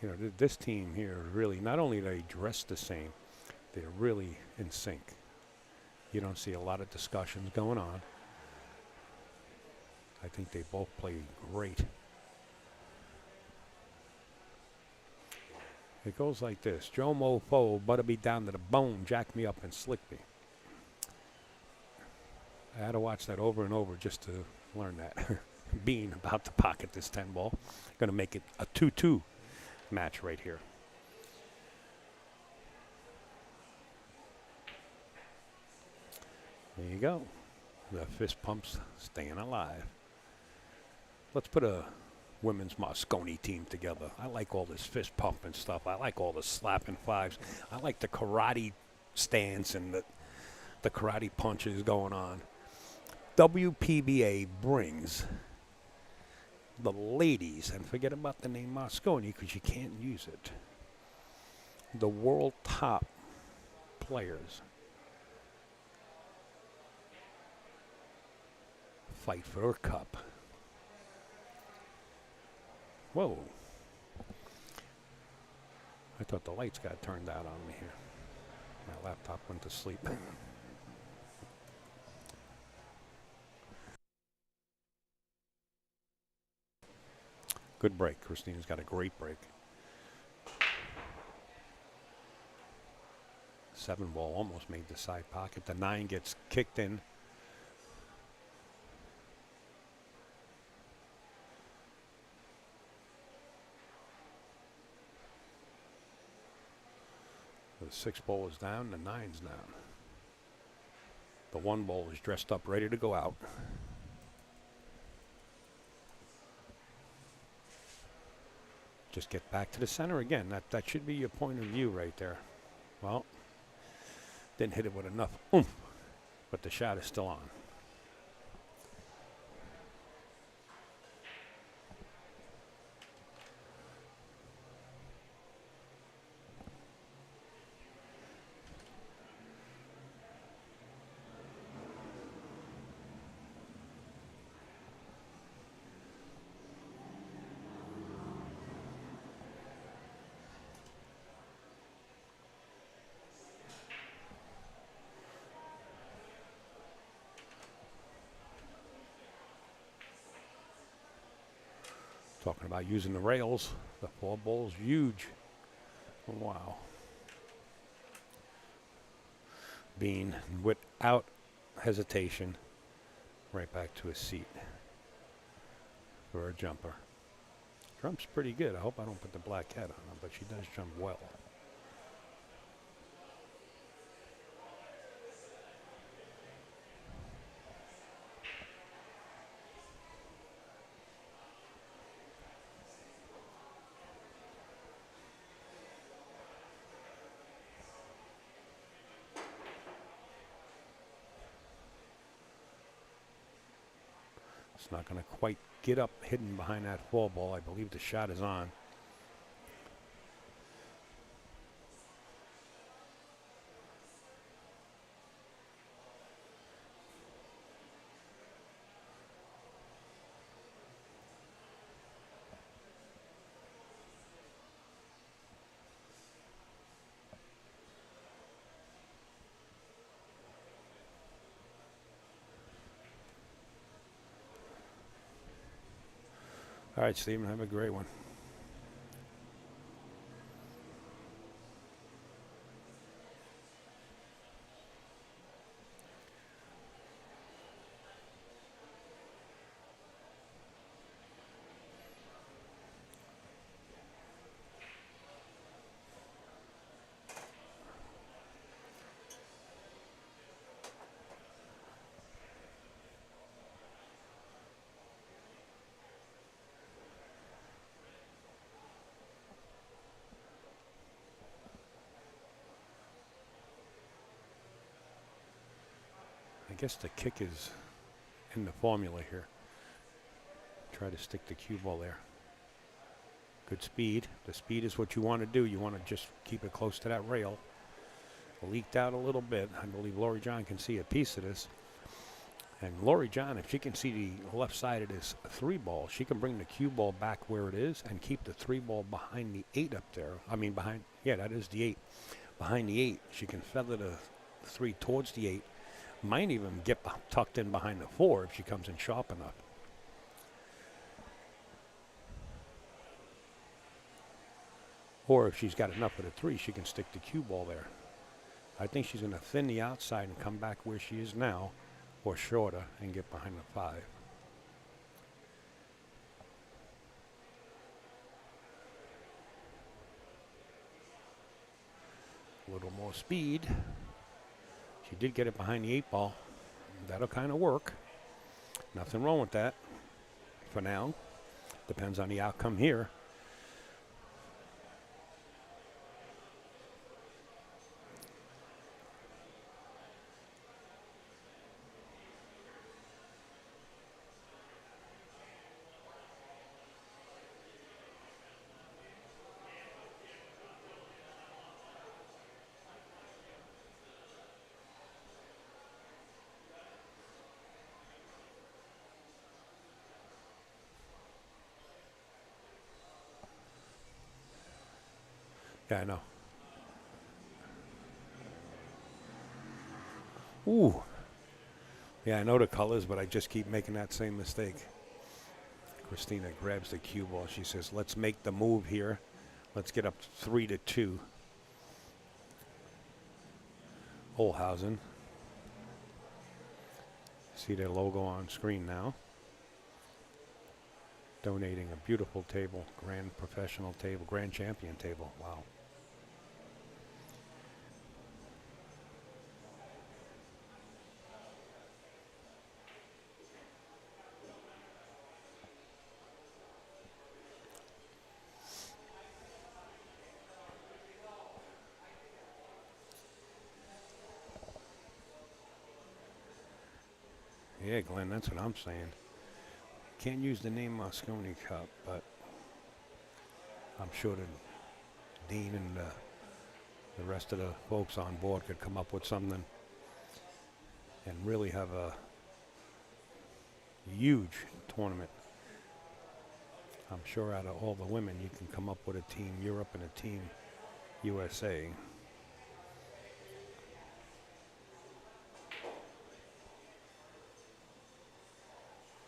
You know, this team here really, not only do they dress the same, they're really in sync. You don't see a lot of discussions going on. I think they both play great. It goes like this. Joe Mofo, butter me down to the bone, jack me up and slick me. I had to watch that over and over just to learn that. Being about to pocket this 10 ball. Going to make it a 2-2 match right here. There you go. The fist pumps staying alive. Let's put a women's Moscone team together. I like all this fist pumping stuff. I like all the slapping fives. I like the karate stance and the karate punches going on. WPBA brings the ladies, and forget about the name Moscone because you can't use it, the world top players fight for a cup. Whoa. I thought the lights got turned out on me here. My laptop went to sleep. Good break. Christina's got a great break. 7 ball almost made the side pocket. The 9 gets kicked in. The 6 ball is down. The 9's down. The 1 ball is dressed up, ready to go out. Just get back to the center again. That should be your point of view right there. Well, didn't hit it with enough oomph, but the shot is still on. Talking about using the rails, the 4 ball's huge. Wow. Bean, without hesitation, right back to his seat for a jumper. Jumps pretty good. I hope I don't put the black hat on him, but she does jump well. It's not going to quite get up hidden behind that 4 ball. I believe the shot is on. All right, Stephen, have a great one. I guess the kick is in the formula here. Try to stick the cue ball there. Good speed. The speed is what you want to do. You want to just keep it close to that rail. Leaked out a little bit. I believe Lori John can see a piece of this. And Lori John, if she can see the left side of this 3-ball, she can bring the cue ball back where it is and keep the 3-ball behind the 8 up there. I mean, behind, yeah, that is the 8. Behind the 8, she can feather the 3 towards the 8. Might even get tucked in behind the 4 if she comes in sharp enough. Or if she's got enough of the 3, she can stick the cue ball there. I think she's going to thin the outside and come back where she is now, or shorter, and get behind the 5. A little more speed. She did get it behind the 8-ball. That'll kind of work. Nothing wrong with that for now. Depends on the outcome here. Yeah, I know. Ooh. Yeah, I know the colors, but I just keep making that same mistake. Christina grabs the cue ball. She says, let's make the move here. Let's get up 3-2. Olhausen. See their logo on screen now. Donating a beautiful table, grand professional table, grand champion table. Wow. Yeah, Glenn, that's what I'm saying. Can't use the name Moscone Cup, but I'm sure that Dean and the rest of the folks on board could come up with something and really have a huge tournament. I'm sure out of all the women, you can come up with a Team Europe and a Team USA.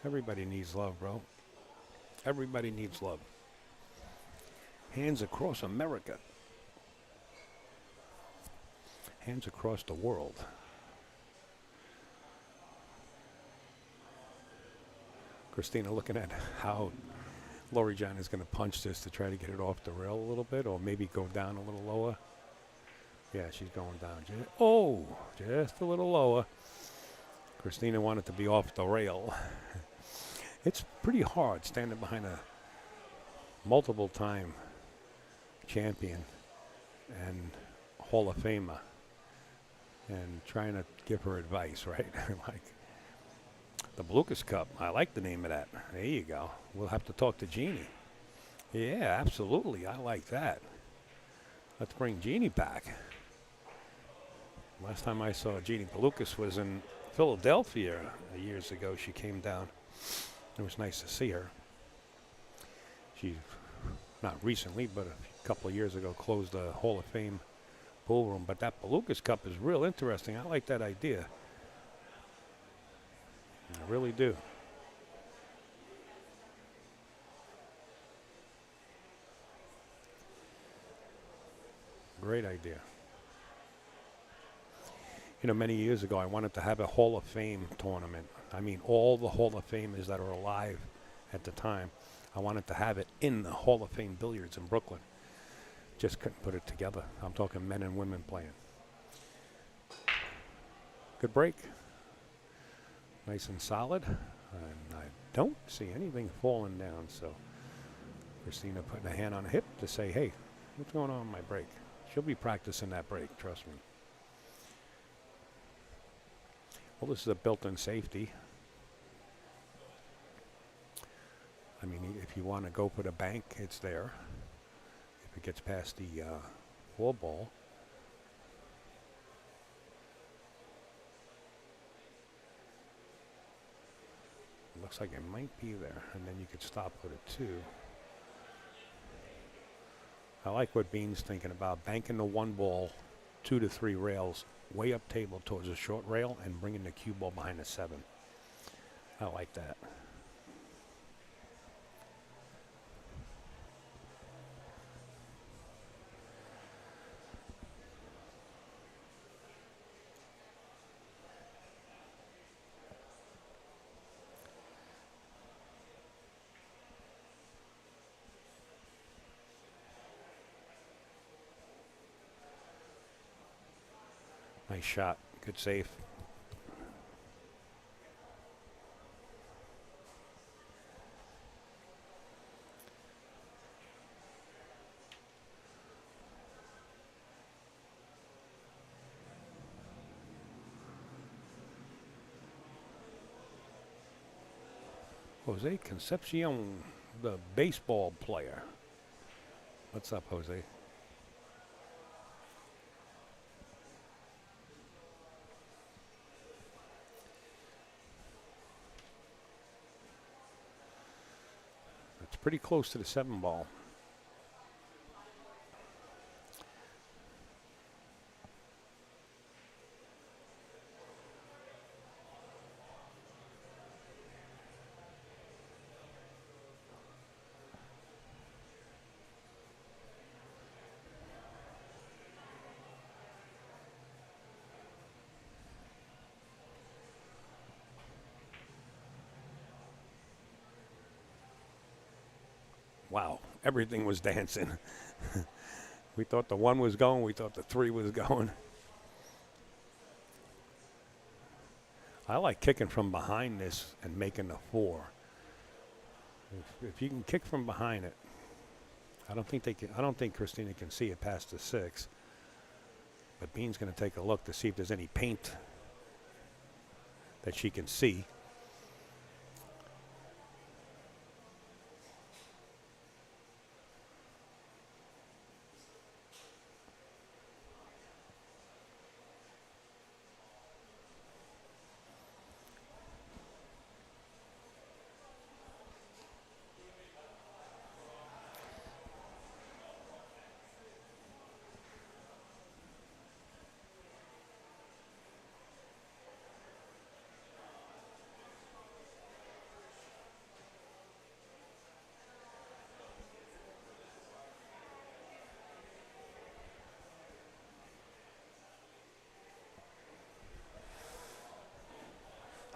Everybody needs love, bro. Everybody needs love. Hands across America. Hands across the world. Christina looking at how Lori John is going to punch this to try to get it off the rail a little bit, or maybe go down a little lower. Yeah, she's going down. Oh, just a little lower. Christina wanted to be off the rail. It's pretty hard standing behind a multiple-time champion and Hall of Famer and trying to give her advice, right? Like, The Belucas Cup. I like the name of that. There you go. We'll have to talk to Jeannie. Yeah, absolutely. I like that. Let's bring Jeannie back. Last time I saw Jeannie Belucas was in Philadelphia years ago. She came down. It was nice to see her. She, not recently, but a couple of years ago, closed the Hall of Fame pool room. But that Belucas Cup is real interesting. I like that idea. I really do. Great idea. You know, many years ago, I wanted to have a Hall of Fame tournament. I mean, all the Hall of Famers that are alive at the time, I wanted to have it in the Hall of Fame Billiards in Brooklyn. Just couldn't put it together. I'm talking men and women playing. Good break. Nice and solid. And I don't see anything falling down, so Christina putting a hand on the hip to say, hey, what's going on with my break? She'll be practicing that break, trust me. Well, this is a built-in safety. I mean, if you want to go for the bank, it's there. If it gets past the 4-ball. Looks like it might be there, and then you could stop with a 2. I like what Bean's thinking about, banking the 1 ball 2 to 3 rails way up table towards a short rail and bringing the cue ball behind the 7. I like that. Nice shot. Good save. Jose Concepcion, the baseball player. What's up, Jose? It's pretty close to the 7-ball. Wow, everything was dancing. We thought the 1 was going, we thought the 3 was going. I like kicking from behind this and making the 4. If you can kick from behind it, I don't think Christina can see it past the 6. But Bean's going to take a look to see if there's any paint that she can see.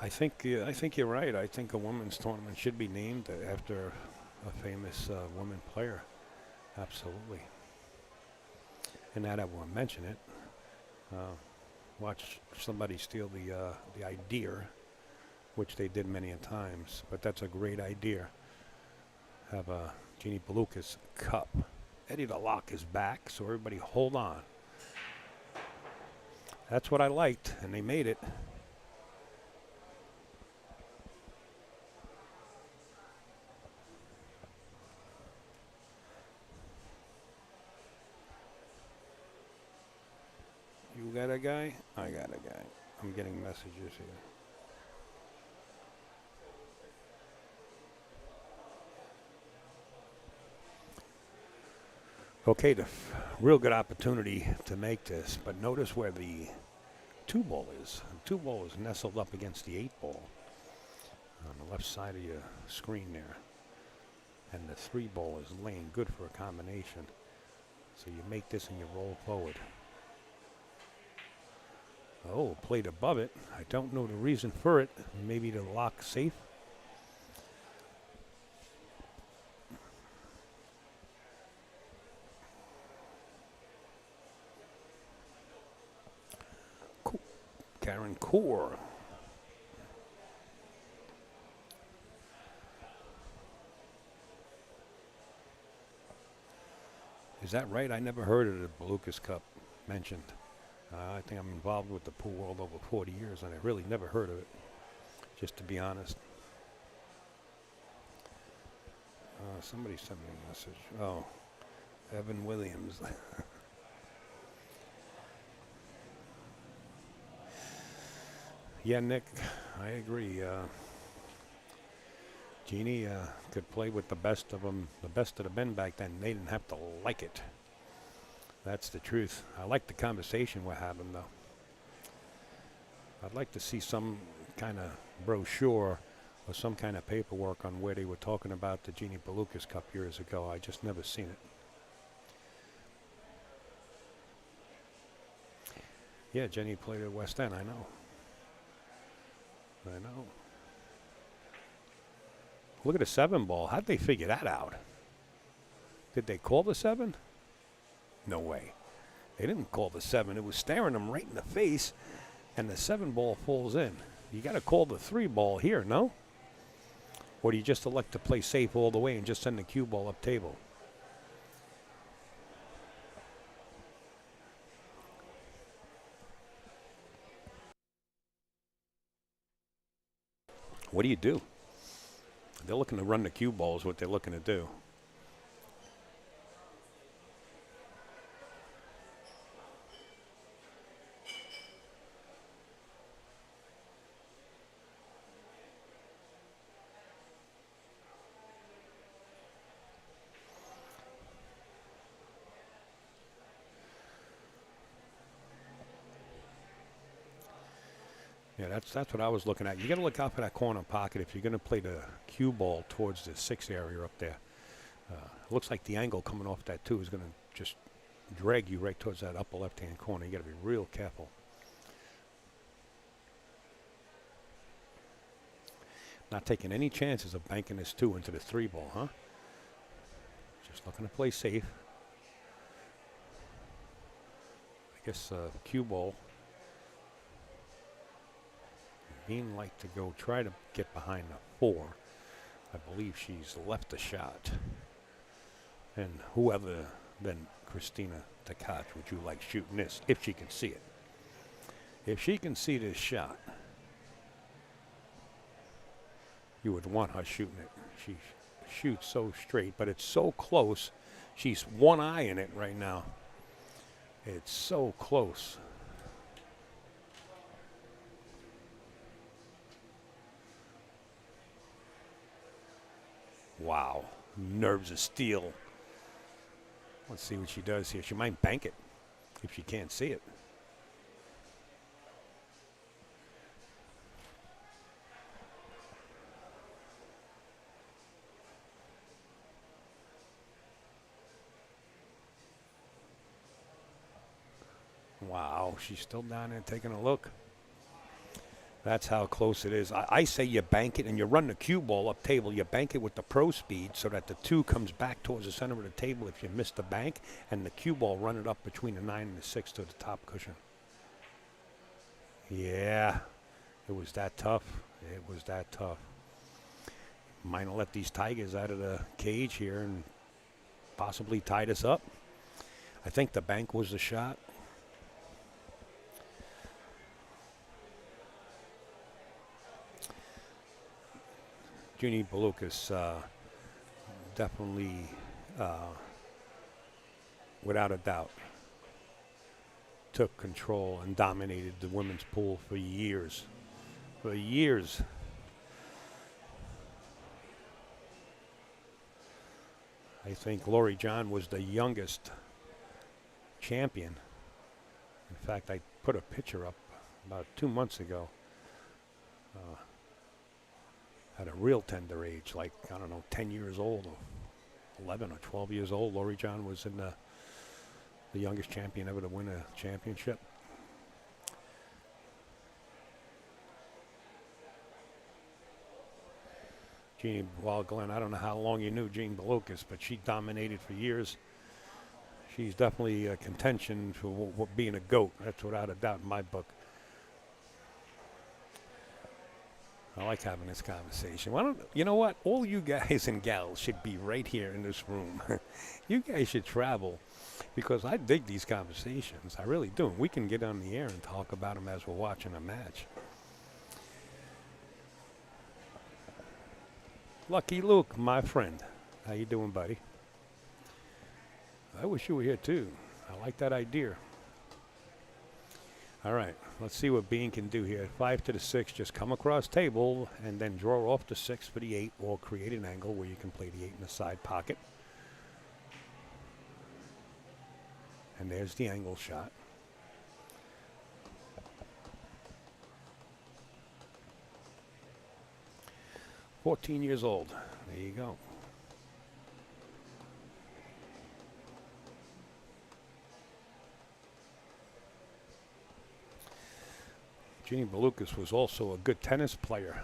I think you're right. I think a women's tournament should be named after a famous woman player. Absolutely. And now that we'll mention it, watch somebody steal the idea, which they did many a times. But that's a great idea. Have a Jeannie Belucas Cup. Eddie the Lock is back, so everybody hold on. That's what I liked, and they made it. got a guy? I got a guy. I'm getting messages here. Okay, the real good opportunity to make this, but notice where the 2 ball is. The 2 ball is nestled up against the 8 ball on the left side of your screen there. And the 3 ball is laying good for a combination. So you make this and you roll forward. Oh, played above it. I don't know the reason for it. Maybe to lock safe. Karen Core. Is that right? I never heard of the Lucas Cup mentioned. I think I'm involved with the pool world over 40 years, and I really never heard of it, just to be honest. Somebody sent me a message. Oh, Evan Williams. Yeah, Nick, I agree. Jeannie could play with the best of them, the best of the men back then. They didn't have to like it. That's the truth. I like the conversation we're having, though. I'd like to see some kind of brochure or some kind of paperwork on where they were talking about the Jeannie Belucas Cup years ago. I just never seen it. Yeah, Jenny played at West End, I know. I know. Look at the 7 ball. How'd they figure that out? Did they call the 7? No way. They didn't call the 7. It was staring them right in the face, and the 7 ball falls in. You got to call the 3 ball here, no? Or do you just elect to play safe all the way and just send the cue ball up table? What do you do? They're looking to run the cue ball is what they're looking to do. Yeah, that's what I was looking at. You got to look out for that corner pocket if you're going to play the cue ball towards the 6 area up there. Looks like the angle coming off that too is going to just drag you right towards that upper left-hand corner. You got to be real careful. Not taking any chances of banking this 2 into the 3 ball, huh? Just looking to play safe. I guess cue ball. Bean like to go try to get behind the 4. I believe she's left the shot. And whoever than Christina Takac would you like shooting this, if she can see it? If she can see this shot, you would want her shooting it. She shoots so straight, but it's so close. She's one eye in it right now. It's so close. Wow, nerves of steel. Let's see what she does here. She might bank it if she can't see it. Wow, she's still down there taking a look. That's how close it is. I say you bank it and you run the cue ball up table. You bank it with the pro speed so that the 2 comes back towards the center of the table if you miss the bank, and the cue ball run it up between the 9 and the 6 to the top cushion. Yeah, it was that tough. It was that tough. Might have let these Tigers out of the cage here and possibly tied us up. I think the bank was the shot. Jeannie Belucas, definitely, without a doubt. took control and dominated the women's pool for years. For years. I think Lori John was the youngest champion. In fact, I put a picture up about 2 months ago. At a real tender age, like, I don't know, 10 years old or 11 or 12 years old. Lori John was in the youngest champion ever to win a championship. Jeannie, well, Glenn, I don't know how long you knew Jean Belucas, but she dominated for years. She's definitely a contention for being a GOAT. That's without a doubt in my book. I like having this conversation. Why don't, you know what? All you guys and gals should be right here in this room. You guys should travel because I dig these conversations. I really do. We can get on the air and talk about them as we're watching a match. Lucky Luke, my friend. How you doing, buddy? I wish you were here, too. I like that idea. All right, let's see what Bean can do here. 5 to the 6, just come across table and then draw off the 6 for the 8 or create an angle where you can play the 8 in the side pocket. And there's the angle shot. "14 years old. There you go. Jeannie Belucas was also a good tennis player.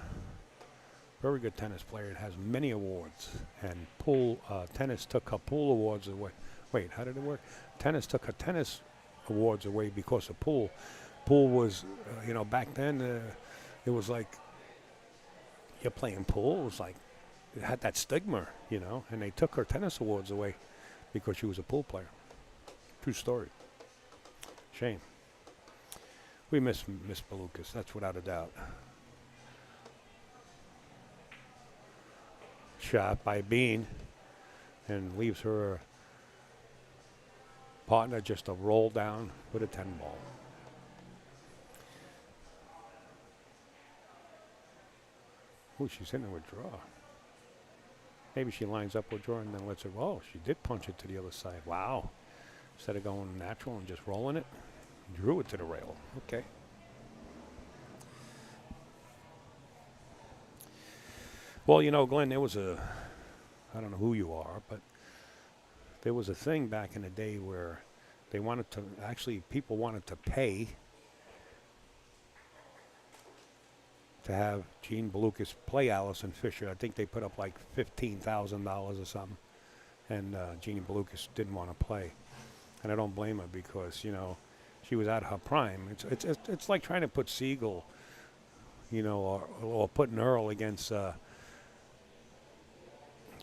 Very good tennis player and has many awards. And pool tennis took her pool awards away. Wait, how did it work? Tennis took her tennis awards away because of pool. Pool was, you know, back then it was like you're playing pool. It was like it had that stigma, you know, and they took her tennis awards away because she was a pool player. True story. Shame. We miss Miss Belucas, that's without a doubt. Shot by Bean and leaves her partner just a roll down with a 10 ball. Oh, she's hitting it with draw. Maybe she lines up with draw and then lets her, oh, she did punch it to the other side. Wow. Instead of going natural and just rolling it, drew it to the rail. Okay. Well, you know, Glenn, there was I don't know who you are, but there was a thing back in the day where they wanted to, actually people wanted to pay to have Jean Belucas play Allison Fisher. I think they put up like $15,000 or something, and Jean Belucas didn't want to play. And I don't blame her because, you know, she was at her prime. It's like trying to put Siegel, you know, or putting Earl against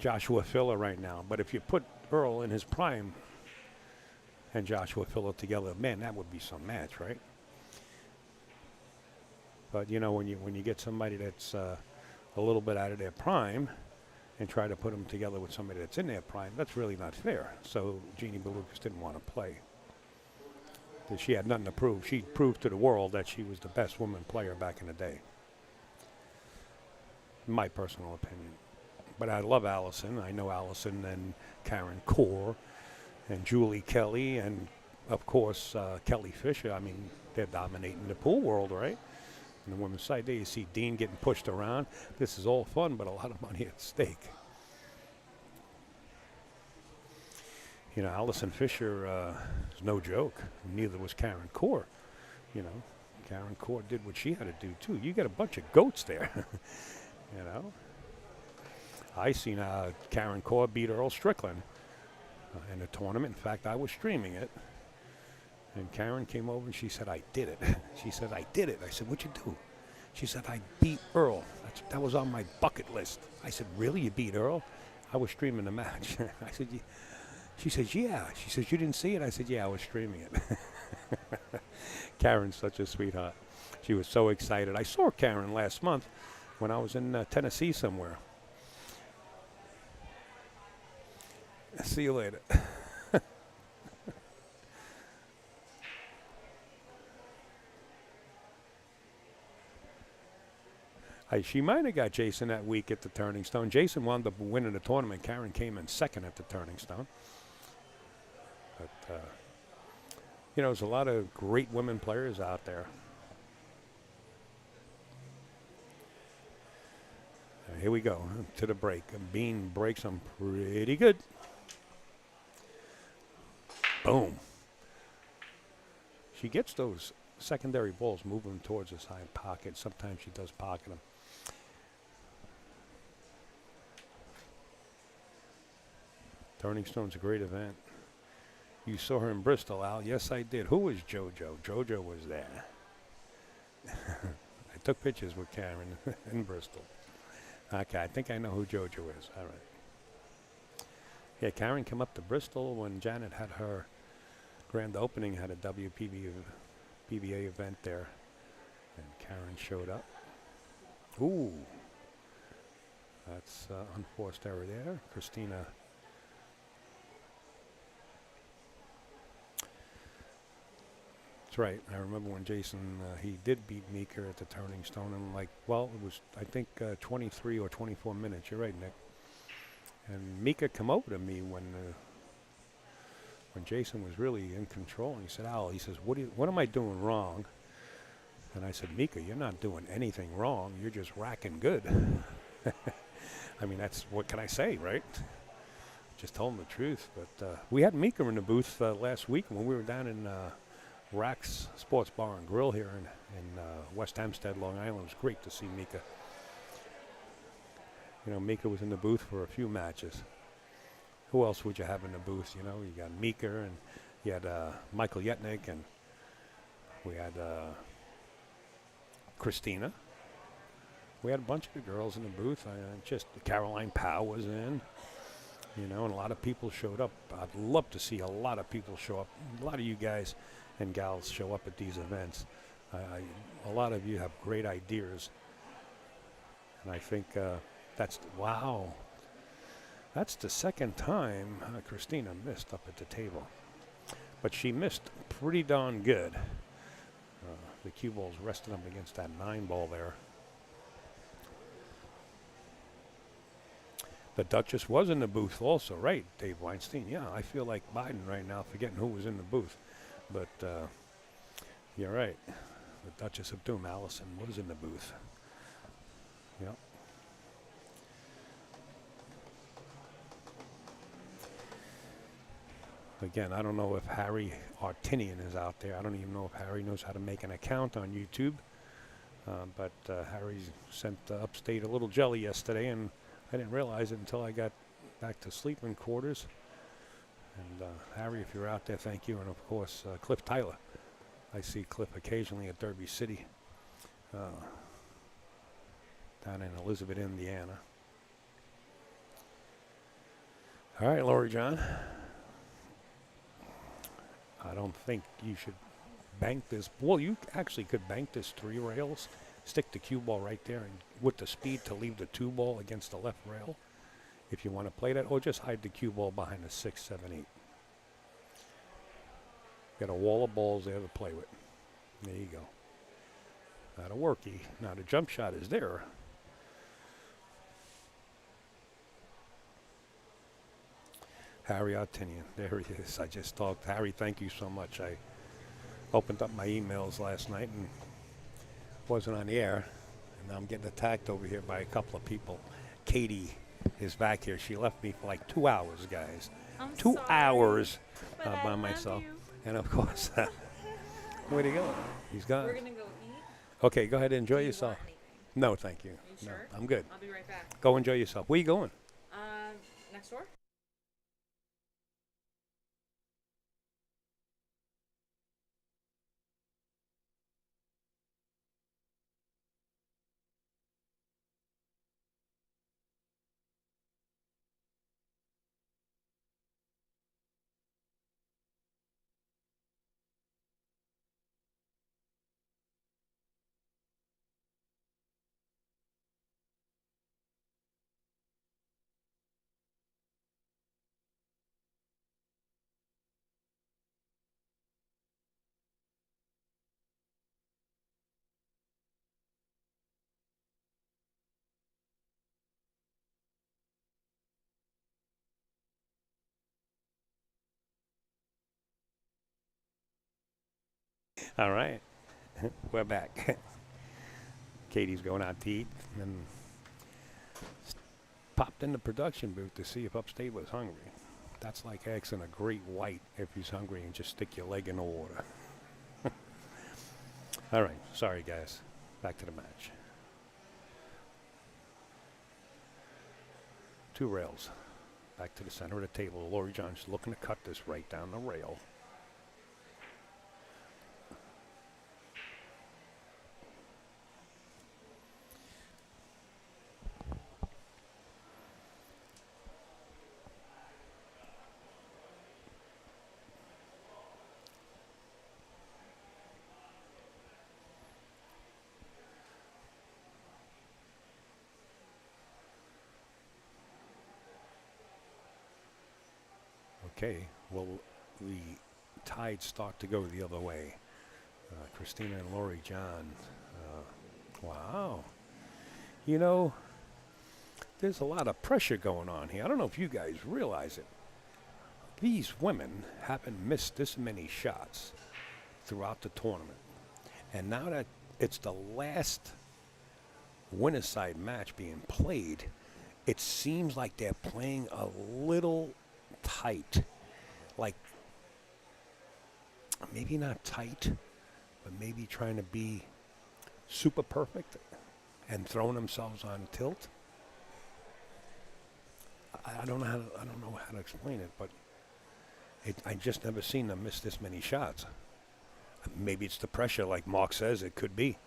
Joshua Filler right now. But if you put Earl in his prime and Joshua Filler together, man, that would be some match, right? But you know, when you get somebody that's a little bit out of their prime and try to put them together with somebody that's in their prime, that's really not fair. So Jeannie Belucas didn't want to play. She had nothing to prove. She proved to the world that she was the best woman player back in the day. My personal opinion. But I love Allison. I know Allison and Karen Corr and Julie Kelly and, of course, Kelly Fisher. I mean, they're dominating the pool world, right? On the women's side there, you see Dean getting pushed around. This is all fun, but a lot of money at stake. You know, Allison Fisher is no joke. Neither was Karen Corr. You know, Karen Corr did what she had to do, too. You got a bunch of goats there, you know. I seen Karen Corr beat Earl Strickland in a tournament. In fact, I was streaming it. And Karen came over and she said, I did it. She said, I did it. I said, what'd you do? She said, I beat Earl. That was on my bucket list. I said, really? You beat Earl? I was streaming the match. I said, she says, yeah. She says, you didn't see it? I said, yeah, I was streaming it. Karen's such a sweetheart. She was so excited. I saw Karen last month when I was in Tennessee somewhere. See you later. She might have got Jason that week at the Turning Stone. Jason wound up winning the tournament. Karen came in second at the Turning Stone. But, you know, there's a lot of great women players out there. Here we go to the break. Bean breaks them pretty good. Boom. She gets those secondary balls moving towards the side pocket. Sometimes she does pocket them. Turning Stone's a great event. You saw her in Bristol, Al. Yes, I did. Who was JoJo? JoJo was there. I took pictures with Karen in Bristol. Okay, I think I know who JoJo is. All right. Yeah, Karen came up to Bristol when Janet had her grand opening, had a WPBA event there. And Karen showed up. Ooh. That's unforced error there. Christina. That's right. I remember when Jason, he did beat Meeker at the Turning Stone in like, well, it was, I think, 23 or 24 minutes. You're right, Nick. And Mika come over to me when Jason was really in control. And he said, Al, he says, what am I doing wrong? And I said, Mika, you're not doing anything wrong. You're just racking good. I mean, that's, what can I say, right? Just told him the truth. But we had Mika in the booth last week when we were down in Rack's Sports Bar and Grill here in West Hempstead, Long Island. It was great to see Mika. You know, Mika was in the booth for a few matches. Who else would you have in the booth? You know, you got Mika, and you had Michael Yetnick, and we had Christina. We had a bunch of girls in the booth. Just Caroline Powell was in, you know, and a lot of people showed up. I'd love to see a lot of people show up. A lot of you guys and gals show up at these events. A lot of you have great ideas, and I think that's, wow. That's the second time Christina missed up at the table. But she missed pretty darn good. The cue ball's resting up against that 9 ball there. The Duchess was in the booth also, right, Dave Weinstein? Yeah, I feel like Biden right now forgetting who was in the booth. But you're right. The Duchess of Doom, Allison, was in the booth. Yep. Again, I don't know if Harry Artinian is out there. I don't even know if Harry knows how to make an account on YouTube. But Harry sent Upstate a little jelly yesterday, and I didn't realize it until I got back to sleeping quarters. And Harry, if you're out there, thank you. And of course, Cliff Tyler. I see Cliff occasionally at Derby City, down in Elizabeth, Indiana. All right, Lori John. I don't think you should bank this. Well, you actually could bank this 3 rails, stick the cue ball right there, and with the speed to leave the 2 ball against the left rail, if you want to play that, or just hide the cue ball behind the 6, 7, 8. Got a wall of balls there to play with. There you go. That'll work. Now the jump shot is there. Harry Artinian. There he is. I just talked. Harry, thank you so much. I opened up my emails last night and wasn't on the air. And now I'm getting attacked over here by a couple of people. Katie is back here. She left me for like 2 hours, guys. I'm 2 sorry, hours but I by love myself. you. And of course, where'd he go? He's gone. We're gonna go eat. Okay, go ahead and enjoy Do you yourself. want anything? No, thank you. You No, sure? I'm good. I'll be right back. Go enjoy yourself. Where you going? Next door. All right, we're back. Katie's going out to eat and popped in the production booth to see if Upstate was hungry. That's like asking a great white if he's hungry and just stick your leg in the water. All right, sorry guys. Back to the match. 2 rails. Back to the center of the table. Lori John's looking to cut this right down the rail. Okay, well, the tides start to go the other way. Christina and Lori John. Wow. You know, there's a lot of pressure going on here. I don't know if you guys realize it. These women haven't missed this many shots throughout the tournament. And now that it's the last winner's side match being played, it seems like they're playing a little tight. Like, maybe not tight, but maybe trying to be super perfect and throwing themselves on tilt. I don't know how to explain it, but I just never seen them miss this many shots. Maybe it's the pressure, like Mark says, it could be.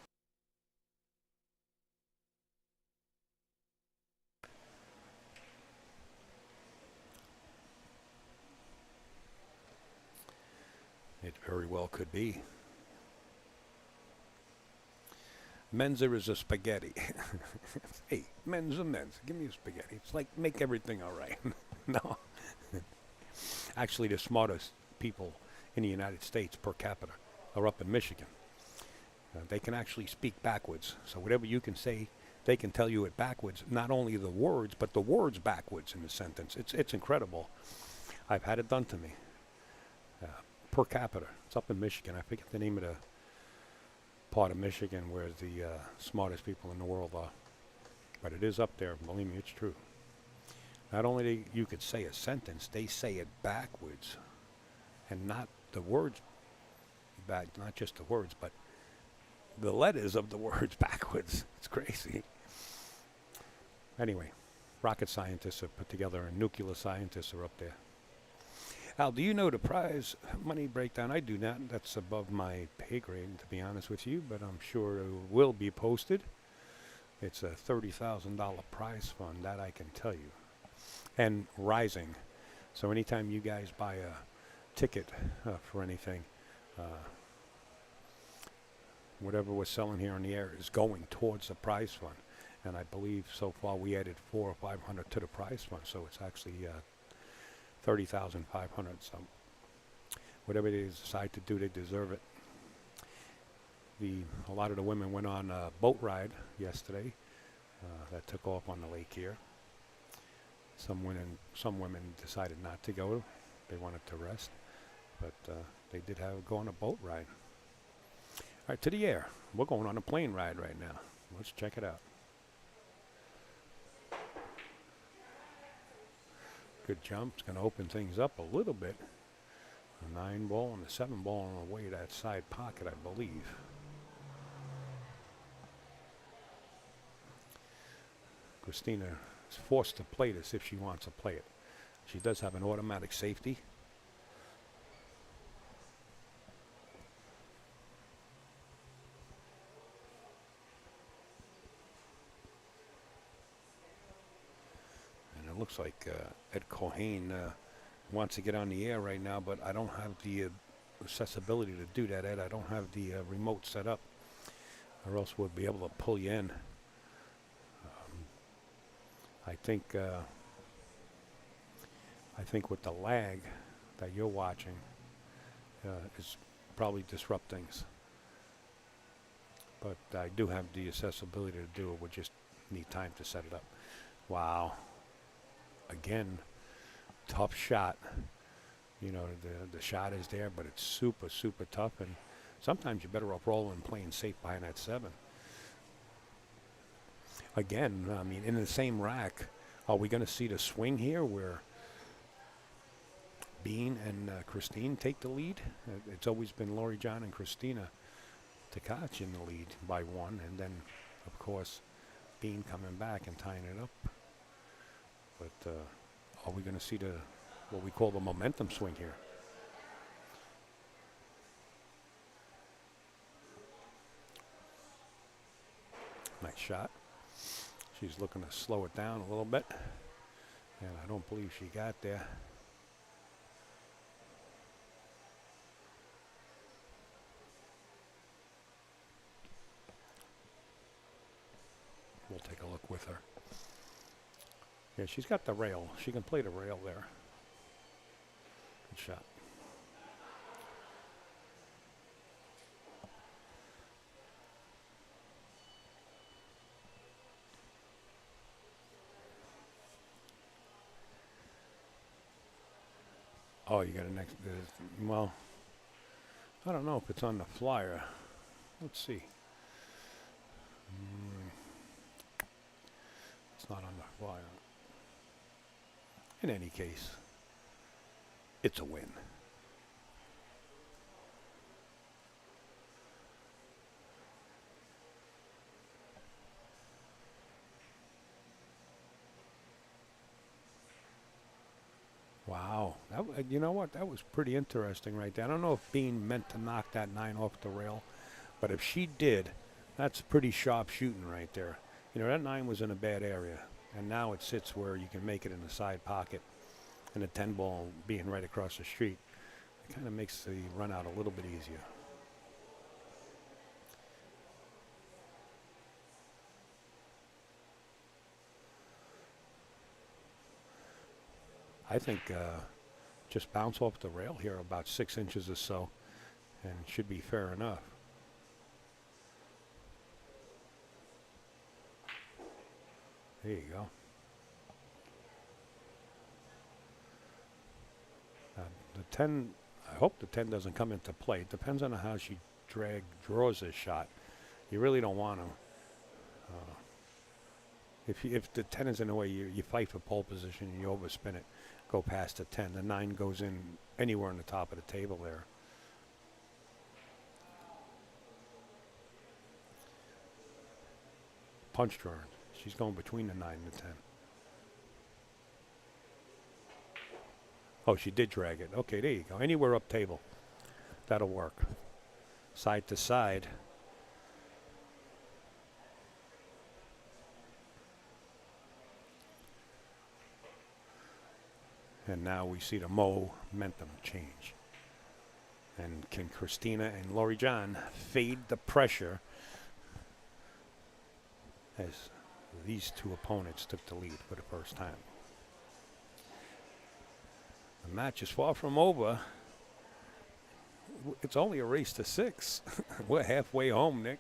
It very well could be. Mensa is a spaghetti. Hey, men's a men's. Give me a spaghetti. It's like, make everything all right. No. Actually, the smartest people in the United States per capita are up in Michigan. They can actually speak backwards. So whatever you can say, they can tell you it backwards. Not only the words, but the words backwards in the sentence. It's incredible. I've had it done to me. Per capita. It's up in Michigan. I forget the name of the part of Michigan where the smartest people in the world are. But it is up there. Believe me, it's true. Not only you could say a sentence, they say it backwards. And not the words back, not just the words, but the letters of the words backwards. It's crazy. Anyway, rocket scientists are put together and nuclear scientists are up there. Al, do you know the prize money breakdown? I do not. That's above my pay grade, to be honest with you, but I'm sure it will be posted. It's a $30,000 prize fund, that I can tell you. And rising. So anytime you guys buy a ticket for anything, whatever we're selling here in the air is going towards the prize fund. And I believe so far we added 400 or 500 to the prize fund, so it's actually 30,500. So whatever they decide to do, they deserve it. A lot of the women went on a boat ride yesterday that took off on the lake here. Some women decided not to go. They wanted to rest, but they did go on a boat ride. All right, to the air. We're going on a plane ride right now. Let's check it out. Good jump. It's going to open things up a little bit. A 9 ball and a 7 ball on the way to that side pocket, I believe. Christina is forced to play this if she wants to play it. She does have an automatic safety. Looks like Ed Cohane wants to get on the air right now, but I don't have the accessibility to do that, Ed. I don't have the remote set up, or else we'll be able to pull you in. I think with the lag that you're watching is probably disrupt things. But I do have the accessibility to do it. We just need time to set it up. Wow. Again, tough shot. You know, the shot is there, but it's super, super tough. And Sometimes you're better off rolling and playing safe behind that 7. Again, I mean, in the same rack, are we going to see the swing here where Bean and Christine take the lead? It's always been Laurie John and Christina Tkach in the lead by 1, and then, of course, Bean coming back and tying it up. But are we going to see what we call the momentum swing here? Nice shot. She's looking to slow it down a little bit, and I don't believe she got there. We'll take a look with her. Yeah, she's got the rail. She can play the rail there. Good shot. Oh, you got a next. Well, I don't know if it's on the flyer. Let's see. It's not on the flyer. In any case, it's a win. Wow. You know what? That was pretty interesting right there. I don't know if Bean meant to knock that 9 off the rail, but if she did, that's pretty sharp shooting right there. You know, that 9 was in a bad area, and now it sits where you can make it in the side pocket, and the 10 ball being right across the street. It kind of makes the run out a little bit easier. I think just bounce off the rail here about 6 inches or so, and it should be fair enough. There you go. The 10, I hope the 10 doesn't come into play. It depends on how she draws this shot. You really don't want to. If the 10 is in the way, you fight for pole position and you overspin it. Go past the 10. The 9 goes in anywhere on the top of the table there. Punch drawer. She's going between the 9 and the 10. Oh, she did drag it. Okay, there you go. Anywhere up table. That'll work. Side to side. And now we see the momentum change. And can Christina and Laurie John fade the pressure as these two opponents took the lead for the first time? The match is far from over. It's only a race to 6. We're halfway home, Nick.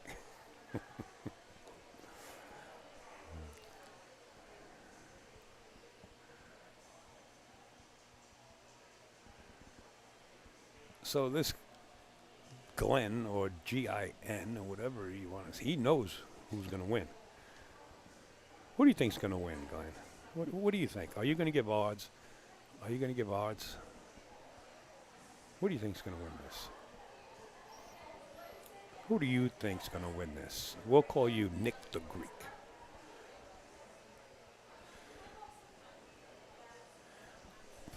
So this Glenn, or G-I-N, or whatever you want to say, he knows who's going to win. Who do you think's going to win, Glenn? What do you think? Are you going to give odds? Are you going to give odds? Who do you think's going to win this? Who do you think's going to win this? We'll call you Nick the Greek.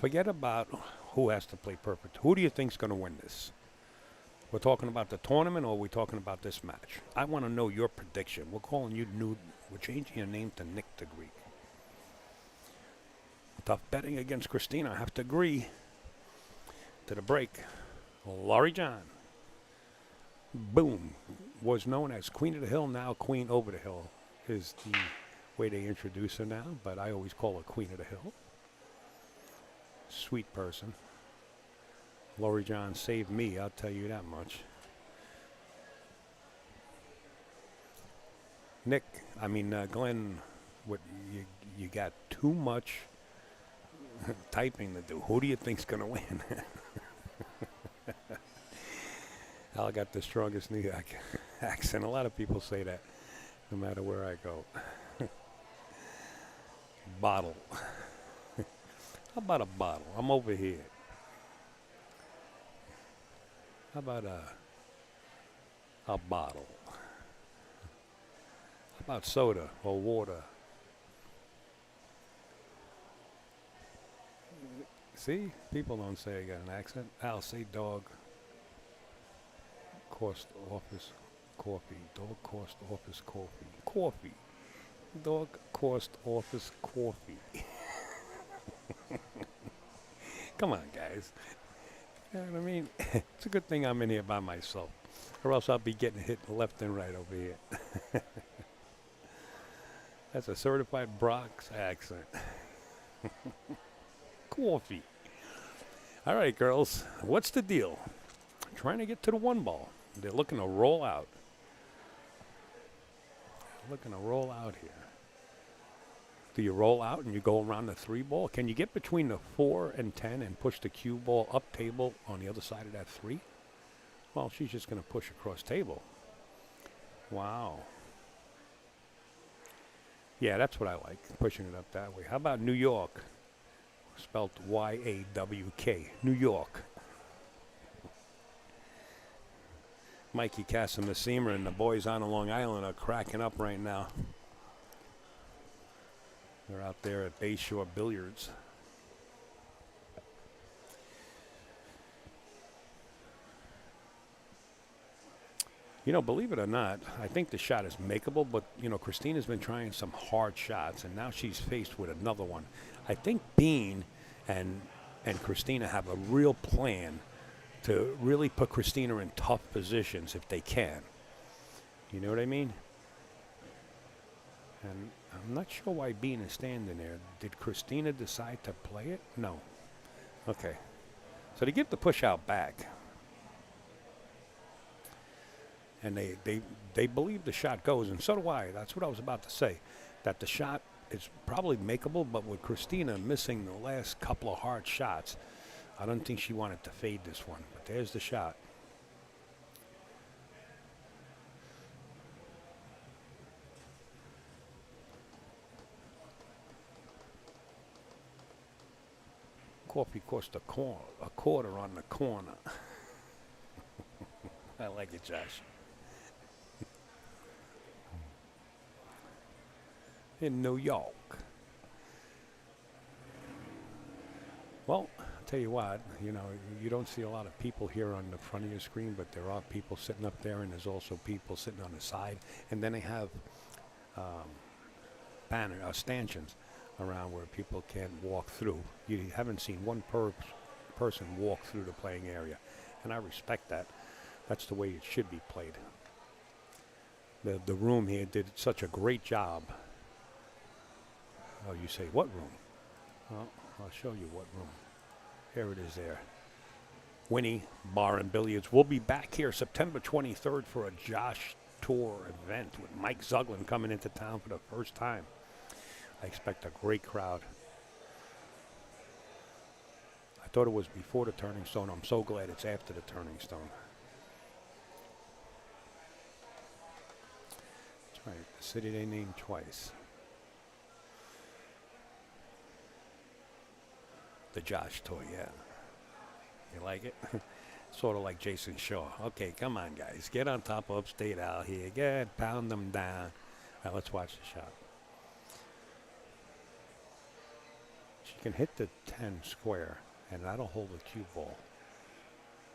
Forget about who has to play perfect. Who do you think's going to win this? We're talking about the tournament, or are we talking about this match? I want to know your prediction. We're calling you we're changing your name to Nick the Greek. Tough betting against Christina. I have to agree. To the break. Laurie John. Boom. Was known as Queen of the Hill, now Queen over the Hill is the way they introduce her now, but I always call her Queen of the Hill. Sweet person. Laurie John saved me, I'll tell you that much. Nick, Glenn, what you got too much typing to do. Who do you think's going to win? Al got the strongest New York accent. A lot of people say that, no matter where I go. Bottle. How about a bottle? I'm over here. How about a bottle? How about soda or water? See, people don't say I got an accent. I'll say dog. Cost office coffee. Dog cost office coffee. Coffee. Dog cost office coffee. Come on, guys. You know what I mean? It's a good thing I'm in here by myself, or else I'll be getting hit left and right over here. That's a certified Bronx accent. Coffee. All right, girls. What's the deal? Trying to get to the one ball. They're looking to roll out. Looking to roll out here. Do you roll out and you go around the 3 ball? Can you get between the 4 and 10 and push the cue ball up table on the other side of that 3? Well, she's just going to push across table. Wow. Yeah, that's what I like, pushing it up that way. How about New York? Spelled Y-A-W-K. New York. Mikey Casamassima and the boys on Long Island are cracking up right now. They're out there at Bayshore Billiards. You know, believe it or not, I think the shot is makeable, but, you know, Christina's been trying some hard shots, and now she's faced with another one. I think Bean and Christina have a real plan to really put Christina in tough positions if they can. You know what I mean? And I'm not sure why Bean is standing there. Did Christina decide to play it? No. Okay. So they give the push out back. And they believe the shot goes, and so do I. That's what I was about to say, that the shot is probably makeable, but with Christina missing the last couple of hard shots, I don't think she wanted to fade this one. But there's the shot. Coffee cost a quarter on the corner. I like it, Josh. In New York. Well, I'll tell you what, you know, you don't see a lot of people here on the front of your screen, but there are people sitting up there, and there's also people sitting on the side. And then they have stanchions around where people can walk through. You haven't seen one person walk through the playing area, and I respect that. That's the way it should be played. The room here did such a great job. Oh, you say, what room? Well, I'll show you what room. Here it is there. Winni Bar and Billiards. We'll be back here September 23rd for a Josh Tour event with Mike Zuglin coming into town for the first time. I expect a great crowd. I thought it was before the Turning Stone. I'm so glad it's after the Turning Stone. That's right, the city they named twice. The Josh Tour, yeah. You like it? Sort of like Jason Shaw. Okay, come on, guys. Get on top of Upstate out here. Get, pound them down. All right, let's watch the shot. She can hit the 10 square, and that'll hold the cue ball.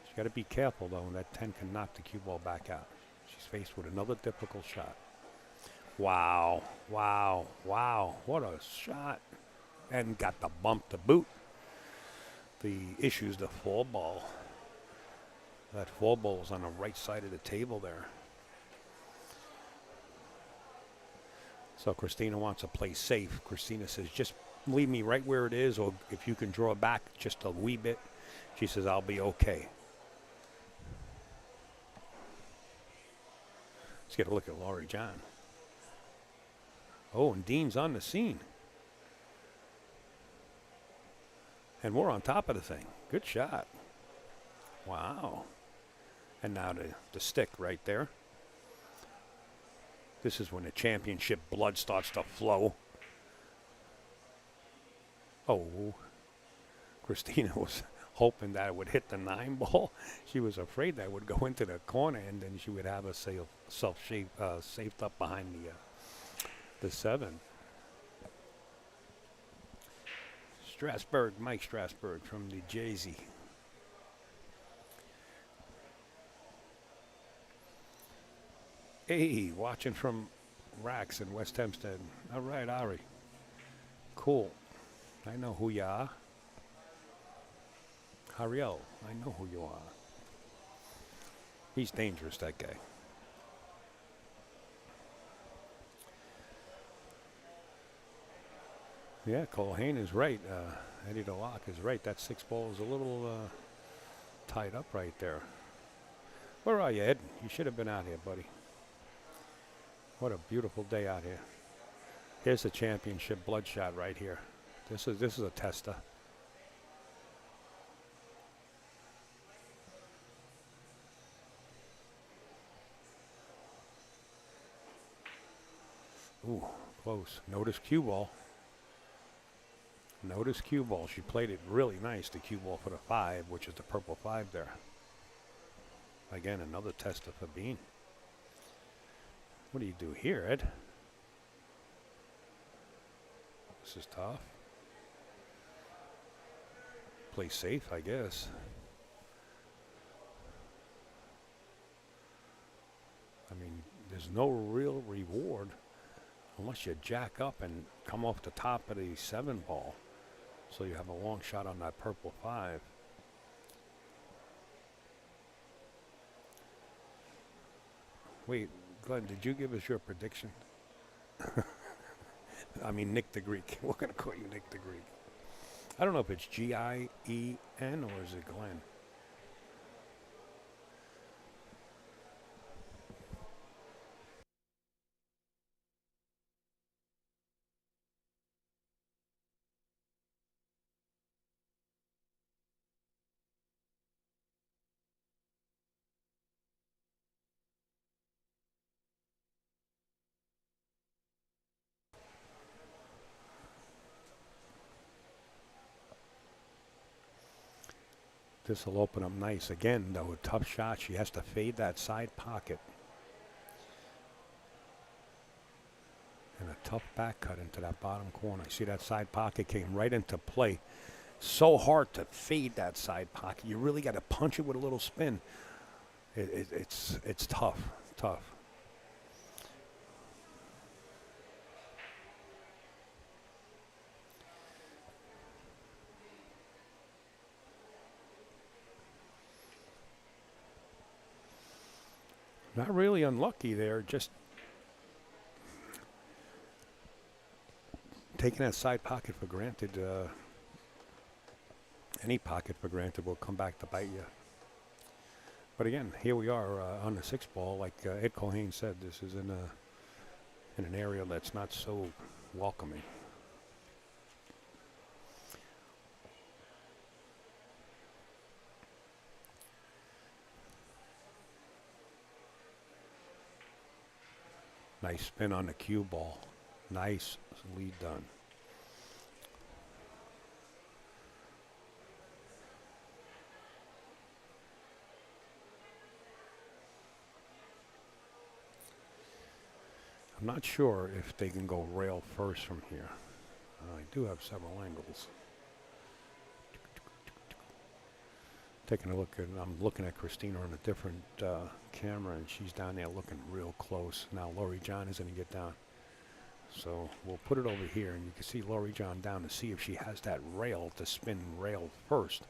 She's got to be careful, though, and that 10 can knock the cue ball back out. She's faced with another difficult shot. Wow, wow, wow. What a shot. And got the bump to boot. The issue is the 4 ball. That 4 ball is on the right side of the table there. So Christina wants to play safe. Christina says, just leave me right where it is, or if you can draw back just a wee bit. She says, I'll be okay. Let's get a look at Laurie John. Oh, and Dean's on the scene. And we're on top of the thing. Good shot. Wow. And now the stick right there. This is when the championship blood starts to flow. Oh, Christina was hoping that it would hit the 9 ball. She was afraid that would go into the corner, and then she would have herself saved up behind the 7. Mike Strasburg from New Jersey. Hey, watching from Racks in West Hempstead. All right, Ari. Cool. I know who you are. Ariel, I know who you are. He's dangerous, that guy. Yeah, Colhane is right. Eddie DeLocke is right. That 6 ball is a little tied up right there. Where are you, Ed? You should have been out here, buddy. What a beautiful day out here. Here's the championship bloodshot right here. This is a tester. Ooh, close. Notice cue ball. Notice cue ball. She played it really nice, the cue ball for the 5, which is the purple 5 there. Again, another tester for Bean. What do you do here, Ed? This is tough. Play safe, I guess. I mean, there's no real reward unless you jack up and come off the top of the 7 ball. So you have a long shot on that purple 5. Wait, Glenn, did you give us your prediction? I mean, Nick the Greek. We're going to call you Nick the Greek. I don't know if it's G-I-E-N or is it Glenn? This will open up nice. Again, though, a tough shot. She has to fade that side pocket. And a tough back cut into that bottom corner. See that side pocket came right into play. So hard to fade that side pocket. You really got to punch it with a little spin. It's tough, tough. Not really unlucky there, just taking that side pocket for granted. Any pocket for granted will come back to bite you. But again, here we are on the 6 ball. Like Ed Colhane said, this is in an area that's not so welcoming. Nice spin on the cue ball. Nice lead done. I'm not sure if they can go rail first from here. I do have several angles. Taking a look at, I'm looking at Christina on a different camera, and she's down there looking real close. Now Laurie John is going to get down. So we'll put it over here, and you can see Laurie John down to see if she has that rail to spin rail first.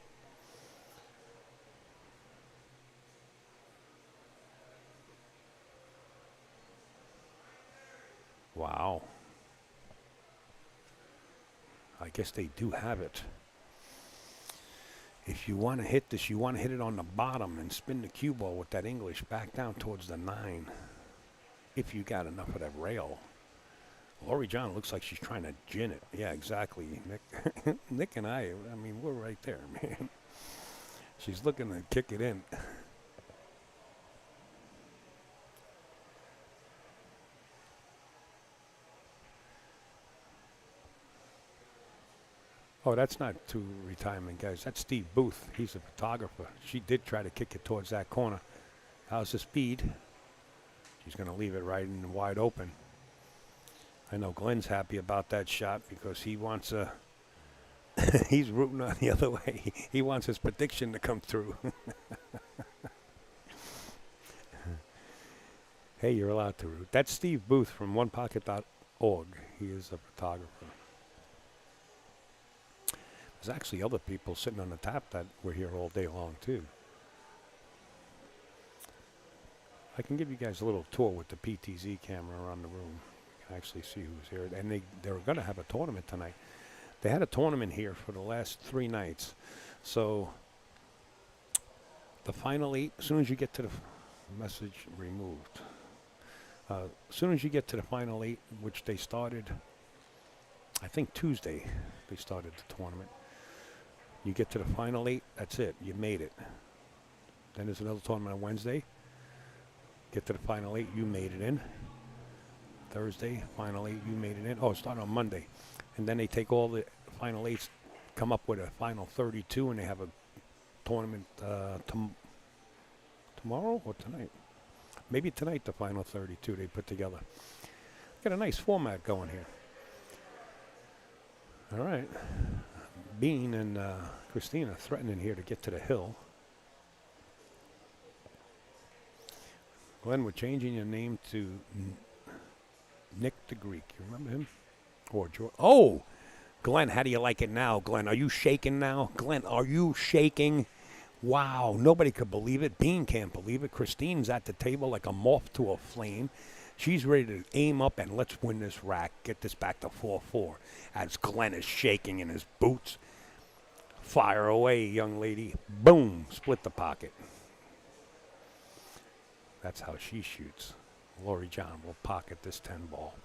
Wow. I guess they do have it. If you want to hit this, you want to hit it on the bottom and spin the cue ball with that English back down towards the 9. If you got enough of that rail. Laurie John looks like she's trying to gin it. Yeah, exactly. Nick, Nick and I mean, we're right there, man. She's looking to kick it in. Oh, that's not two retirement guys. That's Steve Booth. He's a photographer. She did try to kick it towards that corner. How's the speed? She's going to leave it right and wide open. I know Glenn's happy about that shot because he wants a... he's rooting on the other way. He wants his prediction to come through. Hey, you're allowed to root. That's Steve Booth from onepocket.org. He is a photographer. There's actually other people sitting on the tap that were here all day long, too. I can give you guys a little tour with the PTZ camera around the room. You can actually see who's here. And they were going to have a tournament tonight. They had a tournament here for the last 3 nights. So the final 8, as soon as you get to the message removed. As soon as you get to the final 8, which they started, I think Tuesday, they started the tournament. You get to the final 8, that's it. You made it. Then there's another tournament on Wednesday. Get to the final 8, you made it in. Thursday, final 8, you made it in. Oh, it started on Monday. And then they take all the final 8s, come up with a final 32, and they have a tournament tomorrow or tonight. Maybe tonight, the final 32 they put together. Got a nice format going here. All right. Bean and Christina threatening here to get to the hill. Glenn, we're changing your name to Nick the Greek. You remember him? Or George? Oh! Glenn, how do you like it now? Glenn, are you shaking now? Glenn, are you shaking? Wow, nobody could believe it. Bean can't believe it. Christine's at the table like a moth to a flame. She's ready to aim up and let's win this rack. Get this back to 4-4. As Glenn is shaking in his boots. Fire away, young lady. Boom, split the pocket. That's how she shoots. Lori John will pocket this 10 ball.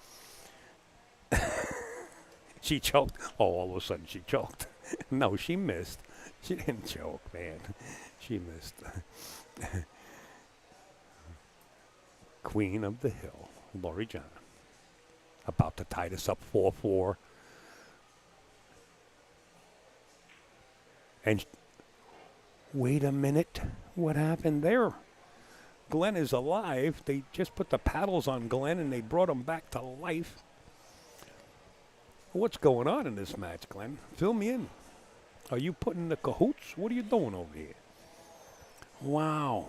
She choked. Oh, all of a sudden she choked. No, she missed. She didn't choke, man. She missed. Queen of the Hill, Lori John. About to tie this up 4-4. And wait a minute. What happened there? Glenn is alive. They just put the paddles on Glenn and they brought him back to life. What's going on in this match, Glenn? Fill me in. Are you putting the cahoots? What are you doing over here? Wow.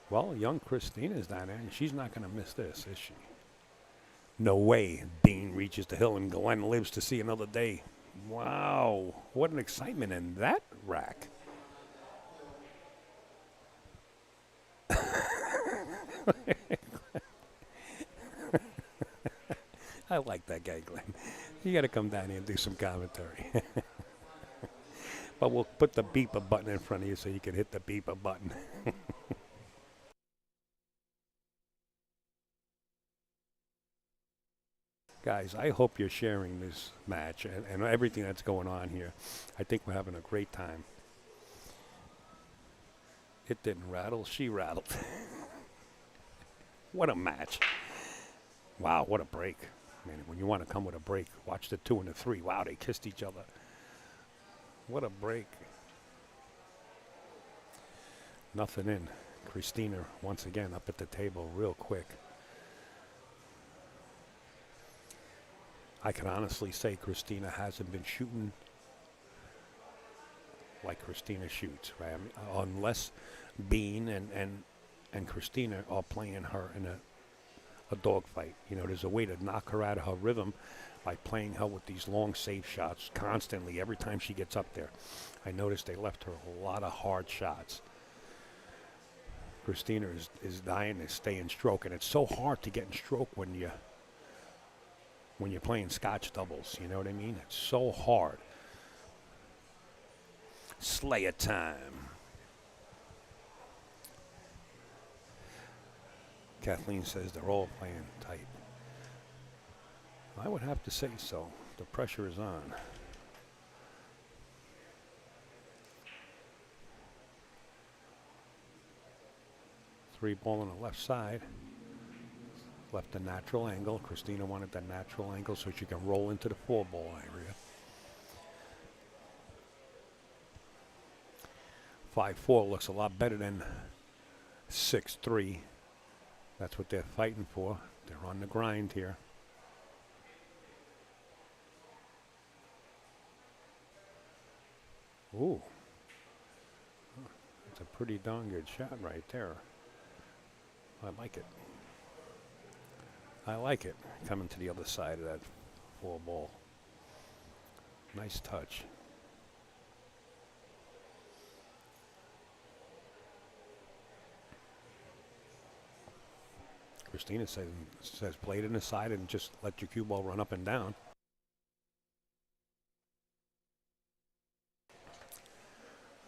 Well, young Christina's down there, and she's not going to miss this, is she? No way. Bean reaches the hill, and Glenn lives to see another day. Wow. What an excitement in that rack. I like that guy, Glenn. You got to come down here and do some commentary. But we'll put the beeper button in front of you so you can hit the beeper button. Guys, I hope you're sharing this match and everything that's going on here. I think we're having a great time. It didn't rattle, she rattled. What a match. Wow, what a break. Man, when you want to come with a break, watch the 2 and the 3. Wow, they kissed each other. What a break. Nothing in. Christina, once again, up at the table real quick. I can honestly say Christina hasn't been shooting like Christina shoots, right? I mean, unless Bean and Christina are playing her in a dogfight. You know, there's a way to knock her out of her rhythm by playing her with these long, safe shots constantly every time she gets up there. I noticed they left her a lot of hard shots. Christina is dying to stay in stroke, and it's so hard to get in stroke when you're playing Scotch doubles. You know what I mean? It's so hard. Slayer time. Kathleen says they're all playing tight. I would have to say so. The pressure is on. Three ball on the left side. Left a natural angle. Christina wanted that natural angle so she can roll into the 4 ball area. 5-4 looks a lot better than 6-3. That's what they're fighting for. They're on the grind here. Ooh. That's a pretty darn good shot right there. I like it. I like it. Coming to the other side of that 4 ball. Nice touch. Christina says play it in the side and just let your cue ball run up and down.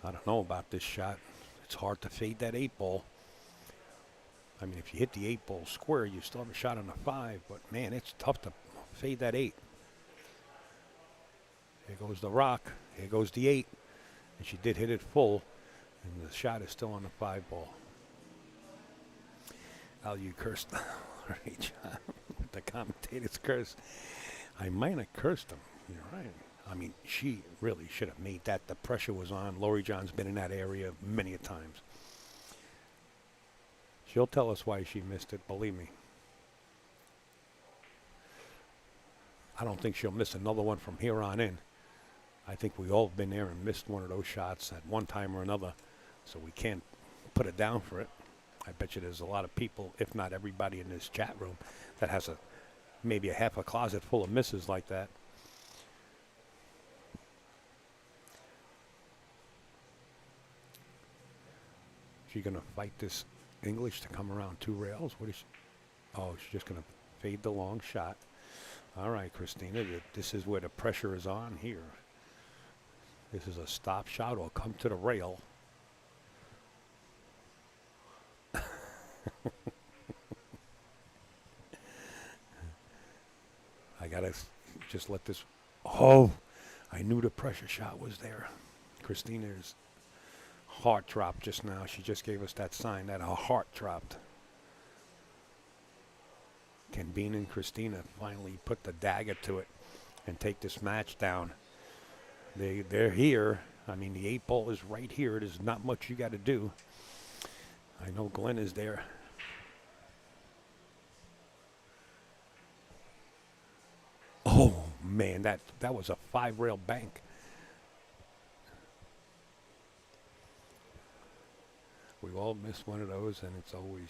I don't know about this shot. It's hard to fade that 8 ball. I mean, if you hit the 8 ball square, you still have a shot on the 5, but man, it's tough to fade that 8. Here goes the rock. Here goes the 8. And she did hit it full, and the shot is still on the 5 ball. Al, you cursed right, John, with the commentator's curse. I might have cursed him. You're right. I mean, she really should have made that. The pressure was on. Lori John's been in that area many a times. She'll tell us why she missed it, believe me. I don't think she'll miss another one from here on in. I think we all have been there and missed one of those shots at one time or another, so we can't put it down for it. I bet you there's a lot of people, if not everybody in this chat room, that has maybe a half a closet full of misses like that. She gonna fight this English to come around 2 rails? What is she? Oh, she's just gonna fade the long shot. All right, Christina, this is where the pressure is on here. This is a stop shot or come to the rail. I gotta just let this. Oh, I knew the pressure shot was there. Christina's heart dropped just now. She just gave us that sign that her heart dropped. Can Bean and Christina finally put the dagger to it and take this match down? They're here. I mean, the 8 ball is right here. There's not much you got to do. I know Glenn is there. Oh, man, that was a 5-rail bank. We all miss one of those, and it's always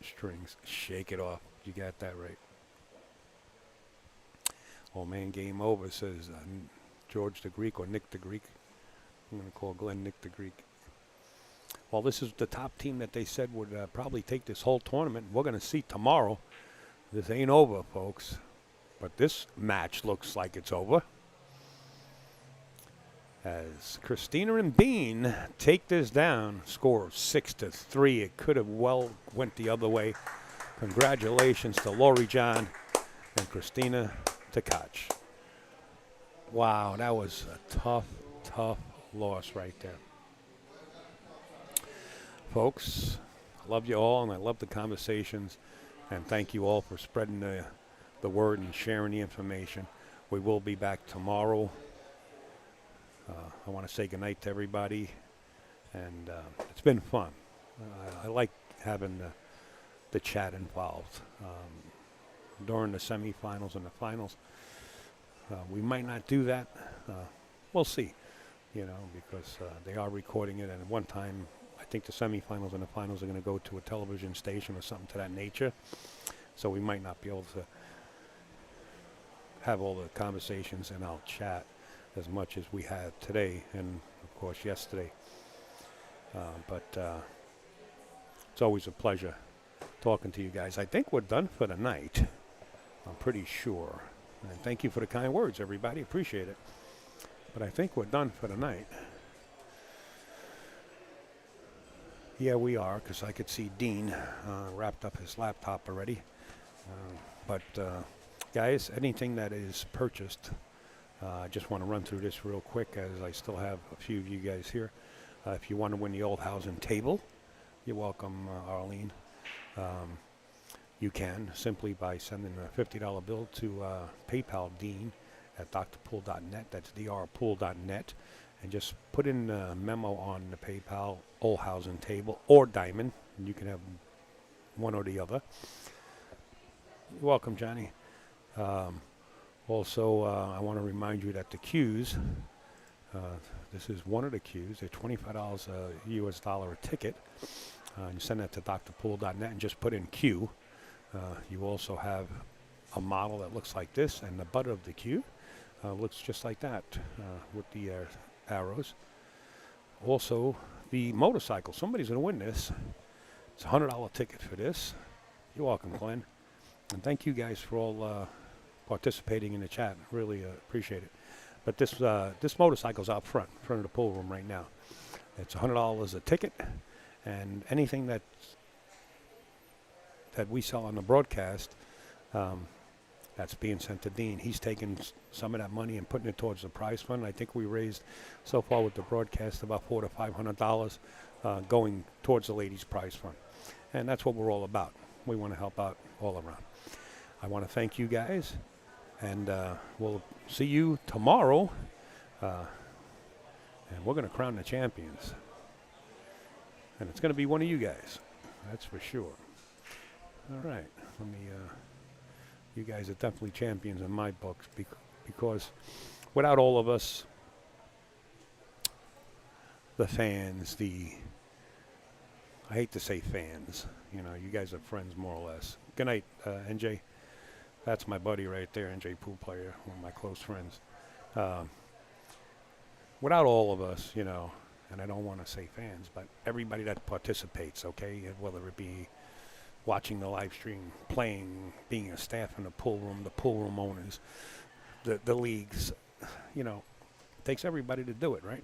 strings. Shake it off. You got that right. Oh, man, game over, says George the Greek or Nick the Greek. I'm going to call Glenn Nick the Greek. Well, this is the top team that they said would probably take this whole tournament. We're going to see tomorrow. This ain't over, folks. But this match looks like it's over. As Christina and Bean take this down, score 6-3. It could have well went the other way. Congratulations to Lori John and Christina Tkach. Wow, that was a tough loss right there. Folks, I love you all, and I love the conversations, and thank you all for spreading the word and sharing the information. We will be back tomorrow. I want to say goodnight to everybody, and it's been fun. I like having the chat involved. During the semifinals and the finals, we might not do that. We'll see, because they are recording it, and at one time, I think the semifinals and the finals are going to go to a television station or something to that nature, so we might not be able to have all the conversations in our chat as much as we had today and, of course, yesterday. But it's always a pleasure talking to you guys. I think we're done for the night. I'm pretty sure. And thank you for the kind words, everybody. Appreciate it. But I think we're done for the night. Yeah, we are, because I could see Dean wrapped up his laptop already. But guys, anything that is purchased, I just want to run through this real quick as I still have a few of you guys here. If you want to win the Old Housing table, you're welcome, Arlene. You can simply by sending a $50 bill to PayPal Dean at drpool.net. That's drpool.net. and just put in a memo on the PayPal Olhausen table or Diamond. And you can have one or the other. You're welcome, Johnny. Also, I want to remind you that the cues, this is one of the cues. They're $25 US dollar a ticket. You send that to drpool.net and just put in Q. You also have a model that looks like this, and the butt of the cue looks just like that with the arrows. Also, the motorcycle. Somebody's going to win this. It's a $100 ticket for this. You're welcome, Glenn. And thank you guys for all participating in the chat. Really appreciate it. But this motorcycle's out front of the pool room right now. It's $100 a ticket, and anything that we sell on the broadcast, that's being sent to Dean. He's taking some of that money and putting it towards the prize fund. I think we raised so far with the broadcast about $400 to $500 going towards the ladies' prize fund, and that's what we're all about. We want to help out all around. I want to thank you guys, and we'll see you tomorrow, and we're going to crown the champions, and it's going to be one of you guys. That's for sure. All right, let me. You guys are definitely champions in my books because without all of us, the fans, I hate to say fans, you know, you guys are friends more or less. Good night, NJ. That's my buddy right there, NJ Pool Player, one of my close friends. Without all of us, you know, and I don't want to say fans, but everybody that participates, okay, whether it be watching the live stream, playing, being a staff in the pool room owners, the leagues, you know, it takes everybody to do it, right?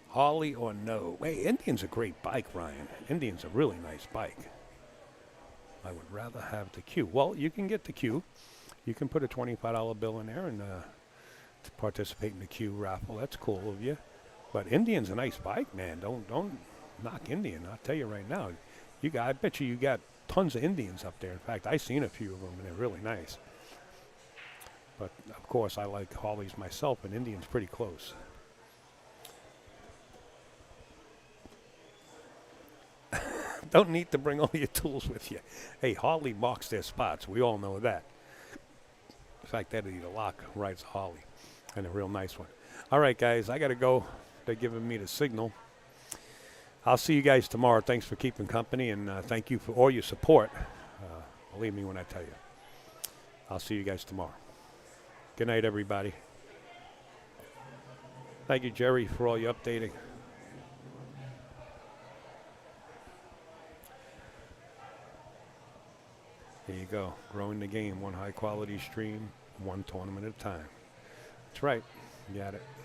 Harley or no? Hey, Indian's a great bike, Ryan. Indian's a really nice bike. I would rather have the Q. Well, you can get the Q. You can put a $25 bill in there and to participate in the Q raffle. That's cool of you. But Indian's a nice bike, man. Don't knock Indian. I'll tell you right now. I bet you got tons of Indians up there. In fact, I've seen a few of them, and they're really nice. But, of course, I like Harleys myself, and Indian's pretty close. Don't need to bring all your tools with you. Hey, Harley marks their spots. We all know that. In fact, that'd be the lock rides a Harley, and a real nice one. All right, guys, I got to go. They're giving me the signal. I'll see you guys tomorrow. Thanks for keeping company, and thank you for all your support. Believe me when I tell you. I'll see you guys tomorrow. Good night, everybody. Thank you, Jerry, for all your updating. There you go. Growing the game, one high-quality stream, one tournament at a time. That's right. You got it.